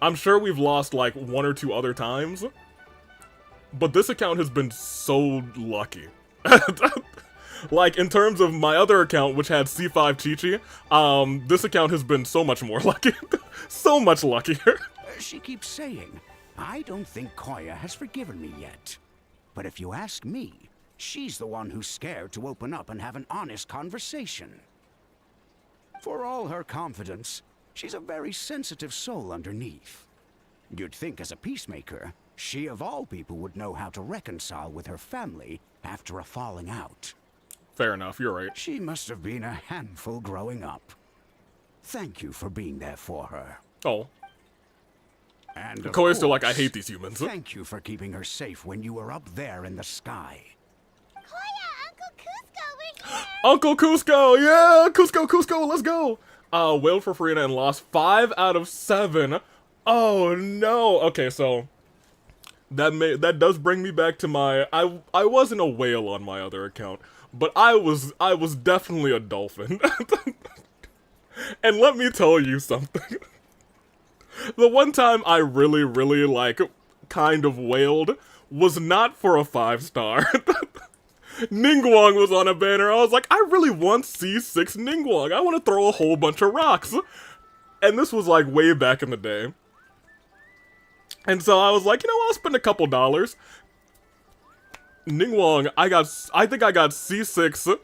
I'm sure we've lost, like, 1 or 2 other times. But this account has been so lucky. Like, in terms of my other account, which had C5 Chi-Chi, this account has been so much more lucky. So much luckier. She keeps saying, I don't think Koya has forgiven me yet. But if you ask me, she's the one who's scared to open up and have an honest conversation. For all her confidence, she's a very sensitive soul underneath. You'd think as a peacemaker, she of all people would know how to reconcile with her family after a falling out. Fair enough, you're right. She must have been a handful growing up. Thank you for being there for her. Oh. And of Koya's still like, I course, hate these humans. Thank you for keeping her safe when you were up there in the sky. Uncle Cusco! Yeah! Cusco, let's go! Wailed for Farina and lost 5 out of 7. Oh no! Okay, so that does bring me back to my I wasn't a whale on my other account, but I was definitely a dolphin. And let me tell you something. The one time I really, like, kind of wailed was not for a 5-star. Ningguang was on a banner. I was like, I really want C6 Ningguang. I want to throw a whole bunch of rocks. And this was like way back in the day. And so I was like, you know what, I'll spend a couple dollars. Ningguang, I think I got C6.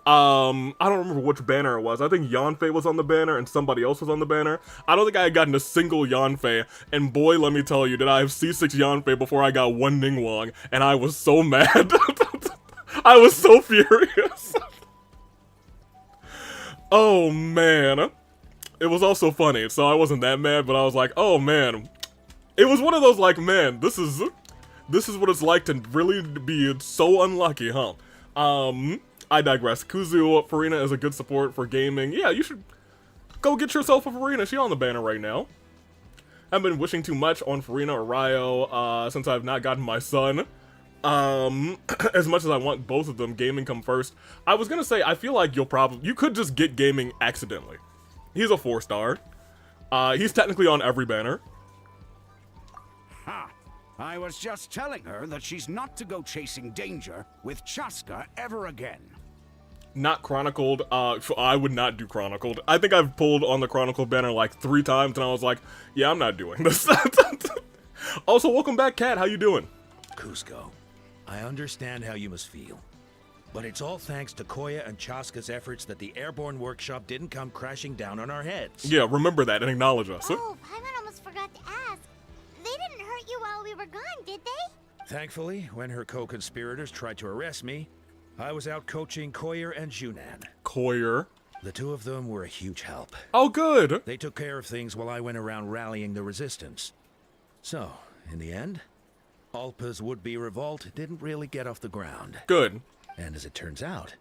I don't remember which banner it was. I think Yanfei was on the banner and somebody else was on the banner. I don't think I had gotten a single Yanfei. And boy, let me tell you, did I have C6 Yanfei before I got one Ningguang. And I was so mad. I was so furious. Oh, man. It was also funny, so I wasn't that mad, but I was like, oh, man. It was one of those, like, man, this is what it's like to really be so unlucky, huh? I digress. Kuzu, Farina is a good support for gaming. Yeah, you should go get yourself a Farina. She's on the banner right now. I've been wishing too much on Farina or Ryo, since I've not gotten my son. As much as I want both of them, gaming come first. I was gonna say, I feel like you could just get gaming accidentally. He's a 4-star. He's technically on every banner. Ha! I was just telling her that she's not to go chasing danger with Chasca ever again. Not Chronicled. I would not do Chronicled. I think I've pulled on the Chronicled banner like 3 times, and I was like, yeah, I'm not doing this. Also, welcome back, Kat. How you doing? Cusco, I understand how you must feel. But it's all thanks to Koya and Chasca's efforts that the Airborne Workshop didn't come crashing down on our heads. Yeah, remember that and acknowledge us. Oh, Paimon almost forgot to ask. They didn't hurt you while we were gone, did they? Thankfully, when her co-conspirators tried to arrest me, I was out coaching Koyer and Junan. Koyer? The two of them were a huge help. Oh, good! They took care of things while I went around rallying the resistance. So, in the end, Alpa's would-be revolt didn't really get off the ground. Good. And as it turns out,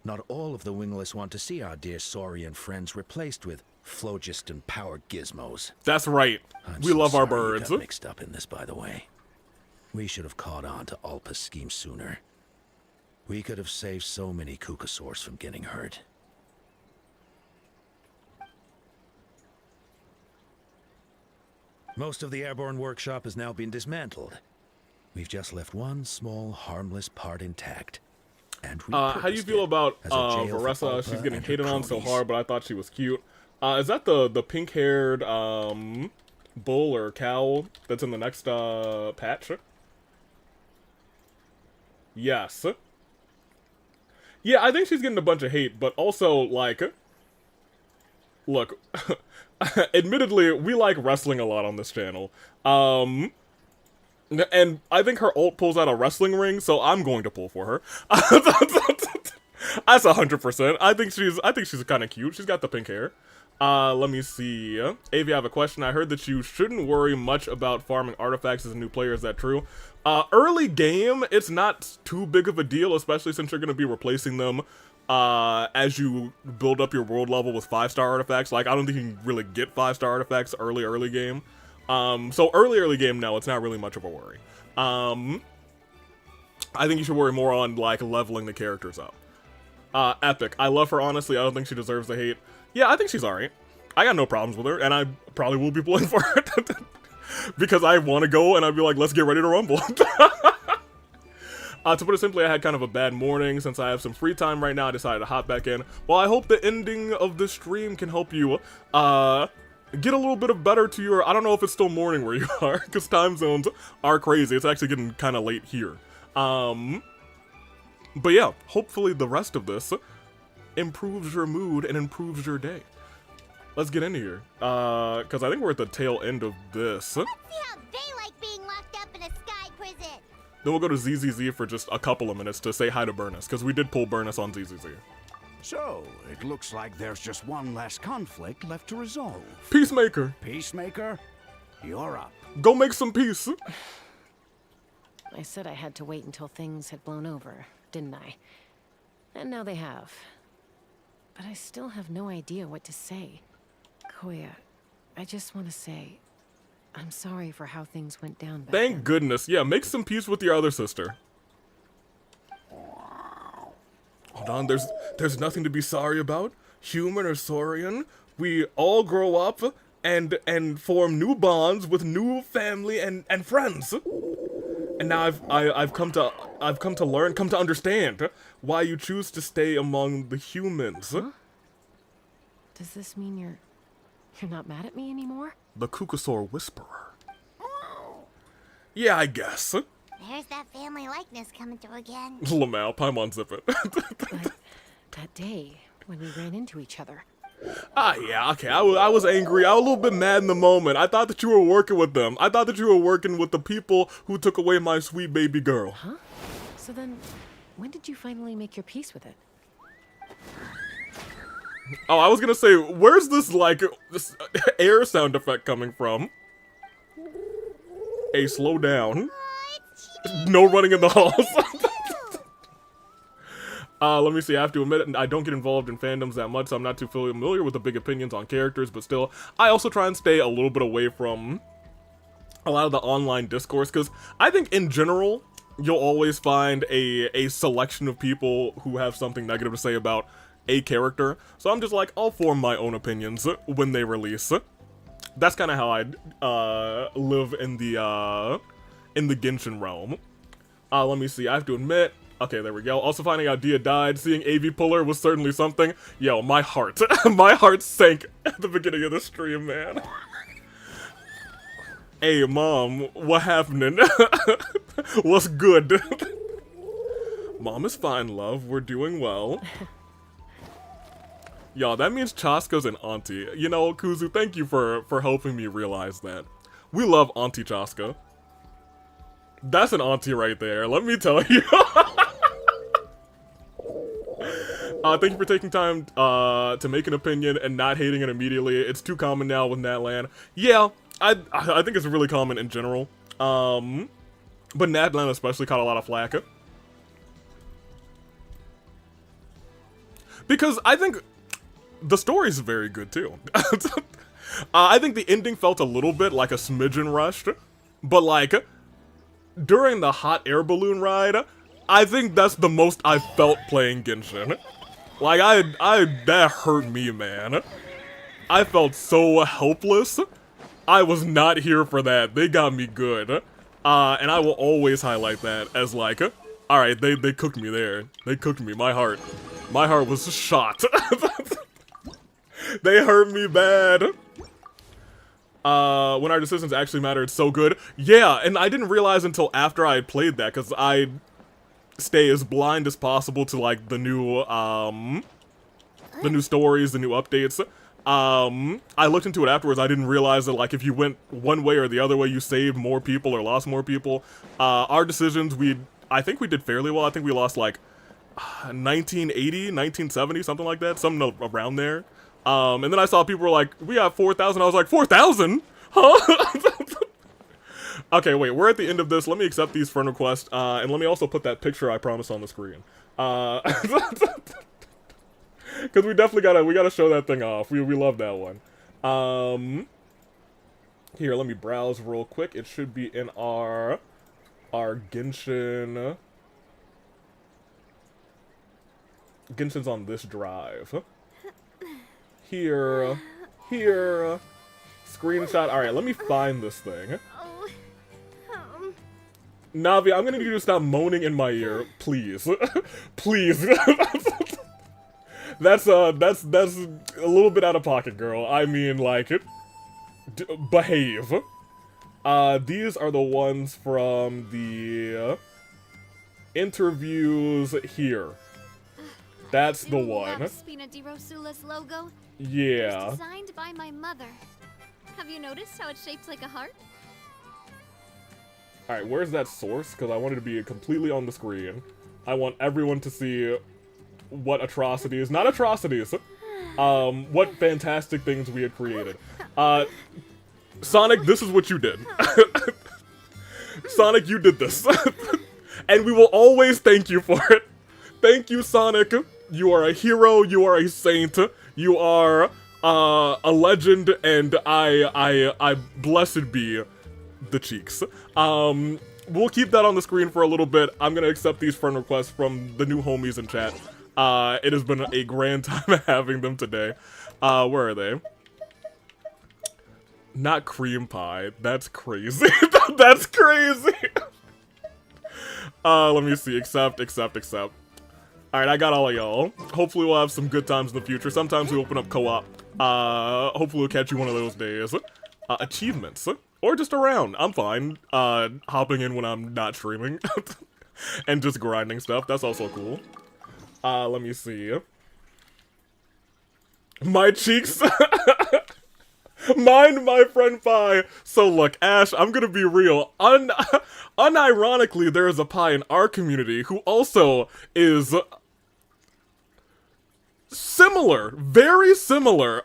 not all of the wingless want to see our dear Saurian friends replaced with phlogiston-powered gizmos. That's right. We so love our sorry you birds. got mixed up in this, by the way. We should have caught on to Alpa's scheme sooner. We could have saved so many Kukasaurs from getting hurt. Most of the Airborne Workshop has now been dismantled. We've just left one small, harmless part intact. And how do you feel about Varessa? She's getting hated on so hard, but I thought she was cute. Is that the pink-haired bull or cow that's in the next patch? Yes. Yeah, I think she's getting a bunch of hate, but also, like, look, admittedly, we like wrestling a lot on this channel. And I think her ult pulls out a wrestling ring, so I'm going to pull for her. That's 100%. I think she's kind of cute. She's got the pink hair. Let me see. Avi, I have a question. I heard that you shouldn't worry much about farming artifacts as a new player. Is that true? Early game, it's not too big of a deal, especially since you're going to be replacing them as you build up your world level with 5-star artifacts. Like, I don't think you can really get 5-star artifacts early game. So early game, no, it's not really much of a worry. I think you should worry more on, like, leveling the characters up. Epic. I love her, honestly. I don't think she deserves the hate. Yeah, I think she's alright. I got no problems with her, and I probably will be pulling for her. Because I want to go, and I'd be like, let's get ready to rumble. To put it simply, I had kind of a bad morning. Since I have some free time right now, I decided to hop back in. Well, I hope the ending of the stream can help you, get a little bit of better to your... I don't know if it's still morning where you are, because time zones are crazy. It's actually getting kind of late here. But yeah, hopefully the rest of this improves your mood and improves your day. Let's get into here, because I think we're at the tail end of this. Let's see how they like being locked up in a sky prison. Then we'll go to ZZZ for just a couple of minutes to say hi to Burnus, because we did pull Burnus on ZZZ. So, it looks like there's just one less conflict left to resolve. Peacemaker. Peacemaker, you're up. Go make some peace. I said I had to wait until things had blown over, didn't I? And now they have. But I still have no idea what to say. Koya, I just want to say, I'm sorry for how things went down back Thank then. goodness. Yeah, make some peace with your other sister. Hold on, there's nothing to be sorry about. Human or Saurian, we all grow up and form new bonds with new family and friends. And now I've come to learn, come to understand why you choose to stay among the humans. Huh? Does this mean you're You're not mad at me anymore? The Kukusaur Whisperer. Yeah, I guess. There's that family likeness coming through again. Lamau, Paimon zip it. But that day, when we ran into each other. Yeah, okay, I was angry. I was a little bit mad in the moment. I thought that you were working with them. I thought that you were working with the people who took away my sweet baby girl. Huh? So then, when did you finally make your peace with it? Oh, I was gonna say, where's this, like, this air sound effect coming from? Hey, slow down. No running in the halls. Let me see, I have to admit, I don't get involved in fandoms that much, so I'm not too familiar with the big opinions on characters, but still, I also try and stay a little bit away from a lot of the online discourse, because I think in general, you'll always find a selection of people who have something negative to say about a character, so I'm just like, I'll form my own opinions when they release. That's kind of how I live in the Genshin realm. Let me see, I have to admit, okay, there we go. Also finding out Dia died, seeing AV Puller was certainly something. Yo, my heart. My heart sank at the beginning of the stream, man. Hey, Mom, what happening? What's good? Mom is fine, love. We're doing well. Yo, that means Chasca's an auntie. You know, Kuzu, thank you for helping me realize that. We love Auntie Chasca. That's an auntie right there, let me tell you. Thank you for taking time to make an opinion and not hating it immediately. It's too common now with Natlan. Yeah, I think it's really common in general. But Natlan especially caught a lot of flack. Because I think the story's very good too. I think the ending felt a little bit like a smidgen rushed, but like during the hot air balloon ride, I think that's the most I felt playing Genshin. Like, that hurt me, man. I felt so helpless. I was not here for that. They got me good. And I will always highlight that as like, alright, they cooked me there. They cooked me, my heart was shot. They hurt me bad. When our decisions actually matter, it's so good. Yeah, and I didn't realize until after I had played that, because I stay as blind as possible to like the new stories, the new updates. I looked into it afterwards. I didn't realize that like if you went one way or the other way, you saved more people or lost more people. Our decisions, I think we did fairly well. I think we lost like 1980, 1970, something like that, something around there. And then I saw people were like, we got 4,000. I was like, 4,000? Huh? Okay, wait, we're at the end of this. Let me accept these friend requests, and let me also put that picture I promised on the screen. Because we definitely we gotta show that thing off. We love that one. Here, let me browse real quick. It should be in our Genshin. Genshin's on this drive. Here. Screenshot. Alright, let me find this thing. Navi, I'm gonna need you to stop moaning in my ear, please. Please. That's a little bit out of pocket, girl. I mean, like, behave. These are the ones from the interviews here. That's the one. Spina di Rosula's logo. Yeah. It was designed by my mother. Have you noticed how it's shaped like a heart? Alright, where's that source? Because I want it to be completely on the screen. I want everyone to see what atrocities, not atrocities, what fantastic things we had created. Sonic, this is what you did. Sonic, you did this. And we will always thank you for it. Thank you, Sonic. You are a hero, you are a saint, you are a legend, and I blessed be the cheeks. We'll keep that on the screen for a little bit. I'm gonna accept these friend requests from the new homies in chat. It has been a grand time having them today. Where are they? Not cream pie. That's crazy. That's crazy. Let me see. Accept. Alright, I got all of y'all. Hopefully we'll have some good times in the future. Sometimes we open up co-op Hopefully we'll catch you one of those days. Achievements. Or just around. I'm fine. Hopping in when I'm not streaming. And just grinding stuff. That's also cool. Let me see. My cheeks. Mind my friend Pie. So look, Ash, I'm gonna be real. Unironically, there is a Pie in our community who also is similar. Very similar.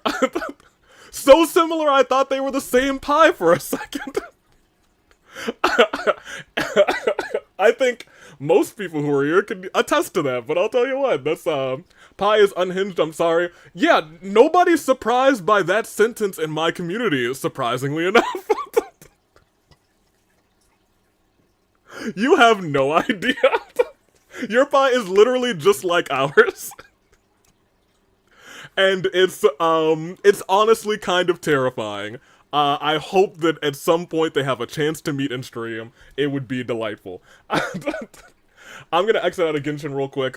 So similar I thought they were the same Pie for a second. I think most people who are here can attest to that, but I'll tell you what, that's, Pie is unhinged, I'm sorry. Yeah, nobody's surprised by that sentence in my community, surprisingly enough. You have no idea. Your Pie is literally just like ours. And it's honestly kind of terrifying. I hope that at some point they have a chance to meet in stream. It would be delightful. I'm gonna exit out of Genshin real quick.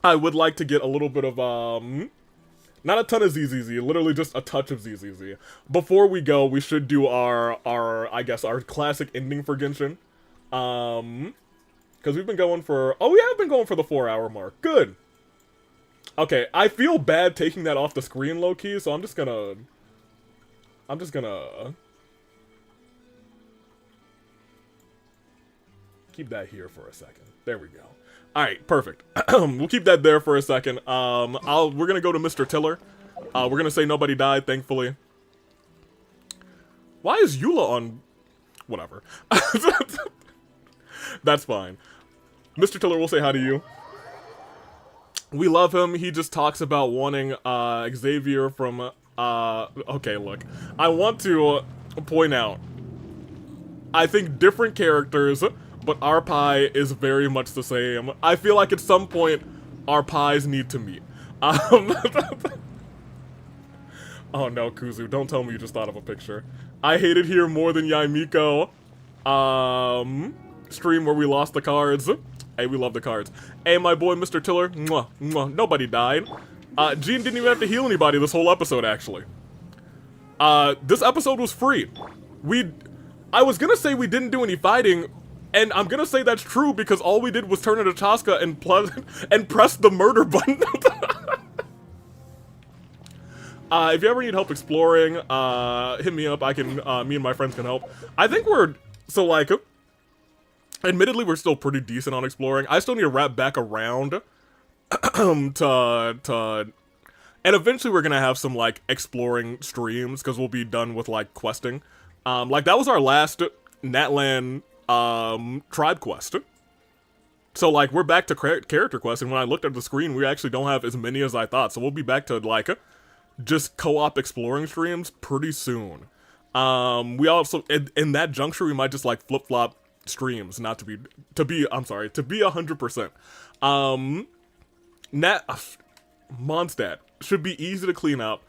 I would like to get a little bit of, not a ton of ZZZ, literally just a touch of ZZZ. Before we go, we should do I guess, our classic ending for Genshin. Because we've been going for, oh, we have been going for the 4-hour mark. Good. Okay, I feel bad taking that off the screen low-key, so I'm just gonna keep that here for a second. There we go. Alright, perfect. We'll keep that there for a second. We're gonna go to Mr. Tiller. We're gonna say nobody died, thankfully. Why is Eula on... Whatever. That's fine. Mr. Tiller, we'll say hi to you. We love him. He just talks about wanting, Xavier from, okay, look. I want to point out, I think different characters, but our Pie is very much the same. I feel like at some point, our Pies need to meet. Oh no, Kuzu, don't tell me you just thought of a picture. I hate it here more than Yaimiko. Stream where we lost the cards. Hey, we love the cards. Hey, my boy, Mr. Tiller. Mwah, mwah. Nobody died. Jean didn't even have to heal anybody this whole episode, actually. This episode was free. I was gonna say we didn't do any fighting, and I'm gonna say that's true because all we did was turn into Chasca and press the murder button. If you ever need help exploring, hit me up. Me and my friends can help. I think so like, admittedly, we're still pretty decent on exploring. I still need to wrap back around and eventually we're gonna have some, like, exploring streams, because we'll be done with, like, questing. Like, that was our last Natlan, tribe quest. So, like, we're back to character quest, and when I looked at the screen, we actually don't have as many as I thought, so we'll be back to, like, just co-op exploring streams pretty soon. We also, in that juncture, we might just, like, flip-flop streams, not to be 100%. Mondstadt should be easy to clean up.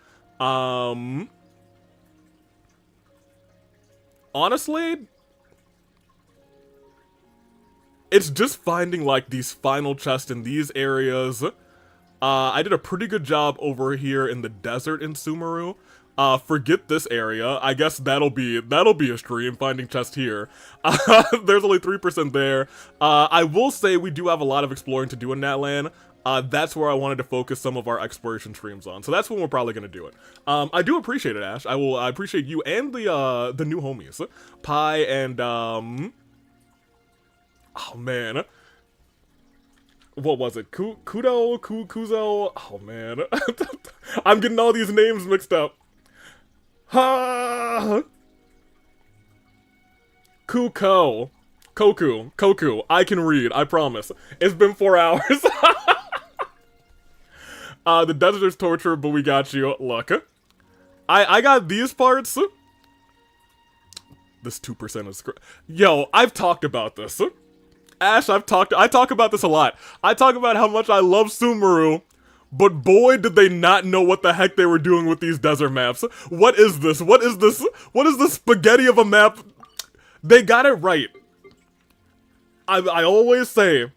Honestly, it's just finding, like, these final chests in these areas. I did a pretty good job over here in the desert in Sumeru. Forget this area. I guess that'll be a stream, finding chests here. There's only 3% there. I will say we do have a lot of exploring to do in Natlan. That's where I wanted to focus some of our exploration streams on. So that's when we're probably gonna do it. I do appreciate it, Ash. I appreciate you and the new homies. Pie and, oh man. What was it? Kudo? Kuzo? Oh man. I'm getting all these names mixed up. Ha! Koku. I can read, I promise. It's been 4 hours. The desert is torture, but we got you. Look. I got these parts. This 2% is... Yo, I've talked about this. Ash, I talk about this a lot. I talk about how much I love Sumeru, but boy, did they not know what the heck they were doing with these desert maps. What is this? What is this? What is this spaghetti of a map? They got it right. I always say,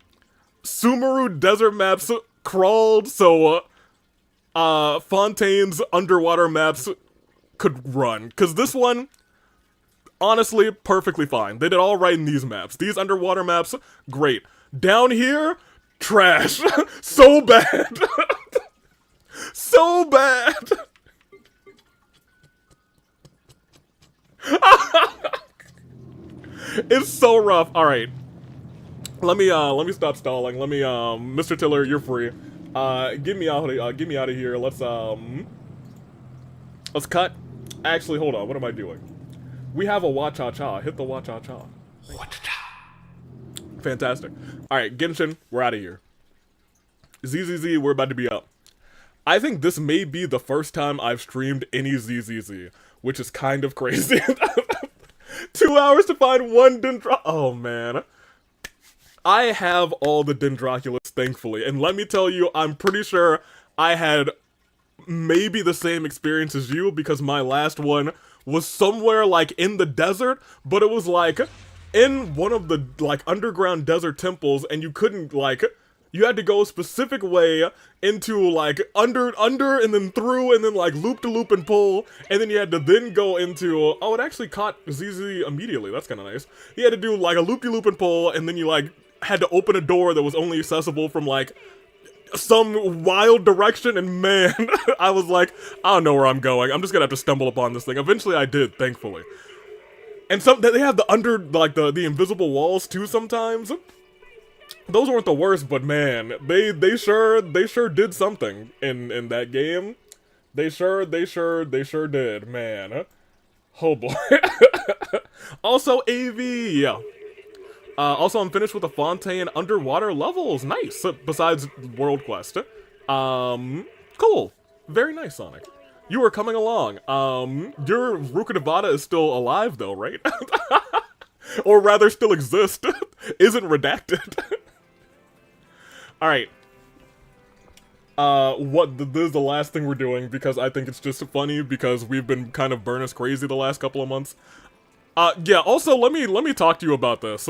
Sumeru desert maps crawled, so Fontaine's underwater maps could run. Because this one, honestly, perfectly fine. They did all right in these maps. These underwater maps, great. Down here, trash. So bad. So bad. It's so rough. All right. Let me stop stalling. Let me, Mr. Tiller, you're free. Get me out of here. Let's cut. Actually, hold on. What am I doing? We have a wa-cha-cha. Hit the wa-cha-cha. Fantastic. All right, Genshin, we're out of here. ZZZ, we're about to be up. I think this may be the first time I've streamed any ZZZ, which is kind of crazy. 2 hours to find one Dendro- Oh, man. I have all the Dendroculus, thankfully. And let me tell you, I'm pretty sure I had maybe the same experience as you, because my last one was somewhere, like, in the desert, but it was, like, in one of the, like, underground desert temples, and you couldn't, like... You had to go a specific way into, like, under, and then through, and then, like, loop-to-loop and pull, and then you had to then go into... Oh, it actually caught ZZ immediately. That's kind of nice. You had to do, like, a loop-de-loop and pull, and then you, like, had to open a door that was only accessible from, like, some wild direction, and man, I was like, I don't know where I'm going. I'm just gonna have to stumble upon this thing. Eventually I did, thankfully. And they have the under, like, the invisible walls, too, sometimes. Those weren't the worst, but man, they sure did something in that game. They sure did, man. Oh boy. Also, AV, yeah. Also, I'm finished with the Fontaine underwater levels. Nice. Besides World Quest. Cool. Very nice, Sonic. You are coming along. Your Ruka Nevada is still alive, though, right? Or rather, still exists. Isn't redacted. Alright. This is the last thing we're doing, because I think it's just funny, because we've been kind of burn us crazy the last couple of months. Yeah, also, let me talk to you about this.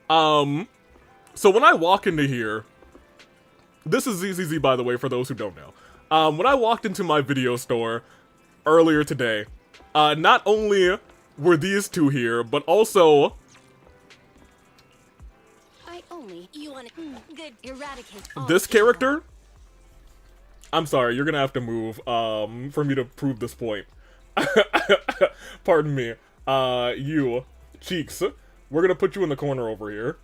So when I walk into here, this is ZZZ, by the way, for those who don't know. When I walked into my video store earlier today, not only were these two here, but also... This character? I'm sorry, you're gonna have to move, for me to prove this point. Pardon me. You, Cheeks, we're gonna put you in the corner over here.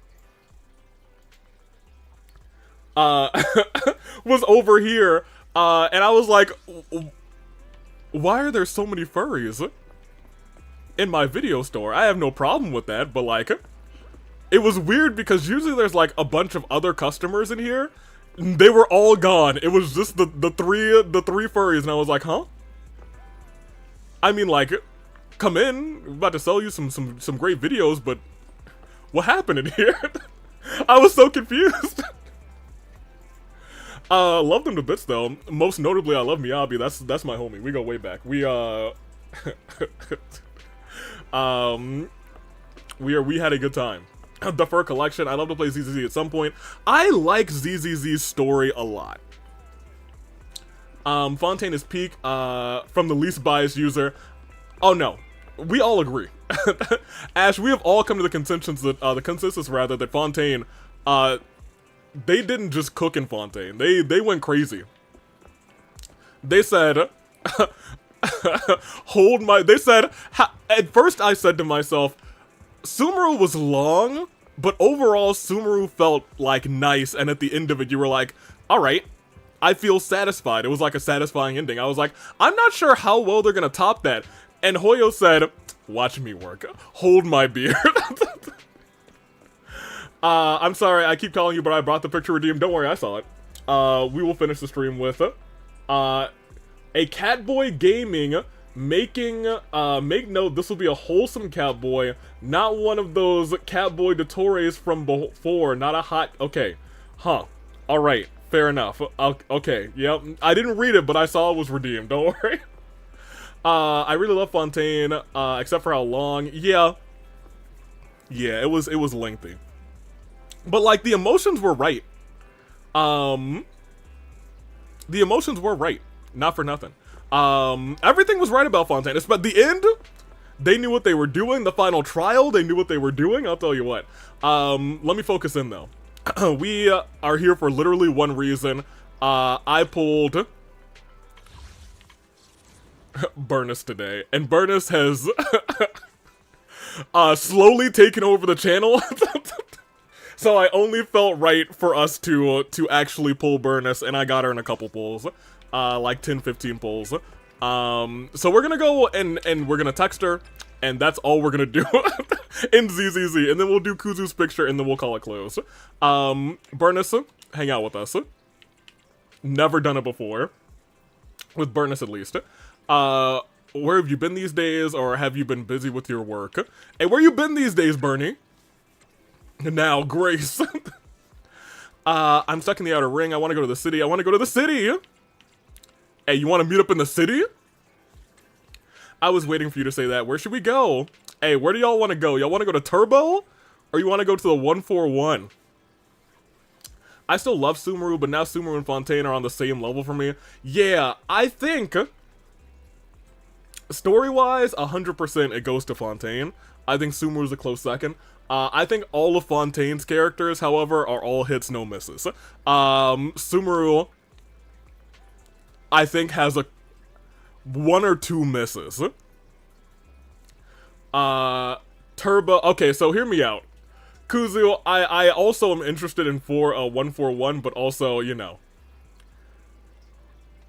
Was over here, and I was like, why are there so many furries in my video store? I have no problem with that, but like, it was weird because usually there's like a bunch of other customers in here. They were all gone. It was just the three furries, and I was like, huh? I mean, like, come in. We're about to sell you some great videos, but what happened in here? I was so confused. Love them to bits though. Most notably, I love Miyabi. That's my homie. We go way back. We we had a good time. The fur collection. I love to play ZZZ at some point. I like ZZZ's story a lot. Fontaine is peak. From the least biased user. Oh no, we all agree. Ash, we have all come to the consensus that that Fontaine, they didn't just cook in Fontaine. They went crazy. They said, hold my. They said, at first I said to myself, Sumeru was long, but overall Sumeru felt like nice, and at the end of it you were like, alright, I feel satisfied. It was like a satisfying ending. I was like, I'm not sure how well they're gonna top that. And Hoyo said, watch me work. Hold my beer. I'm sorry, I keep calling you, but I brought the picture redeemed. Don't worry, I saw it. We will finish the stream with a Catboy Gaming making, make note, this will be a wholesome Catboy, not one of those Catboy Dottores from before, not a hot, okay, huh, alright, fair enough, okay, yep, I didn't read it, but I saw it was redeemed, don't worry. I really love Fontaine, except for how long, yeah, it was lengthy, but like, the emotions were right, the emotions were right. Not for nothing. Everything was right about Fontaine. It's but the end, they knew what they were doing. The final trial, they knew what they were doing. I'll tell you what. Let me focus in though. We are here for literally one reason. I pulled Burnus today, and Burnus has slowly taken over the channel. So I only felt right for us to actually pull Burnus, and I got her in a couple pulls, like 10-15 pulls. So we're gonna go and we're gonna text her, and that's all we're gonna do in ZZZ, and then we'll do Kuzu's picture, and then we'll call it close. Burnus, hang out with us. Never done it before, with Burnus at least. Where have you been these days, or have you been busy with your work? Hey, where you been these days, Bernie? Now, Grace. I'm stuck in the outer ring. I want to go to the city. I want to go to the city. Hey, you want to meet up in the city? I was waiting for you to say that. Where should we go? Hey, where do y'all want to go? Y'all want to go to Turbo? Or you want to go to the 141? I still love Sumeru, but now Sumeru and Fontaine are on the same level for me. Yeah, I think story-wise, 100% it goes to Fontaine. I think Sumeru's a close second. I think all of Fontaine's characters, however, are all hits, no misses. Sumeru, I think, has a 1 or 2 misses. Turbo, okay, so hear me out. Kuzu, I also am interested in 141, but also, you know,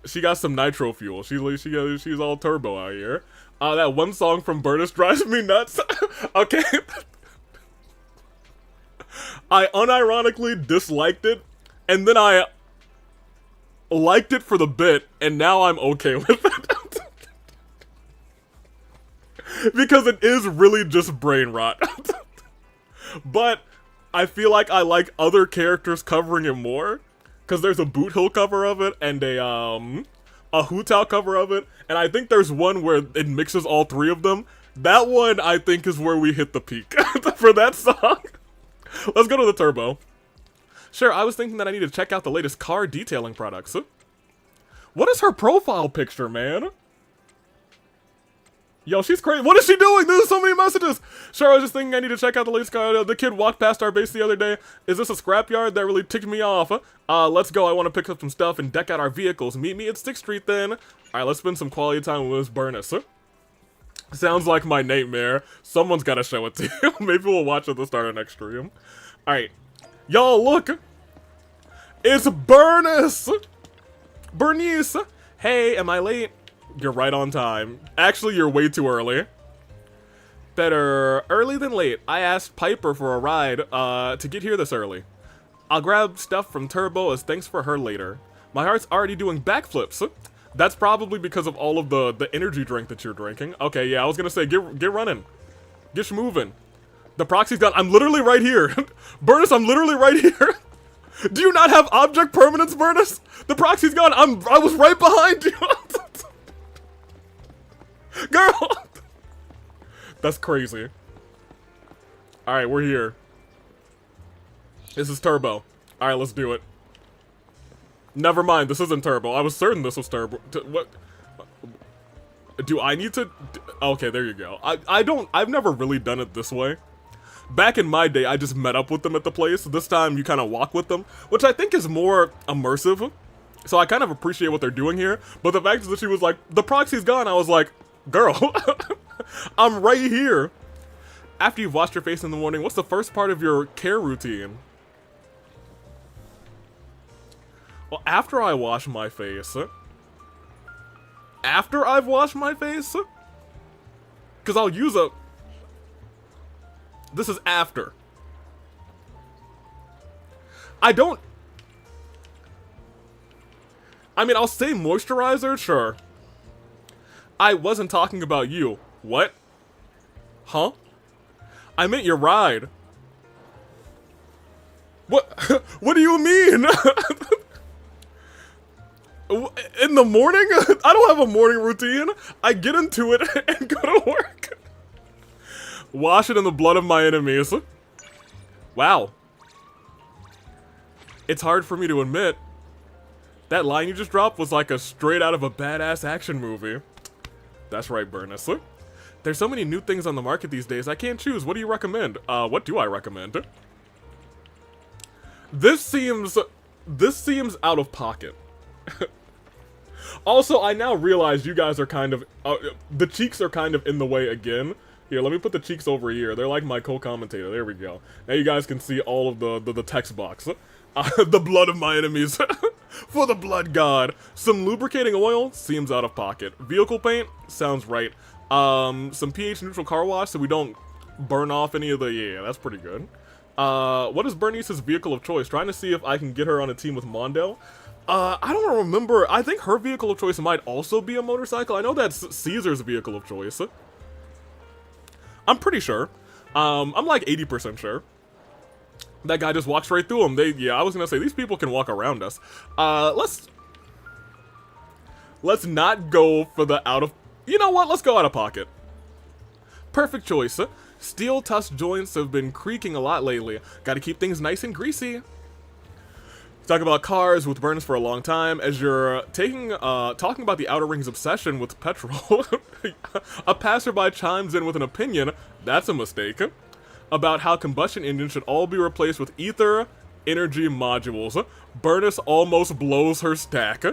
she got some nitro fuel. She's all turbo out here. That one song from Burnus drives me nuts. Okay. I unironically disliked it, and then I liked it for the bit, and now I'm okay with it. Because it is really just brain rot. But I feel like I like other characters covering it more, because there's a Boot Hill cover of it, and a Hu Tao cover of it, and I think there's one where it mixes all 3 of them. That one, I think, is where we hit the peak for that song. Let's go to the Turbo. Sure, I was thinking that I need to check out the latest car detailing products. What is her profile picture, man? Yo, she's crazy. What is she doing? There's so many messages. Sure, I was just thinking I need to check out the latest car. The kid walked past our base the other day. Is this a scrapyard? That really ticked me off. Let's go. I want to pick up some stuff and deck out our vehicles. Meet me at 6th Street then. Alright, let's spend some quality time with Miss Burnus. Sounds like my nightmare. Someone's got to show it to you. Maybe we'll watch it at the start of next stream. Alright. Y'all, look. It's Burnus. Bernice. Hey, am I late? You're right on time. Actually, you're way too early. Better early than late. I asked Piper for a ride to get here this early. I'll grab stuff from Turbo as thanks for her later. My heart's already doing backflips. That's probably because of all of the energy drink that you're drinking. Okay, yeah, I was gonna say, get running. Get moving. The proxy's gone. I'm literally right here. Burnus, I'm literally right here. Do you not have object permanence, Burnus? The proxy's gone. I was right behind you. Girl! That's crazy. Alright, we're here. This is Turbo. Alright, let's do it. Never mind, this isn't Turbo. I was certain this was Turbo. What? Do I need to? Okay, there you go. I've never really done it this way. Back in my day, I just met up with them at the place. This time, you kind of walk with them, which I think is more immersive. So I kind of appreciate what they're doing here. But the fact that she was like, the proxy's gone, I was like, girl, I'm right here. After you've washed your face in the morning, what's the first part of your care routine? Well, after I wash my face. After I've washed my face? Because I'll use a... This is after. I don't... I mean, I'll say moisturizer, sure. I wasn't talking about you. What? Huh? I meant your ride. What? What do you mean? In the morning? I don't have a morning routine. I get into it and go to work. Wash it in the blood of my enemies. Wow. It's hard for me to admit. That line you just dropped was like a straight out of a badass action movie. That's right, Burnus. There's so many new things on the market these days, I can't choose. What do you recommend? What do I recommend? This seems out of pocket. Also, I now realize you guys are kind of, the cheeks are kind of in the way again. Here, let me put the cheeks over here. They're like my co-commentator. There we go. Now you guys can see all of the text box. The blood of my enemies. For the blood god. Some lubricating oil seems out of pocket. Vehicle paint sounds right. Some pH neutral car wash so we don't burn off any of the, yeah, that's pretty good. What is Bernice's vehicle of choice? Trying to see if I can get her on a team with Mondale. I don't remember. I think her vehicle of choice might also be a motorcycle. I know that's Caesar's vehicle of choice. I'm pretty sure. I'm like 80% sure. That guy just walks right through them. Yeah, I was gonna say, these people can walk around us. Let's not go for the out of... You know what? Let's go out of pocket. Perfect choice. Steel tusk joints have been creaking a lot lately. Gotta keep things nice and greasy. Talk about cars with Burnus for a long time. As you're talking about the Outer Ring's obsession with petrol, a passerby chimes in with an opinion, that's a mistake, about how combustion engines should all be replaced with ether energy modules. Burnus almost blows her stack.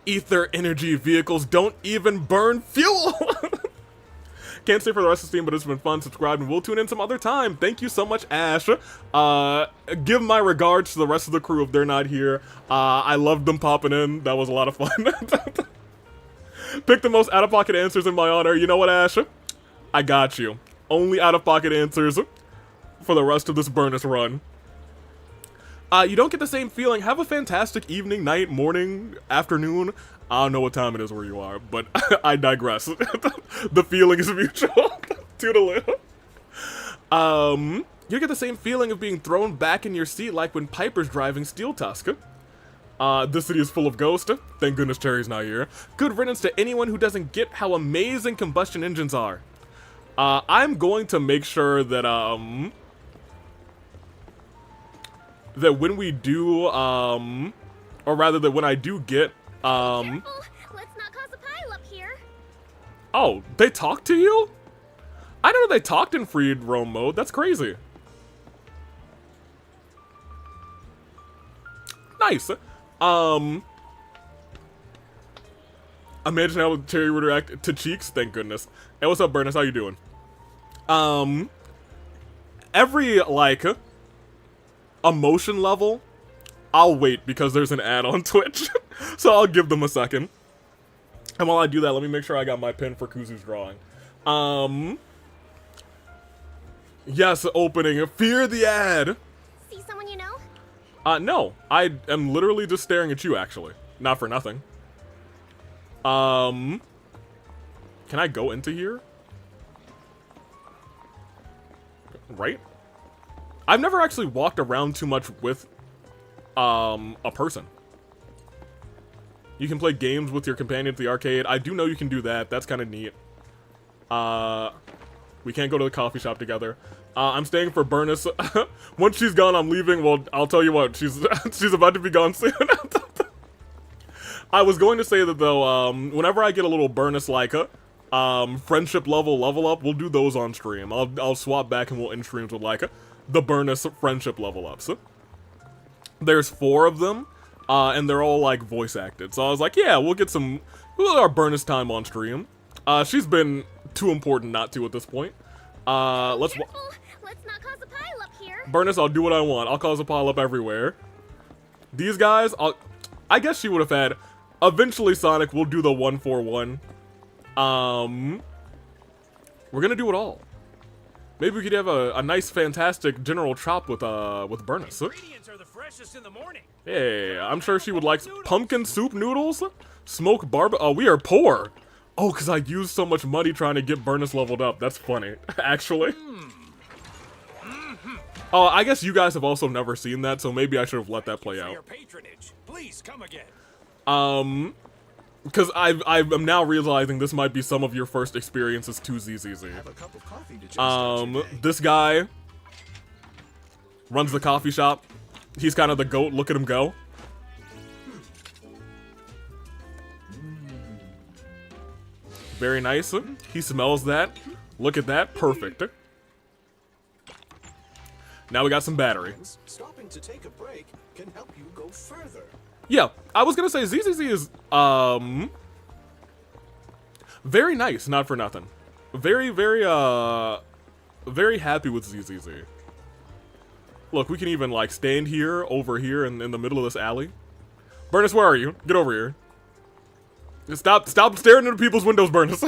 Ether energy vehicles don't even burn fuel! Can't stay for the rest of the stream, but it's been fun. Subscribe, and we'll tune in some other time. Thank you so much, Ash. Give my regards to the rest of the crew if they're not here. I loved them popping in. That was a lot of fun. Pick the most out-of-pocket answers in my honor. You know what, Ash? I got you. Only out-of-pocket answers for the rest of this Burnus run. You don't get the same feeling. Have a fantastic evening, night, morning, afternoon. I don't know what time it is where you are, but I digress. The feeling is mutual. Toodaloo. You get the same feeling of being thrown back in your seat like when Piper's driving Steel Tusk. This city is full of ghosts. Thank goodness Cherry's not here. Good riddance to anyone who doesn't get how amazing combustion engines are. I'm going to make sure that, that when we do, or rather that when I do get, Careful. Let's not cause a pile-up here. Oh, they talk to you? I didn't know they talked in free roam mode. That's crazy. Nice. Imagine how Cherry would react to Cheeks. Thank goodness. Hey, what's up, Burnus? How you doing? Every, like, emotion level, I'll wait because there's an ad on Twitch. So I'll give them a second. And while I do that, let me make sure I got my pin for Kuzu's drawing. Yes, opening. Fear the ad. See someone you know? No. I am literally just staring at you, actually. Not for nothing. Can I go into here? Right? I've never actually walked around too much with a person. You can play games with your companion at the arcade. I do know you can do that. That's kind of neat. We can't go to the coffee shop together. I'm staying for Burnus. Once she's gone, I'm leaving. Well, I'll tell you what. She's about to be gone soon. I was going to say that, though, whenever I get a little Burnus like friendship level up, we'll do those on stream. I'll swap back and we'll end streams with, like, the Burnus friendship level ups. There's 4 of them. And they're all, like, voice acted. So I was like, yeah, we'll get our Burnus time on stream. She's been too important not to at this point. Let's not cause a pile up here. Burnus, I'll do what I want. I'll cause a pile up everywhere. These guys, I guess she would have had... Eventually, Sonic will do the 1-4-1. We're gonna do it all. Maybe we could have a nice, fantastic general chop with Burnus. Ingredients are the freshest in the morning. Hey, I'm sure she would like pumpkin soup noodles, smoked oh, we are poor. Oh, because I used so much money trying to get Burnus leveled up. That's funny, actually. Oh, I guess you guys have also never seen that, so maybe I should have let that play out. Please come again. Because I'm now realizing this might be some of your first experiences to ZZZ. This guy runs the coffee shop. He's kind of the goat. Look at him go. Very nice. He smells that. Look at that. Perfect. Now we got some battery. Stopping to take a break can help you go further. Yeah, I was gonna say ZZZ is very nice, not for nothing. Very happy with ZZZ. Look, we can even like stand here, over here, in the middle of this alley. Burnus, where are you? Get over here. Stop staring into people's windows, Burnus.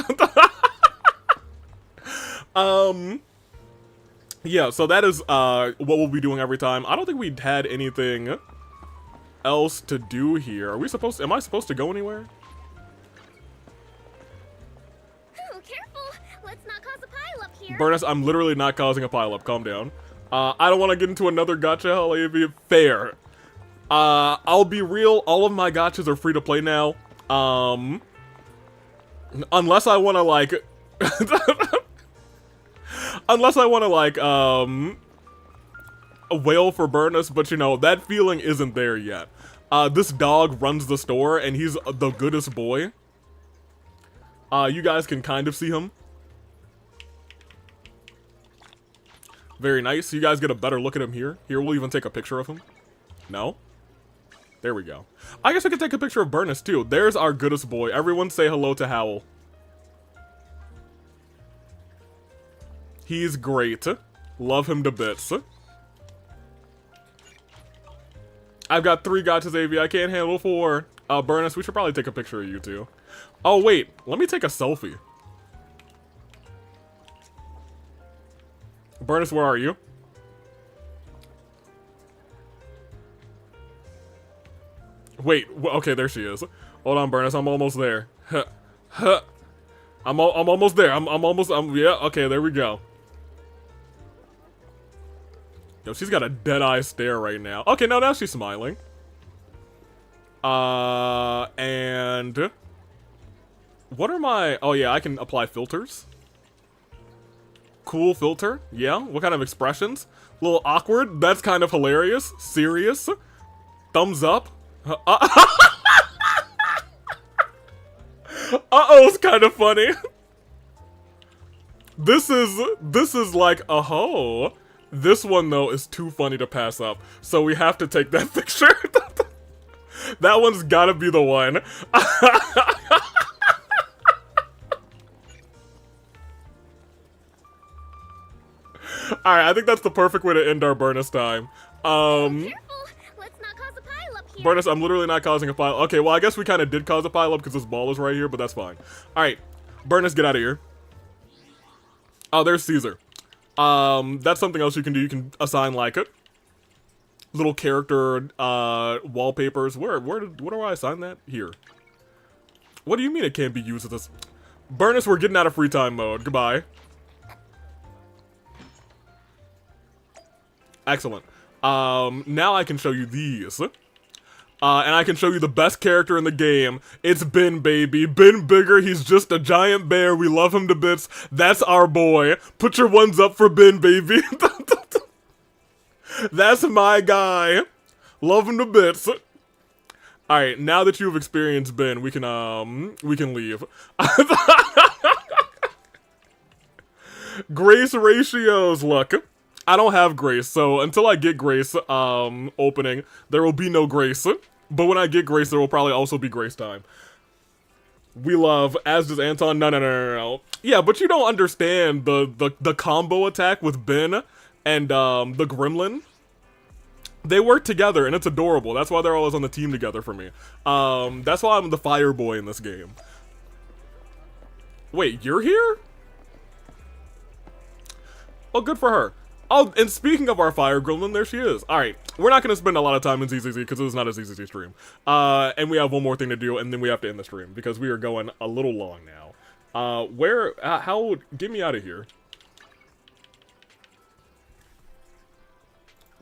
Yeah, so that is what we'll be doing every time. I don't think we had anything else to do here. Are we supposed to, am I supposed to go anywhere? Ooh, careful! Let's not cause a pileup here. Burnus, I'm literally not causing a pileup. Calm down. I don't want to get into another gacha hell, AV. Fair. I'll be real, all of my gachas are free to play now. Unless I want to like... unless I want to like, wail for Burnus, but you know, that feeling isn't there yet. This dog runs the store, and he's the goodest boy. You guys can kind of see him. Very nice. You guys get a better look at him here. Here, we'll even take a picture of him. No? There we go. I guess we could take a picture of Burnus, too. There's our goodest boy. Everyone say hello to Howl. He's great. Love him to bits. I've got 3 gachas, AV. I can't handle 4. Burnus, we should probably take a picture of you, too. Oh, wait. Let me take a selfie. Burnus, where are you? Wait, okay, there she is. Hold on, Burnus, I'm almost there. I'm almost there. Yeah, okay, there we go. Yo, she's got a dead-eye stare right now. Okay, no, now she's smiling. And... what are my... oh, yeah, I can apply filters. Cool filter. Yeah, what kind of expressions? A little awkward. That's kind of hilarious. Serious. Thumbs up. Uh-oh, it's kind of funny. This is like a ho. This one, though, is too funny to pass up. So we have to take that picture. That one's gotta be the one. Alright, I think that's the perfect way to end our Burnus time. Careful! Let's not cause a pileup here. Burnus, I'm literally not causing a pileup. Okay, well, I guess we kind of did cause a pileup because this ball is right here, but that's fine. Alright, Burnus, get out of here. Oh, there's Caesar. That's something else you can do. You can assign, like, little character, wallpapers. Where do I assign that? Here. What do you mean it can't be used as this? Burnus, we're getting out of free time mode. Goodbye. Excellent. Now I can show you these. And I can show you the best character in the game. It's Ben, baby. Ben Bigger, he's just a giant bear. We love him to bits. That's our boy. Put your ones up for Ben, baby. That's my guy. Love him to bits. Alright, now that you've experienced Ben, we can leave. Grace ratios, look. I don't have Grace, so until I get Grace, opening, there will be no Grace. But when I get Grace, there will probably also be Grace time. We love, as does Anton, no. Yeah, but you don't understand the combo attack with Ben and, the Gremlin. They work together, and it's adorable. That's why they're always on the team together for me. That's why I'm the fire boy in this game. Wait, you're here? Oh, good for her. Oh, and speaking of our fire gremlin, there she is. Alright, we're not going to spend a lot of time in ZZZ because it was not a ZZZ stream. And we have one more thing to do, and then we have to end the stream because we are going a little long now. Get me out of here.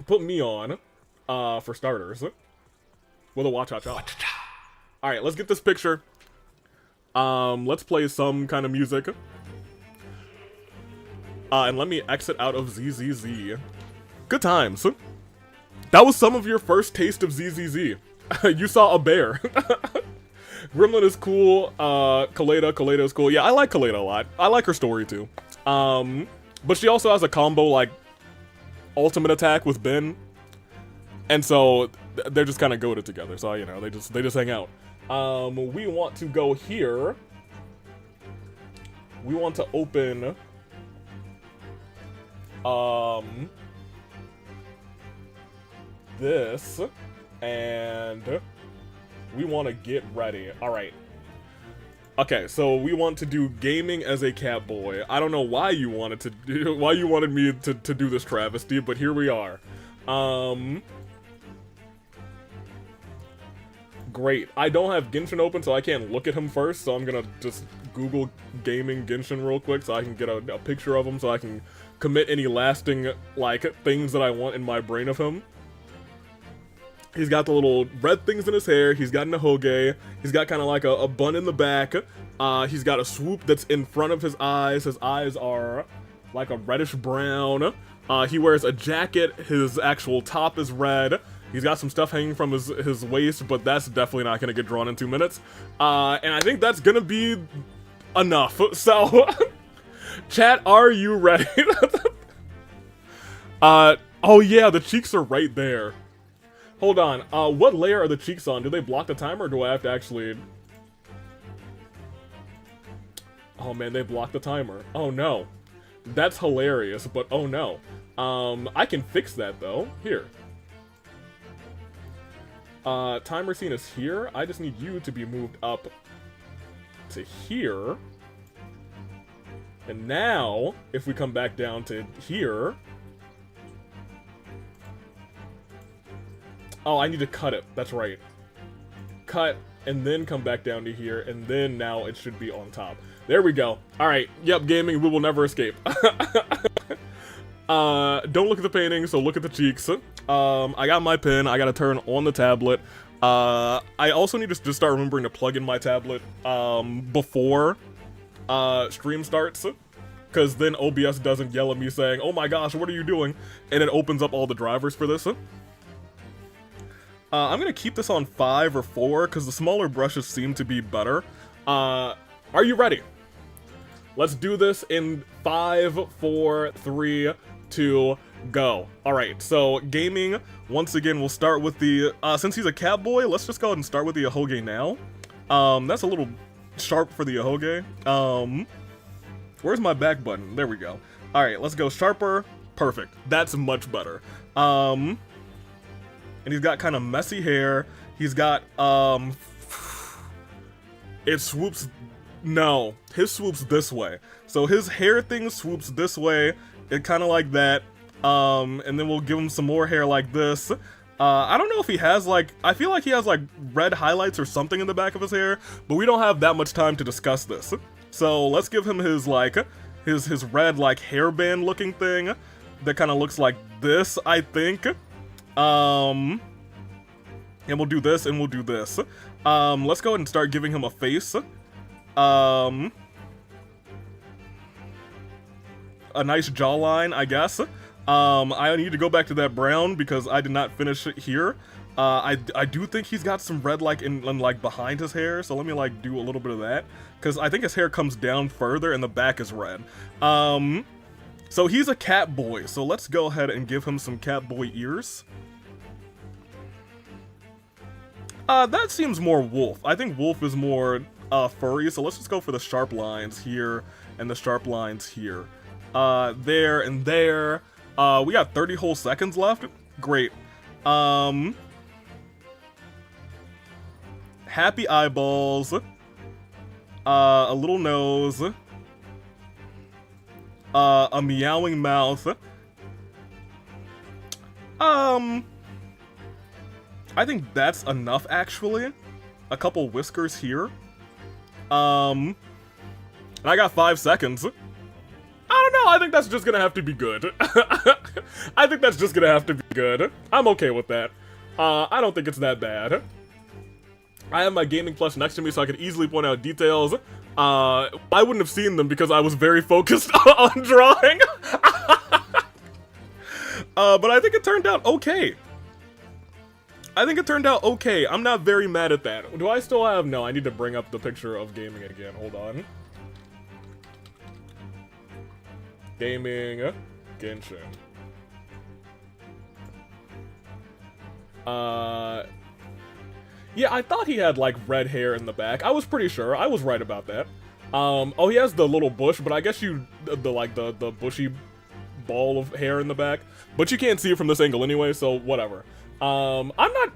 Put me on, for starters. With a watch-cha-cha. Alright, let's get this picture. Let's play some kind of music. And let me exit out of ZZZ. Good times. That was some of your first taste of ZZZ. You saw a bear. Gremlin is cool. Kaleda is cool. Yeah, I like Kaleda a lot. I like her story too. But she also has a combo like ultimate attack with Ben, and so they're just kind of goated together. So you know, they just hang out. We want to go here. We want to open. This, and we want to get ready. All right. Okay, so we want to do gaming as a cat boy. I don't know why you wanted to do, why you wanted me to do this travesty, but here we are. Great. I don't have Genshin open, so I can't look at him first, so I'm gonna just Google gaming Genshin real quick so I can get a picture of him so I can commit any lasting, like, things that I want in my brain of him. He's got the little red things in his hair. He's got an ahoge. He's got kind of like a bun in the back. He's got a swoop that's in front of his eyes. His eyes are like a reddish brown. He wears a jacket. His actual top is red. He's got some stuff hanging from his waist, but that's definitely not going to get drawn in 2 minutes. And I think that's going to be enough. So, chat, are you ready? Oh yeah, the cheeks are right there. Hold on, what layer are the cheeks on? Do they block the timer, or do I have to actually... Oh man, they block the timer. Oh no. That's hilarious, but oh no. I can fix that though. Here. Timer scene is here. I just need you to be moved up to here. And now, if we come back down to here... Oh, I need to cut it. That's right. Cut, and then come back down to here, and then now it should be on top. There we go. Alright, yep, gaming, we will never escape. Don't look at the painting, so look at the cheeks. I got my pen, I gotta turn on the tablet. I also need to just start remembering to plug in my tablet, before, stream starts. Because then OBS doesn't yell at me saying, oh my gosh, what are you doing? And it opens up all the drivers for this. I'm gonna keep this on 5 or 4 because the smaller brushes seem to be better. Are you ready? Let's do this in 5, 4, 3, 2, go. Alright, so gaming, once again, we'll start with the, since he's a cat boy, let's just go ahead and start with the ahoge now. That's a little sharp for the ahoge. Where's my back button? There we go. Alright, let's go sharper. Perfect. That's much better. And he's got kind of messy hair. He's got, it swoops, no, his swoops this way. So his hair thing swoops this way, it kind of like that. And then we'll give him some more hair like this. I don't know if he has like, I feel like he has like red highlights or something in the back of his hair, but we don't have that much time to discuss this. So let's give him his like, his red like hairband looking thing that kind of looks like this, I think. And we'll do this, and we'll do this. Let's go ahead and start giving him a face. A nice jawline, I guess. I need to go back to that brown because I did not finish it here. I do think he's got some red, like, in like, behind his hair, so let me, like, do a little bit of that. Because I think his hair comes down further, and the back is red. So he's a cat boy, so let's go ahead and give him some cat boy ears. That seems more wolf. I think wolf is more furry, so let's just go for the sharp lines here and the sharp lines here. There and there. We got 30 whole seconds left. Great. Happy eyeballs. A little nose. A meowing mouth. I think that's enough, actually. A couple whiskers here. I got 5 seconds. I don't know, I think that's just gonna have to be good. I think that's just gonna have to be good. I'm okay with that. I don't think it's that bad. I have my gaming plush next to me so I could easily point out details. I wouldn't have seen them because I was very focused on drawing. But I think it turned out okay. I think it turned out okay. I'm not very mad at that. Do I still have... No, I need to bring up the picture of gaming again. Hold on. Gaming... Genshin. Yeah, I thought he had, like, red hair in the back. I was pretty sure. I was right about that. Oh, he has the little bush, but I guess the bushy ball of hair in the back. But you can't see it from this angle anyway, so whatever.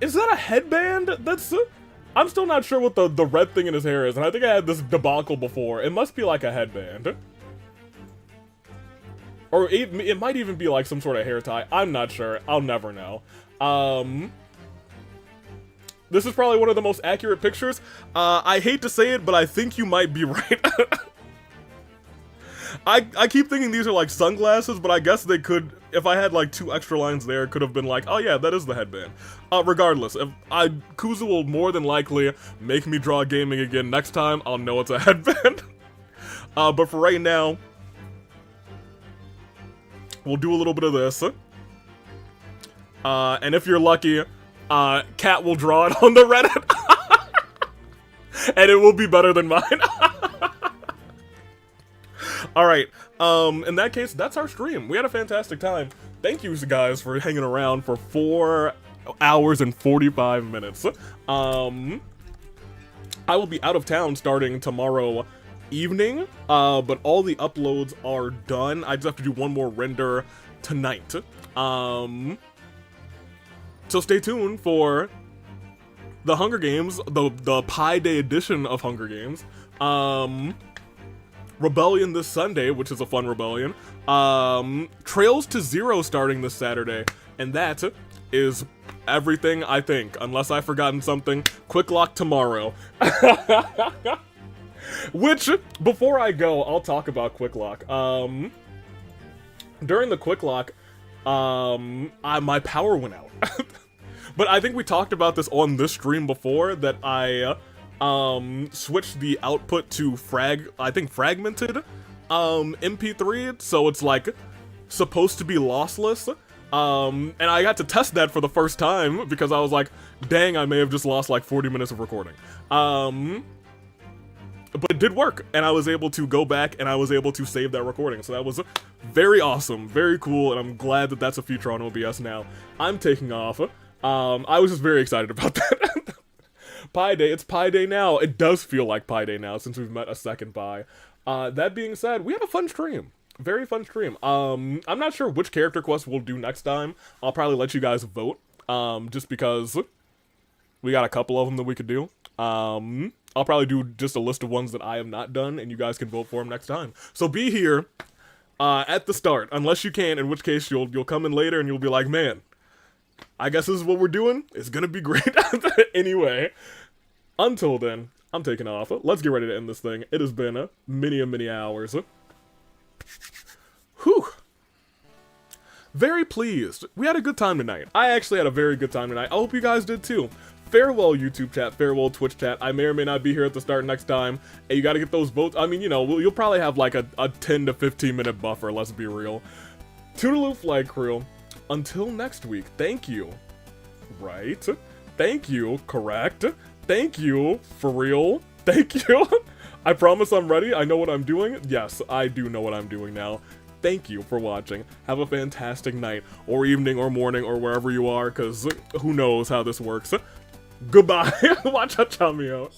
Is that a headband? I'm still not sure what the red thing in his hair is, and I think I had this debacle before. It must be like a headband. Or it might even be like some sort of hair tie. I'm not sure. I'll never know. This is probably one of the most accurate pictures. I hate to say it, but I think you might be right. I keep thinking these are like sunglasses, but I guess they could, if I had like 2 extra lines there, it could have been like, oh yeah, that is the headband. Regardless, Kuzu will more than likely make me draw gaming again next time. I'll know it's a headband. But for right now, we'll do a little bit of this. And if you're lucky, Kat will draw it on the Reddit. And it will be better than mine. Alright, in that case, that's our stream. We had a fantastic time. Thank you guys for hanging around for 4 hours and 45 minutes. I will be out of town starting tomorrow evening, but all the uploads are done. I just have to do one more render tonight. So stay tuned for the Hunger Games, the Pi Day edition of Hunger Games. Rebellion this Sunday, which is a fun rebellion. Trails to Zero starting this Saturday, and that is everything, I think, unless I've forgotten something. Quick Lock tomorrow. Which, before I go, I'll talk about Quick Lock. During the Quick Lock, my power went out. But I think we talked about this on this stream before, that I switched the output to fragmented MP3, so it's like supposed to be lossless. And I got to test that for the first time because I was like, dang, I may have just lost like 40 minutes of recording. But it did work, and I was able to go back and I was able to save that recording, so that was very awesome, very cool, and I'm glad that that's a feature on OBS now. I'm taking off. I was just very excited about that. Pi Day, it's Pi Day now. It does feel like Pi Day now since we've met a second Pi. That being said, we had a fun stream. Very fun stream. I'm not sure which character quest we'll do next time. I'll probably let you guys vote, just because we got a couple of them that we could do. I'll probably do just a list of ones that I have not done, and you guys can vote for them next time. So be here at the start, unless you can, in which case you'll come in later and you'll be like, man, I guess this is what we're doing. It's gonna be great. Anyway, until then, I'm taking off. Let's get ready to end this thing. It has been many hours. Whew. Very pleased. We had a good time tonight. I actually had a very good time tonight. I hope you guys did too. Farewell, YouTube chat. Farewell, Twitch chat. I may or may not be here at the start next time. And you gotta get those votes. I mean, you know, you'll probably have like a 10 to 15 minute buffer, let's be real. Toodaloo, Flag Crew. Until next week, thank you. Right? Thank you. Correct. Thank you. For real. Thank you. I promise I'm ready. I know what I'm doing. Yes, I do know what I'm doing now. Thank you for watching. Have a fantastic night, or evening, or morning, or wherever you are, because who knows how this works. Goodbye. Watch out, Chamio.